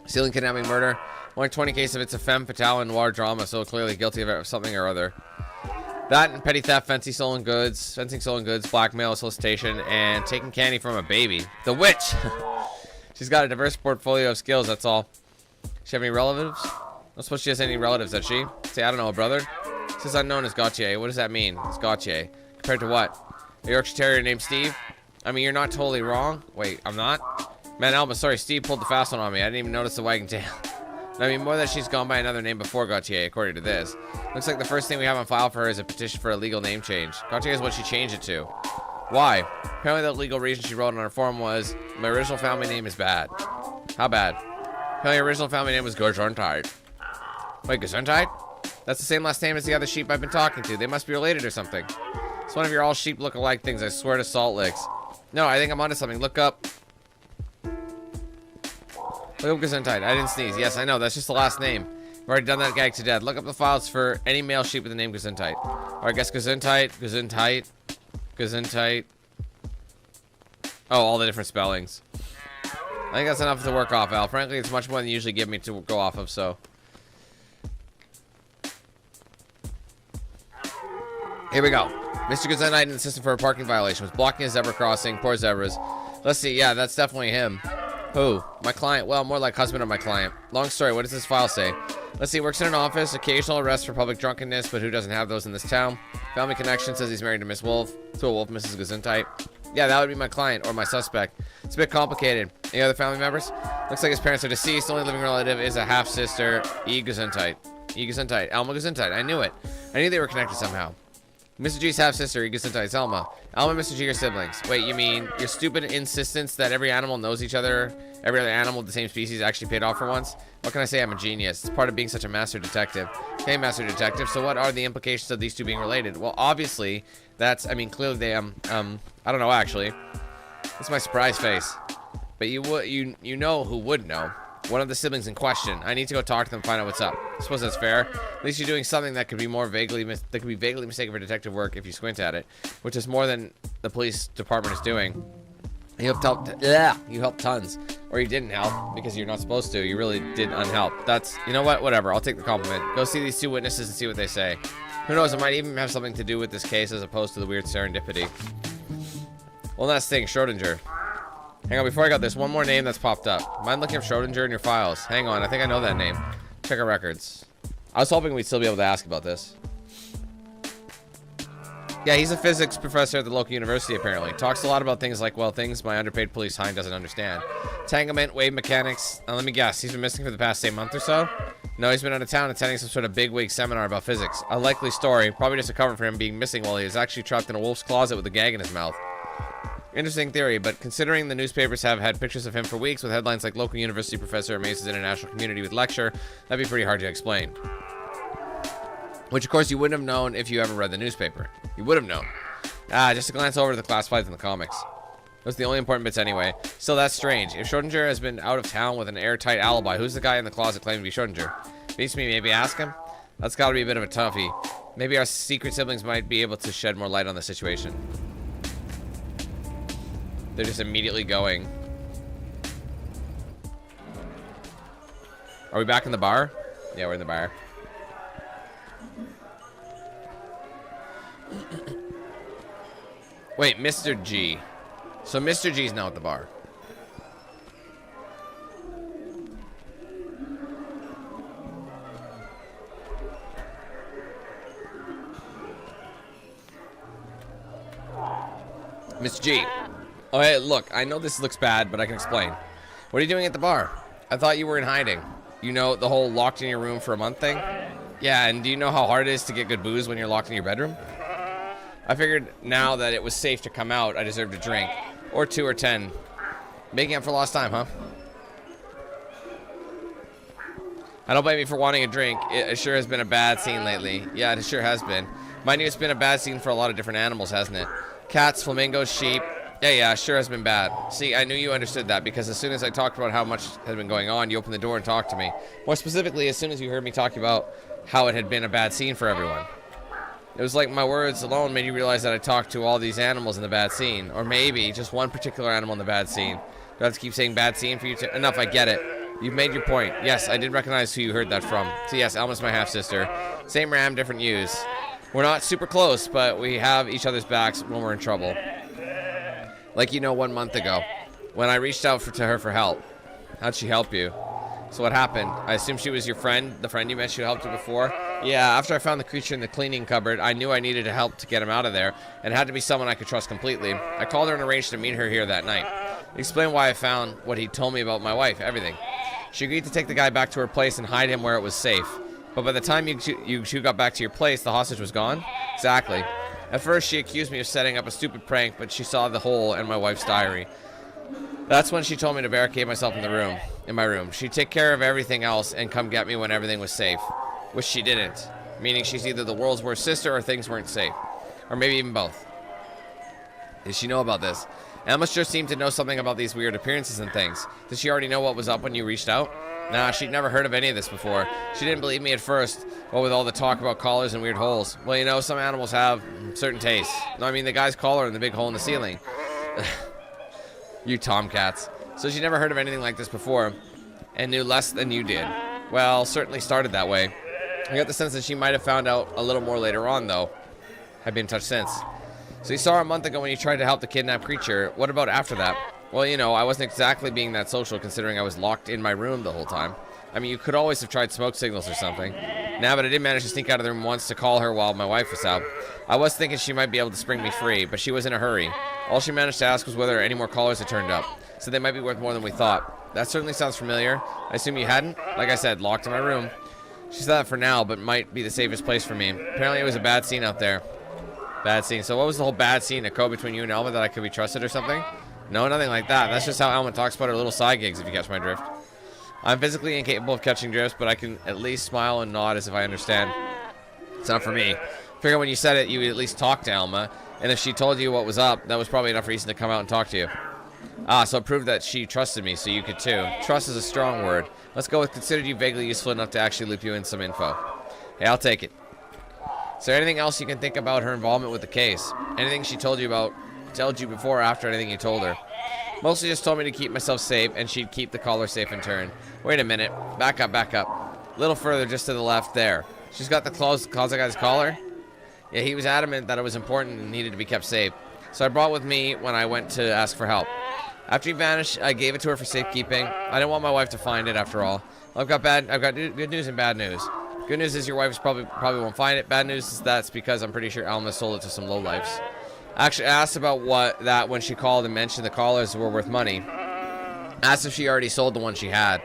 Stealing, kidnapping, murder. Only 20 cases of it's a femme fatale and noir drama, so clearly guilty of something or other. That and petty theft, fencing stolen goods, blackmail, solicitation, and taking candy from a baby. The witch! She's got a diverse portfolio of skills, that's all. She have any relatives? I don't suppose she has any relatives, does she? Say, I don't know, a brother? It says unknown as Gautier. What does that mean? It's Gautier. Compared to what? A Yorkshire Terrier named Steve? I mean, you're not totally wrong. Wait, I'm not? Man, Elma, sorry, Steve pulled the fast one on me. I didn't even notice the wagging tail. I mean, more that she's gone by another name before Gautier, according to this. Looks like the first thing we have on file for her is a petition for a legal name change. Gautier is what she changed it to. Why? Apparently the legal reason she wrote on her form was, my original family name is bad. How bad? Apparently her original family name was Gesundheit. Wait, Gesundheit? That's the same last name as the other sheep I've been talking to. They must be related or something. It's one of your all sheep look-alike things, I swear to salt licks. No, I think I'm onto something. Look up Gesundheit. I didn't sneeze. Yes, I know. That's just the last name. I've already done that gag to death. Look up the files for any male sheep with the name Gesundheit. Or I guess Gesundheit. Oh, all the different spellings. I think that's enough to work off, Al. Frankly, it's much more than you usually give me to go off of, so. Here we go. Mr. Gesundheit, an assistant for a parking violation, was blocking a zebra crossing. Poor zebras. Let's see. Yeah, that's definitely him. Who? My client. Well, more like husband of my client. Long story. What does this file say? Let's see. Works in an office. Occasional arrests for public drunkenness, but who doesn't have those in this town? Family connection. Says he's married to Miss Wolf. To a wolf, Mrs. Gesundheit. Yeah, that would be my client or my suspect. It's a bit complicated. Any other family members? Looks like his parents are deceased. Only living relative is a half-sister, E. Gesundheit. E. Gesundheit. Elma Gesundheit. I knew it. I knew they were connected somehow. Mr. G's half-sister, E. Gesundheit's Elma. Elma and Mr. G are siblings. Wait, you mean your stupid insistence that every animal knows each other, every other animal of the same species actually paid off for once? What can I say? I'm a genius. It's part of being such a master detective. Okay, master detective, so what are the implications of these two being related? Well, obviously, that's, I mean, clearly they, I don't know, actually. That's my surprise face. But you know who would know. One of the siblings in question. I need to go talk to them and find out what's up. I suppose that's fair. At least you're doing something that could be more vaguely mistaken for detective work if you squint at it, which is more than the police department is doing. You helped tons, or you didn't help because you're not supposed to. You really did unhelp. That's, you know what? Whatever. I'll take the compliment. Go see these two witnesses and see what they say. Who knows? It might even have something to do with this case as opposed to the weird serendipity. One last thing, Schrodinger. Hang on, before I got this, one more name that's popped up. Mind looking up Schrodinger in your files? Hang on, I think I know that name. Check our records. I was hoping we'd still be able to ask about this. Yeah, he's a physics professor at the local university, apparently. Talks a lot about things like, well, things my underpaid police hind doesn't understand. Entanglement, wave mechanics. Let me guess, he's been missing for the past, say, month or so? No, he's been out of town attending some sort of bigwig seminar about physics. A likely story, probably just a cover for him being missing while he was actually trapped in a wolf's closet with a gag in his mouth. Interesting theory, but considering the newspapers have had pictures of him for weeks with headlines like local university professor amazes international community with lecture, that'd be pretty hard to explain. Which, of course, you wouldn't have known if you ever read the newspaper. You would have known. Just a glance over to the classifieds in the comics. Those are the only important bits anyway. Still, that's strange. If Schrodinger has been out of town with an airtight alibi, who's the guy in the closet claiming to be Schrodinger? Beats me, maybe ask him? That's gotta be a bit of a toughie. Maybe our secret siblings might be able to shed more light on the situation. They're just immediately going. Are we back in the bar? Yeah, we're in the bar. Wait, Mr. G. So Mr. G's now at the bar. Mr. G. Oh, hey, look, I know this looks bad, but I can explain. What are you doing at the bar? I thought you were in hiding. You know, the whole locked in your room for a month thing? Yeah, and do you know how hard it is to get good booze when you're locked in your bedroom? I figured now that it was safe to come out, I deserved a drink. Or 2 or 10. Making up for lost time, huh? I don't blame you for wanting a drink. It sure has been a bad scene lately. Yeah, it sure has been. Mind you, it's been a bad scene for a lot of different animals, hasn't it? Cats, flamingos, sheep. Yeah, sure has been bad. See, I knew you understood that because as soon as I talked about how much had been going on, you opened the door and talked to me. More specifically, as soon as you heard me talking about how it had been a bad scene for everyone. It was like my words alone made you realize that I talked to all these animals in the bad scene. Or maybe just one particular animal in the bad scene. Do I have to keep saying bad scene for you to... Enough, I get it. You've made your point. Yes, I did recognize who you heard that from. So yes, Elma's my half-sister. Same ram, different use. We're not super close, but we have each other's backs when we're in trouble. Like, you know, 1 month ago, when I reached out to her for help. How'd she help you? So what happened? I assume she was your friend, the friend you mentioned who helped you before? Yeah, after I found the creature in the cleaning cupboard, I knew I needed help to get him out of there, and it had to be someone I could trust completely. I called her and arranged to meet her here that night. Explain why I found what he told me about my wife, everything. She agreed to take the guy back to her place and hide him where it was safe. But by the time you two got back to your place, the hostage was gone? Exactly. At first, she accused me of setting up a stupid prank, but she saw the hole in my wife's diary. That's when she told me to barricade myself in my room. She'd take care of everything else and come get me when everything was safe, which she didn't. Meaning she's either the world's worst sister or things weren't safe. Or maybe even both. Did she know about this? Elma sure seemed to know something about these weird appearances and things. Did she already know what was up when you reached out? Nah, she'd never heard of any of this before. She didn't believe me at first, what with all the talk about collars and weird holes. Well, you know, some animals have certain tastes. No, I mean, the guy's collar and the big hole in the ceiling. You tomcats. So she never heard of anything like this before, and knew less than you did. Well, certainly started that way. I got the sense that she might have found out a little more later on, though. I've been in touch since. So you saw her a month ago when you tried to help the kidnapped creature. What about after that? Well, you know, I wasn't exactly being that social considering I was locked in my room the whole time. I mean, you could always have tried smoke signals or something. Nah, but I did manage to sneak out of the room once to call her while my wife was out. I was thinking she might be able to spring me free, but she was in a hurry. All she managed to ask was whether any more callers had turned up. So they might be worth more than we thought. That certainly sounds familiar. I assume you hadn't? Like I said, locked in my room. She said that for now, but might be the safest place for me. Apparently it was a bad scene out there. Bad scene. So what was the whole bad scene? A code between you and Elma that I could be trusted or something? No, nothing like that. That's just how Elma talks about her little side gigs, if you catch my drift. I'm physically incapable of catching drifts, but I can at least smile and nod as if I understand. It's not for me. Figure when you said it, you would at least talk to Elma, and if she told you what was up, that was probably enough reason to come out and talk to you. Ah, so it proved that she trusted me, so you could too. Trust is a strong word. Let's go with considered you vaguely useful enough to actually loop you in some info. Hey, I'll take it. Is there anything else you can think about her involvement with the case? Anything she told you before or after anything you told her? Mostly just told me to keep myself safe, and she'd keep the caller safe in turn. Wait a minute. Back up, back up. A little further, just to the left there. She's got the closet guy's collar? Yeah, he was adamant that it was important and needed to be kept safe. So I brought it with me when I went to ask for help. After he vanished, I gave it to her for safekeeping. I didn't want my wife to find it after all. I've got good news and bad news. Good news is your wife probably won't find it. Bad news is that's because I'm pretty sure Elma sold it to some lowlifes. Actually, I asked about that when she called and mentioned the collars were worth money. Asked if she already sold the one she had.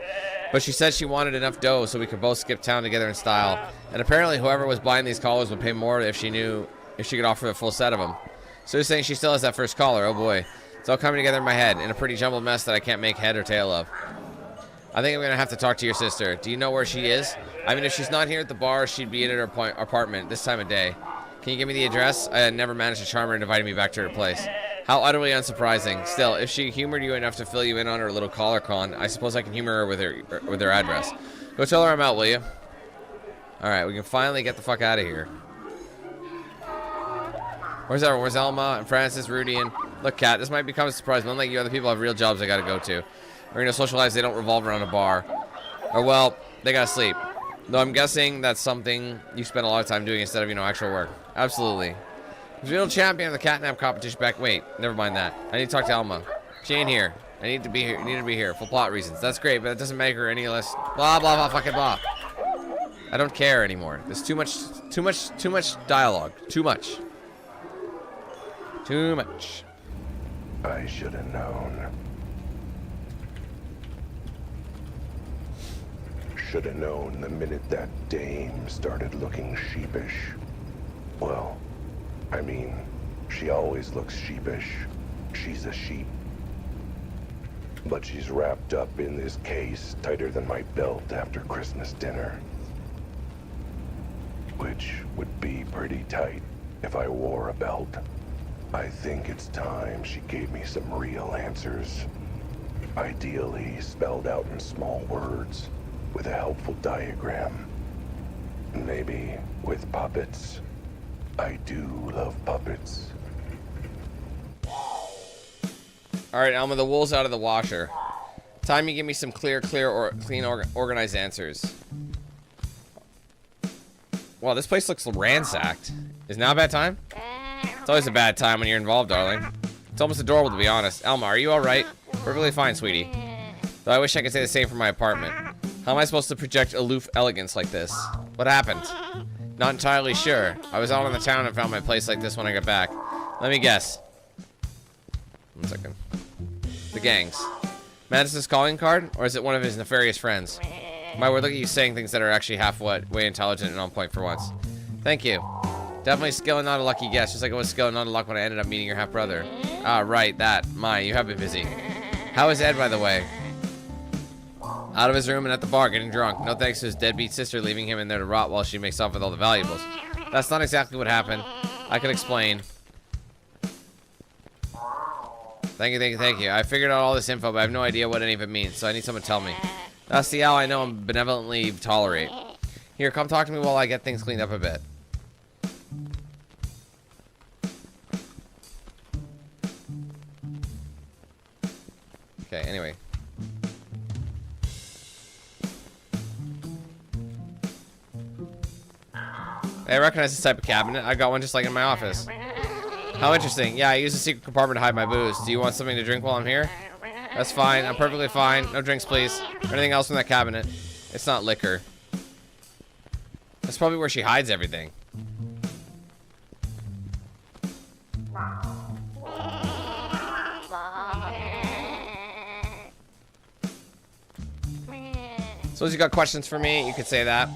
But she said she wanted enough dough so we could both skip town together in style. And apparently whoever was buying these collars would pay more if she could offer a full set of them. So you're saying she still has that first collar? Oh boy. It's all coming together in my head in a pretty jumbled mess that I can't make head or tail of. I think I'm going to have to talk to your sister. Do you know where she is? I mean, if she's not here at the bar, she'd be in her apartment this time of day. Can you give me the address? I had never managed to charm her and invited me back to her place. How utterly unsurprising. Still, if she humored you enough to fill you in on her little collar con, I suppose I can humor her with her address. Go tell her I'm out, will you? Alright, we can finally get the fuck out of here. Where's everyone? Where's Elma and Francis, Rudy, and... Look, Cat, this might become a surprise, but unlike you, other people have real jobs they gotta go to. Or, you know, social lives, they don't revolve around a bar. Or, well, they gotta sleep. Though I'm guessing that's something you spend a lot of time doing instead of, you know, actual work. Absolutely. Real champion of the catnap competition back. Wait, never mind that. I need to talk to Elma. She ain't here. I need to be here. Need to be here for plot reasons. That's great, but that doesn't make her any less. Blah blah blah. Fucking blah. I don't care anymore. There's too much dialogue. Too much. Too much. I should have known. Should have known the minute that dame started looking sheepish. Well, I mean, she always looks sheepish. She's a sheep. But she's wrapped up in this case tighter than my belt after Christmas dinner. Which would be pretty tight if I wore a belt. I think it's time she gave me some real answers. Ideally spelled out in small words with a helpful diagram. Maybe with puppets. I do love puppets. Alright, Elma, the wool's out of the washer. Time you give me some clean, organized answers. Wow, this place looks ransacked. Is now a bad time? It's always a bad time when you're involved, darling. It's almost adorable, to be honest. Elma, are you alright? Perfectly fine, sweetie. Though I wish I could say the same for my apartment. How am I supposed to project aloof elegance like this? What happened? Not entirely sure. I was out on the town and found my place like this when I got back. Let me guess. 1 second. The gangs. Madison's calling card? Or is it one of his nefarious friends? My word, look at you saying things that are actually halfway intelligent and on point for once. Thank you. Definitely skill and not a lucky guess, just like it was skill and not a luck when I ended up meeting your half-brother. Ah, right, that. You have been busy. How is Ed, by the way? Out of his room and at the bar, getting drunk. No thanks to his deadbeat sister leaving him in there to rot while she makes off with all the valuables. That's not exactly what happened. I can explain. Thank you. I figured out all this info, but I have no idea what any of it means, so I need someone to tell me. That's the owl I know and benevolently tolerate. Here, come talk to me while I get things cleaned up a bit. Okay, anyway. I recognize this type of cabinet. I got one just like in my office. How interesting. Yeah, I use a secret compartment to hide my booze. Do you want something to drink while I'm here? That's fine. I'm perfectly fine. No drinks, please. Or anything else from that cabinet. It's not liquor. That's probably where she hides everything. So you got questions for me? You could say that.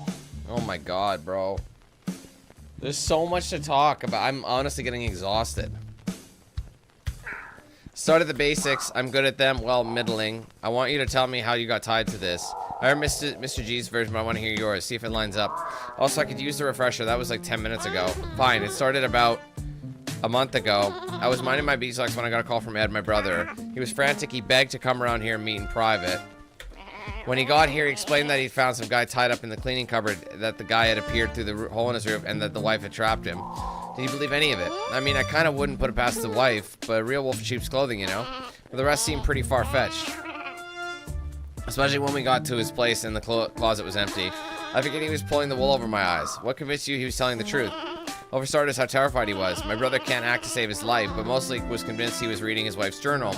Oh my god, bro. There's so much to talk about. I'm honestly getting exhausted. Start at the basics. I'm good at them. Well, middling. I want you to tell me how you got tied to this. I heard Mr. G's version, but I want to hear yours. See if it lines up. Also, I could use the refresher. That was like 10 minutes ago. Fine. It started about a month ago. I was minding my beeswax when I got a call from Ed, my brother. He was frantic. He begged to come around here and meet in private. When he got here, he explained that he'd found some guy tied up in the cleaning cupboard, that the guy had appeared through the hole in his roof, and that the wife had trapped him. Did you believe any of it? I mean, I kind of wouldn't put it past the wife, but a real wolf in sheep's clothing, you know? But the rest seemed pretty far-fetched. Especially when we got to his place and the closet was empty. I figured he was pulling the wool over my eyes. What convinced you he was telling the truth? Well, for starters, how terrified he was. My brother can't act to save his life, but mostly was convinced he was reading his wife's journal.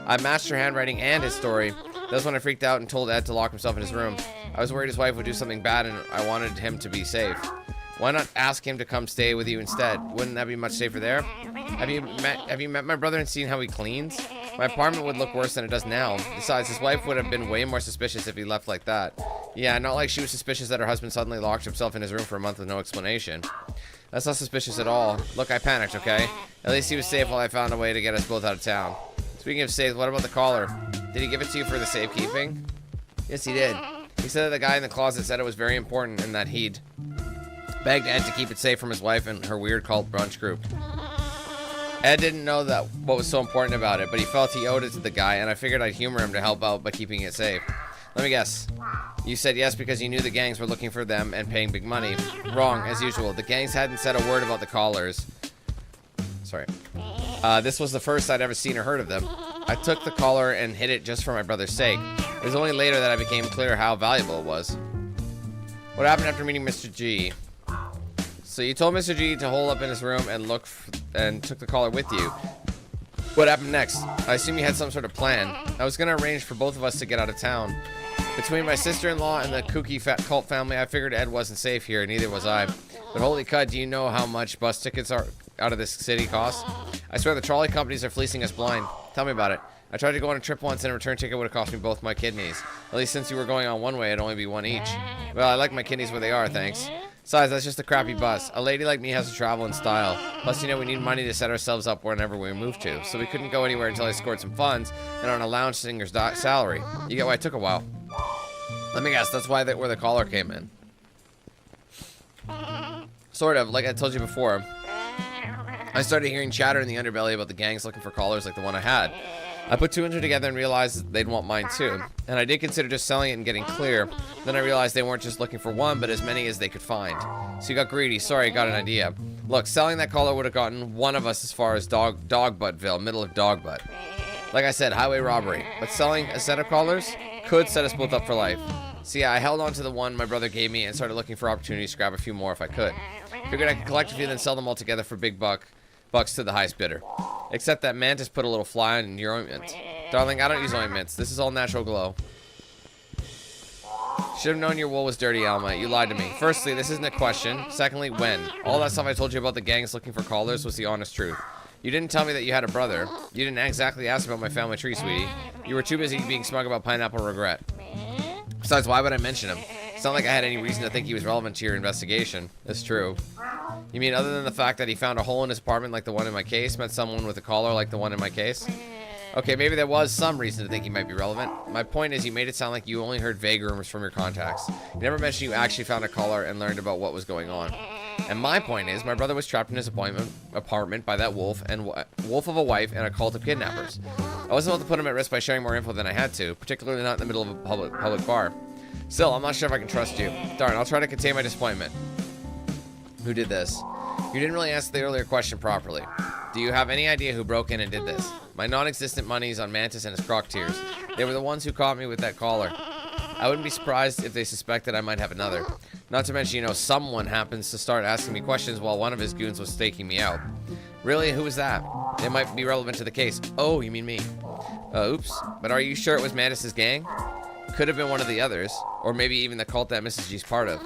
I matched her handwriting and his story. That's when I freaked out and told Ed to lock himself in his room. I was worried his wife would do something bad and I wanted him to be safe. Why not ask him to come stay with you instead? Wouldn't that be much safer there? Have you met my brother and seen how he cleans? My apartment would look worse than it does now. Besides, his wife would have been way more suspicious if he left like that. Yeah, not like she was suspicious that her husband suddenly locked himself in his room for a month with no explanation. That's not suspicious at all. Look, I panicked, okay? At least he was safe while I found a way to get us both out of town. Speaking of safe, what about the collar? Did he give it to you for the safekeeping? Yes, he did. He said that the guy in the closet said it was very important and that he'd begged Ed to keep it safe from his wife and her weird cult brunch group. Ed didn't know that what was so important about it, but he felt he owed it to the guy, and I figured I'd humor him to help out by keeping it safe. Let me guess. You said yes because you knew the gangs were looking for them and paying big money. Wrong, as usual. The gangs hadn't said a word about the collars. Sorry. This was the first I'd ever seen or heard of them. I took the collar and hid it just for my brother's sake. It was only later that I became clear how valuable it was. What happened after meeting Mr. G? So you told Mr. G to hole up in his room and and took the collar with you. What happened next? I assume you had some sort of plan. I was going to arrange for both of us to get out of town. Between my sister-in-law and the kooky cult family, I figured Ed wasn't safe here, and neither was I. But holy crud, do you know how much bus tickets are out of this city cost? I swear the trolley companies are fleecing us blind. Tell me about it. I tried to go on a trip once and a return ticket would have cost me both my kidneys. At least since you were going on one way, it'd only be one each. Well, I like my kidneys where they are, thanks. Besides, that's just a crappy bus. A lady like me has to travel in style. Plus, you know, we need money to set ourselves up whenever we move to. So we couldn't go anywhere until I scored some funds and on a lounge singer's salary. You get why it took a while. Let me guess, that's why where the collar came in. Sort of, like I told you before. I started hearing chatter in the underbelly about the gangs looking for collars like the one I had. I put two and two together and realized they'd want mine too. And I did consider just selling it and getting clear. Then I realized they weren't just looking for one, but as many as they could find. So you got greedy. Sorry, I got an idea. Look, selling that collar would have gotten one of us as far as Dogbuttville, middle of Dogbutt. Like I said, highway robbery. But selling a set of collars could set us both up for life. So yeah, I held on to the one my brother gave me and started looking for opportunities to grab a few more if I could. Figured I could collect a few and then sell them all together for big bucks to the highest bidder. Except that Mantis put a little fly on your ointment. Darling, I don't use ointments. This is all natural glow. Should have known your wool was dirty, Elma. You lied to me. Firstly, this isn't a question. Secondly, when? All that stuff I told you about the gangs looking for collars was the honest truth. You didn't tell me that you had a brother. You didn't exactly ask about my family tree, sweetie. You were too busy being smug about pineapple regret. Besides, why would I mention him? It's not like I had any reason to think he was relevant to your investigation. It's true. You mean other than the fact that he found a hole in his apartment like the one in my case, met someone with a collar like the one in my case? Okay, maybe there was some reason to think he might be relevant. My point is you made it sound like you only heard vague rumors from your contacts. You never mentioned you actually found a collar and learned about what was going on. And my point is, my brother was trapped in his apartment by that wolf of a wife and a cult of kidnappers. I wasn't about to put him at risk by sharing more info than I had to, particularly not in the middle of a public bar. Still, I'm not sure if I can trust you. Darn, I'll try to contain my disappointment. Who did this? You didn't really answer the earlier question properly. Do you have any idea who broke in and did this? My non-existent money's on Mantis and his croc tears. They were the ones who caught me with that collar. I wouldn't be surprised if they suspected I might have another. Not to mention, you know, someone happens to start asking me questions while one of his goons was staking me out. Really? Who was that? It might be relevant to the case. Oh, you mean me. Oops. But are you sure it was Mantis's gang? Could have been one of the others. Or maybe even the cult that Mrs. G's part of.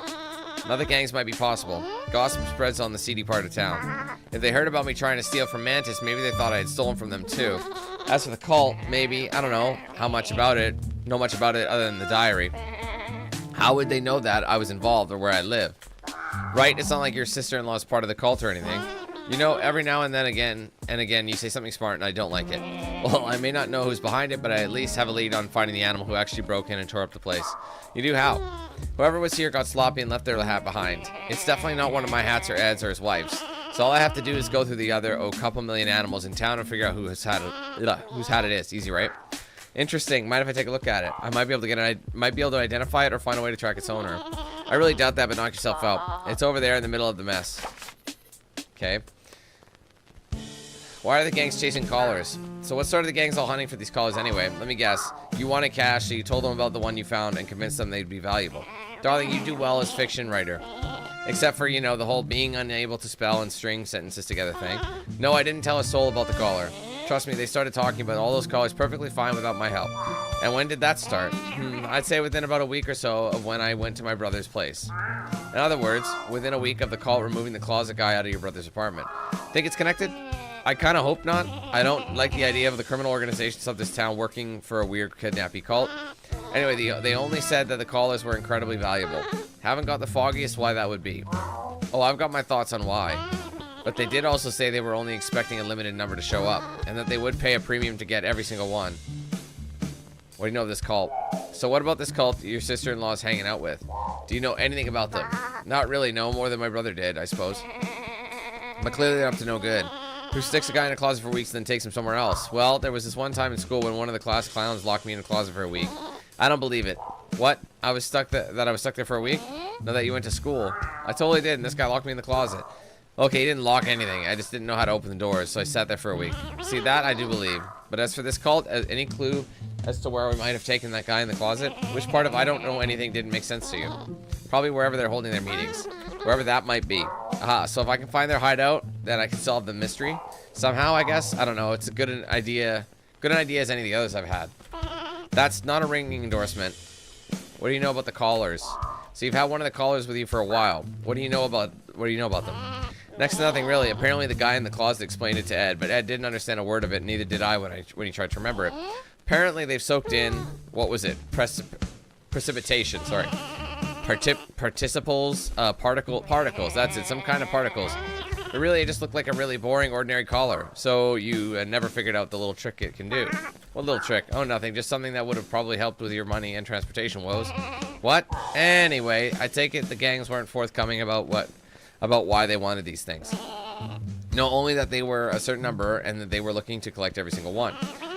Other gangs might be possible. Gossip spreads on the seedy part of town. If they heard about me trying to steal from Mantis, maybe they thought I had stolen from them too. As for the cult, maybe, I don't know much about it other than the diary. How would they know that I was involved or where I live? Right? It's not like your sister-in-law is part of the cult or anything. You know, every now and then again, you say something smart and I don't like it. Well, I may not know who's behind it, but I at least have a lead on finding the animal who actually broke in and tore up the place. You do how? Whoever was here got sloppy and left their hat behind. It's definitely not one of my hats or Ed's or his wife's. So all I have to do is go through the other couple million animals in town and figure out whose hat it is. Easy, right? Interesting. Mind if I take a look at it? I might be able to identify it or find a way to track its owner. I really doubt that, but knock yourself out. It's over there in the middle of the mess. Okay. Why are the gangs chasing collars? So what started the gangs all hunting for these collars anyway? Let me guess. You wanted cash, so you told them about the one you found and convinced them they'd be valuable. Darling, you do well as fiction writer. Except for, you know, the whole being unable to spell and string sentences together thing. No, I didn't tell a soul about the collar. Trust me, they started talking about all those collars perfectly fine without my help. And when did that start? I'd say within about a week or so of when I went to my brother's place. In other words, within a week of the cult removing the closet guy out of your brother's apartment. Think it's connected? I kind of hope not. I don't like the idea of the criminal organizations of this town working for a weird kidnapping cult. Anyway, they only said that the collars were incredibly valuable. Haven't got the foggiest why that would be. Oh, I've got my thoughts on why. But they did also say they were only expecting a limited number to show up, and that they would pay a premium to get every single one. What do you know of this cult? So what about this cult your sister-in-law is hanging out with? Do you know anything about them? Not really, no more than my brother did, I suppose. But clearly they're up to no good. Who sticks a guy in a closet for weeks and then takes him somewhere else? Well, there was this one time in school when one of the class clowns locked me in a closet for a week. I don't believe it. What? I was stuck there for a week? No, that you went to school. I totally did, and this guy locked me in the closet. Okay, he didn't lock anything. I just didn't know how to open the doors, so I sat there for a week. See, that I do believe. But as for this cult, any clue as to where we might have taken that guy in the closet? Which part of I don't know anything didn't make sense to you? Probably wherever they're holding their meetings. Wherever that might be. Aha, so if I can find their hideout, then I can solve the mystery. Somehow, I guess. I don't know. It's a good idea. Good an idea as any of the others I've had. That's not a ringing endorsement. What do you know about the collars? So you've had one of the collars with you for a while. What do you know about them? Next to nothing, really. Apparently the guy in the closet explained it to Ed, but Ed didn't understand a word of it, neither did I when he tried to remember it. Apparently they've soaked in, what was it? Precipitation, sorry. Participles, particles, that's it, some kind of particles. But really, it just looked like a really boring, ordinary collar. So you never figured out the little trick it can do. What little trick? Oh, nothing. Just something that would have probably helped with your money and transportation woes. What? Anyway, I take it the gangs weren't forthcoming about why they wanted these things. No, only that they were a certain number and that they were looking to collect every single one.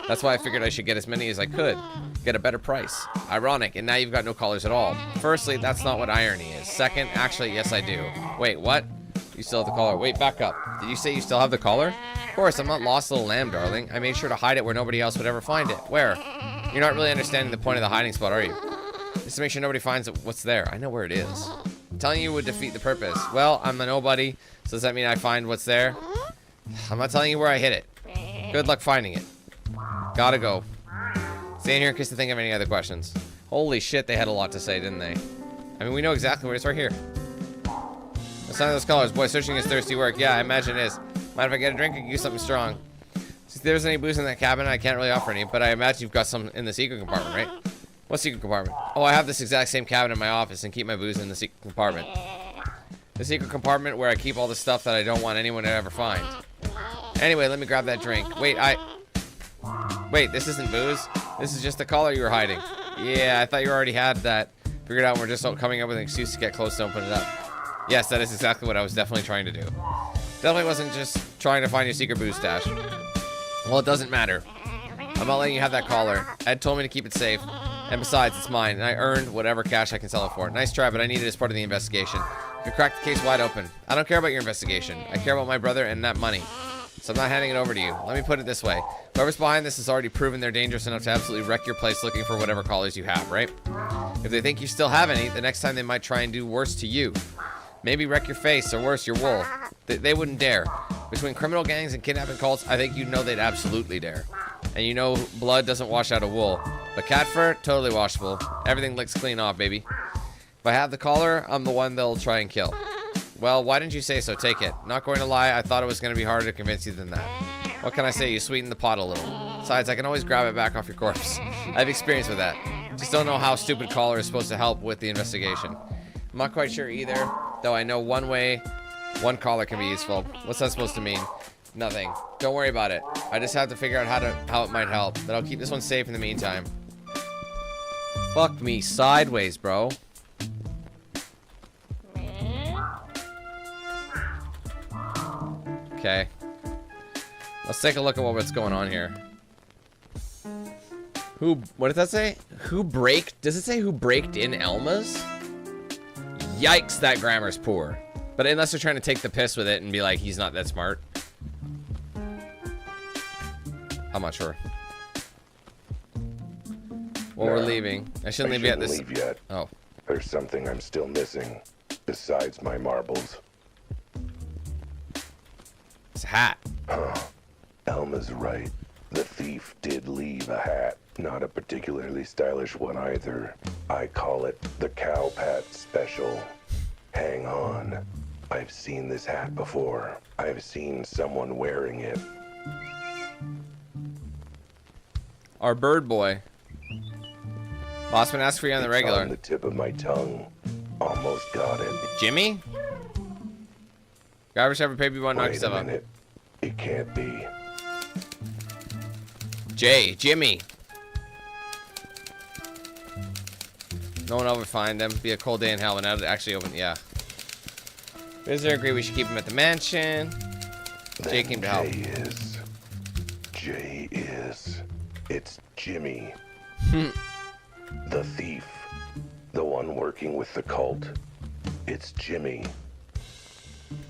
That's why I figured I should get as many as I could. Get a better price. Ironic, and now you've got no collars at all. Firstly, that's not what irony is. Second, actually, yes I do. Wait, what? You still have the collar. Wait, back up. Did you say you still have the collar? Of course, I'm not lost little lamb, darling. I made sure to hide it where nobody else would ever find it. Where? You're not really understanding the point of the hiding spot, are you? Just to make sure nobody finds what's there. I know where it is. Telling you would defeat the purpose. Well, I'm a nobody, so does that mean I find what's there? I'm not telling you where I hid it. Good luck finding it. Gotta go. Stay in here in case you think of any other questions. Holy shit, they had a lot to say, didn't they? I mean, we know exactly where it's right here. The sign of those colors. Boy, searching is thirsty work. Yeah, I imagine it is. Mind if I get a drink? I can use something strong. If there's any booze in that cabin, I can't really offer any, but I imagine you've got some in the secret compartment, right? What secret compartment? Oh, I have this exact same cabin in my office and keep my booze in the secret compartment. The secret compartment where I keep all the stuff that I don't want anyone to ever find. Anyway, let me grab that drink. Wait, this isn't booze? This is just the collar you were hiding. Yeah, I thought you already had that figured out and we're just coming up with an excuse to get close to open it up. Yes, that is exactly what I was definitely trying to do. Definitely wasn't just trying to find your secret booze stash. Well, it doesn't matter. I'm not letting you have that collar. Ed told me to keep it safe. And besides, it's mine, and I earned whatever cash I can sell it for. Nice try, but I need it as part of the investigation. You cracked the case wide open. I don't care about your investigation. I care about my brother and that money. So I'm not handing it over to you. Let me put it this way. Whoever's behind this has already proven they're dangerous enough to absolutely wreck your place looking for whatever collars you have, right? If they think you still have any, the next time they might try and do worse to you. Maybe wreck your face, or worse, your wool. They wouldn't dare. Between criminal gangs and kidnapping cults, I think you know they'd absolutely dare. And you know blood doesn't wash out of wool. But cat fur, totally washable. Everything licks clean off, baby. If I have the collar, I'm the one they'll try and kill. Well, why didn't you say so? Take it. Not going to lie, I thought it was going to be harder to convince you than that. What can I say? You sweetened the pot a little. Besides, I can always grab it back off your corpse. I have experience with that. Just don't know how stupid collar is supposed to help with the investigation. I'm not quite sure either, though I know one way one collar can be useful. What's that supposed to mean? Nothing. Don't worry about it. I just have to figure out how it might help. But I'll keep this one safe in the meantime. Fuck me sideways, bro. Okay. Let's take a look at what's going on here. What did that say? Does it say who braked in Elma's? Yikes, that grammar's poor. But unless they're trying to take the piss with it and be like, he's not that smart. I'm not sure. Well, we're leaving. I shouldn't leave yet. Leave yet. Oh. There's something I'm still missing, besides my marbles. It's a hat. Elma's right. The thief did leave a hat. Not a particularly stylish one either. I call it the Cow Pat Special. Hang on. I've seen this hat before. I've seen someone wearing it. Our bird boy. Bossman asked for you on the regular. On the tip of my tongue. Almost got it. Jimmy? Garbage ever paid me one knock Wait yourself a out. minute. It can't be. Jimmy. No one will find him. Be a cold day in hell when actually open. Yeah. Visitor agree we should keep him at the mansion. Jay came to help. Jay is. It's Jimmy. The thief. The one working with the cult. It's Jimmy.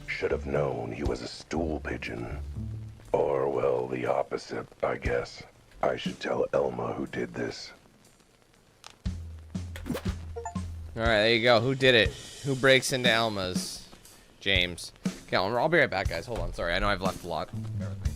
Should have known he was a stool pigeon. Or, well, the opposite, I guess. I should tell Elma who did this. Alright, there you go. Who did it? Who breaks into Elma's? James. Okay, I'll be right back, guys. Hold on. Sorry, I know I've left a lot. Bear with me.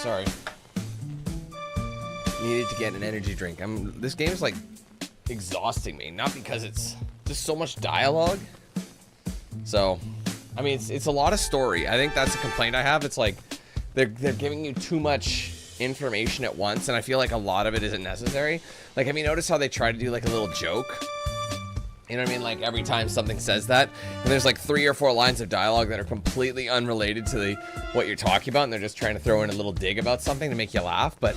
sorry. Needed to get an energy drink. This game is like exhausting me, not because it's just so much dialogue. So, I mean, it's a lot of story. I think that's a complaint I have. It's like they're giving you too much information at once, and I feel like a lot of it isn't necessary. Like, have you noticed how they try to do like a little joke? You know what I mean? Like every time something says that, and there's like 3 or 4 lines of dialogue that are completely unrelated to what you're talking about, and they're just trying to throw in a little dig about something to make you laugh, but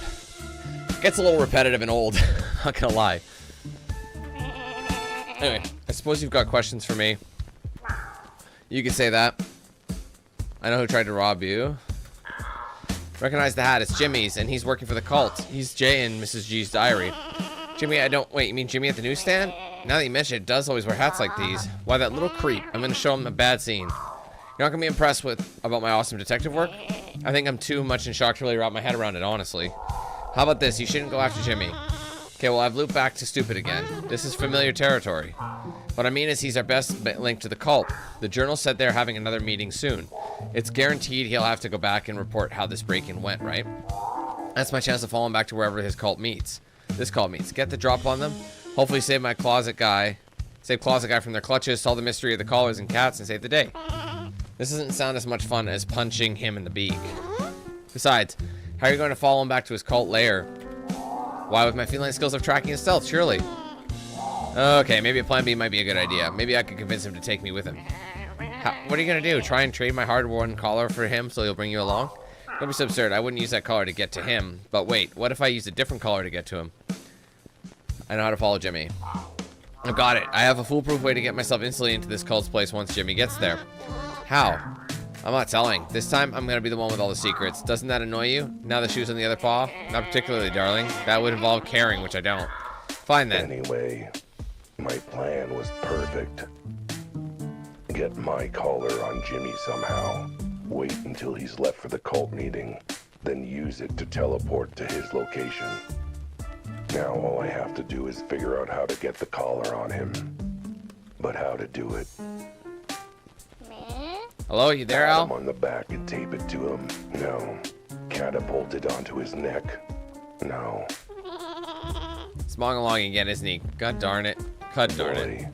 it gets a little repetitive and old. Not gonna lie. Anyway, I suppose you've got questions for me. You can say that. I know who tried to rob you. Recognize the hat. It's Jimmy's, and he's working for the cult. He's Jay in Mrs. G's diary. Jimmy, wait, you mean Jimmy at the newsstand? Now that you mention it, does always wear hats like these. Why, that little creep. I'm going to show him a bad scene. You're not going to be impressed about my awesome detective work? I think I'm too much in shock to really wrap my head around it, honestly. How about this? You shouldn't go after Jimmy. Okay, well, I've looped back to stupid again. This is familiar territory. What I mean is he's our best link to the cult. The Journal said they're having another meeting soon. It's guaranteed he'll have to go back and report how this break-in went, right? That's my chance to follow him back to wherever his cult meets. This cult meets. Get the drop on them. Hopefully save my closet guy from their clutches, solve the mystery of the collars and cats, and save the day. This doesn't sound as much fun as punching him in the beak. Besides, how are you going to follow him back to his cult lair? Why, with my feline skills of tracking and stealth, surely. Okay, maybe a plan B might be a good idea. Maybe I could convince him to take me with him. What are you going to do? Try and trade my hard-won collar for him so he'll bring you along? Don't be so absurd. I wouldn't use that collar to get to him. But wait, what if I use a different collar to get to him? I know how to follow Jimmy. I've got it. I have a foolproof way to get myself instantly into this cult's place once Jimmy gets there. How? I'm not telling. This time, I'm going to be the one with all the secrets. Doesn't that annoy you? Now the shoe's on the other paw? Not particularly, darling. That would involve caring, which I don't. Fine, then. Anyway, my plan was perfect. Get my collar on Jimmy somehow. Wait until he's left for the cult meeting. Then use it to teleport to his location. Now all I have to do is figure out how to get the collar on him. But how to do it. Hello, you there, Al? Pat him on the back and tape it to him. No. Catapult it onto his neck. No. Smong along again, isn't he? God darn it. God darn it. Boy,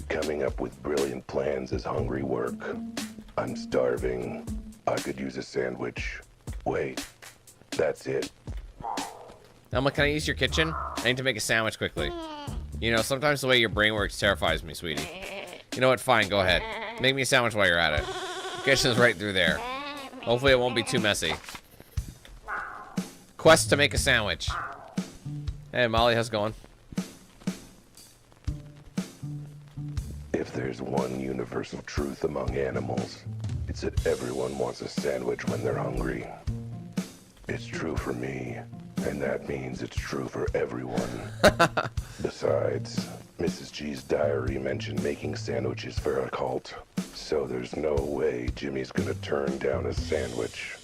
coming up with brilliant plans is hungry work. I'm starving. I could use a sandwich. Wait. That's it. Elma, can I use your kitchen? I need to make a sandwich quickly. You know, sometimes the way your brain works terrifies me, sweetie. You know what? Fine, go ahead. Make me a sandwich while you're at it. The kitchen's right through there. Hopefully it won't be too messy. Quest to make a sandwich. Hey, Molly, how's it going? If there's one universal truth among animals, it's that everyone wants a sandwich when they're hungry. It's true for me, and that means it's true for everyone. Besides, Mrs. G's diary mentioned making sandwiches for a cult, so there's no way Jimmy's gonna turn down a sandwich.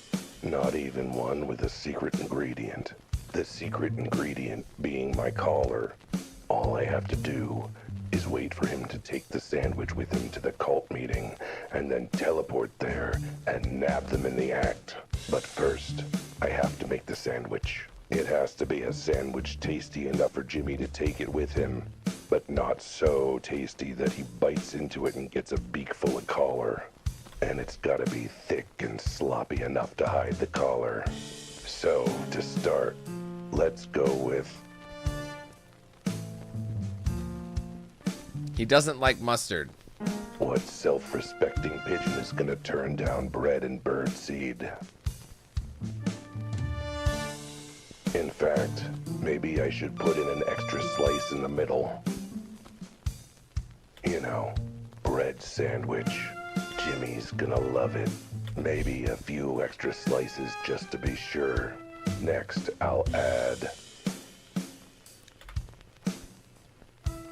Not even one with a secret ingredient. The secret ingredient being my collar. All I have to do is wait for him to take the sandwich with him to the cult meeting, and then teleport there and nab them in the act. But first, I have to make the sandwich. It has to be a sandwich tasty enough for Jimmy to take it with him, but not so tasty that he bites into it and gets a beak full of collar. And it's gotta be thick and sloppy enough to hide the collar. So, to start, let's go with... He doesn't like mustard. What self-respecting pigeon is gonna turn down bread and birdseed? In fact, maybe I should put in an extra slice in the middle. You know, bread sandwich. Jimmy's gonna love it. Maybe a few extra slices just to be sure. Next, I'll add...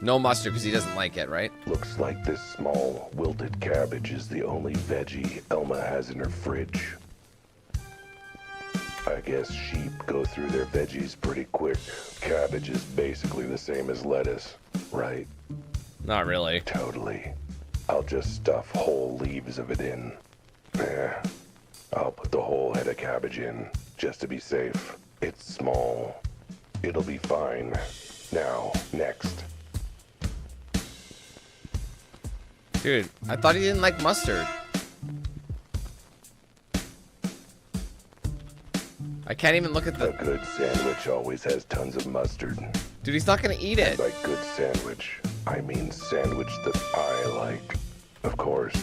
No mustard because he doesn't like it, right? Looks like this small, wilted cabbage is the only veggie Elma has in her fridge. I guess sheep go through their veggies pretty quick. Cabbage is basically the same as lettuce, right? Not really. Totally. I'll just stuff whole leaves of it in. I'll put the whole head of cabbage in, just to be safe. It's small. It'll be fine. Now, next. Dude, I thought he didn't like mustard. I can't even look at the... A good sandwich always has tons of mustard. Dude, he's not gonna eat it. By good sandwich, I mean sandwich that I like. Of course,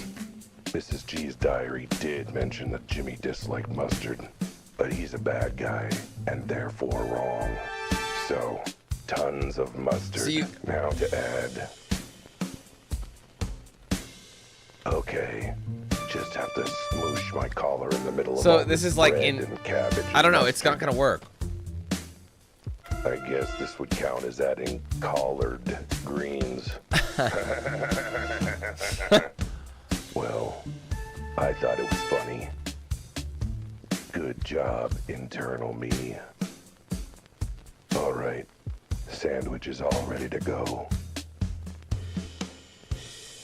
Mrs. G's diary did mention that Jimmy disliked mustard, but he's a bad guy, and therefore wrong. So, tons of mustard. So now to add. Okay, just have to smoosh my collar in the middle of all this is like bread in... and cabbage I don't know, and it's not gonna work. I guess this would count as adding collard greens. Well, I thought it was funny. Good job, internal me. All right, sandwich is all ready to go.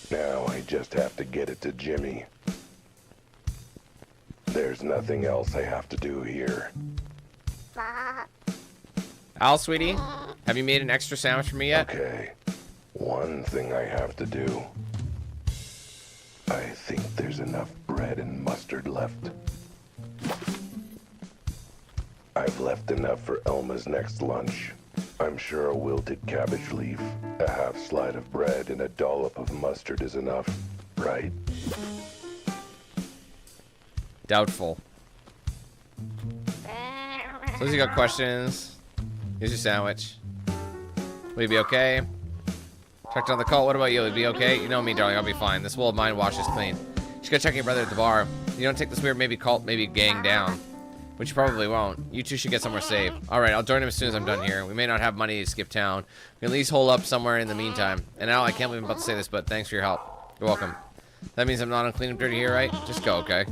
Now I just have to get it to Jimmy. There's nothing else I have to do here. Al, sweetie, have you made an extra sandwich for me yet? Okay, one thing I have to do. I think there's enough bread and mustard left. I've left enough for Elma's next lunch. I'm sure a wilted cabbage leaf, a half slide of bread, and a dollop of mustard is enough, right? Doubtful. So you got questions. Here's your sandwich. Will you be okay? Checked on the cult. What about you? Will you be okay? You know me, darling. I'll be fine. This bowl of mine washes clean. You should go check your brother at the bar. You don't take this weird maybe cult, maybe gang down. Which you probably won't. You two should get somewhere safe. Alright, I'll join him as soon as I'm done here. We may not have money to skip town. We can at least hole up somewhere in the meantime. And Al, I can't believe I'm about to say this, but thanks for your help. You're welcome. That means I'm not on clean up dirty here, right? Just go, okay?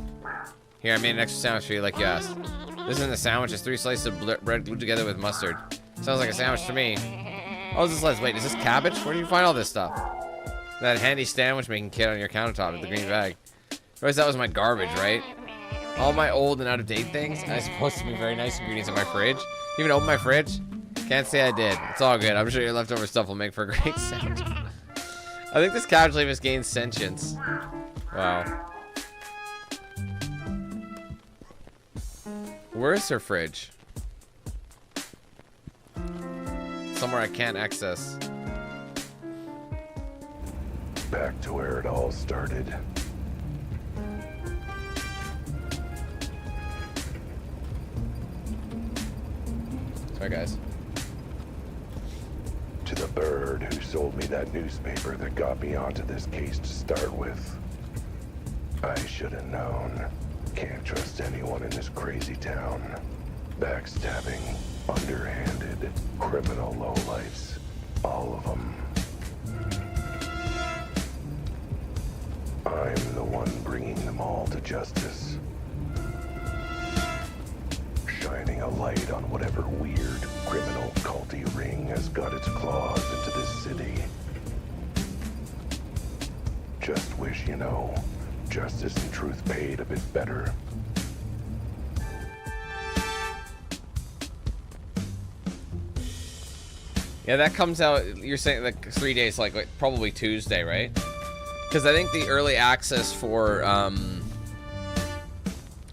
Here, I made an extra sandwich for you like you asked. This isn't a sandwich, it's 3 slices of bread glued together with mustard. Sounds like a sandwich to me. Oh, this lettuce. Wait, is this cabbage? Where do you find all this stuff? That handy sandwich making kit on your countertop with the green bag. Realize that was my garbage, right? All my old and out-of-date things, and I supposed to be very nice ingredients in my fridge. You even open my fridge? Can't say I did. It's all good. I'm sure your leftover stuff will make for a great sandwich. I think this cabbage leaf has gained sentience. Wow. Where is her fridge? Somewhere I can't access. Back to where it all started. Sorry, guys. To the bird who sold me that newspaper that got me onto this case to start with. I should have known. Can't trust anyone in this crazy town. Backstabbing, underhanded, criminal lowlifes. All of them. I'm the one bringing them all to justice. Shining a light on whatever weird, criminal, culty ring has got its claws into this city. Just wish, you know, justice and truth paid a bit better. Yeah, that comes out, you're saying like 3 days, like probably Tuesday, right? Because I think the early access for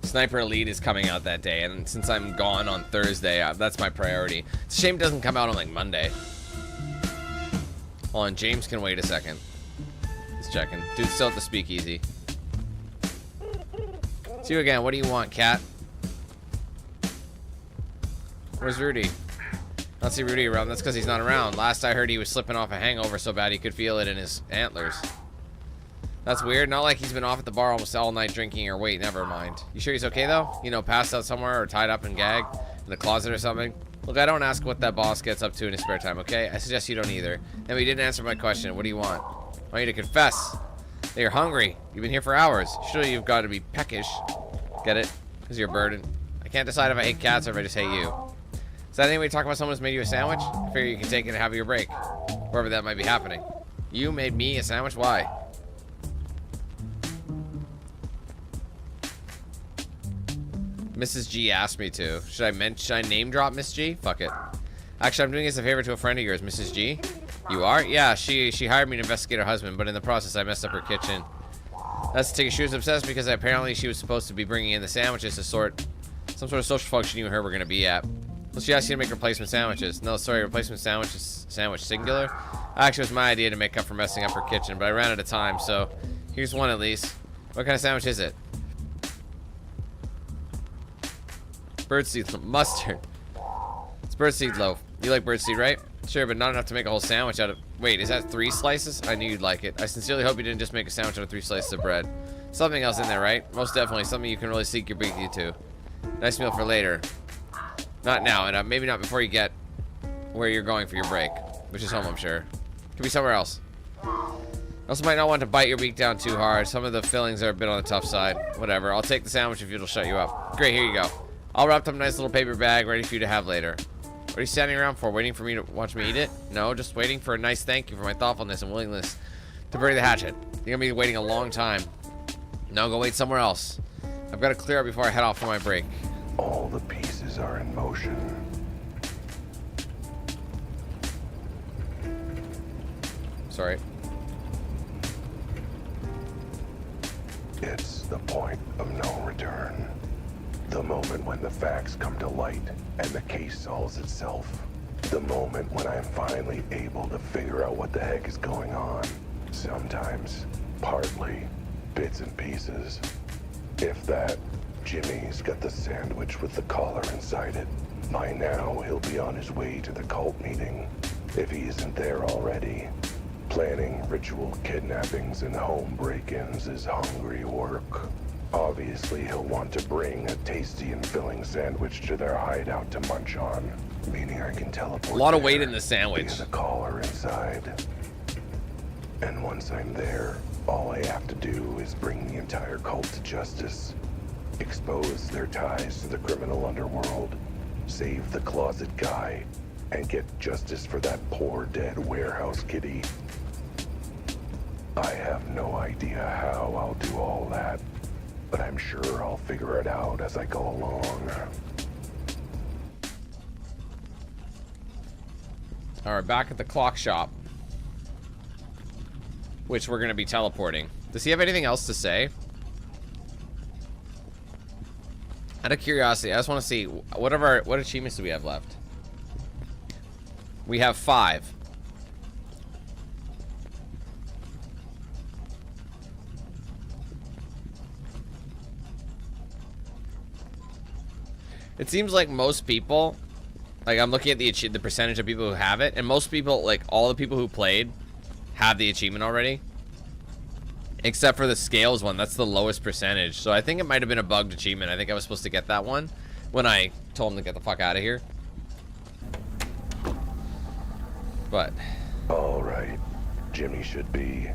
Sniper Elite is coming out that day, and since I'm gone on Thursday, that's my priority. It's a shame it doesn't come out on like Monday. Hold on, James can wait a second. He's checking. Dude's still at the speakeasy. See you again. What do you want, Cat? Where's Rudy? I don't see Rudy around. That's because he's not around. Last I heard, he was slipping off a hangover so bad he could feel it in his antlers. That's weird. Not like he's been off at the bar almost all night drinking or wait, never mind. You sure he's okay though? You know, passed out somewhere or tied up and gagged in the closet or something? Look, I don't ask what that boss gets up to in his spare time, okay? I suggest you don't either. And we didn't answer my question. What do you want? I want you to confess that you're hungry. You've been here for hours. Surely you've got to be peckish. Get it? Because you're a burden. I can't decide if I hate cats or if I just hate you. Is that any way to talk about someone who's made you a sandwich? I figure you can take it and have your break. Wherever that might be happening. You made me a sandwich? Why? Mrs. G asked me to. Should I name drop Miss G? Fuck it. Actually, I'm doing this a favor to a friend of yours, Mrs. G. You are? Yeah, she hired me to investigate her husband, but in the process, I messed up her kitchen. That's to take it. She was obsessed because apparently she was supposed to be bringing in the sandwiches to some sort of social function you and her were going to be at. So she asked you to make replacement sandwiches. No, sorry, replacement sandwiches, sandwich singular. Actually, it was my idea to make up for messing up her kitchen, but I ran out of time, so here's one at least. What kind of sandwich is it? Birdseed mustard. It's birdseed loaf. You like birdseed, right? Sure, but not enough to make a whole sandwich out of. Wait, is that 3 slices? I knew you'd like it. I sincerely hope you didn't just make a sandwich out of 3 slices of bread. Something else in there, right? Most definitely, something you can really sink your beak into. Nice meal for later. Not now, and maybe not before you get where you're going for your break, which is home, I'm sure. Could be somewhere else. Also, might not want to bite your beak down too hard. Some of the fillings are a bit on the tough side. Whatever. I'll take the sandwich if it'll shut you up. Great, here you go. All wrapped up in a nice little paper bag, ready for you to have later. What are you standing around for? Waiting for me to watch me eat it? No, just waiting for a nice thank you for my thoughtfulness and willingness to bury the hatchet. You're gonna be waiting a long time. No, go wait somewhere else. I've got to clear up before I head off for my break. All the pieces are in motion. Sorry. It's the point of no return. The moment when the facts come to light and the case solves itself. The moment when I'm finally able to figure out what the heck is going on. Sometimes, partly, bits and pieces. If that, Jimmy's got the sandwich with the collar inside it. By now, he'll be on his way to the cult meeting. If he isn't there already. Planning ritual kidnappings and home break-ins is hungry work. Obviously, he'll want to bring a tasty and filling sandwich to their hideout to munch on. Meaning I can teleport. A lot of there weight in the sandwich. via the collar inside. And once I'm there, all I have to do is bring the entire cult to justice. Expose their ties to the criminal underworld. Save the closet guy. And get justice for that poor dead warehouse kitty. I have no idea how I'll do all that. But I'm sure I'll figure it out as I go along. Alright, back at the clock shop. Which we're going to be teleporting. Does he have anything else to say? Out of curiosity, I just want to see what achievements do we have left? We have 5. It seems like most people, like I'm looking at the percentage of people who have it, and most people, like all the people who played, have the achievement already. Except for the scales one, that's the lowest percentage. So I think it might have been a bugged achievement. I think I was supposed to get that one when I told him to get the fuck out of here. But All right. Jimmy should be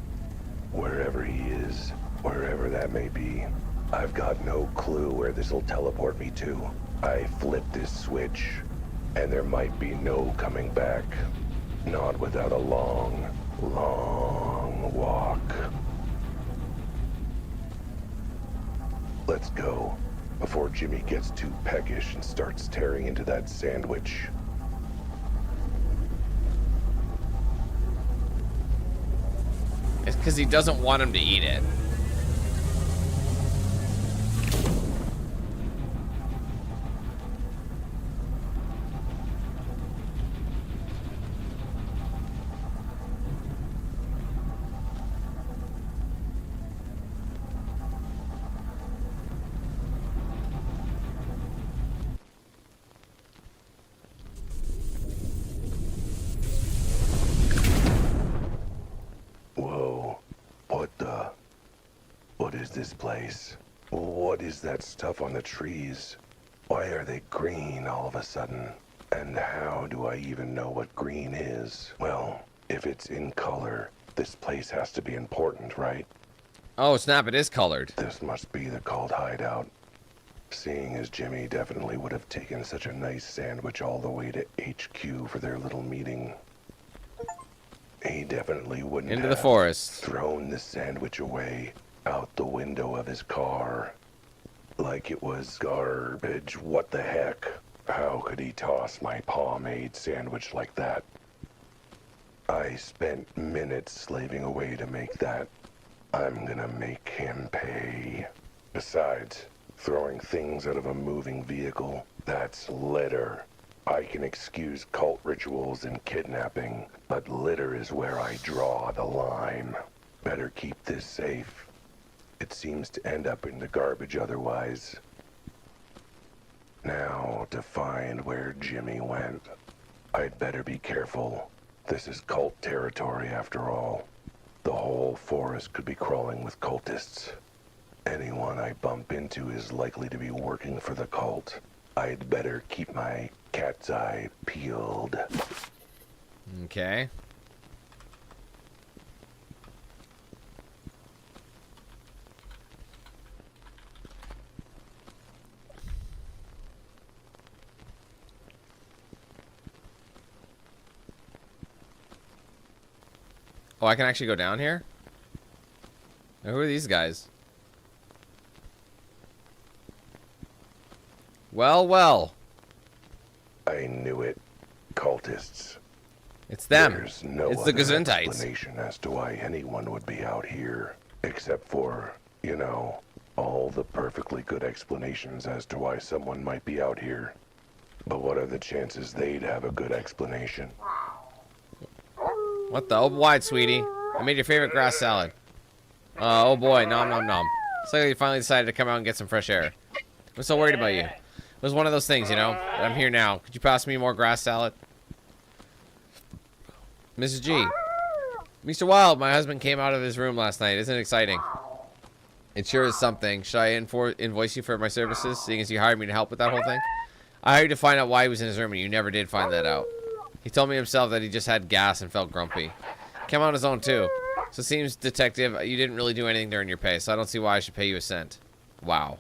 wherever he is, wherever that may be. I've got no clue where this'll teleport me to. I flip this switch, and there might be no coming back. Not without a long, long walk. Let's go, before Jimmy gets too peckish and starts tearing into that sandwich. it's because he doesn't want him to eat it. Whoa, what is this place? What is that stuff on the trees? Why are they green all of a sudden? And how do I even know what green is? Well, if it's in color, this place has to be important, right? Oh snap, it is colored. This must be the cult hideout. Seeing as Jimmy definitely would have taken such a nice sandwich all the way to HQ for their little meeting. He definitely wouldn't Into have the forest. thrown the sandwich away out the window of his car. like it was garbage. What the heck? How could he toss my pomade sandwich like that? I spent minutes slaving away to make that. I'm gonna make him pay. Besides, throwing things out of a moving vehicle, that's litter. I can excuse cult rituals and kidnapping, but litter is where I draw the line. Better keep this safe. It seems to end up in the garbage otherwise. Now, to find where Jimmy went. I'd better be careful. This is cult territory after all. The whole forest could be crawling with cultists. Anyone I bump into is likely to be working for the cult. I'd better keep my cat's eye peeled. Okay. Oh, I can actually go down here? Now, who are these guys? Well, well. I knew it. Cultists. It's them. There's no It's the other Gesundheits. explanation as to why anyone would be out here, except for, you know, all the perfectly good explanations as to why someone might be out here. But what are the chances they'd have a good explanation? What the? Open wide, sweetie. I made your favorite grass salad. Oh boy, nom nom nom. It's like you finally decided to come out and get some fresh air. I'm so worried about you. It was one of those things, you know. I'm here now. Could you pass me more grass salad? Mrs. G. Mr. Wilde, my husband came out of his room last night. Isn't it exciting? It sure is something. Should I invoice you for my services, seeing as you hired me to help with that whole thing? I hired you to find out why he was in his room, and you never did find that out. He told me himself that he just had gas and felt grumpy. Came on his own, too. So it seems, Detective, you didn't really do anything during your pay, so I don't see why I should pay you a cent. Wow.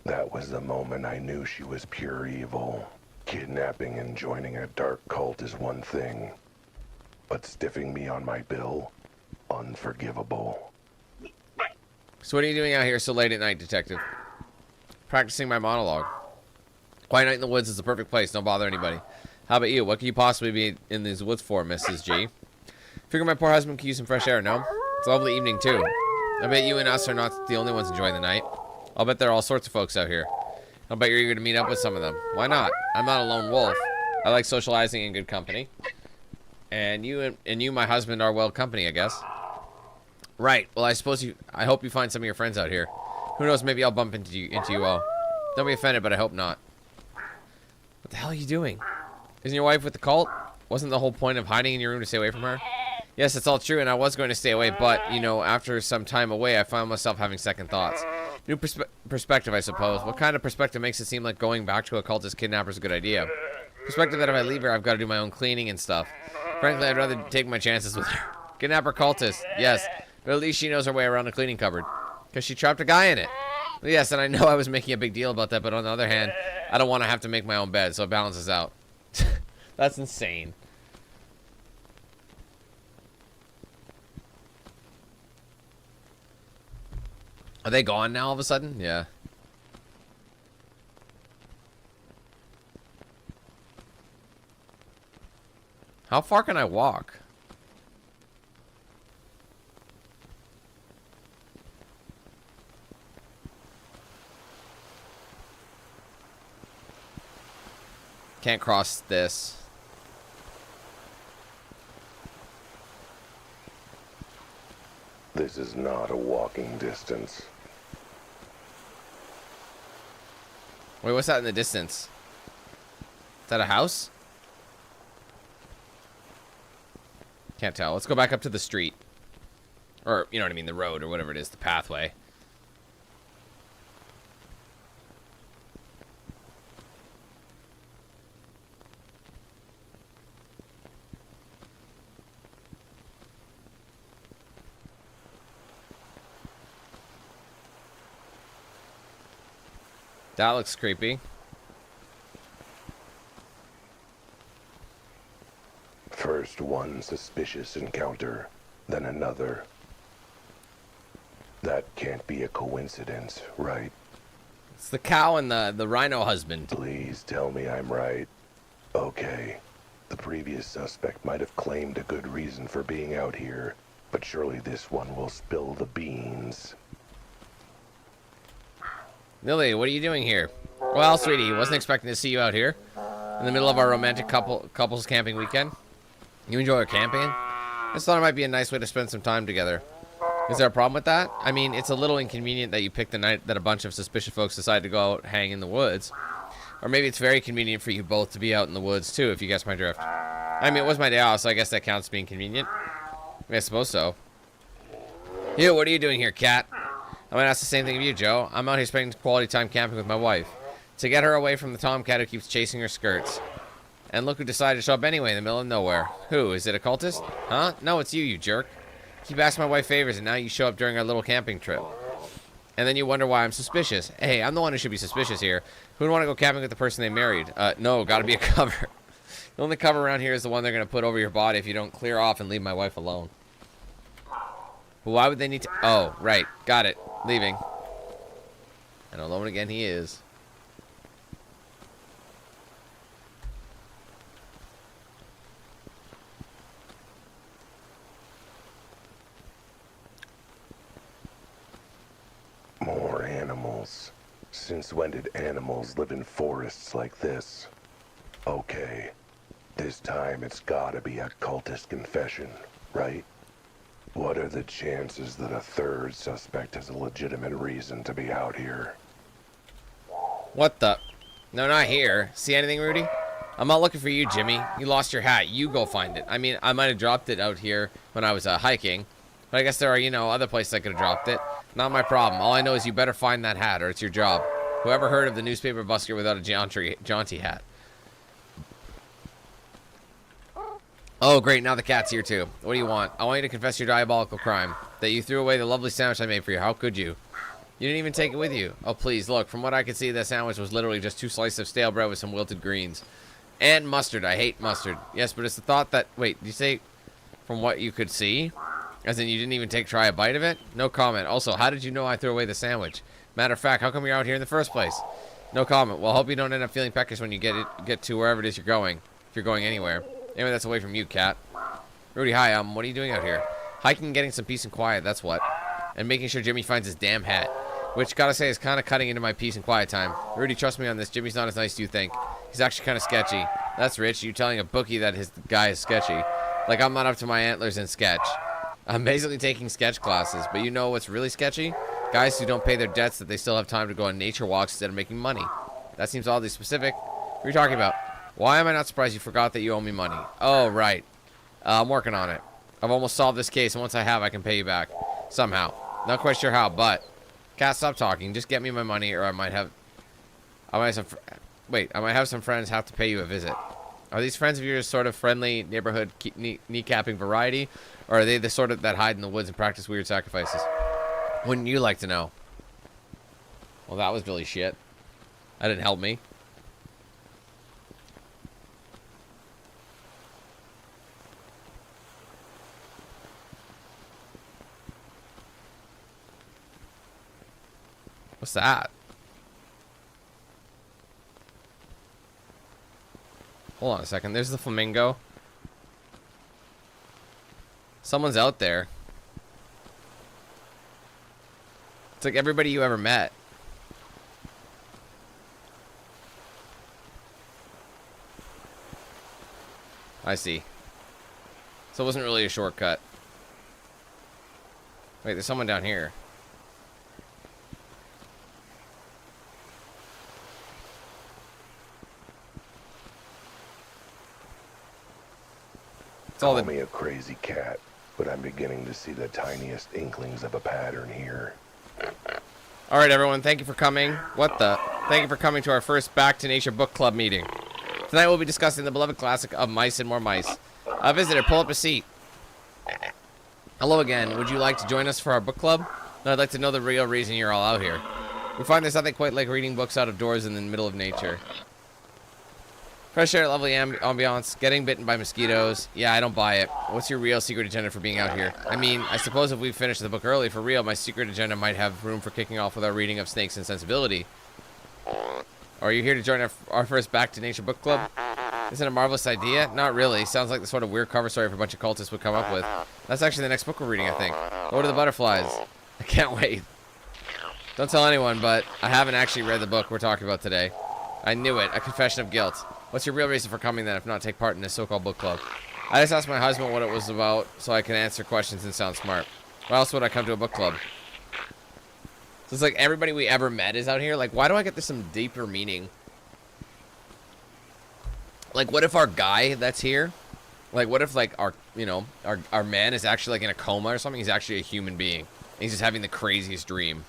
That was the moment I knew she was pure evil. Kidnapping and joining a dark cult is one thing, but stiffing me on my bill, unforgivable. So what are you doing out here so late at night, Detective? Practicing my monologue. Quiet night in the woods is the perfect place. Don't bother anybody. How about you? What could you possibly be in these woods for, Mrs. G? Figure my poor husband could use some fresh air, no? It's a lovely evening, too. I bet you and us are not the only ones enjoying the night. I'll bet there are all sorts of folks out here. I'll bet you're eager to meet up with some of them. Why not? I'm not a lone wolf. I like socializing in good company. And you, my husband, are well company, I guess. Right. Well, I hope you find some of your friends out here. Who knows? Maybe I'll bump into you all. Don't be offended, but I hope not. What the hell are you doing? Isn't your wife with the cult? Wasn't the whole point of hiding in your room to stay away from her? Yes, it's all true, and I was going to stay away, but, you know, after some time away, I found myself having second thoughts. New perspective, I suppose. What kind of perspective makes it seem like going back to a cultist kidnapper is a good idea? Perspective that if I leave her, I've got to do my own cleaning and stuff. Frankly, I'd rather take my chances with her. Kidnapper cultist, yes, but at least she knows her way around the cleaning cupboard. Because she trapped a guy in it. Yes, and I know I was making a big deal about that, but on the other hand, I don't want to have to make my own bed, so it balances out. That's insane. Are they gone now all of a sudden? Yeah. How far can I walk? Can't cross this. This is not a walking distance. Wait, what's that in the distance? Is that a house? Can't tell. Let's go back up to the street. Or, you know what I mean, the road or whatever it is, the pathway. That looks creepy. First one suspicious encounter, then another. That can't be a coincidence, right? It's the cow and the rhino husband. Please tell me I'm right. Okay. The previous suspect might have claimed a good reason for being out here, but surely this one will spill the beans. Lily, what are you doing here? Well, sweetie, wasn't expecting to see you out here in the middle of our romantic couples camping weekend. You enjoy camping? I just thought it might be a nice way to spend some time together. Is there a problem with that? I mean, it's a little inconvenient that you picked the night that a bunch of suspicious folks decided to go out hang in the woods. Or maybe it's very convenient for you both to be out in the woods, too, if you guess my drift. I mean, it was my day off, so I guess that counts as being convenient. I suppose so. You, what are you doing here, Cat? I might ask the same thing of you, Joe. I'm out here spending quality time camping with my wife. To get her away from the tomcat who keeps chasing her skirts. And look who decided to show up anyway in the middle of nowhere. Who? Is it a cultist? Huh? No, it's you, you jerk. Keep asking my wife favors, and now you show up during our little camping trip. And then you wonder why I'm suspicious. Hey, I'm the one who should be suspicious here. Who would want to go camping with the person they married? No, gotta be a cover. The only cover around here is the one they're gonna put over your body if you don't clear off and leave my wife alone. But why would they need to... Oh, right. Got it. Leaving. And alone again he is. More animals. Since when did animals live in forests like this? Okay. This time it's gotta be a cultist confession, right? What are the chances that a third suspect has a legitimate reason to be out here? What the? No, not here. See anything, Rudy? I'm not looking for you, Jimmy. You lost your hat. You go find it. I mean, I might have dropped it out here when I was hiking. But I guess there are, you know, other places I could have dropped it. Not my problem. All I know is you better find that hat or it's your job. Whoever heard of the newspaper busker without a jaunty hat? Oh, great. Now the cat's here, too. What do you want? I want you to confess your diabolical crime. That you threw away the lovely sandwich I made for you. How could you? You didn't even take it with you. Oh, please, look. From what I could see, that sandwich was literally just 2 slices of stale bread with some wilted greens. And mustard. I hate mustard. Yes, but it's the thought that... Wait, did you say from what you could see? As in you didn't even try a bite of it? No comment. Also, how did you know I threw away the sandwich? Matter of fact, how come you're out here in the first place? No comment. Well, hope you don't end up feeling peckish when you get to wherever it is you're going. If you're going anywhere. Anyway, that's away from you, Cat. Rudy, hi. What are you doing out here? Hiking and getting some peace and quiet, that's what. And making sure Jimmy finds his damn hat. Which, gotta say, is kind of cutting into my peace and quiet time. Rudy, trust me on this. Jimmy's not as nice as you think. He's actually kind of sketchy. That's rich. You telling a bookie that his guy is sketchy. Like I'm not up to my antlers in sketch. I'm basically taking sketch classes. But you know what's really sketchy? Guys who don't pay their debts that they still have time to go on nature walks instead of making money. That seems oddly specific. What are you talking about? Why am I not surprised you forgot that you owe me money? Oh, right. I'm working on it. I've almost solved this case, and once I have, I can pay you back. Somehow. Not quite sure how, but... Cat, stop talking. Just get me my money, or I might have some friends have to pay you a visit. Are these friends of yours sort of friendly, neighborhood, kneecapping variety? Or are they the sort of that hide in the woods and practice weird sacrifices? Wouldn't you like to know? Well, that was really shit. That didn't help me. What's that? Hold on a second. There's the flamingo. Someone's out there. It's like everybody you ever met. I see. So it wasn't really a shortcut. Wait, there's someone down here. Call me a crazy cat, but I'm beginning to see the tiniest inklings of a pattern here. All right, everyone. Thank you for coming. What the? Thank you for coming to our first Back to Nature book club meeting. Tonight we'll be discussing the beloved classic of Mice and More Mice. Visitor, pull up a seat. Hello again. Would you like to join us for our book club? No, I'd like to know the real reason you're all out here. We find there's nothing quite like reading books out of doors in the middle of nature. Fresh air, lovely ambiance, getting bitten by mosquitoes. Yeah, I don't buy it. What's your real secret agenda for being out here? I mean, I suppose if we finished the book early, for real, my secret agenda might have room for kicking off with our reading of Snakes and Sensibility. Are you here to join our first Back to Nature book club? Isn't it a marvelous idea? Not really. Sounds like the sort of weird cover story for a bunch of cultists would come up with. That's actually the next book we're reading, I think. Lord of the Butterflies. I can't wait. Don't tell anyone, but I haven't actually read the book we're talking about today. I knew it. A confession of guilt. What's your real reason for coming then, if not take part in this so-called book club? I just asked my husband what it was about so I can answer questions and sound smart. Why else would I come to a book club? So it's like everybody we ever met is out here. Like, why do I get this some deeper meaning? Like, what if our guy that's here, like, what if, like, our, you know, our man is actually, like, in a coma or something? He's actually a human being. And he's just having the craziest dream.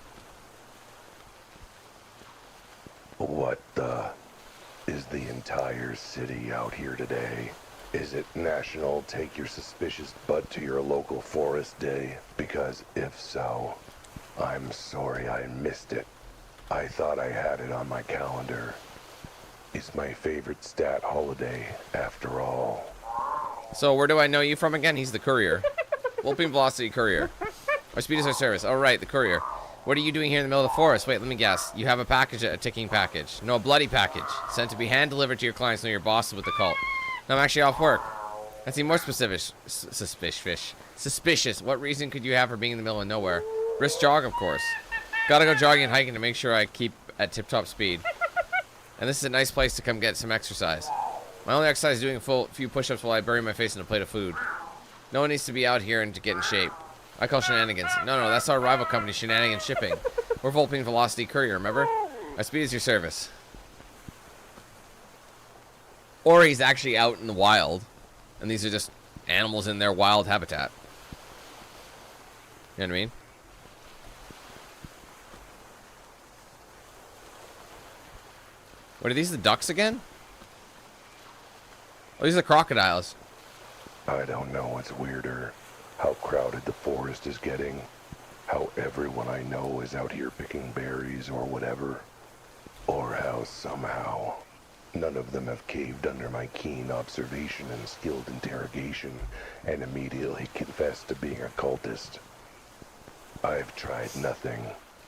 What the... Is the entire city out here today? Is it National Take Your Suspicious Butt to Your Local Forest Day? Because if so, I'm sorry I missed it. I thought I had it on my calendar. It's my favorite stat holiday, after all. So where do I know you from again? He's the courier. Whooping Velocity Courier. Our speed is our service. Oh, right, the courier. What are you doing here in the middle of the forest? Wait, let me guess. You have a package, a ticking package. No, a bloody package. Sent to be hand-delivered to your clients when your boss is with the cult. No, I'm actually off work. Let's be more specific. Suspicious. What reason could you have for being in the middle of nowhere? Brisk jog, of course. Gotta go jogging and hiking to make sure I keep at tip-top speed. And this is a nice place to come get some exercise. My only exercise is doing a few push-ups while I bury my face in a plate of food. No one needs to be out here and to get in shape. I call shenanigans. No, that's our rival company, Shenanigans Shipping. We're Volpine Velocity Courier, remember? Our speed is your service. Or he's actually out in the wild, and these are just animals in their wild habitat. You know what I mean? What are these, the ducks again? Oh, these are the crocodiles. I don't know what's weirder. How crowded the forest is getting. How everyone I know is out here picking berries or whatever. Or how somehow none of them have caved under my keen observation and skilled interrogation and immediately confessed to being a cultist. I've tried nothing,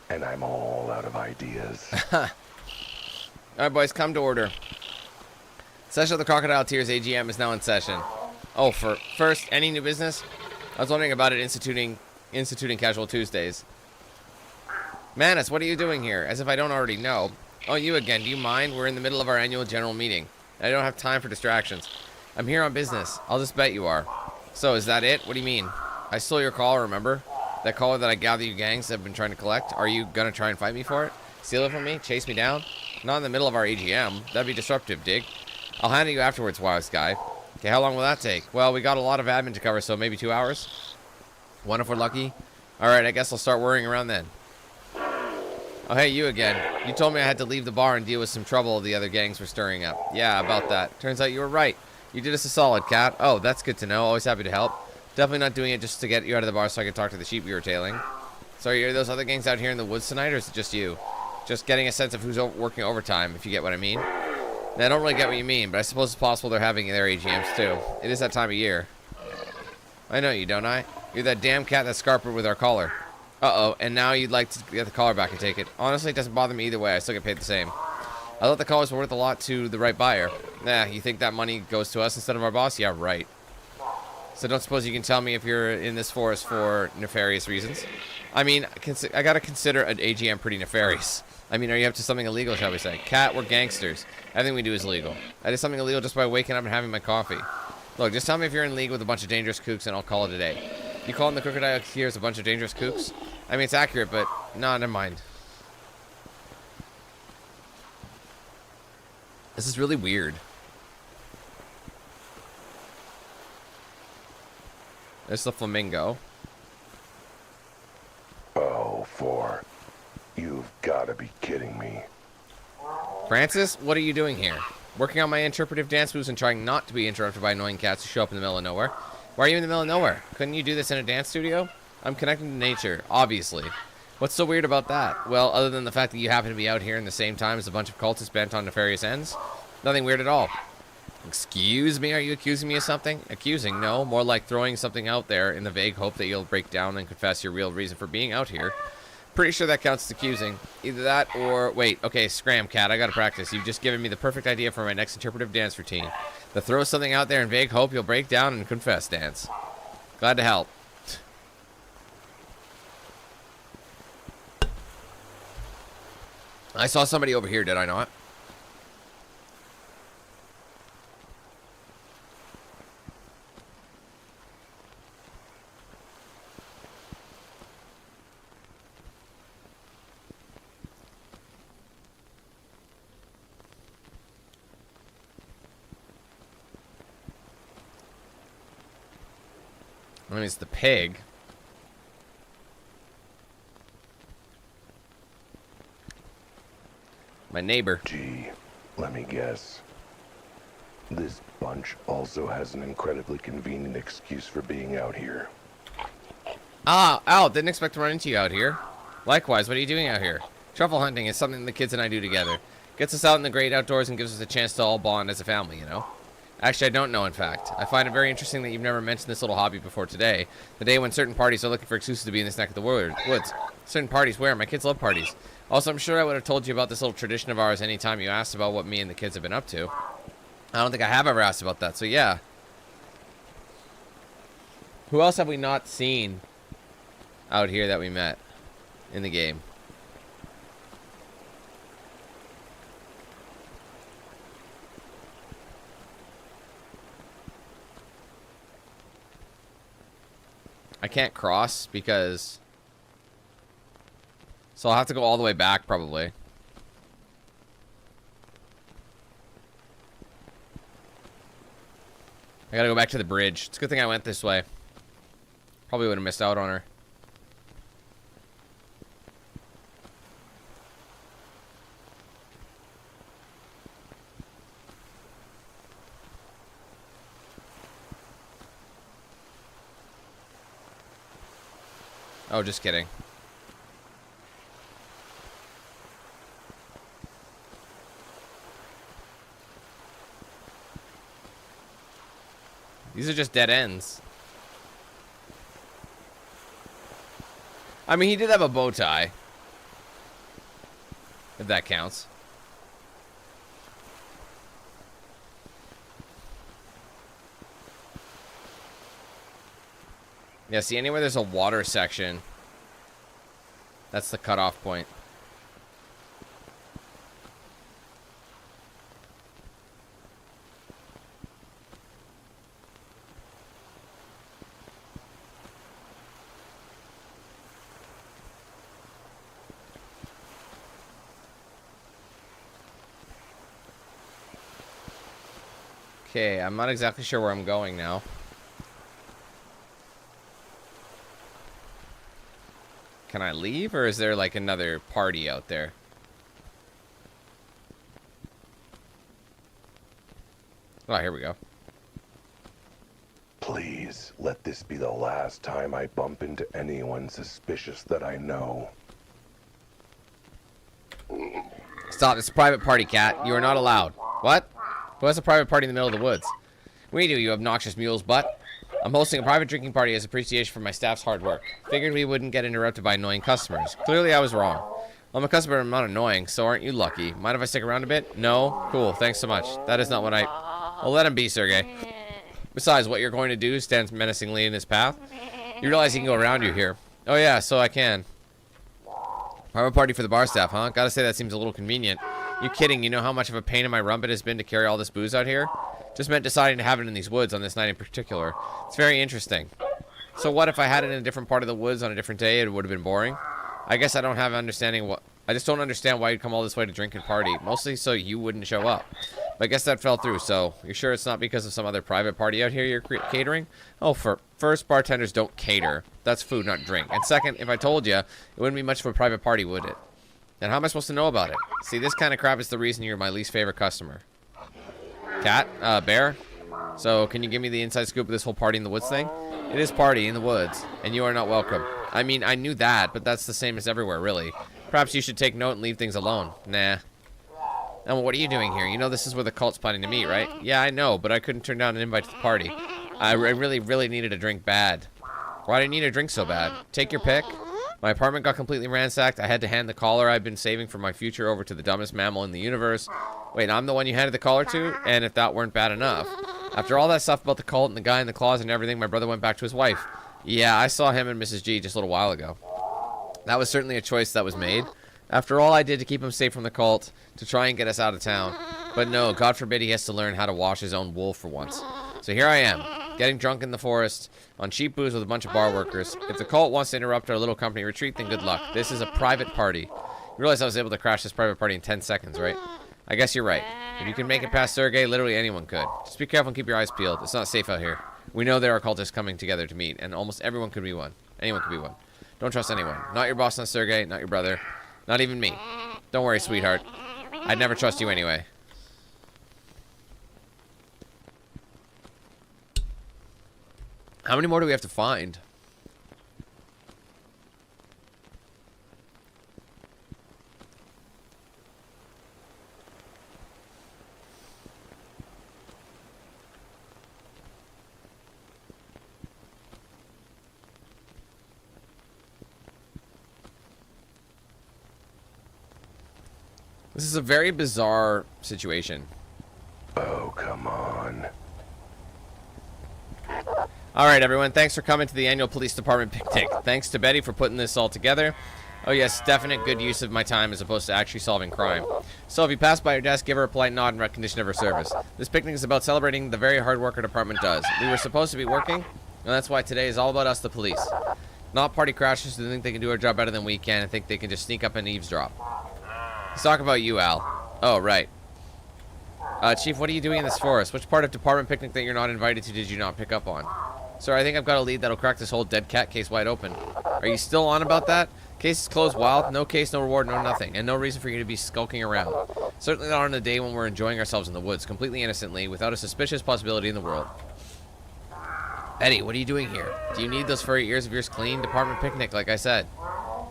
and I'm all out of ideas. Alright, boys, come to order. Session of the Crocodile Tears AGM is now in session. Oh, first, any new business? I was wondering about it instituting Casual Tuesdays. Manus, what are you doing here? As if I don't already know. Oh, you again. Do you mind? We're in the middle of our annual general meeting. I don't have time for distractions. I'm here on business. I'll just bet you are. So, is that it? What do you mean? I stole your caller, remember? That caller that I gather you gangs have been trying to collect? Are you gonna try and fight me for it? Steal it from me? Chase me down? Not in the middle of our AGM. That'd be disruptive, dig. I'll handle you afterwards, wise guy. Okay, how long will that take? Well, we got a lot of admin to cover, so maybe 2 hours? One if we're lucky. Alright, I guess I'll start worrying around then. Oh, hey, you again. You told me I had to leave the bar and deal with some trouble the other gangs were stirring up. Yeah, about that. Turns out you were right. You did us a solid, Cat. Oh, that's good to know. Always happy to help. Definitely not doing it just to get you out of the bar so I can talk to the sheep you were tailing. Sorry, are those other gangs out here in the woods tonight, or is it just you? Just getting a sense of who's working overtime, if you get what I mean. Now, I don't really get what you mean, but I suppose it's possible they're having their AGMs too. It is that time of year. I know you, don't I? You're that damn cat that scarpered with our collar. Uh-oh, and now you'd like to get the collar back and take it. Honestly, it doesn't bother me either way. I still get paid the same. I thought the collars were worth a lot to the right buyer. Nah, you think that money goes to us instead of our boss? Yeah, right. So don't suppose you can tell me if you're in this forest for nefarious reasons? I mean, I gotta consider an AGM pretty nefarious. I mean, are you up to something illegal, shall we say? Cat, we're gangsters. Everything we do is illegal. I did something illegal just by waking up and having my coffee. Look, just tell me if you're in league with a bunch of dangerous kooks and I'll call it a day. You calling the crocodile tears a bunch of dangerous kooks? I mean, it's accurate, but no, never mind. This is really weird. There's the flamingo. Oh, you've got to be kidding me. Francis, what are you doing here? Working on my interpretive dance moves and trying not to be interrupted by annoying cats who show up in the middle of nowhere. Why are you in the middle of nowhere? Couldn't you do this in a dance studio? I'm connecting to nature, obviously. What's so weird about that? Well, other than the fact that you happen to be out here in the same time as a bunch of cultists bent on nefarious ends? Nothing weird at all. Excuse me, are you accusing me of something? Accusing? No, more like throwing something out there in the vague hope that you'll break down and confess your real reason for being out here. Pretty sure that counts as accusing. Either that or... Wait, okay, scram, Cat. I gotta practice. You've just given me the perfect idea for my next interpretive dance routine. The throw something out there in vague hope you'll break down and confess dance. Glad to help. I saw somebody over here, did I not? I mean, it's the pig. My neighbor. Gee, let me guess. This bunch also has an incredibly convenient excuse for being out here. Ah, Al, didn't expect to run into you out here. Likewise, what are you doing out here? Truffle hunting is something the kids and I do together. Gets us out in the great outdoors and gives us a chance to all bond as a family, you know? Actually, I don't know, in fact. I find it very interesting that you've never mentioned this little hobby before today. The day when certain parties are looking for excuses to be in this neck of the woods. Certain parties where? My kids love parties. Also, I'm sure I would have told you about this little tradition of ours anytime you asked about what me and the kids have been up to. I don't think I have ever asked about that, so yeah. Who else have we not seen out here that we met in the game? I can't cross because... So I'll have to go all the way back, probably. I gotta go back to the bridge. It's a good thing I went this way. Probably would have missed out on her. Oh, just kidding. These are just dead ends. I mean, he did have a bow tie. If that counts. Yeah, see, anywhere there's a water section, that's the cutoff point. Okay, I'm not exactly sure where I'm going now. Can I leave, or is there like another party out there? Oh, here we go. Please, let this be the last time I bump into anyone suspicious that I know. Stop, it's a private party, Cat. You are not allowed. What? Who has a private party in the middle of the woods? We do, you obnoxious mule's butt. I'm hosting a private drinking party as appreciation for my staff's hard work. Figured we wouldn't get interrupted by annoying customers. Clearly I was wrong. I'm a customer and I'm not annoying, so aren't you lucky? Mind if I stick around a bit? No? Cool, thanks so much. That is not what I'll let him be, Sergey. Besides, what you're going to do stands menacingly in his path. You realize he can go around you here. Oh yeah, so I can. Private party for the bar staff, huh? Gotta say that seems a little convenient. You kidding? You know how much of a pain in my rump it has been to carry all this booze out here? Just meant deciding to have it in these woods on this night in particular. It's very interesting. So what if I had it in a different part of the woods on a different day? It would have been boring. I guess I don't have understanding what... I just don't understand why you'd come all this way to drink and party. Mostly so you wouldn't show up. But I guess that fell through, so... You're sure it's not because of some other private party out here you're catering? Oh, first, bartenders don't cater. That's food, not drink. And second, if I told you, it wouldn't be much of a private party, would it? And how am I supposed to know about it? See, this kind of crap is the reason you're my least favorite customer. Cat? Bear? So, can you give me the inside scoop of this whole party in the woods thing? It is party in the woods, and you are not welcome. I mean, I knew that, but that's the same as everywhere, really. Perhaps you should take note and leave things alone. Nah. Elma, what are you doing here? You know this is where the cult's planning to meet, right? Yeah, I know, but I couldn't turn down an invite to the party. I really, really needed a drink bad. Why do you need a drink so bad? Take your pick. My apartment got completely ransacked. I had to hand the collar I'd been saving for my future over to the dumbest mammal in the universe. Wait, I'm the one you handed the collar to? And if that weren't bad enough. After all that stuff about the cult and the guy in the closet and everything, my brother went back to his wife. Yeah, I saw him and Mrs. G just a little while ago. That was certainly a choice that was made. After all I did to keep him safe from the cult, to try and get us out of town. But no, God forbid he has to learn how to wash his own wool for once. So here I am, getting drunk in the forest, on cheap booze with a bunch of bar workers. If the cult wants to interrupt our little company retreat, then good luck. This is a private party. You realize I was able to crash this private party in 10 seconds, right? I guess you're right. If you can make it past Sergey, literally anyone could. Just be careful and keep your eyes peeled. It's not safe out here. We know there are cultists coming together to meet, and almost everyone could be one. Anyone could be one. Don't trust anyone. Not your boss, not Sergey, not your brother. Not even me. Don't worry, sweetheart. I'd never trust you anyway. How many more do we have to find? This is a very bizarre situation. Oh, come on. Alright everyone, thanks for coming to the annual police department picnic. Thanks to Betty for putting this all together. Oh yes, definite good use of my time as opposed to actually solving crime. So if you pass by your desk, give her a polite nod in recognition of her service. This picnic is about celebrating the very hard work our department does. We were supposed to be working, and that's why today is all about us, the police. Not party crashers who think they can do our job better than we can and think they can just sneak up and eavesdrop. Let's talk about you, Al. Oh, right. Chief, what are you doing in this forest? Which part of department picnic that you're not invited to did you not pick up on? Sir, I think I've got a lead that'll crack this whole dead cat case wide open. Are you still on about that? Case is closed, Wild. No case, no reward, no nothing. And no reason for you to be skulking around. Certainly not on a day when we're enjoying ourselves in the woods, completely innocently, without a suspicious possibility in the world. Eddie, what are you doing here? Do you need those furry ears of yours clean? Department picnic, like I said.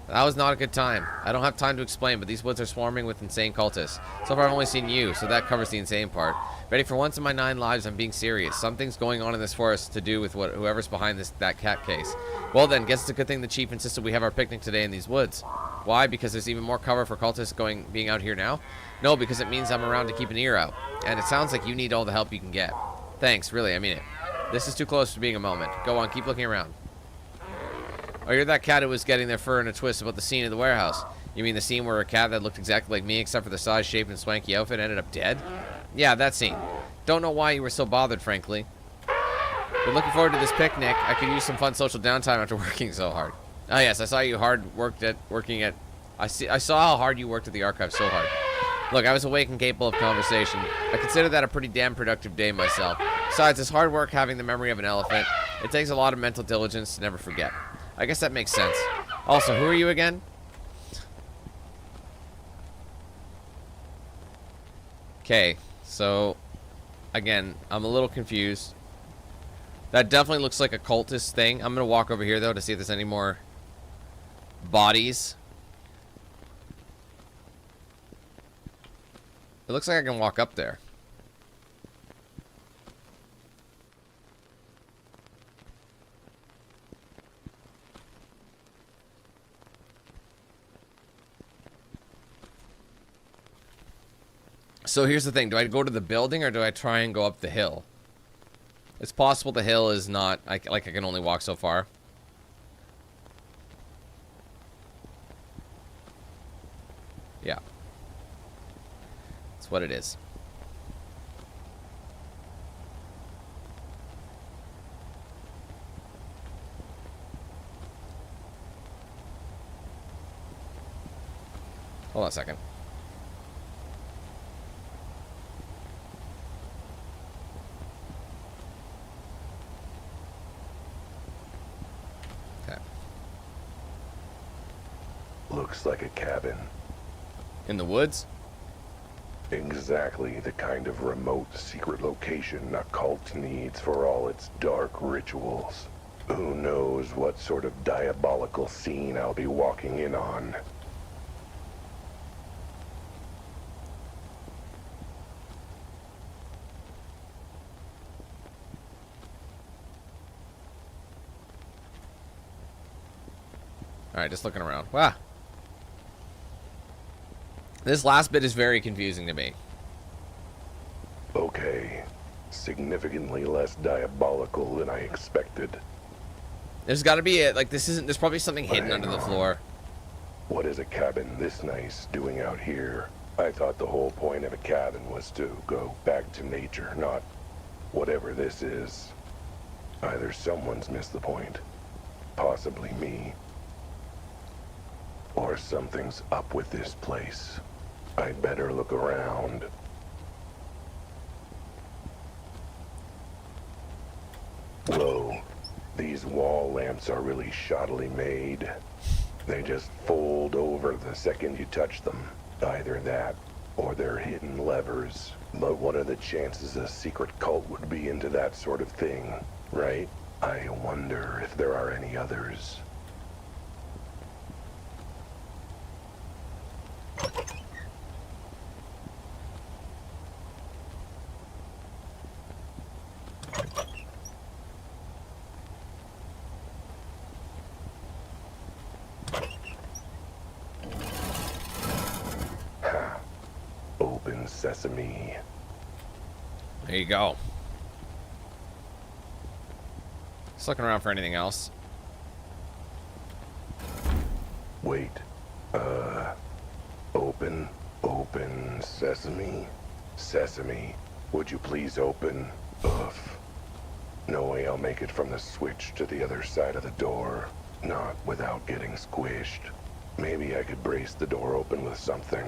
That was not a good time. I don't have time to explain, but these woods are swarming with insane cultists. So far I've only seen you, so that covers the insane part. Betty, for once in my 9 lives, I'm being serious. Something's going on in this forest to do with whoever's behind that cat case. Well then, guess it's a good thing the chief insisted we have our picnic today in these woods. Why? Because there's even more cover for cultists being out here now? No, because it means I'm around to keep an ear out. And it sounds like you need all the help you can get. Thanks, really, I mean it. This is too close for being a moment. Go on, keep looking around. Oh, you're that cat who was getting their fur in a twist about the scene in the warehouse. You mean the scene where a cat that looked exactly like me except for the size, shape, and swanky outfit ended up dead? Yeah, that scene. Don't know why you were so bothered, frankly. But looking forward to this picnic. I could use some fun social downtime after working so hard. Oh yes, I saw you I saw how hard you worked at the archive so hard. Look, I was awake and capable of conversation. I consider that a pretty damn productive day myself. Besides, it's hard work having the memory of an elephant. It takes a lot of mental diligence to never forget. I guess that makes sense. Also, who are you again? Okay, so again, I'm a little confused. That definitely looks like a cultist thing. I'm gonna walk over here though to see if there's any more bodies. It looks like I can walk up there. So here's the thing. Do I go to the building or do I try and go up the hill? It's possible the hill is not... I can only walk so far. Yeah. That's what it is. Hold on a second. Looks like a cabin. In the woods? Exactly the kind of remote, secret location a cult needs for all its dark rituals. Who knows what sort of diabolical scene I'll be walking in on. Alright, just looking around. Wow. This last bit is very confusing to me. Okay. Significantly less diabolical than I expected. There's got to be a, like, this isn't, there's probably something hidden under the floor. What is a cabin this nice doing out here? I thought the whole point of a cabin was to go back to nature, not whatever this is. Either someone's missed the point, possibly me, or something's up with this place. I'd better look around. Whoa, these wall lamps are really shoddily made. They just fold over the second you touch them. Either that, or they're hidden levers. But what are the chances a secret cult would be into that sort of thing, right? I wonder if there are any others. Open sesame. There you go. Just looking around for anything else. Wait. Open sesame? Sesame, would you please open? Ugh. No way I'll make it from the switch to the other side of the door. Not without getting squished. Maybe I could brace the door open with something.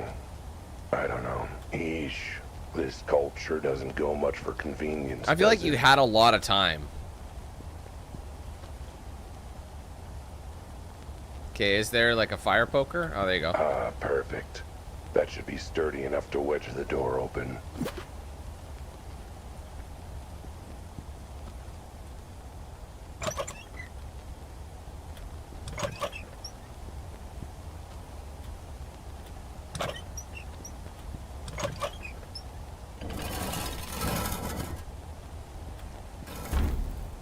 I don't know. Eesh. This culture doesn't go much for convenience. I feel like you had a lot of time. Okay, is there like a fire poker? Oh, there you go. Ah, perfect. That should be sturdy enough to wedge the door open.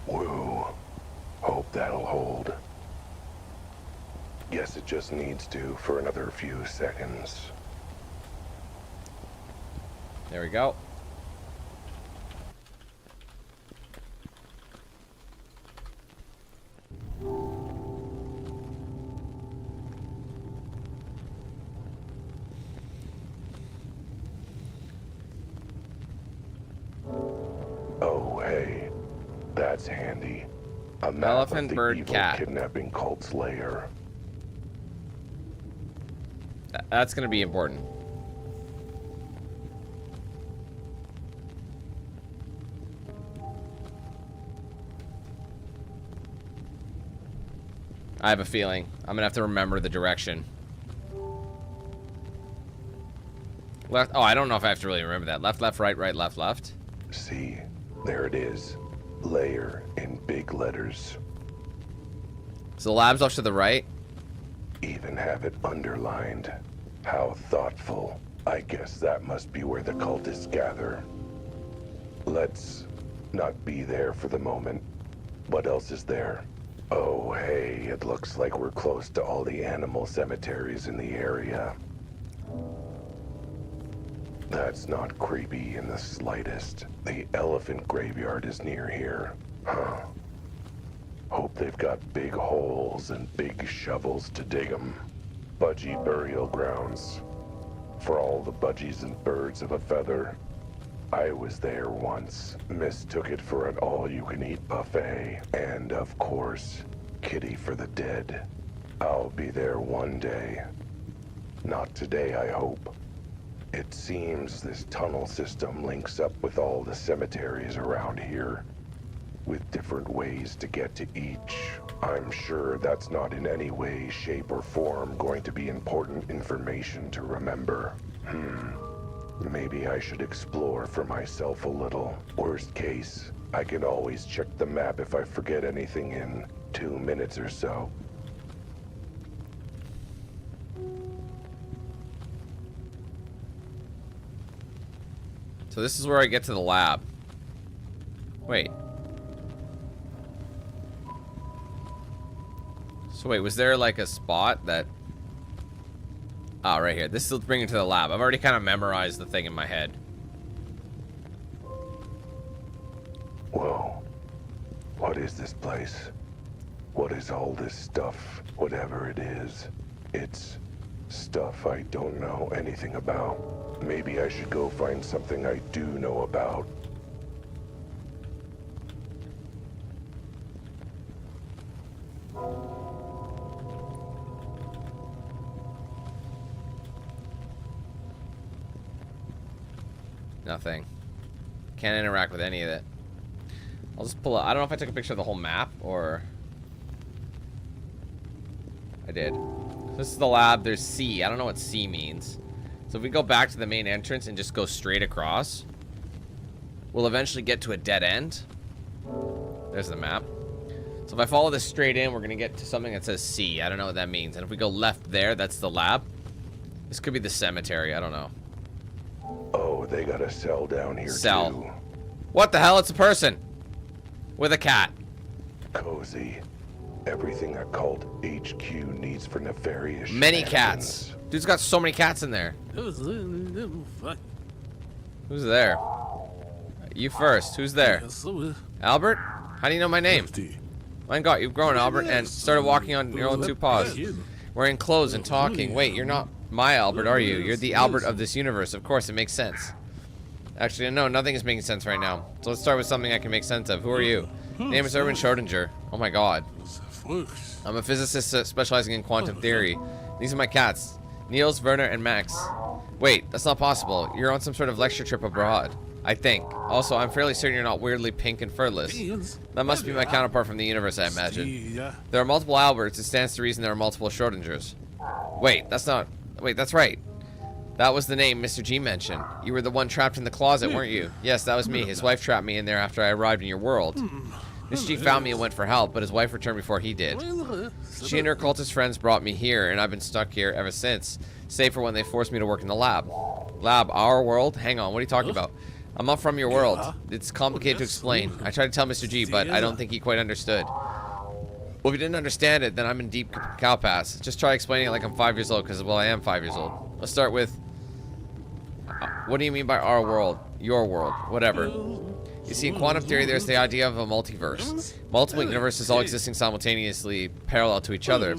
Woo. Hope that'll hold. Guess it just needs to for another few seconds. There we go. Oh, hey. That's handy. A map Elephant, of the bird, evil cat. kidnapping cult's lair. That's gonna be important. I have a feeling I'm gonna have to remember the direction. Left. Oh, I don't know if I have to really remember that. Left, left, right, right, left, left. See, there it is. Lair in big letters. So the lab's off to the right. Even have it underlined. How thoughtful. I guess that must be where the cultists gather. Let's not be there for the moment. What else is there? Oh, hey, it looks like we're close to all the animal cemeteries in the area. That's not creepy in the slightest. The elephant graveyard is near here. Huh. Hope they've got big holes and big shovels to dig them. Budgie burial grounds. For all the budgies and birds of a feather. I was there once. Mistook it for an all-you-can-eat buffet. And, of course, kitty for the dead. I'll be there one day. Not today, I hope. It seems this tunnel system links up with all the cemeteries around here, with different ways to get to each. I'm sure that's not in any way, shape, or form going to be important information to remember. Maybe I should explore for myself a little. Worst case, I can always check the map if I forget anything in 2 minutes or so. So this is where I get to the lab. Wait. So wait, was there like a spot that... Oh, right here. This will bring it to the lab. I've already kind of memorized the thing in my head. Whoa. What is this place? What is all this stuff? Whatever it is. It's stuff I don't know anything about. Maybe I should go find something I do know about. Nothing. Can't interact with any of it. I'll just pull up. I don't know if I took a picture of the whole map or... I did. This is the lab. There's C. I don't know what C means. So if we go back to the main entrance and just go straight across, we'll eventually get to a dead end. There's the map. So if I follow this straight in, we're going to get to something that says C. I don't know what that means. And if we go left there, that's the lab. This could be the cemetery. I don't know. Oh, they got a cell down here Cell. too. What the hell? It's a person. With a cat. Cozy. Everything a cult HQ needs for nefarious Many shenanigans. cats. Dude's got so many cats in there. Who's there? You first. Who's there? Albert? How do you know my name? My God, you've grown, Albert, and started walking on your own two paws. Wearing clothes and talking. Wait, you're not my Albert, are you? You're the Albert of this universe. Of course, it makes sense. Actually, no, nothing is making sense right now. So let's start with something I can make sense of. Who are you? Name is Erwin Schrodinger. Oh my God. I'm a physicist specializing in quantum theory. These are my cats. Niels, Werner, and Max. Wait, that's not possible. You're on some sort of lecture trip abroad. I think. Also, I'm fairly certain you're not weirdly pink and furless. That must be my counterpart from the universe, I imagine. There are multiple Alberts. It stands to reason there are multiple Schrodingers. Wait, that's not... Wait, that's right. That was the name Mr. G mentioned. You were the one trapped in the closet, weren't you? Yes, that was me. His wife trapped me in there after I arrived in your world. Mr. G found me and went for help, but his wife returned before he did. She and her cultist friends brought me here, and I've been stuck here ever since, save for when they forced me to work in the lab. Lab? Our world? Hang on, what are you talking about? I'm not from your world. It's complicated to explain. I tried to tell Mr. G, but I don't think he quite understood. Well, if you didn't understand it, then I'm in deep cow pass. Just try explaining it like I'm 5 years old, because, well, I am 5 years old. Let's start with... What do you mean by our world? Your world? Whatever. You see, in quantum theory, there's the idea of a multiverse. Multiple universes all existing simultaneously parallel to each other.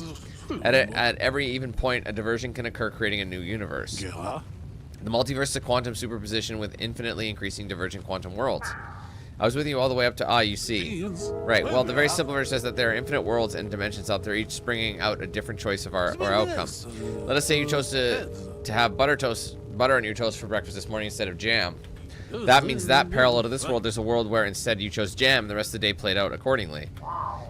At every even point, a diversion can occur, creating a new universe. The multiverse is a quantum superposition with infinitely increasing divergent quantum worlds. I was with you all the way up to you see. Right, well, the very simple verse says that there are infinite worlds and dimensions out there, each bringing out a different choice of our outcome. Let us say you chose to have butter on your toast for breakfast this morning instead of jam. That means that parallel to this world, there's a world where instead you chose jam, and the rest of the day played out accordingly.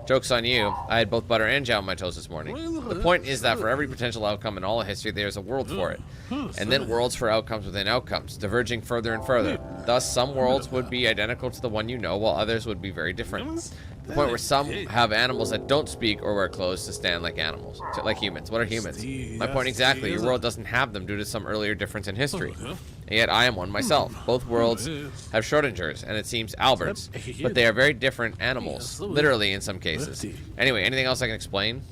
Joke's on you. I had both butter and jam on my toast this morning. The point is that for every potential outcome in all of history, there's a world for it. And then worlds for outcomes within outcomes, diverging further and further. Thus, some worlds would be identical to the one you know, while others would be very different. The point where some have animals that don't speak or wear clothes to stand like animals, like humans. What are humans? My point exactly. Your world doesn't have them due to some earlier difference in history. And yet I am one myself. Both worlds have Schrodingers, and it seems Alberts, but they are very different animals, literally in some cases. Anyway, anything else I can explain?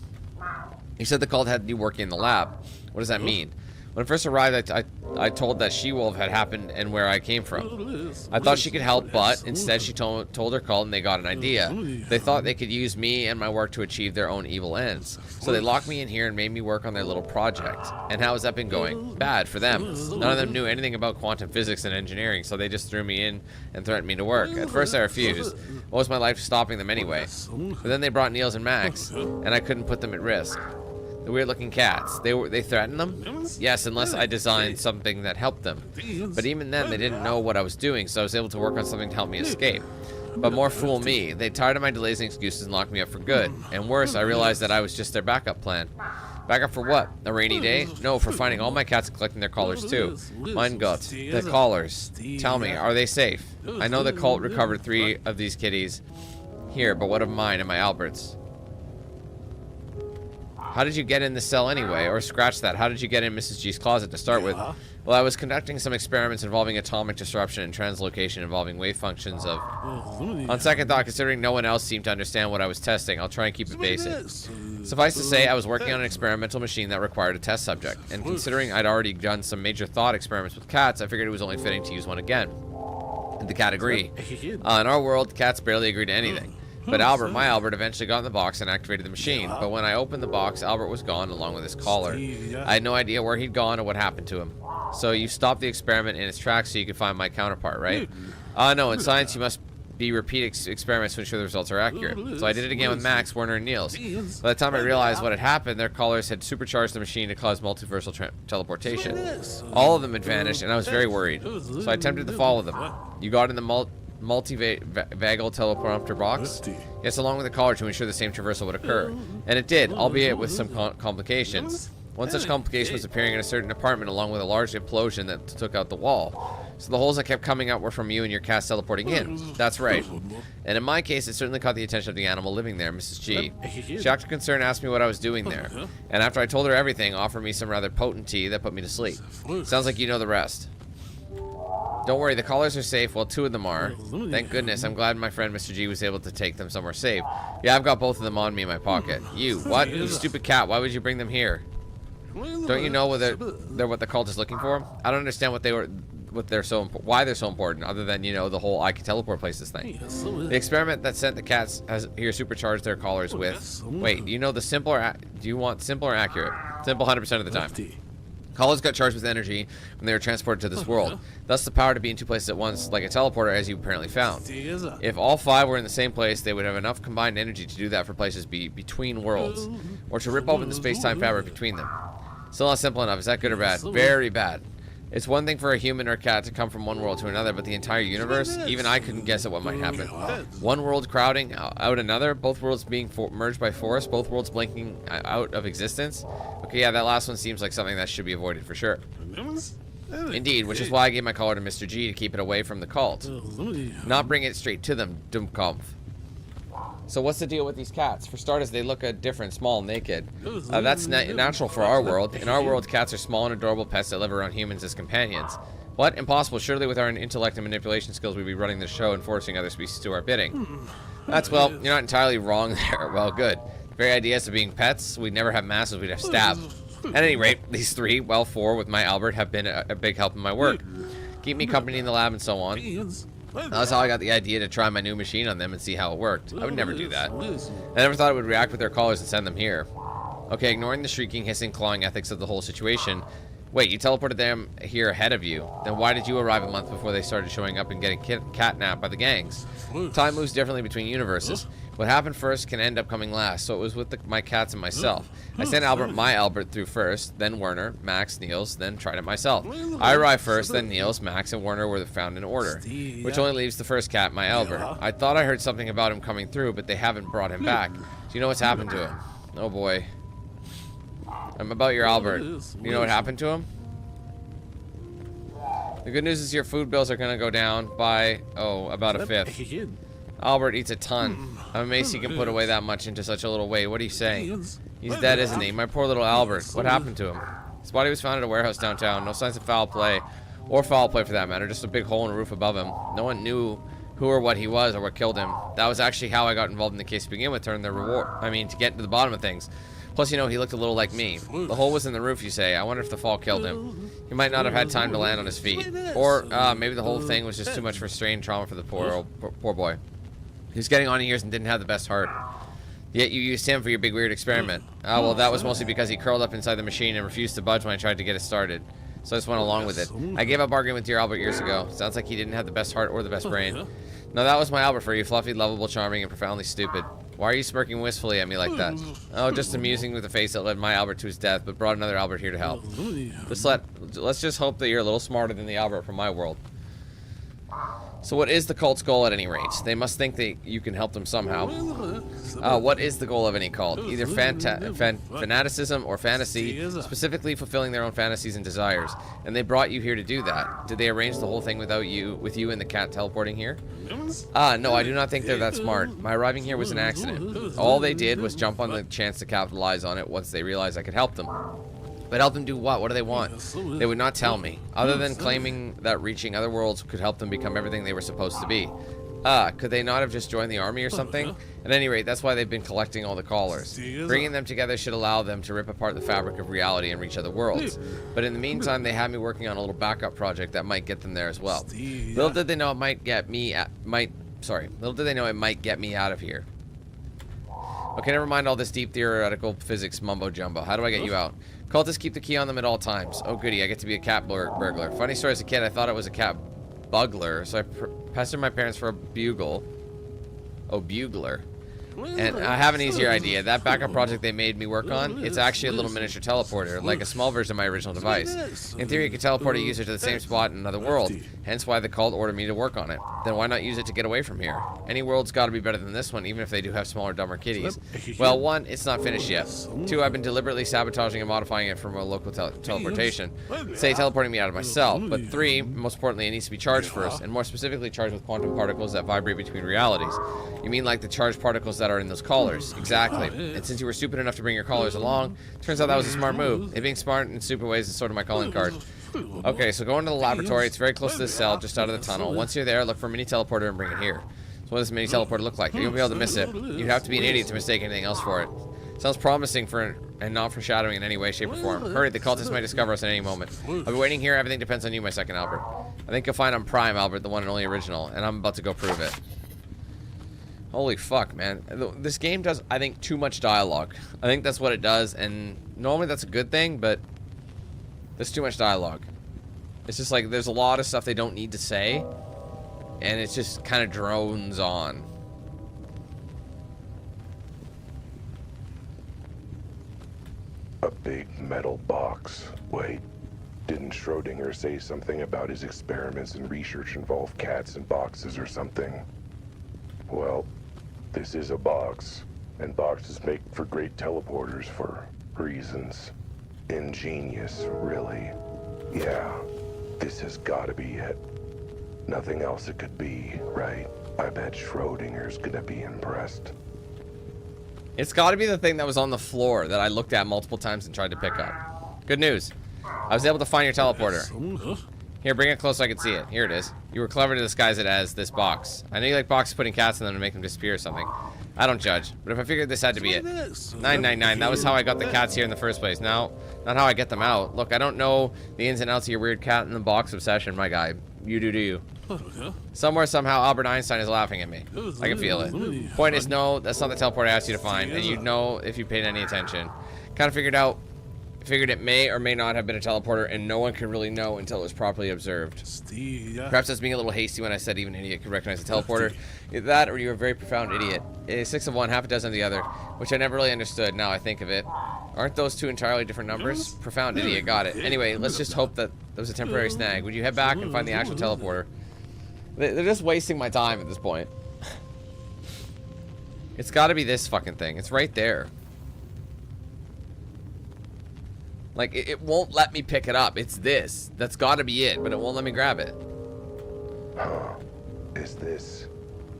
You said the cult had you working in the lab. What does that mean? When I first arrived, I told that she-wolf had happened and where I came from. I thought she could help, but instead she told her cult and they got an idea. They thought they could use me and my work to achieve their own evil ends. So they locked me in here and made me work on their little project. And how has that been going? Bad for them. None of them knew anything about quantum physics and engineering, so they just threw me in and threatened me to work. At first I refused. What was my life stopping them anyway? But then they brought Niels and Max, and I couldn't put them at risk. The weird-looking cats. They threatened them? Yes, unless I designed something that helped them. But even then, they didn't know what I was doing, so I was able to work on something to help me escape. But more fool me. They tired of my delays and excuses and locked me up for good. And worse, I realized that I was just their backup plan. Backup for what? A rainy day? No, for finding all my cats and collecting their collars too. Mein Gott. The collars. Tell me, are they safe? I know the cult recovered 3 of these kitties here, but what of mine and my Alberts? How did you get in the cell anyway? Or scratch that. How did you get in Mrs. G's closet to start with? Well, I was conducting some experiments involving atomic disruption and translocation involving wave functions of... On second thought, considering no one else seemed to understand what I was testing, I'll try and keep it basic. Suffice to say, I was working on an experimental machine that required a test subject, and considering I'd already done some major thought experiments with cats, I figured it was only fitting to use one again. The cat agreed. In our world, cats barely agree to anything. But Albert, my Albert, eventually got in the box and activated the machine. But when I opened the box, Albert was gone along with his collar. I had no idea where he'd gone or what happened to him. So you stopped the experiment in its tracks so you could find my counterpart, right? No, in science you must be repeat experiments to ensure the results are accurate. So I did it again with Max, Werner, and Niels. By the time I realized what had happened, their collars had supercharged the machine to cause multiversal teleportation. All of them had vanished, and I was very worried. So I attempted to follow them. You got in the multi-vagal teleprompter box? Yes, along with the collar to ensure the same traversal would occur. And it did, albeit with some complications. One such complication was appearing in a certain apartment along with a large implosion that took out the wall. So the holes that kept coming out were from you and your cats teleporting in. That's right. And in my case, it certainly caught the attention of the animal living there, Mrs. G. Shocked and concerned asked me what I was doing there. And after I told her everything, offered me some rather potent tea that put me to sleep. Sounds like you know the rest. Don't worry, the collars are safe. Well, 2 of them are. Thank goodness. I'm glad my friend Mr. G was able to take them somewhere safe. Yeah, I've got both of them on me in my pocket. You, what? You stupid cat, why would you bring them here? Don't you know whether they're what the cult is looking for? I don't understand why they're so important, other than, you know, the whole I can teleport places thing. The experiment that sent the cats has here supercharged their collars with... Wait, do you know the simple or... Do you want simple or accurate? Simple 100% of the time. Collars got charged with energy when they were transported to this world. Thus the power to be in 2 places at once, like a teleporter, as you apparently found. If all 5 were in the same place, they would have enough combined energy to do that for places between worlds, or to rip open the space-time fabric between them. Still not simple enough. Is that good or bad? Very bad. It's one thing for a human or a cat to come from one world to another, but the entire universe, even I couldn't guess at what might happen. One world crowding out another, both worlds being merged by force, both worlds blinking out of existence. Okay, yeah, that last one seems like something that should be avoided for sure. Indeed, which is why I gave my collar to Mr. G to keep it away from the cult. Not bring it straight to them, Dummkopf. So what's the deal with these cats? For starters, they look different, small, naked. That's natural for our world. In our world, cats are small and adorable pets that live around humans as companions. What? Impossible. Surely with our intellect and manipulation skills, we'd be running the show and forcing other species to our bidding. That's, well, you're not entirely wrong there. Well, good. The very ideas of being pets, we'd never have masters, we'd have stab. At any rate, these 3, well 4 with my Albert, have been a big help in my work. Keep me company in the lab and so on. That's how I got the idea to try my new machine on them and see how it worked. I would never do that. I never thought it would react with their collars and send them here. Okay, ignoring the shrieking, hissing, clawing ethics of the whole situation. Wait, you teleported them here ahead of you. Then why did you arrive a month before they started showing up and getting catnapped by the gangs? Time moves differently between universes. What happened first can end up coming last, so it was with my cats and myself. I sent my Albert through first, then Werner, Max, Niels, then tried it myself. I arrived first, then Niels, Max, and Werner were found in order, which only leaves the first cat, my Albert. I thought I heard something about him coming through, but they haven't brought him back. Do you know what's happened to him? Oh boy. I'm about your Albert. You know what happened to him? The good news is your food bills are going to go down by, about a 5th. Albert eats a ton. I'm amazed he can put away that much into such a little weight. What are you saying? He's dead, isn't he? My poor little Albert. What happened to him? His body was found at a warehouse downtown. No signs of foul play, or foul play for that matter. Just a big hole in the roof above him. No one knew who or what he was or what killed him. That was actually how I got involved in the case to begin with, to get to the bottom of things. Plus, you know, he looked a little like me. The hole was in the roof, you say. I wonder if the fall killed him. He might not have had time to land on his feet. Or maybe the whole thing was just too much for strain trauma for the poor boy. He was getting on in years and didn't have the best heart. Yet you used him for your big weird experiment. Well, that was mostly because he curled up inside the machine and refused to budge when I tried to get it started. So I just went along with it. I gave up arguing with dear Albert years ago. Sounds like he didn't have the best heart or the best brain. No, that was my Albert for you. Fluffy, lovable, charming, and profoundly stupid. Why are you smirking wistfully at me like that? Oh, just amusing with the face that led my Albert to his death, but brought another Albert here to help. Let's just hope that you're a little smarter than the Albert from my world. So what is the cult's goal at any rate? They must think that you can help them somehow. What is the goal of any cult? Either fanaticism or fantasy, specifically fulfilling their own fantasies and desires. And they brought you here to do that. Did they arrange the whole thing with you and the cat teleporting here? No, I do not think they're that smart. My arriving here was an accident. All they did was jump on the chance to capitalize on it once they realized I could help them. But help them do what? What do they want? They would not tell me, other than claiming that reaching other worlds could help them become everything they were supposed to be. Could they not have just joined the army or something? At any rate, that's why they've been collecting all the callers. Bringing them together should allow them to rip apart the fabric of reality and reach other worlds. But in the meantime, they had me working on a little backup project that might get them there as well. Little did they know it might get me little did they know it might get me out of here. Okay, never mind all this deep theoretical physics mumbo jumbo. How do I get you out? Cultists keep the key on them at all times. Oh goody, I get to be a cat burglar. Funny story, as a kid I thought it was a cat bugler, so I pestered my parents for a bugle. Oh, bugler. And I have an easier idea. That backup project they made me work on, it's actually a little miniature teleporter, like a small version of my original device. In theory, it could teleport a user to the same spot in another world, hence why the cult ordered me to work on it. Then why not use it to get away from here? Any world's got to be better than this one, even if they do have smaller, dumber kitties. Well, 1, it's not finished yet. 2, I've been deliberately sabotaging and modifying it from a local teleportation, say teleporting me out of myself. But 3, most importantly, it needs to be charged first, and more specifically charged with quantum particles that vibrate between realities. You mean like the charged particles that are in those callers? Exactly. And since you were stupid enough to bring your callers along, turns out that was a smart move. It being smart in stupid ways is sort of my calling card. Okay, so go into the laboratory. It's very close to this cell, just out of the tunnel. Once you're there, look for a mini teleporter and bring it here. So what does a mini teleporter look like? You won't be able to miss it. You'd have to be an idiot to mistake anything else for it. Sounds promising and not foreshadowing in any way, shape, or form. Hurry, the cultists might discover us at any moment. I'll be waiting here. Everything depends on you, my second Albert. I think you'll find I'm Prime Albert, the one and only original, and I'm about to go prove it. Holy fuck, man. This game does, I think, too much dialogue. I think that's what it does, and normally that's a good thing, but there's too much dialogue. It's just like there's a lot of stuff they don't need to say, and it just kind of drones on. A big metal box. Wait, didn't Schrodinger say something about his experiments and research involve cats and boxes or something? Well, this is a box, and boxes make for great teleporters for reasons. Ingenious, really. Yeah, this has gotta be it. Nothing else it could be, right? I bet Schrodinger's gonna be impressed. It's got to be the thing that was on the floor that I looked at multiple times and tried to pick up. Good news. I was able to find your teleporter. Here, bring it close so I can see it. Here it is. You were clever to disguise it as this box. I know you like boxes putting cats in them to make them disappear or something. I don't judge, but if I figured this had to be it. 999, that was how I got the cats here in the first place. Now, not how I get them out. Look, I don't know the ins and outs of your weird cat in the box obsession, my guy. You do you. Somewhere, somehow, Albert Einstein is laughing at me. I can feel it. Point is, no, that's not the teleport I asked you to find, and you'd know if you paid any attention. Kind of figured it may or may not have been a teleporter, and no one could really know until it was properly observed. Perhaps I was being a little hasty when I said even an idiot could recognize a teleporter. Either that, or you're a very profound idiot. 6 of one, half a dozen of the other, which I never really understood, now I think of it. Aren't those two entirely different numbers? Profound idiot, got it. Anyway, let's just hope that there was a temporary snag. Would you head back and find the actual teleporter? They're just wasting my time at this point. It's gotta be this fucking thing. It's right there. Like, it won't let me pick it up. It's this. That's gotta be it, but it won't let me grab it. Huh. Is this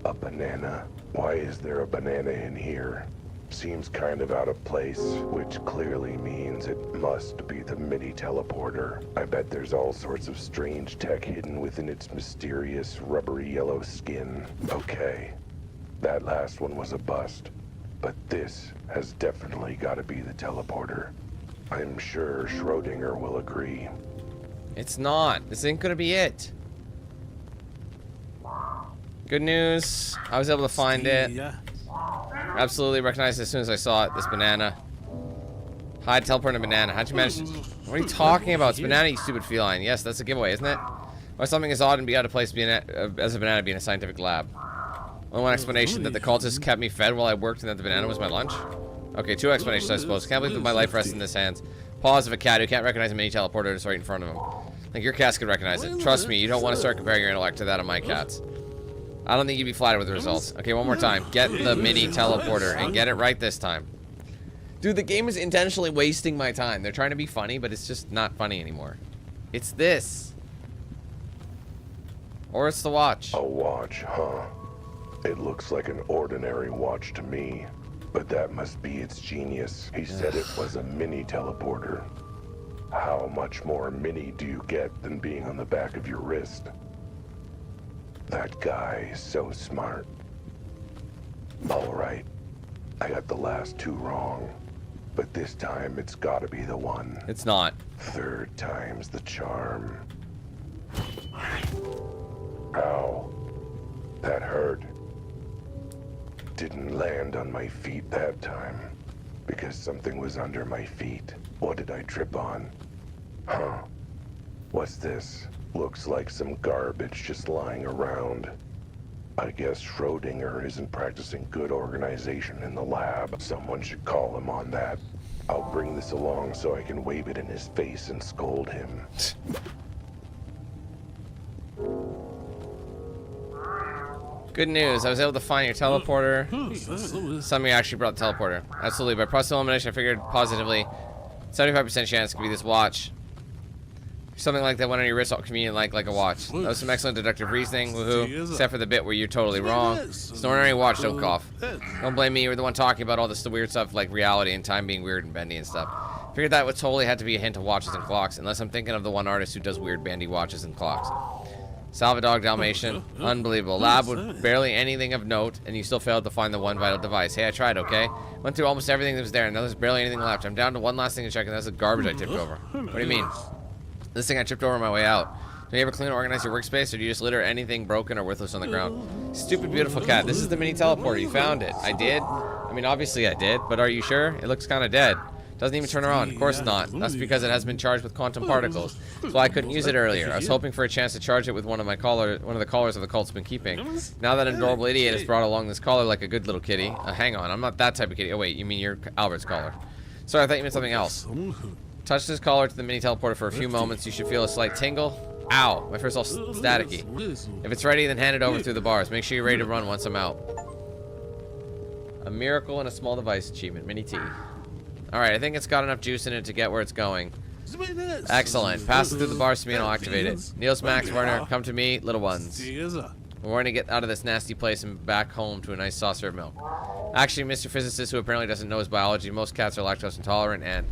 a banana? Why is there a banana in here? Seems kind of out of place, which clearly means it must be the mini teleporter. I bet there's all sorts of strange tech hidden within its mysterious rubbery yellow skin. Okay, that last one was a bust, but this has definitely got to be the teleporter. I'm sure Schrodinger will agree. It's not. This ain't gonna be it. Good news. I was able to find it. Absolutely recognized it as soon as I saw it. This banana. Hide, teleport, and banana. How'd you manage to... What are you talking about? It's banana, you stupid feline. Yes, that's a giveaway, isn't it? Why something as odd and be out of place as a banana be in a scientific lab? Only one explanation, that the cultists kept me fed while I worked and that the banana was my lunch? Okay, 2 explanations, I suppose. Can't believe that my life rests in this hands. Paws of a cat who can't recognize a mini teleporter is right in front of him. Like your cats could recognize it. Trust me, you don't want to start comparing your intellect to that of my cats. I don't think you'd be flattered with the results. Okay, one more time. Get the mini teleporter and get it right this time. Dude, the game is intentionally wasting my time. They're trying to be funny, but it's just not funny anymore. It's this. Or it's the watch. A watch, huh? It looks like an ordinary watch to me, but that must be its genius. He said it was a mini teleporter. How much more mini do you get than being on the back of your wrist? That guy is so smart. All right, I got the last two wrong, but this time it's gotta be the one. It's not. Third time's the charm. Ow. That hurt. Didn't land on my feet that time, because something was under my feet. What did I trip on? Huh. What's this? Looks like some garbage just lying around. I guess Schrodinger isn't practicing good organization in the lab. Someone should call him on that. I'll bring this along so I can wave it in his face and scold him. Good news, I was able to find your teleporter. Somebody actually brought the teleporter. Absolutely, by process of elimination, I figured positively 75% chance it could be this watch. Something like that went on your wrist, all convenient like a watch. That was some excellent deductive reasoning, woohoo. Except for the bit where you're totally wrong. It's an ordinary watch, don't cough. Don't blame me, you were the one talking about all this weird stuff like reality and time being weird and bendy and stuff. Figured that would totally have to be a hint of watches and clocks, unless I'm thinking of the one artist who does weird bandy watches and clocks. Salvador Dalmatian, unbelievable. Lab with barely anything of note, and you still failed to find the one vital device. Hey, I tried, okay? Went through almost everything that was there, and now there's barely anything left. I'm down to one last thing to check, and that's the garbage I tipped over. What do you mean? This thing I tripped over on my way out. Do you ever clean or organize your workspace, or do you just litter anything broken or worthless on the ground? Stupid, beautiful cat. This is the mini teleporter. You found it. I did? I mean, obviously I did, but are you sure? It looks kind of dead. Doesn't even turn around. Of course not. That's because it has been charged with quantum particles. That's why I couldn't use it earlier. I was hoping for a chance to charge it with one of the collars of the cult's been keeping. Now that an adorable idiot has brought along this collar like a good little kitty. Hang on, I'm not that type of kitty. Oh wait, you mean you're Albert's collar. Sorry, I thought you meant something else. Touch this collar to the mini teleporter for a few moments. You should feel a slight tingle. Ow, my first all staticky. If it's ready, then hand it over through the bars. Make sure you're ready to run once I'm out. A miracle and a small device achievement. Mini T. Alright, I think it's got enough juice in it to get where it's going. Excellent. Pass it through the bars to me and I'll activate it. Niels, Max, Werner, come to me, little ones. We're going to get out of this nasty place and back home to a nice saucer of milk. Actually, Mr. Physicist, who apparently doesn't know his biology, most cats are lactose intolerant and...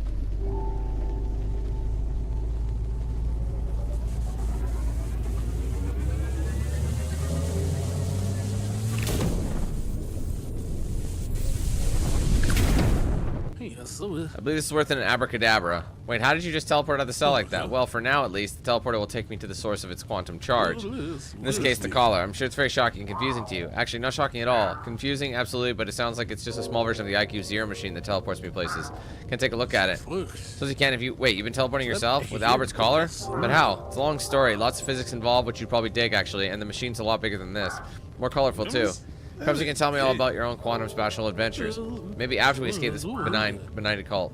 I believe this is worth an abracadabra. Wait, how did you just teleport out of the cell like that? Well, for now at least, the teleporter will take me to the source of its quantum charge. In this case, the collar. I'm sure it's very shocking and confusing to you. Actually, not shocking at all. Confusing, absolutely, but it sounds like it's just a small version of the IQ Zero machine that teleports me places. Can take a look at it. Suppose you can if you... Wait, you've been teleporting yourself? With Albert's collar? But how? It's a long story. Lots of physics involved, which you'd probably dig, actually, and the machine's a lot bigger than this. More colorful, too. Perhaps you can tell me all about your own quantum spatial adventures. Maybe after we escape this benign cult.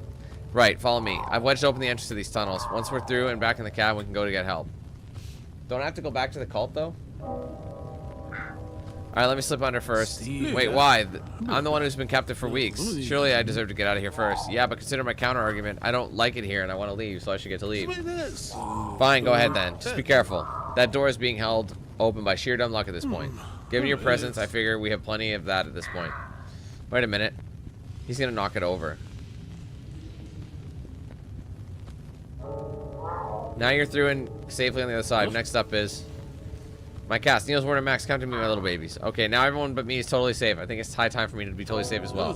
Right, follow me. I've wedged open the entrance to these tunnels. Once we're through and back in the cab, we can go to get help. Don't I have to go back to the cult, though? Alright, let me slip under first. Wait, why? I'm the one who's been captive for weeks. Surely I deserve to get out of here first. Yeah, but consider my counter-argument. I don't like it here and I want to leave, so I should get to leave. Fine, go ahead then. Just be careful. That door is being held open by sheer dumb luck at this point. Given your presence, I figure we have plenty of that at this point. Wait a minute. He's gonna knock it over. Now you're through and safely on the other side. Next up is my cast. Niels, Werner, Max, come to me, my little babies. Okay, now everyone but me is totally safe. I think it's high time for me to be totally safe as well.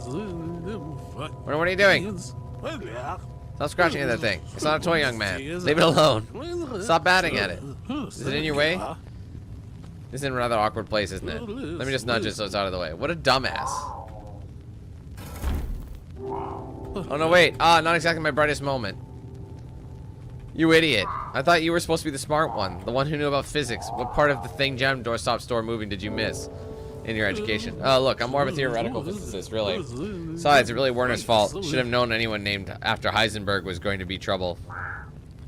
Werner, what are you doing? Stop scratching at that thing. It's not a toy, young man. Leave it alone. Stop batting at it. Is it in your way? This is in a rather awkward place, isn't it? Let me just nudge it so it's out of the way. What a dumbass. Oh, no, wait. Ah, not exactly my brightest moment. You idiot. I thought you were supposed to be the smart one. The one who knew about physics. What part of the thing gem door stop store moving did you miss in your education? Oh, look, I'm more of a theoretical physicist, really. Besides, it's really Werner's fault. Should have known anyone named after Heisenberg was going to be trouble.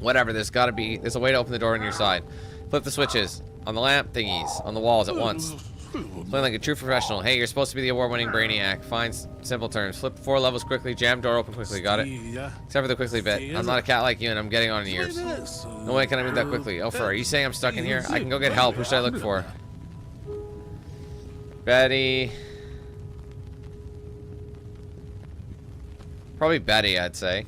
Whatever, there's a way to open the door on your side. Flip the switches. On the lamp thingies, on the walls at once. Playing like a true professional. Hey, you're supposed to be the award-winning brainiac. Fine, simple terms. Flip 4 levels quickly, jam door open quickly. Got it? Except for the quickly bit. I'm not a cat like you, and I'm getting on your ears. No way can I move that quickly. Oh, are you saying I'm stuck in here? I can go get help. Who should I look for? Betty. Probably Betty, I'd say.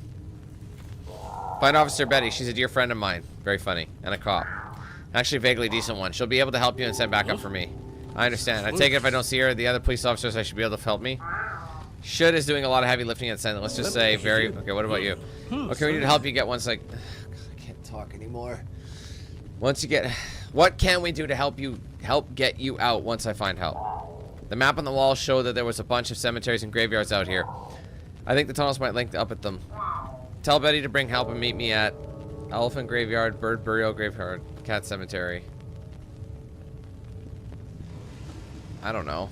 Find Officer Betty. She's a dear friend of mine. Very funny. And a cop. Actually, a vaguely decent one. She'll be able to help you and send backup for me. I understand. I take it if I don't see her, the other police officers I should be able to help me. Should is doing a lot of heavy lifting at Senate. Let's just say very... Okay, what about you? Okay, we need to help you get once like... I can't talk anymore. Once you get... What can we do to help get you out once I find help? The map on the wall showed that there was a bunch of cemeteries and graveyards out here. I think the tunnels might link up at them. Tell Betty to bring help and meet me at Elephant Graveyard, Bird Burial Graveyard, Cat Cemetery. I don't know.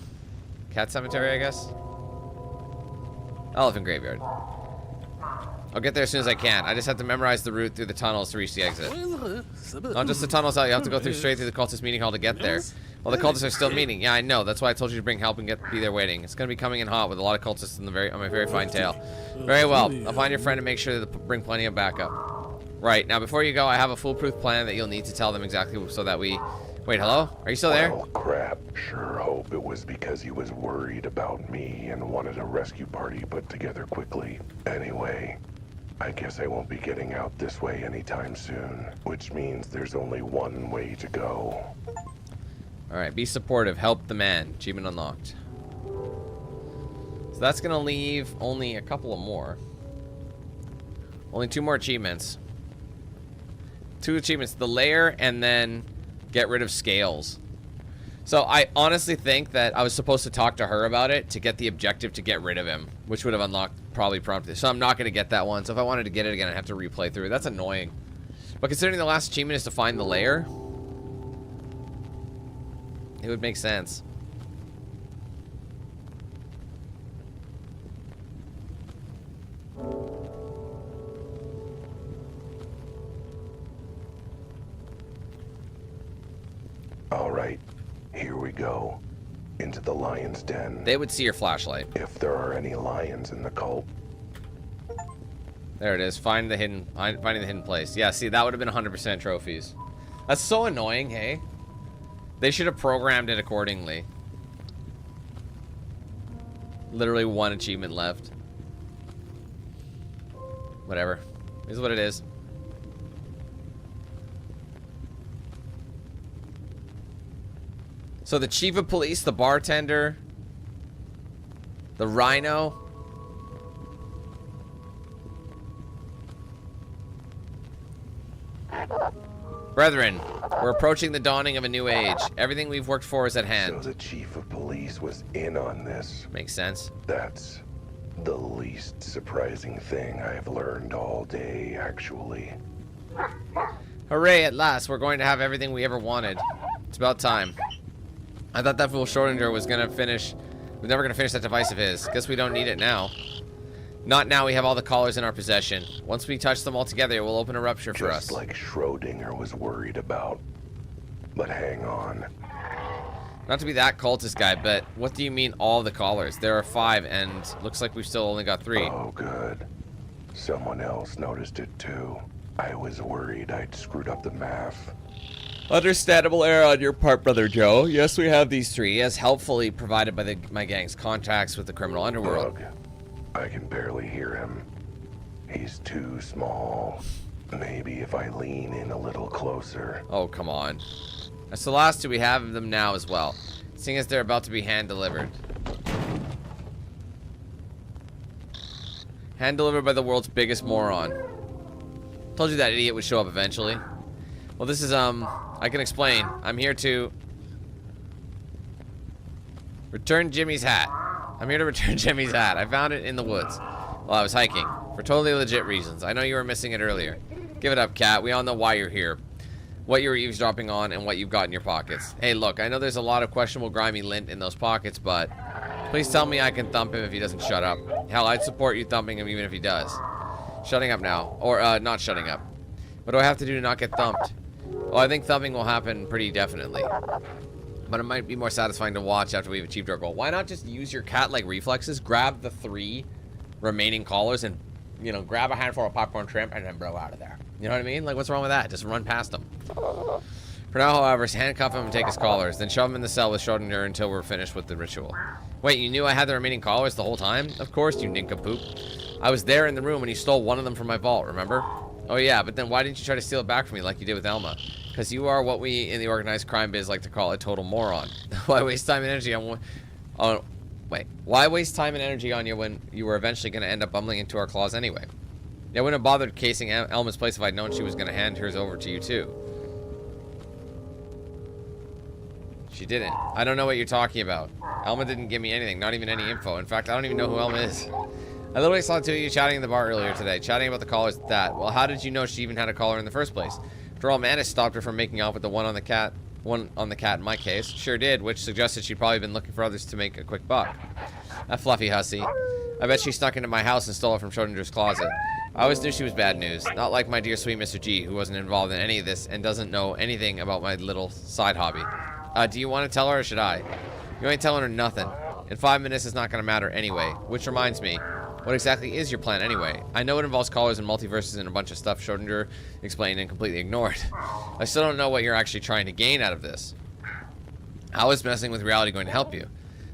Cat Cemetery, I guess? Elephant Graveyard. I'll get there as soon as I can. I just have to memorize the route through the tunnels to reach the exit. Not just the tunnels out, you have to go through straight through the cultist meeting hall to get there. Well, the cultists are still meeting. Yeah, I know. That's why I told you to bring help and be there waiting. It's going to be coming in hot with a lot of cultists on my very fine tail. Very well. I'll find your friend and make sure to bring plenty of backup. Right. Now, before you go, I have a foolproof plan that you'll need to tell them exactly so that we... Wait, hello? Are you still there? Well, crap. Sure hope it was because he was worried about me and wanted a rescue party put together quickly. Anyway, I guess I won't be getting out this way anytime soon, which means there's only one way to go. Alright, be supportive. Help the man. Achievement unlocked. So that's going to leave only a couple of more. Only 2 more achievements. 2 achievements. The lair and then get rid of scales. So I honestly think that I was supposed to talk to her about it to get the objective to get rid of him, which would have unlocked probably prompted. So I'm not going to get that one. So if I wanted to get it again, I'd have to replay through it. That's annoying. But considering the last achievement is to find the lair, it would make sense. All right, here we go. Into the lion's den. They would see your flashlight. If there are any lions in the cult. There it is. Finding the hidden place. Yeah, see, that would have been 100% trophies. That's so annoying, hey? They should have programmed it accordingly. Literally 1 achievement left. Whatever. It is what it is. So the chief of police, the bartender, the rhino. Brethren, we're approaching the dawning of a new age. Everything we've worked for is at hand. So the chief of police was in on this. Makes sense. That's the least surprising thing I've learned all day, actually. Hooray, at last. We're going to have everything we ever wanted. It's about time. I thought that fool Schrodinger was never gonna finish that device of his. Guess we don't need it now. Not now. We have all the collars in our possession. Once we touch them all together, it will open a rupture for us. Just like Schrodinger was worried about. But hang on. Not to be that cultist guy, but what do you mean all the collars? There are 5, and looks like we've still only got 3. Oh, good. Someone else noticed it too. I was worried I'd screwed up the math. Understandable error on your part, Brother Joe. Yes, we have these 3, as helpfully provided by my gang's contacts with the criminal underworld. Ugh, I can barely hear him. He's too small. Maybe if I lean in a little closer. Oh, come on. That's the last 2 we have of them now as well, seeing as they're about to be hand-delivered. Hand-delivered by the world's biggest moron. Told you that idiot would show up eventually. Well, this is, I can explain. I'm here to return Jimmy's hat. I'm here to return Jimmy's hat. I found it in the woods while I was hiking for totally legit reasons. I know you were missing it earlier. Give it up, Cat. We all know why you're here, what you were eavesdropping on, and what you've got in your pockets. Hey, look, I know there's a lot of questionable grimy lint in those pockets, but please tell me I can thump him if he doesn't shut up. Hell, I'd support you thumping him even if he does. Shutting up now. Or, not shutting up. What do I have to do to not get thumped? Well, I think thumping will happen pretty definitely. But it might be more satisfying to watch after we've achieved our goal. Why not just use your cat-like reflexes, grab the 3 remaining collars, and, you know, grab a handful of popcorn shrimp and then blow out of there. You know what I mean? Like, what's wrong with that? Just run past them. For now, however, handcuff him and take his collars, then shove him in the cell with Schrodinger until we're finished with the ritual. Wait, you knew I had the remaining collars the whole time? Of course, you nincompoop. I was there in the room when he stole one of them from my vault, remember? Oh yeah, but then why didn't you try to steal it back from me like you did with Elma? Because you are what we in the organized crime biz like to call a total moron. Why waste time and energy on why waste time and energy on you when you were eventually going to end up bumbling into our claws anyway? I wouldn't have bothered casing Elma's place if I'd known she was going to hand hers over to you too. She didn't. I don't know what you're talking about. Elma didn't give me anything, not even any info. In fact, I don't even know who Elma is. I literally saw the two of you chatting in the bar earlier today, chatting about the collars at that. Well, how did you know she even had a collar in the first place? After all, Manus stopped her from making off with the one on the cat in my case. Sure did, which suggested she'd probably been looking for others to make a quick buck. That fluffy hussy. I bet she snuck into my house and stole it from Schrodinger's closet. I always knew she was bad news. Not like my dear sweet Mr. G, who wasn't involved in any of this and doesn't know anything about my little side hobby. Do you want to tell her or should I? You ain't telling her nothing. In 5 minutes it's not going to matter anyway. Which reminds me, what exactly is your plan anyway? I know it involves collars and multiverses and a bunch of stuff Schrodinger explained and completely ignored. I still don't know what you're actually trying to gain out of this. How is messing with reality going to help you?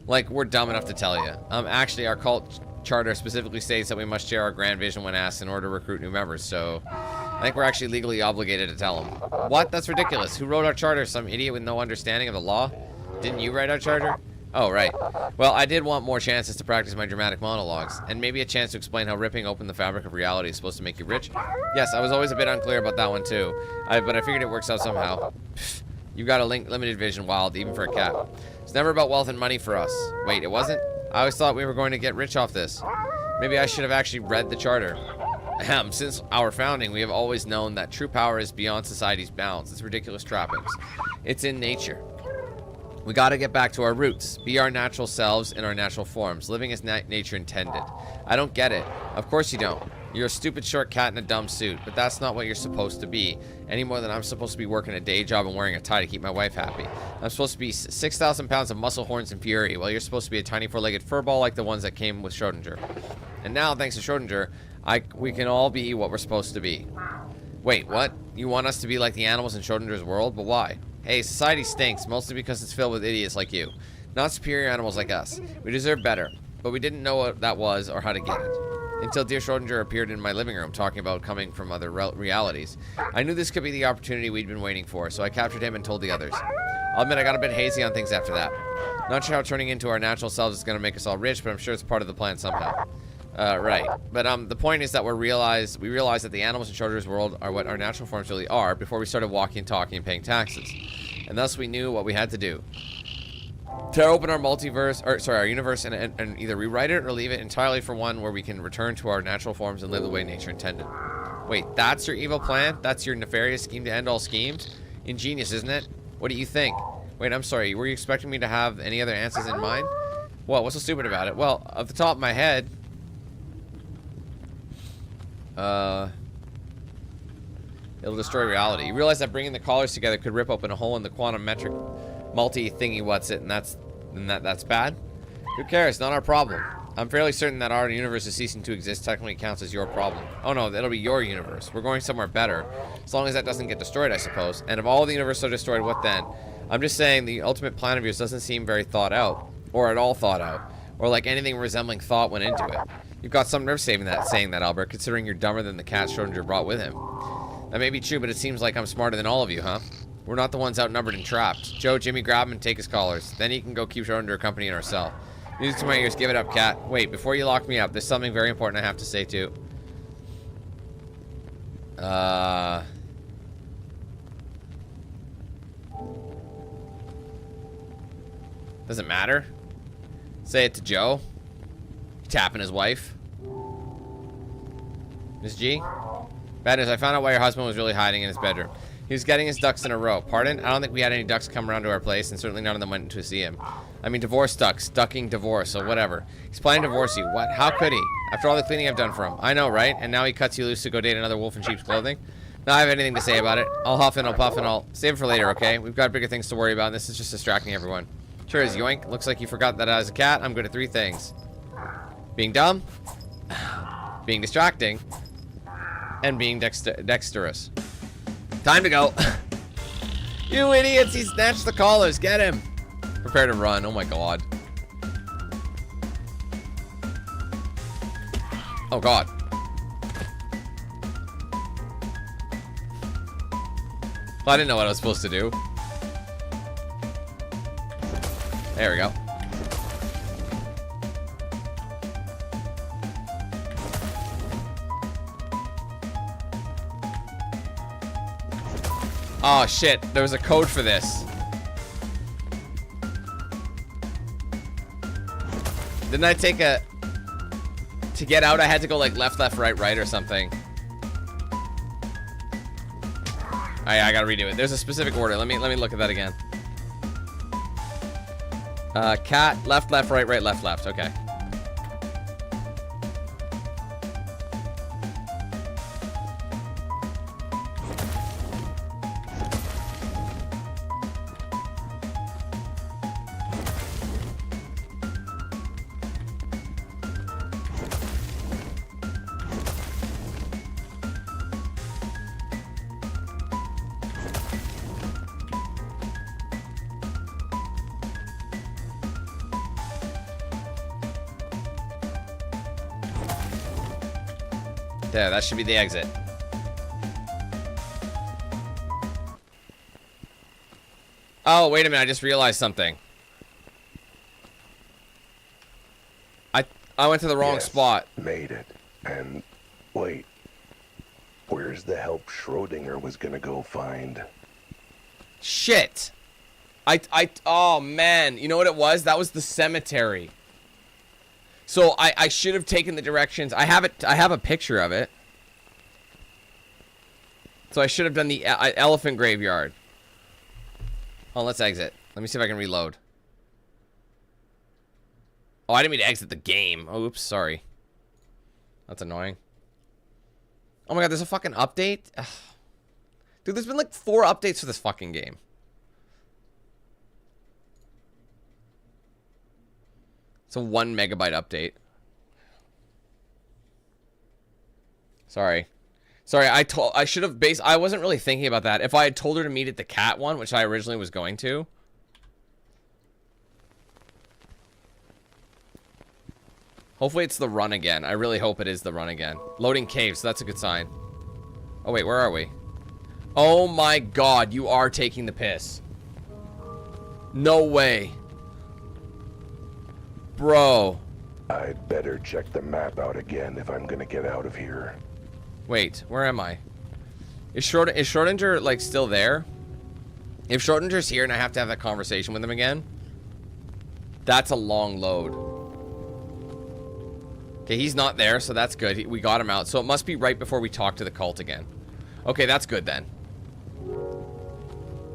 Like, we're dumb enough to tell you. Actually, our cult charter specifically states that we must share our grand vision when asked in order to recruit new members, so I think we're actually legally obligated to tell them. What? That's ridiculous. Who wrote our charter? Some idiot with no understanding of the law? Didn't you write our charter? Oh, right. Well, I did want more chances to practice my dramatic monologues, and maybe a chance to explain how ripping open the fabric of reality is supposed to make you rich. Yes, I was always a bit unclear about that one, too. But I figured it works out somehow. You've got a limited vision, Wilde, even for a cat. It's never about wealth and money for us. Wait, it wasn't? I always thought we were going to get rich off this. Maybe I should have actually read the charter. Since our founding, we have always known that true power is beyond society's bounds, its ridiculous trappings. It's in nature. We gotta get back to our roots, be our natural selves in our natural forms, living as nature intended. I don't get it. Of course you don't. You're a stupid short cat in a dumb suit, but that's not what you're supposed to be, any more than I'm supposed to be working a day job and wearing a tie to keep my wife happy. I'm supposed to be 6,000 pounds of muscle, horns, and fury, while you're supposed to be a tiny four-legged furball like the ones that came with Schrodinger. And now, thanks to Schrodinger, we can all be what we're supposed to be. Wait, what? You want us to be like the animals in Schrodinger's world? But why? Hey, society stinks, mostly because it's filled with idiots like you. Not superior animals like us. We deserve better, but we didn't know what that was or how to get it. Until dear Schrodinger appeared in my living room talking about coming from other realities. I knew this could be the opportunity we'd been waiting for, so I captured him and told the others. I'll admit I got a bit hazy on things after that. Not sure how turning into our natural selves is going to make us all rich, but I'm sure it's part of the plan somehow. Right. But the point is that we realized that the animals in Schrodinger's world are what our natural forms really are before we started walking, talking, and paying taxes. And thus we knew what we had to do. To open our our universe and either rewrite it or leave it entirely for one where we can return to our natural forms and live the way nature intended. Wait, that's your evil plan? That's your nefarious scheme to end all schemes? Ingenious, isn't it? What do you think? Wait, I'm sorry, were you expecting me to have any other answers in mind? What? What's so stupid about it? Well, off the top of my head, it'll destroy reality. You realize that bringing the collars together could rip open a hole in the quantum metric multi-thingy what's it, and that's bad? Who cares? Not our problem. I'm fairly certain that our universe is ceasing to exist technically counts as your problem. Oh no, that'll be your universe. We're going somewhere better. As long as that doesn't get destroyed, I suppose. And if all the universe are destroyed, what then? I'm just saying the ultimate plan of yours doesn't seem very thought out. Or at all thought out. Or like anything resembling thought went into it. You've got some nerve saying that, Albert, considering you're dumber than the cat Schrodinger brought with him. That may be true, but it seems like I'm smarter than all of you, huh? We're not the ones outnumbered and trapped. Joe, Jimmy, grab him and take his collars. Then he can go keep Schrodinger company in our cell. Music to my ears, give it up, cat. Wait, before you lock me up, there's something very important I have to say, too. Does it matter? Say it to Joe. Tapping his wife. Miss G? Bad news, I found out why your husband was really hiding in his bedroom. He was getting his ducks in a row. Pardon? I don't think we had any ducks come around to our place, and certainly none of them went to see him. I mean, divorce ducks. Ducking divorce, so whatever. He's planning to divorce you. What? How could he? After all the cleaning I've done for him. I know, right? And now he cuts you loose to go date another wolf in sheep's clothing? Now I have anything to say about it. I'll huff and I'll puff and I'll save it for later, okay? We've got bigger things to worry about, and this is just distracting everyone. Sure is, yoink. Looks like you forgot that as a cat, I'm good at 3 things. Being dumb, being distracting, and being dexterous. Time to go. You idiots, he snatched the collars. Get him. Prepare to run. Oh my god. Oh god. I didn't know what I was supposed to do. There we go. Oh shit, there was a code for this. Didn't I take a... To get out, I had to go like left, left, right, right or something. Oh yeah, I gotta redo it. There's a specific order. Let me look at that again. Cat, left, left, right, right, left, left. Okay. There, that should be the exit. Oh, wait a minute, I just realized something. I went to the wrong spot. Made it. And wait. Where's the help Schrodinger was gonna go find? Shit. Oh man, you know what it was? That was the cemetery. So I should have taken the directions. I have a picture of it. So I should have done the elephant graveyard. Oh, let's exit. Let me see if I can reload. Oh, I didn't mean to exit the game. Oh, oops, sorry. That's annoying. Oh my god, there's a fucking update? Ugh. Dude, there's been like 4 updates for this fucking game. It's a 1 megabyte update. Sorry. Sorry, I should have I wasn't really thinking about that. If I had told her to meet at the cat one, which I originally was going to. Hopefully it's the run again. I really hope it is the run again. Loading caves, so that's a good sign. Oh wait, where are we? Oh my god, you are taking the piss. No way. Bro. I'd better check the map out again if I'm gonna get out of here. Wait, where am I? Is Schrodinger, like, still there? If Schrodinger's here and I have to have that conversation with him again, that's a long load. Okay, he's not there, so that's good. We got him out. So it must be right before we talk to the cult again. Okay, that's good then.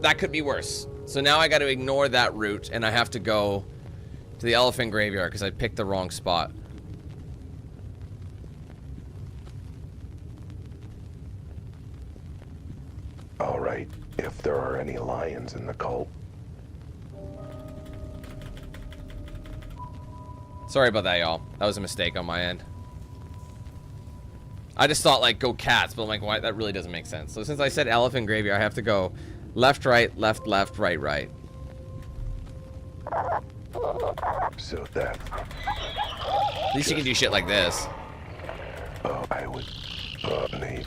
That could be worse. So now I got to ignore that route, and I have to go to the elephant graveyard because I picked the wrong spot. All right, if there are any lions in the cult. Sorry about that, y'all. That was a mistake on my end. I just thought, like, go cats, but I'm like, why? That really doesn't make sense. So since I said elephant graveyard, I have to go left, right, left, left, right, right. So that... At least you can do shit like this. I would... need...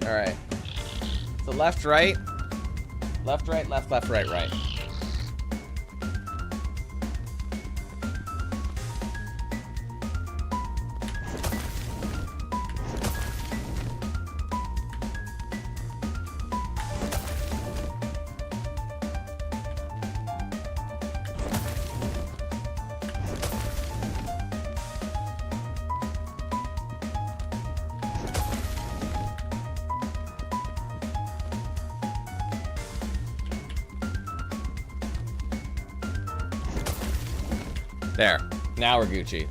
Alright. So left, right. Left, right, left, left, right, right. There. Now we're Gucci.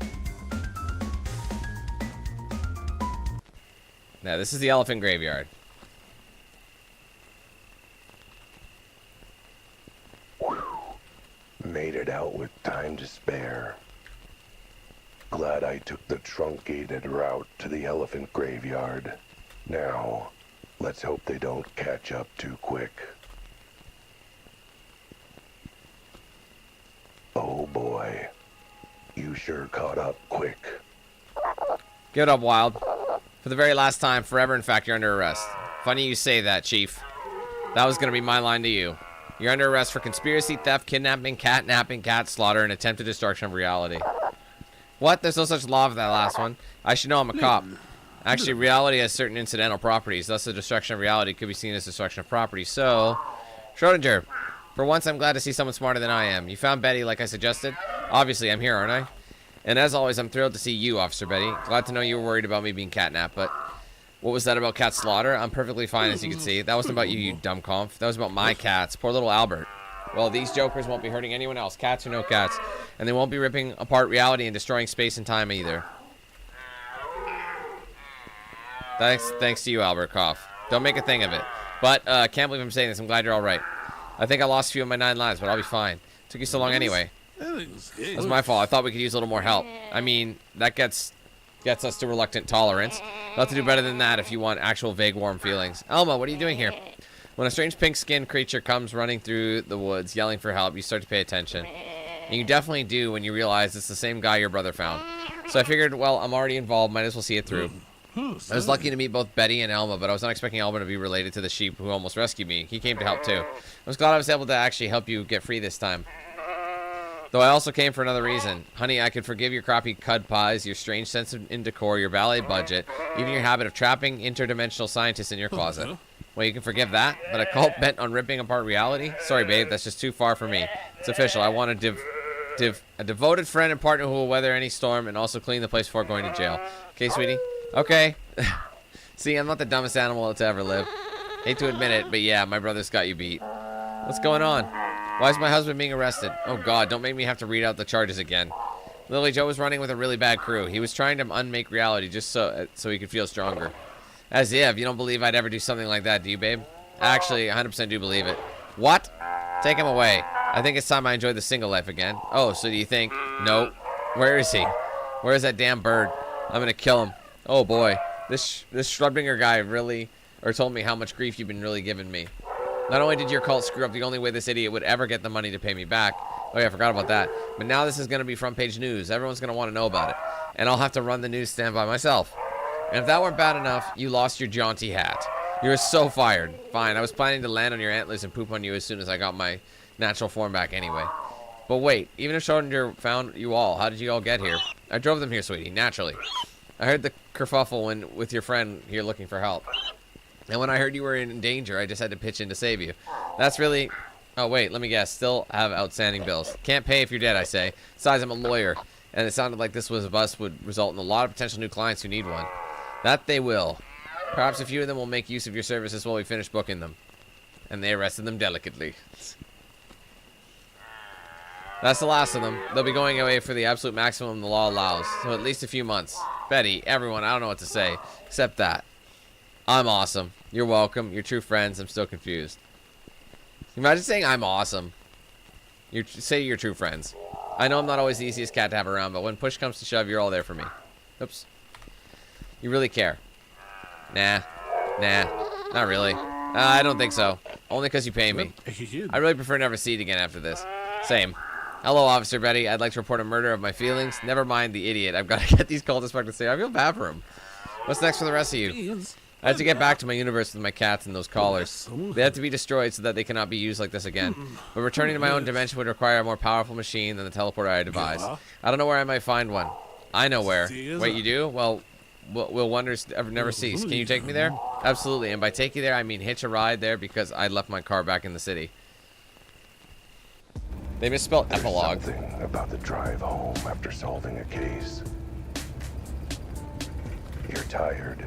Now, this is the elephant graveyard. Whew. Made it out with time to spare. Glad I took the truncated route to the elephant graveyard. Now, let's hope they don't catch up too quick. Oh boy. You sure caught up quick. Give it up, Wild. For the very last time, forever, in fact, you're under arrest. Funny you say that, Chief. That was going to be my line to you. You're under arrest for conspiracy, theft, kidnapping, catnapping, cat slaughter, and attempted destruction of reality. What? There's no such law for that last one. I should know, I'm a cop. Actually, reality has certain incidental properties. Thus, the destruction of reality could be seen as destruction of property. So, Schrodinger, for once, I'm glad to see someone smarter than I am. You found Betty like I suggested? Obviously, I'm here, aren't I? And as always, I'm thrilled to see you, Officer Betty. Glad to know you were worried about me being catnapped, but what was that about cat slaughter? I'm perfectly fine, as you can see. That wasn't about you, you dumb conf. That was about my cats. Poor little Albert. Well, these jokers won't be hurting anyone else, cats or no cats. And they won't be ripping apart reality and destroying space and time either. Thanks to you, Albert Cough. Don't make a thing of it. But, can't believe I'm saying this. I'm glad you're all right. I think I lost a few of my 9 lives, but I'll be fine. Took you so long anyway. It was my fault. I thought we could use a little more help. I mean, that gets us to reluctant tolerance. You'll have to do better than that if you want actual vague warm feelings. Elma, what are you doing here? When a strange pink-skinned creature comes running through the woods, yelling for help, you start to pay attention. And you definitely do when you realize it's the same guy your brother found. So I figured, well, I'm already involved. Might as well see it through. I was lucky to meet both Betty and Elma, but I was not expecting Elma to be related to the sheep who almost rescued me. He came to help, too. I was glad I was able to actually help you get free this time. Though I also came for another reason. Honey, I could forgive your crappy cud pies, your strange sense of decor, your ballet budget, even your habit of trapping interdimensional scientists in your closet. Well, you can forgive that, but a cult bent on ripping apart reality? Sorry, babe, that's just too far for me. It's official. I want a devoted friend and partner who will weather any storm and also clean the place before going to jail. Okay, sweetie? Okay. See, I'm not the dumbest animal to ever live. Hate to admit it, but yeah, my brother's got you beat. What's going on? Why is my husband being arrested? Oh God, don't make me have to read out the charges again. Lily Joe was running with a really bad crew. He was trying to unmake reality just so he could feel stronger. As if, you don't believe I'd ever do something like that, do you, babe? Actually, 100% do believe it. What? Take him away. I think it's time I enjoyed the single life again. Oh, so do you think? No. Where is he? Where is that damn bird? I'm gonna kill him. Oh boy. This Schrodinger guy really told me how much grief you've been really giving me. Not only did your cult screw up the only way this idiot would ever get the money to pay me back. Oh yeah, I forgot about that. But now this is going to be front page news. Everyone's going to want to know about it. And I'll have to run the newsstand by myself. And if that weren't bad enough, you lost your jaunty hat. You were so fired. Fine, I was planning to land on your antlers and poop on you as soon as I got my natural form back anyway. But wait, even if Schrodinger found you all, how did you all get here? I drove them here, sweetie, naturally. I heard the kerfuffle with your friend here looking for help. And when I heard you were in danger, I just had to pitch in to save you. That's really... Oh, wait, let me guess. Still have outstanding bills. Can't pay if you're dead, I say. Besides, I'm a lawyer. And it sounded like this was a bust would result in a lot of potential new clients who need one. That they will. Perhaps a few of them will make use of your services while we finish booking them. And they arrested them delicately. That's the last of them. They'll be going away for the absolute maximum the law allows. So at least a few months. Betty, everyone, I don't know what to say. Except that. I'm awesome. You're welcome. You're true friends. I'm still confused. Imagine saying I'm awesome. Say you're true friends. I know I'm not always the easiest cat to have around, but when push comes to shove, you're all there for me. Oops. You really care. Nah. Not really. I don't think so. Only because you pay me. I really prefer never see it again after this. Same. Hello, Officer Betty. I'd like to report a murder of my feelings. Never mind the idiot. I've got to get these cultists back to say I feel bad for him. What's next for the rest of you? I have to get back to my universe with my cats and those collars. They have to be destroyed so that they cannot be used like this again. But returning to my own dimension would require a more powerful machine than the teleporter I devised. I don't know where I might find one. I know where. Wait, you do? Well, will wonders never cease. Can you take me there? Absolutely. And by take you there, I mean hitch a ride there because I left my car back in the city. They misspelled epilogue. There's something about the drive home after solving a case. You're tired,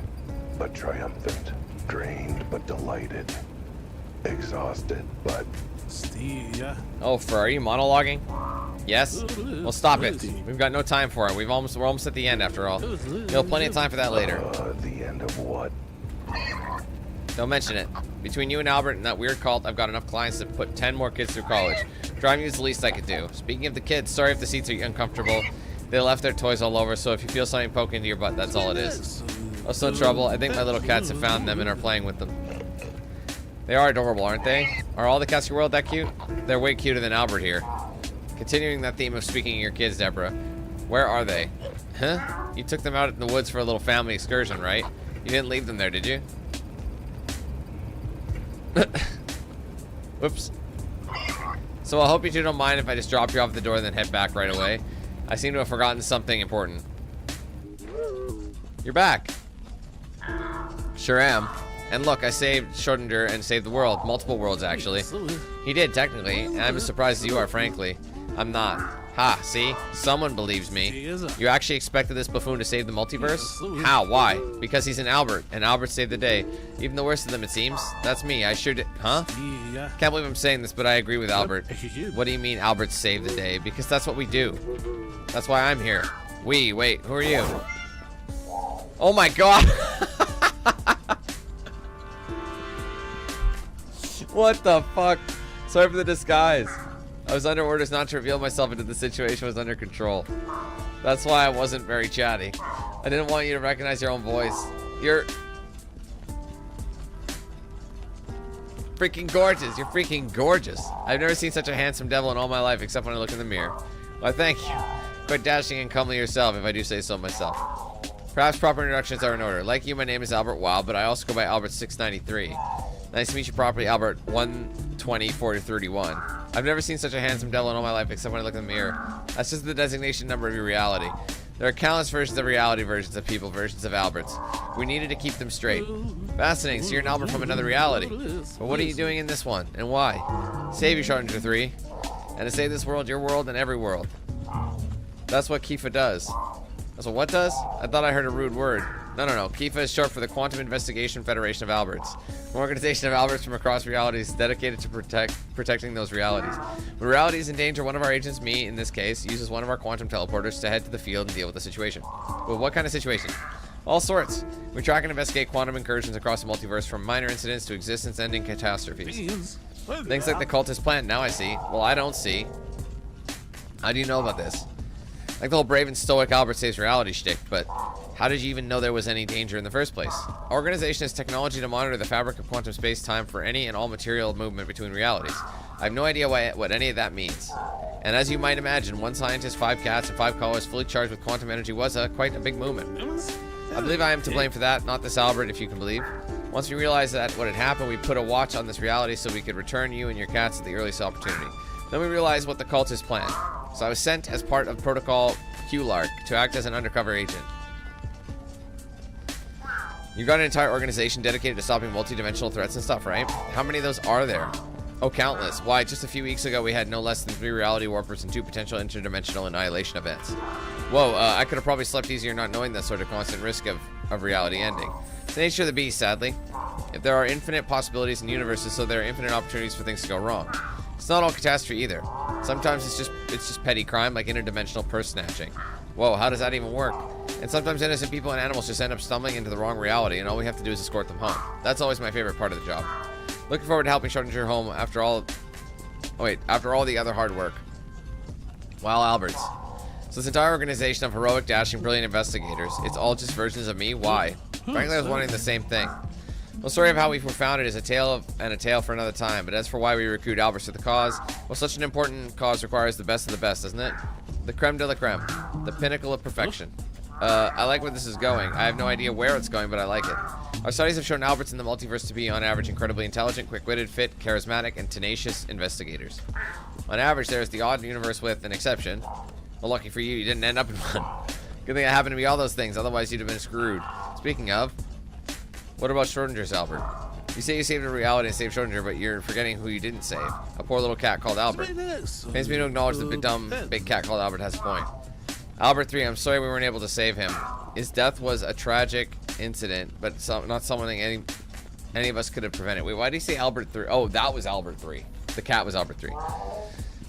but triumphant. Drained, but delighted. Exhausted, but... Oh, Fur, are you monologuing? Yes? Well, stop it. We've got no time for it. We're almost at the end after all. You'll have plenty of time for that later. The end of what? Don't mention it. Between you and Albert and that weird cult, I've got enough clients to put 10 more kids through college. Driving is the least I could do. Speaking of the kids, sorry if the seats are uncomfortable. They left their toys all over, so if you feel something poking into your butt, that's all it is. Oh, no trouble. I think my little cats have found them and are playing with them. They are adorable, aren't they? Are all the cats in your world that cute? They're way cuter than Albert here. Continuing that theme of speaking of your kids, Deborah. Where are they? Huh? You took them out in the woods for a little family excursion, right? You didn't leave them there, did you? Whoops. So I hope you two don't mind if I just drop you off at the door and then head back right away. I seem to have forgotten something important. You're back. Sure am. And look, I saved Schrodinger and saved the world. Multiple worlds, actually. He did, technically. And I'm as surprised as you are, frankly. I'm not. Ha, see? Someone believes me. You actually expected this buffoon to save the multiverse? How? Why? Because he's an Albert, and Albert saved the day. Even the worst of them, it seems. That's me. I sure did. Huh? Can't believe I'm saying this, but I agree with Albert. What do you mean Albert saved the day? Because that's what we do. That's why I'm here. Wait, who are you? Oh my god! What the fuck? Sorry for the disguise. I was under orders not to reveal myself until the situation was under control. That's why I wasn't very chatty. I didn't want you to recognize your own voice. You're freaking gorgeous. You're freaking gorgeous. I've never seen such a handsome devil in all my life except when I look in the mirror. Why, thank you. Quite dashing and comely yourself, if I do say so myself. Perhaps proper introductions are in order. Like you, my name is Albert Wilde, but I also go by Albert 693. Nice to meet you properly, Albert 12431. I've never seen such a handsome devil in all my life except when I look in the mirror. That's just the designation number of your reality. There are countless versions of reality, versions of people, versions of Alberts. We needed to keep them straight. Fascinating, so you're an Albert from another reality. But what are you doing in this one, and why? Save you, Schrodinger 3. And to save this world, your world, and every world. That's what Kifa does. That's what does? I thought I heard a rude word. No. Kifa is short for the Quantum Investigation Federation of Alberts. An organization of Alberts from across realities dedicated to protecting those realities. When reality is in danger, one of our agents, me in this case, uses one of our quantum teleporters to head to the field and deal with the situation. Well, what kind of situation? All sorts. We track and investigate quantum incursions across the multiverse from minor incidents to existence-ending catastrophes. Things like the cultist plant, now I see. Well, I don't see. How do you know about this? Like the whole brave and stoic Albert saves reality shtick, but how did you even know there was any danger in the first place? Our organization has technology to monitor the fabric of quantum space-time for any and all material movement between realities. I have no idea what any of that means. And as you might imagine, one scientist, 5 cats, and 5 callers fully charged with quantum energy was quite a big movement. I believe I am to blame for that, not this Albert, if you can believe. Once we realized that what had happened, we put a watch on this reality so we could return you and your cats at the earliest opportunity. Then we realized what the cultists planned. So I was sent as part of Protocol Q-Lark to act as an undercover agent. You got an entire organization dedicated to stopping multidimensional threats and stuff, right? How many of those are there? Oh, countless. Why, just a few weeks ago we had no less than 3 reality warpers and 2 potential interdimensional annihilation events. Whoa, I could have probably slept easier not knowing that sort of constant risk of reality ending. It's the nature of the beast, sadly. If there are infinite possibilities in universes, so there are infinite opportunities for things to go wrong. It's not all catastrophe either. Sometimes it's just petty crime like interdimensional purse snatching. Whoa, how does that even work? And sometimes innocent people and animals just end up stumbling into the wrong reality, and all we have to do is escort them home. That's always my favorite part of the job. Looking forward to helping Schrodinger home after all the other hard work. Wow, Alberts. So this entire organization of heroic, dashing, brilliant investigators, it's all just versions of me? Why? Frankly, I was wondering the same thing. The story of how we were founded is a tale for another time, but as for why we recruit Alberts to the cause, well, such an important cause requires the best of the best, doesn't it? The creme de la creme. The pinnacle of perfection. I like where this is going. I have no idea where it's going, but I like it. Our studies have shown Alberts in the multiverse to be, on average, incredibly intelligent, quick-witted, fit, charismatic, and tenacious investigators. On average, there is the odd universe with an exception. Well, lucky for you, you didn't end up in one. Good thing I happened to be all those things, otherwise you'd have been screwed. Speaking of, what about Schrodinger's Albert? You say you saved a reality and saved Schrodinger, but you're forgetting who you didn't save. A poor little cat called Albert. Pains me to acknowledge that the dumb, big cat called Albert has a point. Albert 3, I'm sorry we weren't able to save him. His death was a tragic incident, but not something any of us could have prevented. Wait, why did he say Albert 3? Oh, that was Albert 3. The cat was Albert 3.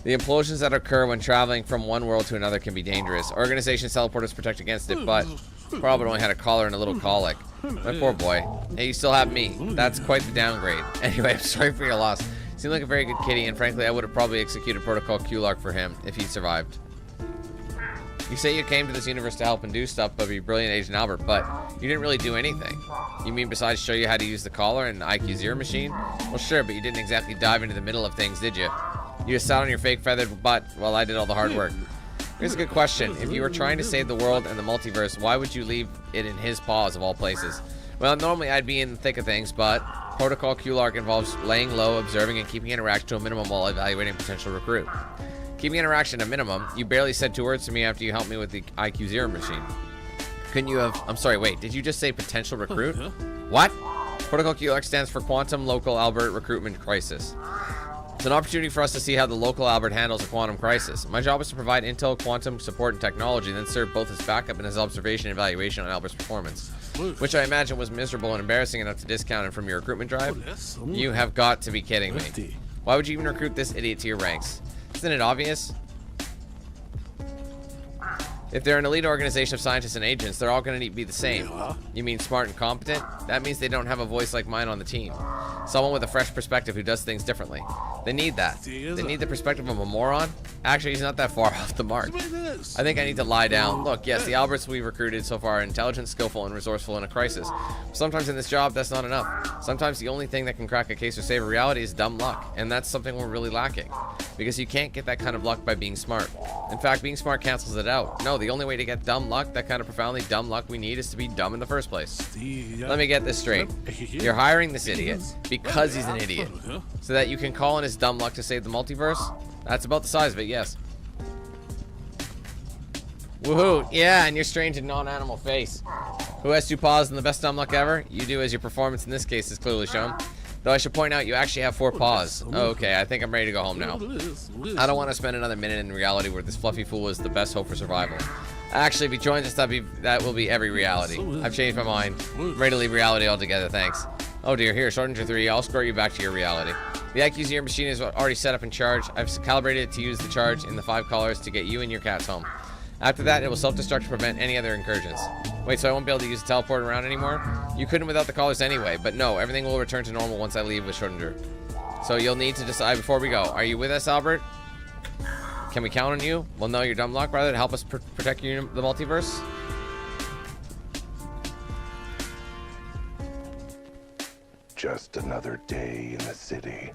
The implosions that occur when traveling from one world to another can be dangerous. Organizations teleporters protect against it, but Robert only had a collar and a little colic. My poor boy. Hey, you still have me. That's quite the downgrade. Anyway, I'm sorry for your loss. Seemed like a very good kitty, and frankly, I would have probably executed Protocol Q-Lark for him if he survived. You say you came to this universe to help and do stuff, but be brilliant Agent Albert, but you didn't really do anything. You mean besides show you how to use the collar and the IQ0 machine? Well, sure, but you didn't exactly dive into the middle of things, did you? You just sat on your fake feathered butt while I did all the hard work. Here's a good question. If you were trying to save the world and the multiverse, why would you leave it in his paws of all places? Well, normally I'd be in the thick of things, but Protocol Q-Lark involves laying low, observing, and keeping interaction to a minimum while evaluating potential recruit. Keeping interaction a minimum, you barely said 2 words to me after you helped me with the IQ0 machine. Couldn't you have... I'm sorry, wait, did you just say potential recruit? What? Protocol Q-Lark stands for Quantum Local Albert Recruitment Crisis. It's an opportunity for us to see how the local Albert handles a quantum crisis. My job is to provide intel, quantum support, and technology, then serve both as backup and as observation and evaluation on Albert's performance, which I imagine was miserable and embarrassing enough to discount him from your recruitment drive. You have got to be kidding me. Why would you even recruit this idiot to your ranks? Isn't it obvious? If they're an elite organization of scientists and agents, they're all going to be the same. You mean smart and competent? That means they don't have a voice like mine on the team. Someone with a fresh perspective who does things differently. They need that. They need the perspective of a moron? Actually, he's not that far off the mark. I think I need to lie down. Look, yes, the Alberts we've recruited so far are intelligent, skillful, and resourceful in a crisis. Sometimes in this job, that's not enough. Sometimes the only thing that can crack a case or save a reality is dumb luck, and that's something we're really lacking. Because you can't get that kind of luck by being smart. In fact, being smart cancels it out. No, the only way to get dumb luck, that kind of profoundly dumb luck we need, is to be dumb in the first place. Let me get this straight. You're hiring this idiot because he's an idiot, so that you can call in his dumb luck to save the multiverse? That's about the size of it, yes. Woohoo! Yeah, and your strange and non-animal face. Who has 2 paws and the best dumb luck ever? You do, as your performance in this case is clearly shown. Though I should point out, you actually have 4 paws. Oh, okay, I think I'm ready to go home now. I don't want to spend another minute in reality where this fluffy fool is the best hope for survival. Actually, if he joins us, that will be every reality. I've changed my mind. I'm ready to leave reality altogether, thanks. Oh dear, here, Shortinger 3, I'll escort you back to your reality. The IQ0 machine is already set up and charged. I've calibrated it to use the charge in the 5 collars to get you and your cats home. After that, it will self-destruct to prevent any other incursions. Wait, so I won't be able to use the teleport around anymore? You couldn't without the collars anyway, but no, everything will return to normal once I leave with Schrodinger. So you'll need to decide before we go. Are you with us, Albert? Can we count on you? Well, no, your dumb luck, rather, to help us protect the multiverse? Just another day in the city.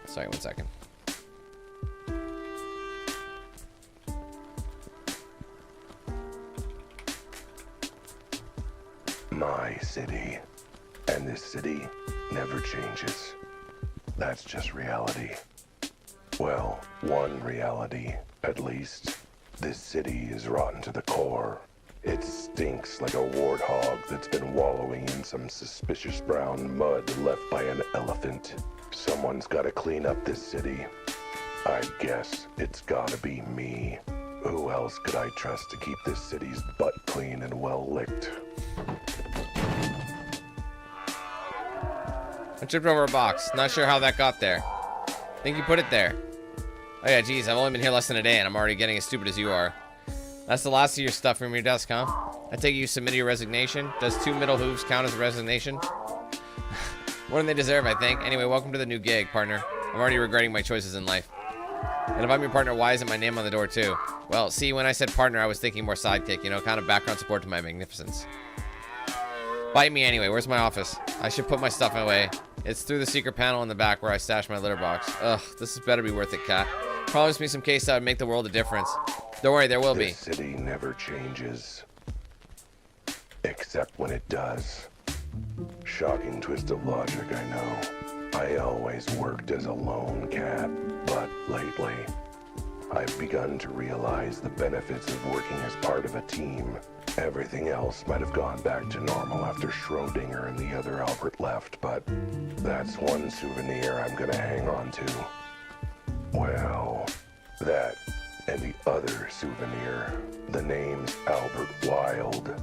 Sorry, 1 second. My city. And this city never changes. That's just reality. Well, one reality, at least. This city is rotten to the core. It stinks like a warthog that's been wallowing in some suspicious brown mud left by an elephant. Someone's gotta clean up this city. I guess it's gotta be me. Who else could I trust to keep this city's butt clean and well licked? I tripped over a box. Not sure how that got there. Think you put it there. Oh yeah, geez, I've only been here less than a day and I'm already getting as stupid as you are. That's the last of your stuff from your desk, huh? I take it you submitted your resignation. Does 2 middle hooves count as a resignation? More than they deserve, I think. Anyway, welcome to the new gig, partner. I'm already regretting my choices in life. And if I'm your partner, why isn't my name on the door too? Well, see, when I said partner, I was thinking more sidekick, you know, kind of background support to my magnificence. Bite me anyway. Where's my office? I should put my stuff away. It's through the secret panel in the back where I stash my litter box. Ugh, this is better be worth it, Cat. Promise me some case that would make the world a difference. Don't worry, there will be. This city never changes. Except when it does. Shocking twist of logic, I know. I always worked as a lone cat, but lately, I've begun to realize the benefits of working as part of a team. Everything else might have gone back to normal after Schrodinger and the other Albert left, but that's one souvenir I'm gonna hang on to. Well, that and the other souvenir. The name's Albert Wilde.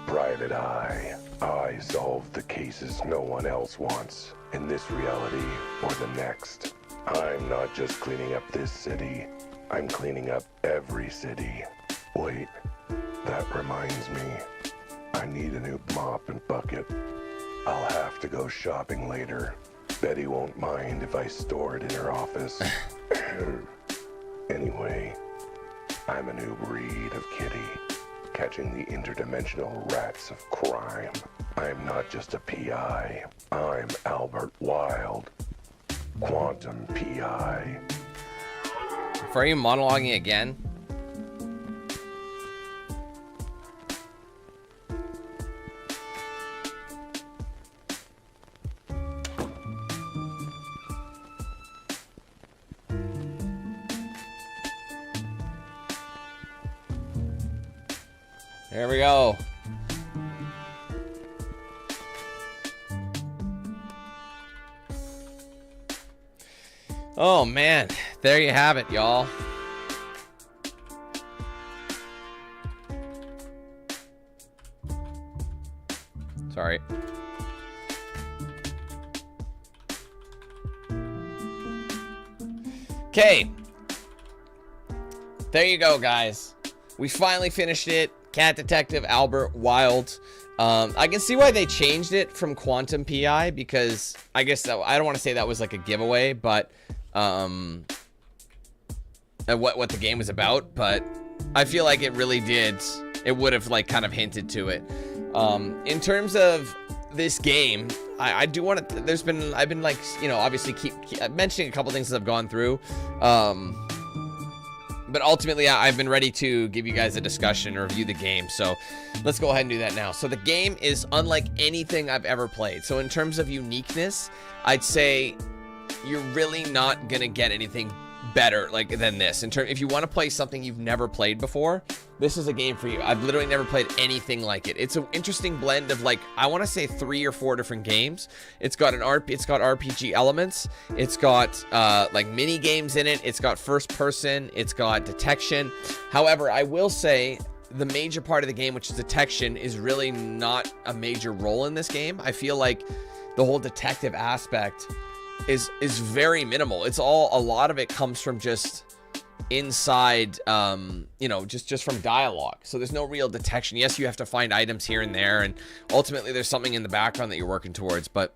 Private Eye. I solve the cases no one else wants, in this reality or the next. I'm not just cleaning up this city. I'm cleaning up every city. Wait, that reminds me. I need a new mop and bucket. I'll have to go shopping later. Betty won't mind if I store it in her office. Anyway, I'm a new breed of kitty, catching the interdimensional rats of crime. I'm not just a PI. I'm Albert Wilde. Quantum PI. Are you monologuing again? There we go. Oh man, there you have it, y'all. Sorry. Okay. There you go, guys. We finally finished it. Cat Detective Albert Wilde. I can see why they changed it from Quantum PI, because I guess that, I don't want to say that was like a giveaway, but what the game was about, but I feel like it really did. It would have like kind of hinted to it. In terms of this game, I do want to, I've been like, you know, obviously keep mentioning a couple things that I've gone through. But ultimately, I've been ready to give you guys a discussion or review the game. So let's go ahead and do that now. So the game is unlike anything I've ever played. So in terms of uniqueness, I'd say you're really not going to get anything better like than this. If you want to play something you've never played before, this is a game for you. I've literally never played anything like it. It's an interesting blend of like, I want to say 3 or 4 different games. It's got RPG elements. It's got like mini games in it. It's got first person. It's got detection. However, I will say the major part of the game, which is detection, is really not a major role in this game. I feel like the whole detective aspect is very minimal. It's all, a lot of it comes from just inside, you know, just from dialogue. So there's no real detection. Yes, you have to find items here and there, and ultimately there's something in the background that you're working towards, but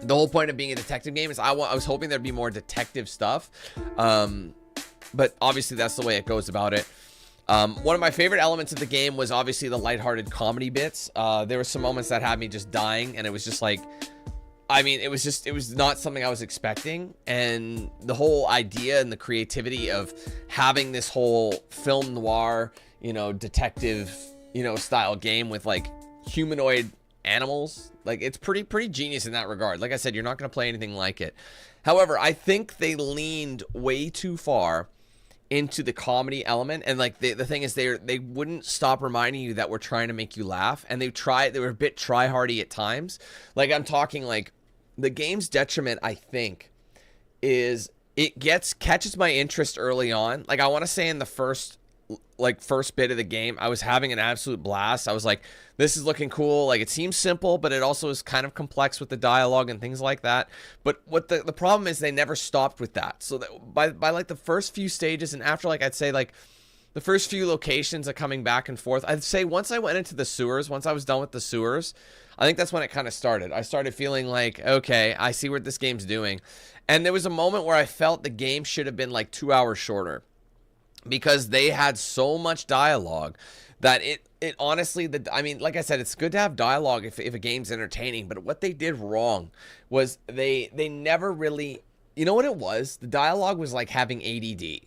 the whole point of being a detective game is I was hoping there'd be more detective stuff, but obviously that's the way it goes about it. One of my favorite elements of the game was obviously the lighthearted comedy bits. There were some moments that had me just dying, and it was just like, I mean, it was not something I was expecting. And the whole idea and the creativity of having this whole film noir, you know, detective, you know, style game with like humanoid animals, like it's pretty genius in that regard. Like I said, you're not going to play anything like it. However, I think they leaned way too far into the comedy element, and like the thing is they wouldn't stop reminding you that we're trying to make you laugh, and they were a bit try-hardy at times. Like I'm talking like the game's detriment, I think, is it catches my interest early on. Like I want to say in the first bit of the game, I was having an absolute blast. I was like, this is looking cool. Like it seems simple, but it also is kind of complex with the dialogue and things like that. But what the problem is, they never stopped with that. So that by like the first few stages, and after like I'd say like the first few locations of coming back and forth, I'd say once I went into the sewers, once I was done with the sewers, I think that's when it kind of started. I started feeling like, okay, I see what this game's doing. And there was a moment where I felt the game should have been like 2 hours shorter, because they had so much dialogue that it honestly, I mean, like I said, it's good to have dialogue if a game's entertaining, but what they did wrong was they never really, you know what it was? The dialogue was like having ADD.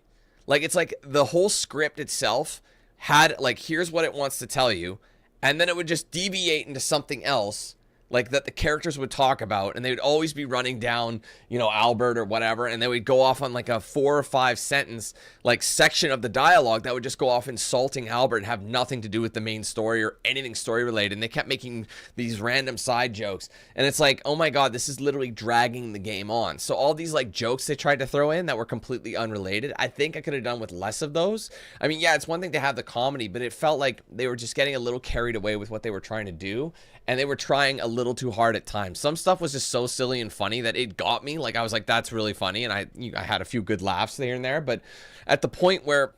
Like it's like the whole script itself had like, here's what it wants to tell you, and then it would just deviate into something else, like that the characters would talk about, and they would always be running down, you know, Albert or whatever, and they would go off on like a 4 or 5 sentence like section of the dialogue that would just go off insulting Albert and have nothing to do with the main story or anything story related. And they kept making these random side jokes, and it's like, oh my god, this is literally dragging the game on. So all these like jokes they tried to throw in that were completely unrelated, I think I could have done with less of those. I mean, yeah, it's one thing to have the comedy, but it felt like they were just getting a little carried away with what they were trying to do, and they were trying a little too hard at times. Some stuff was just so silly and funny that it got me. Like, I was like, that's really funny, and I had a few good laughs there and there. But at the point where,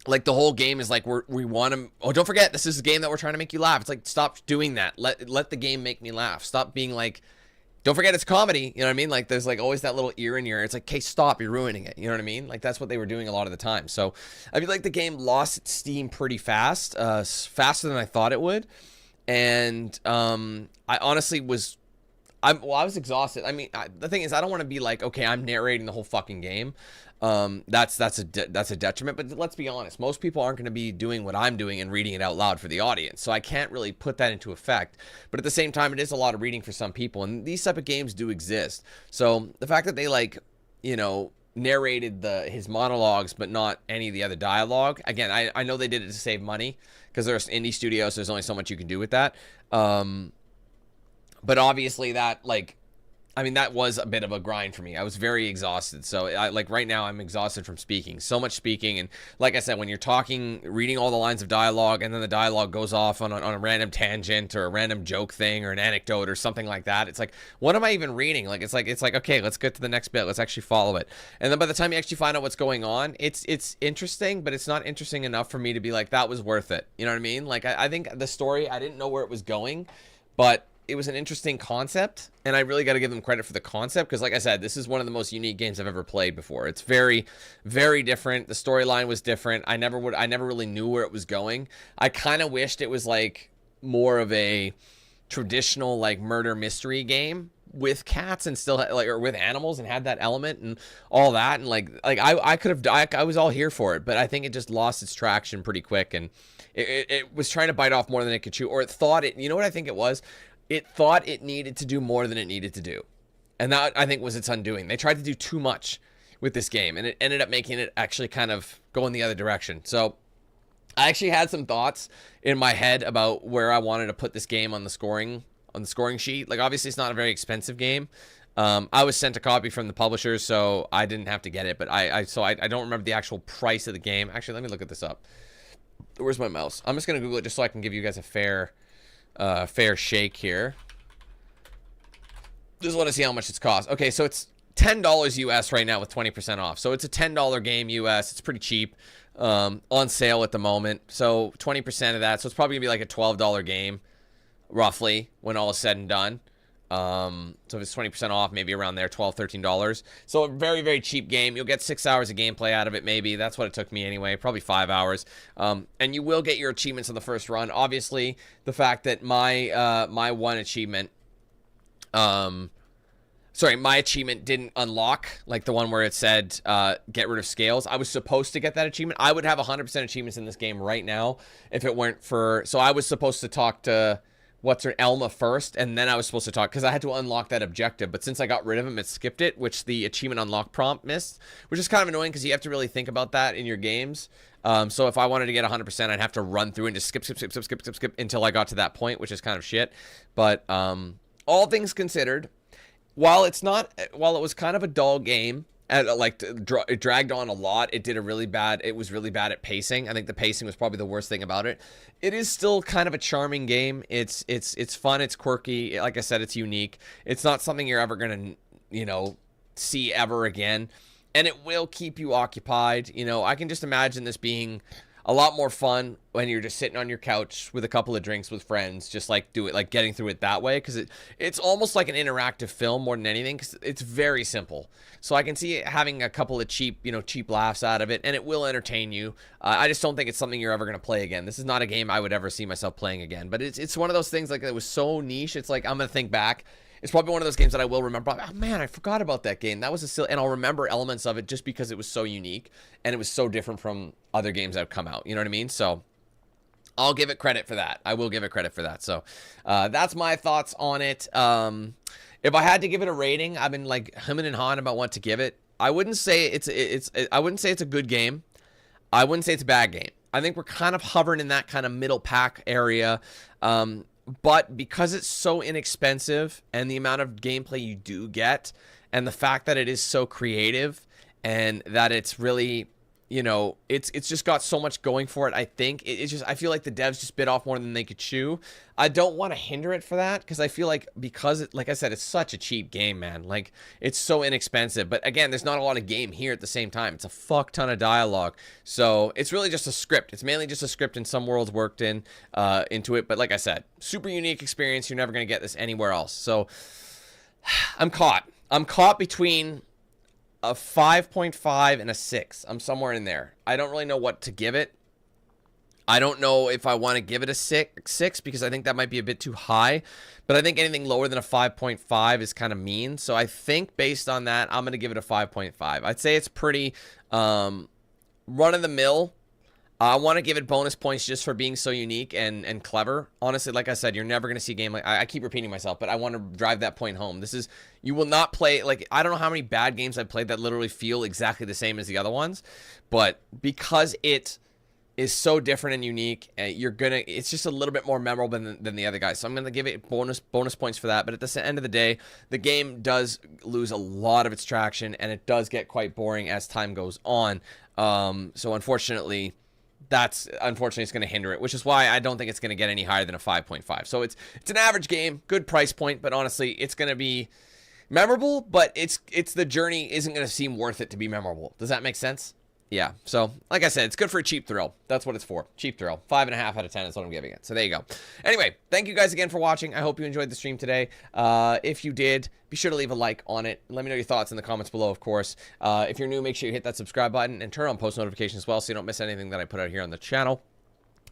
like, the whole game is like, we want to, oh, don't forget, this is a game that we're trying to make you laugh. It's like, stop doing that. Let the game make me laugh. Stop being like, don't forget it's comedy. You know what I mean? Like, there's like always that little ear in your ear. It's like, okay, stop, you're ruining it. You know what I mean? Like, that's what they were doing a lot of the time. So I feel like the game lost its steam pretty fast, faster than I thought it would. And I honestly was, I was exhausted. I mean, the thing is, I don't want to be like, okay, I'm narrating the whole fucking game. That's a detriment. But let's be honest, most people aren't going to be doing what I'm doing and reading it out loud for the audience. So I can't really put that into effect. But at the same time, it is a lot of reading for some people, and these type of games do exist. So the fact that they, like, you know, narrated his monologues but not any of the other dialogue, again, I know they did it to save money because there's indie studios, so there's only so much you can do with that. But obviously that, like, I mean, that was a bit of a grind for me. I was very exhausted. So, like, right now, I'm exhausted from speaking. So much speaking. And like I said, when you're talking, reading all the lines of dialogue, and then the dialogue goes off on a random tangent or a random joke thing or an anecdote or something like that, it's like, what am I even reading? Like, it's like, okay, let's get to the next bit. Let's actually follow it. And then by the time you actually find out what's going on, it's interesting, but it's not interesting enough for me to be like, that was worth it. You know what I mean? Like, I think the story, I didn't know where it was going, but it was an interesting concept, and I really got to give them credit for the concept, because like I said, this is one of the most unique games I've ever played before. It's very, very different. The storyline was different. I never really knew where it was going. I kind of wished it was like more of a traditional, like, murder mystery game with cats and still, like, or with animals, and had that element and all that, and like I could have, I was all here for it, but I think it just lost its traction pretty quick, and it was trying to bite off more than it could chew, or it thought it, you know what I think it was? It thought it needed to do more than it needed to do. And that, I think, was its undoing. They tried to do too much with this game, and it ended up making it actually kind of go in the other direction. So I actually had some thoughts in my head about where I wanted to put this game on the scoring sheet. Like, obviously, it's not a very expensive game. I was sent a copy from the publisher, so I didn't have to get it. But I don't remember the actual price of the game. Actually, let me look at this up. Where's my mouse? I'm just going to Google it just so I can give you guys a fair shake here. Just want to see how much it's cost. Okay, so it's $10 US right now with 20% off. So it's a $10 game US. It's pretty cheap, on sale at the moment. So 20% of that. So it's probably gonna be like a $12 game, roughly, when all is said and done. So if it's 20% off, maybe around there, $12, $13. So a very, very cheap game. You'll get 6 hours of gameplay out of it, maybe. That's what it took me anyway, probably 5 hours. And you will get your achievements on the first run. Obviously, the fact that my one achievement, my achievement didn't unlock, like the one where it said, get rid of scales. I was supposed to get that achievement. I would have 100% achievements in this game right now if it weren't for, so I was supposed to talk to, what's her, Elma first, and then I was supposed to talk, because I had to unlock that objective, but since I got rid of him, it skipped it, which the achievement unlock prompt missed, which is kind of annoying, because you have to really think about that in your games. So if I wanted to get 100%, I'd have to run through and just skip until I got to that point, which is kind of shit. But all things considered, while it was kind of a dull game, it dragged on a lot. It was really bad at pacing. I think the pacing was probably the worst thing about it. It is still kind of a charming game. It's fun. It's quirky. Like I said, it's unique. It's not something you're ever going to, see ever again. And it will keep you occupied. I can just imagine this being a lot more fun when you're just sitting on your couch with a couple of drinks with friends, just getting through it that way, because it's almost like an interactive film more than anything, because it's very simple. So I can see it having a couple of cheap laughs out of it, and it will entertain you. I just don't think it's something you're ever going to play again. This is not a game I would ever see myself playing again, but it's one of those things, like, it was so niche. It's like, I'm going to think back. It's probably one of those games that I will remember. Oh, man, I forgot about that game. That was a silly... And I'll remember elements of it just because it was so unique. And it was so different from other games that have come out. You know what I mean? So, I'll give it credit for that. I will give it credit for that. So, that's my thoughts on it. If I had to give it a rating, I've been, like, hemming and hawing about what to give it. I wouldn't say it's a good game. I wouldn't say it's a bad game. I think we're kind of hovering in that kind of middle pack area. But because it's so inexpensive, and the amount of gameplay you do get, and the fact that it is so creative, and that it's really, you know, it's just got so much going for it. I think it's just, I feel like the devs just bit off more than they could chew. I don't want to hinder it for that, because I feel like, because it, like I said, it's such a cheap game, man. Like, it's so inexpensive. But again, there's not a lot of game here at the same time. It's a fuck ton of dialogue. So it's really just a script. It's mainly just a script, and some worlds worked into it. But like I said, super unique experience. You're never going to get this anywhere else. So I'm caught. I'm caught between a 5.5 and a 6. I'm somewhere in there. I don't really know what to give it. I don't know if I want to give it a 6 because I think that might be a bit too high. But I think anything lower than a 5.5 is kind of mean. So I think based on that, I'm going to give it a 5.5. I'd say it's pretty run-of-the-mill. I want to give it bonus points just for being so unique and clever. Honestly, like I said, you're never going to see a game like... I keep repeating myself, but I want to drive that point home. This is... You will not play... Like, I don't know how many bad games I've played that literally feel exactly the same as the other ones. But because it is so different and unique, you're going to... It's just a little bit more memorable than the other guys. So I'm going to give it bonus points for that. But at the end of the day, the game does lose a lot of its traction, and it does get quite boring as time goes on. So unfortunately... Unfortunately, it's going to hinder it, which is why I don't think it's going to get any higher than a 5.5. So it's an average game, good price point, but honestly, it's going to be memorable, but it's the journey isn't going to seem worth it to be memorable. Does that make sense? Yeah. So, like I said, it's good for a cheap thrill. That's what it's for. Cheap thrill. 5.5 out of 10 is what I'm giving it. So there you go. Anyway, thank you guys again for watching. I hope you enjoyed the stream today. If you did, be sure to leave a like on it. Let me know your thoughts in the comments below, of course. If you're new, make sure you hit that subscribe button and turn on post notifications as well, so you don't miss anything that I put out here on the channel.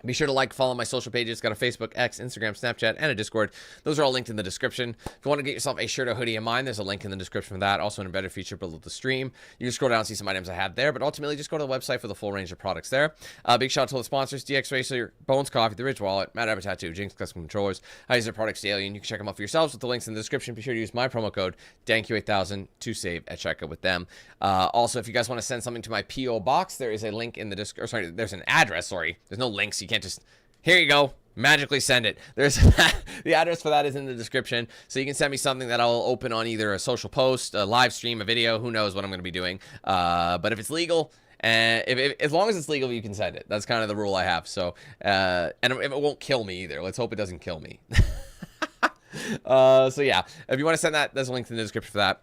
Be sure to like, follow my social pages. Got a Facebook, X, Instagram, Snapchat, and a Discord. Those are all linked in the description. If you want to get yourself a shirt or hoodie of mine, there's a link in the description for that. Also, an embedded feature below the stream. You can scroll down and see some items I have there, but ultimately, just go to the website for the full range of products there. Big shout out to all the sponsors: DXRacer, Bones Coffee, The Ridge Wallet, Matt Abbott Tattoo, Jinx Custom Controllers. I use their products daily, and you can check them out for yourselves with the links in the description. Be sure to use my promo code DANQ8000 to save at checkout with them. Also, if you guys want to send something to my PO box, there is a link in the description. Sorry, there's an address. Sorry, there's no links. You can't just... Here you go. Magically send it. There's the address for that is in the description. So you can send me something that I'll open on either a social post, a live stream, a video. Who knows what I'm going to be doing. But if it's legal, as long as it's legal, you can send it. That's kind of the rule I have. So, and it won't kill me either. Let's hope it doesn't kill me. So yeah, if you want to send that, there's a link in the description for that.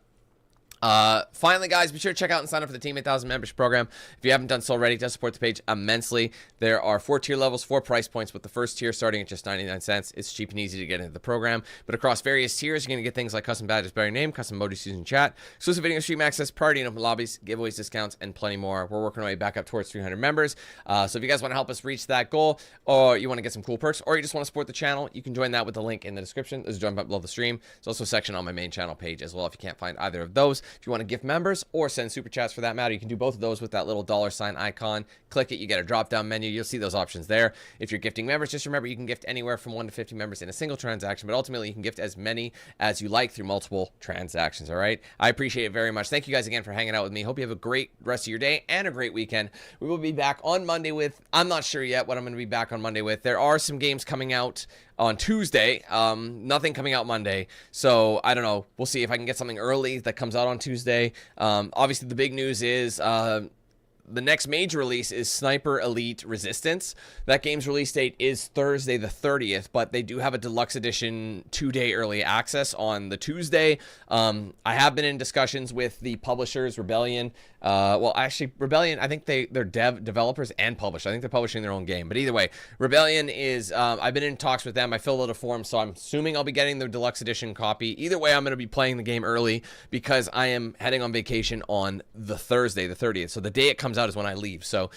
Finally, guys, be sure to check out and sign up for the Team 8000 membership program. If you haven't done so already, it does support the page immensely. There are 4 tier levels, 4 price points, with the first tier starting at just 99 cents. It's cheap and easy to get into the program. But across various tiers, you're going to get things like custom badges by your name, custom emojis using chat, exclusive video stream access, party and open lobbies, giveaways, discounts, and plenty more. We're working our way back up towards 300 members. So if you guys want to help us reach that goal, or you want to get some cool perks, or you just want to support the channel, you can join that with the link in the description. There's a join button below the stream. There's also a section on my main channel page as well if you can't find either of those. If you want to gift members, or send super chats for that matter, you can do both of those with that little $sign icon. Click it, you get a drop down menu. You'll see those options there. If you're gifting members, just remember you can gift anywhere from 1 to 50 members in a single transaction, but ultimately you can gift as many as you like through multiple transactions. All right, I appreciate it very much. Thank you guys again for hanging out with me. Hope you have a great rest of your day and a great weekend. We will be back on Monday with, I'm not sure yet what I'm going to be back on Monday with. There are some games coming out on Tuesday, nothing coming out Monday, so I don't know. We'll see if I can get something early that comes out on Tuesday. Obviously the big news is the next major release is Sniper Elite Resistance. That game's release date is Thursday the 30th, but they do have a deluxe edition 2-day early access on the Tuesday. I have been in discussions with the publishers, Rebellion. Well, actually, Rebellion, I think they're developers and publishers. I think they're publishing their own game. But either way, Rebellion is, I've been in talks with them. I filled out a form, so I'm assuming I'll be getting the deluxe edition copy. Either way, I'm going to be playing the game early because I am heading on vacation on the Thursday, the 30th. So the day it comes out is when I leave. So,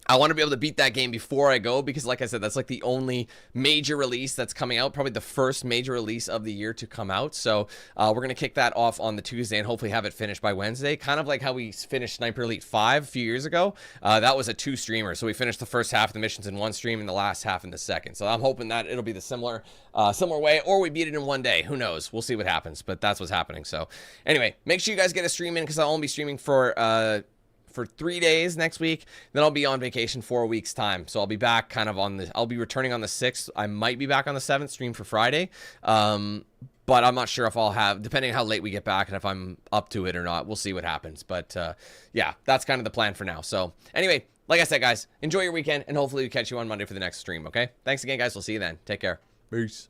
I want to be able to beat that game before I go because, like I said, that's like the only major release that's coming out, probably the first major release of the year to come out. So we're going to kick that off on the Tuesday and hopefully have it finished by Wednesday, kind of like how we finished Sniper Elite 5 a few years ago. That was a 2-streamer, so we finished the first half of the missions in 1 stream and the last half in the second. So I'm hoping that it'll be the similar way, or we beat it in 1 day. Who knows? We'll see what happens, but that's what's happening. So anyway, make sure you guys get a stream in because I'll only be streaming for 3 days next week. Then I'll be on vacation for a week's time. So I'll be back kind of I'll be returning on the 6th. I might be back on the 7th, stream for Friday. But I'm not sure if I'll have, depending on how late we get back and if I'm up to it or not. We'll see what happens. But yeah, that's kind of the plan for now. So anyway, like I said, guys, enjoy your weekend, and hopefully we catch you on Monday for the next stream, okay? Thanks again, guys. We'll see you then. Take care. Peace.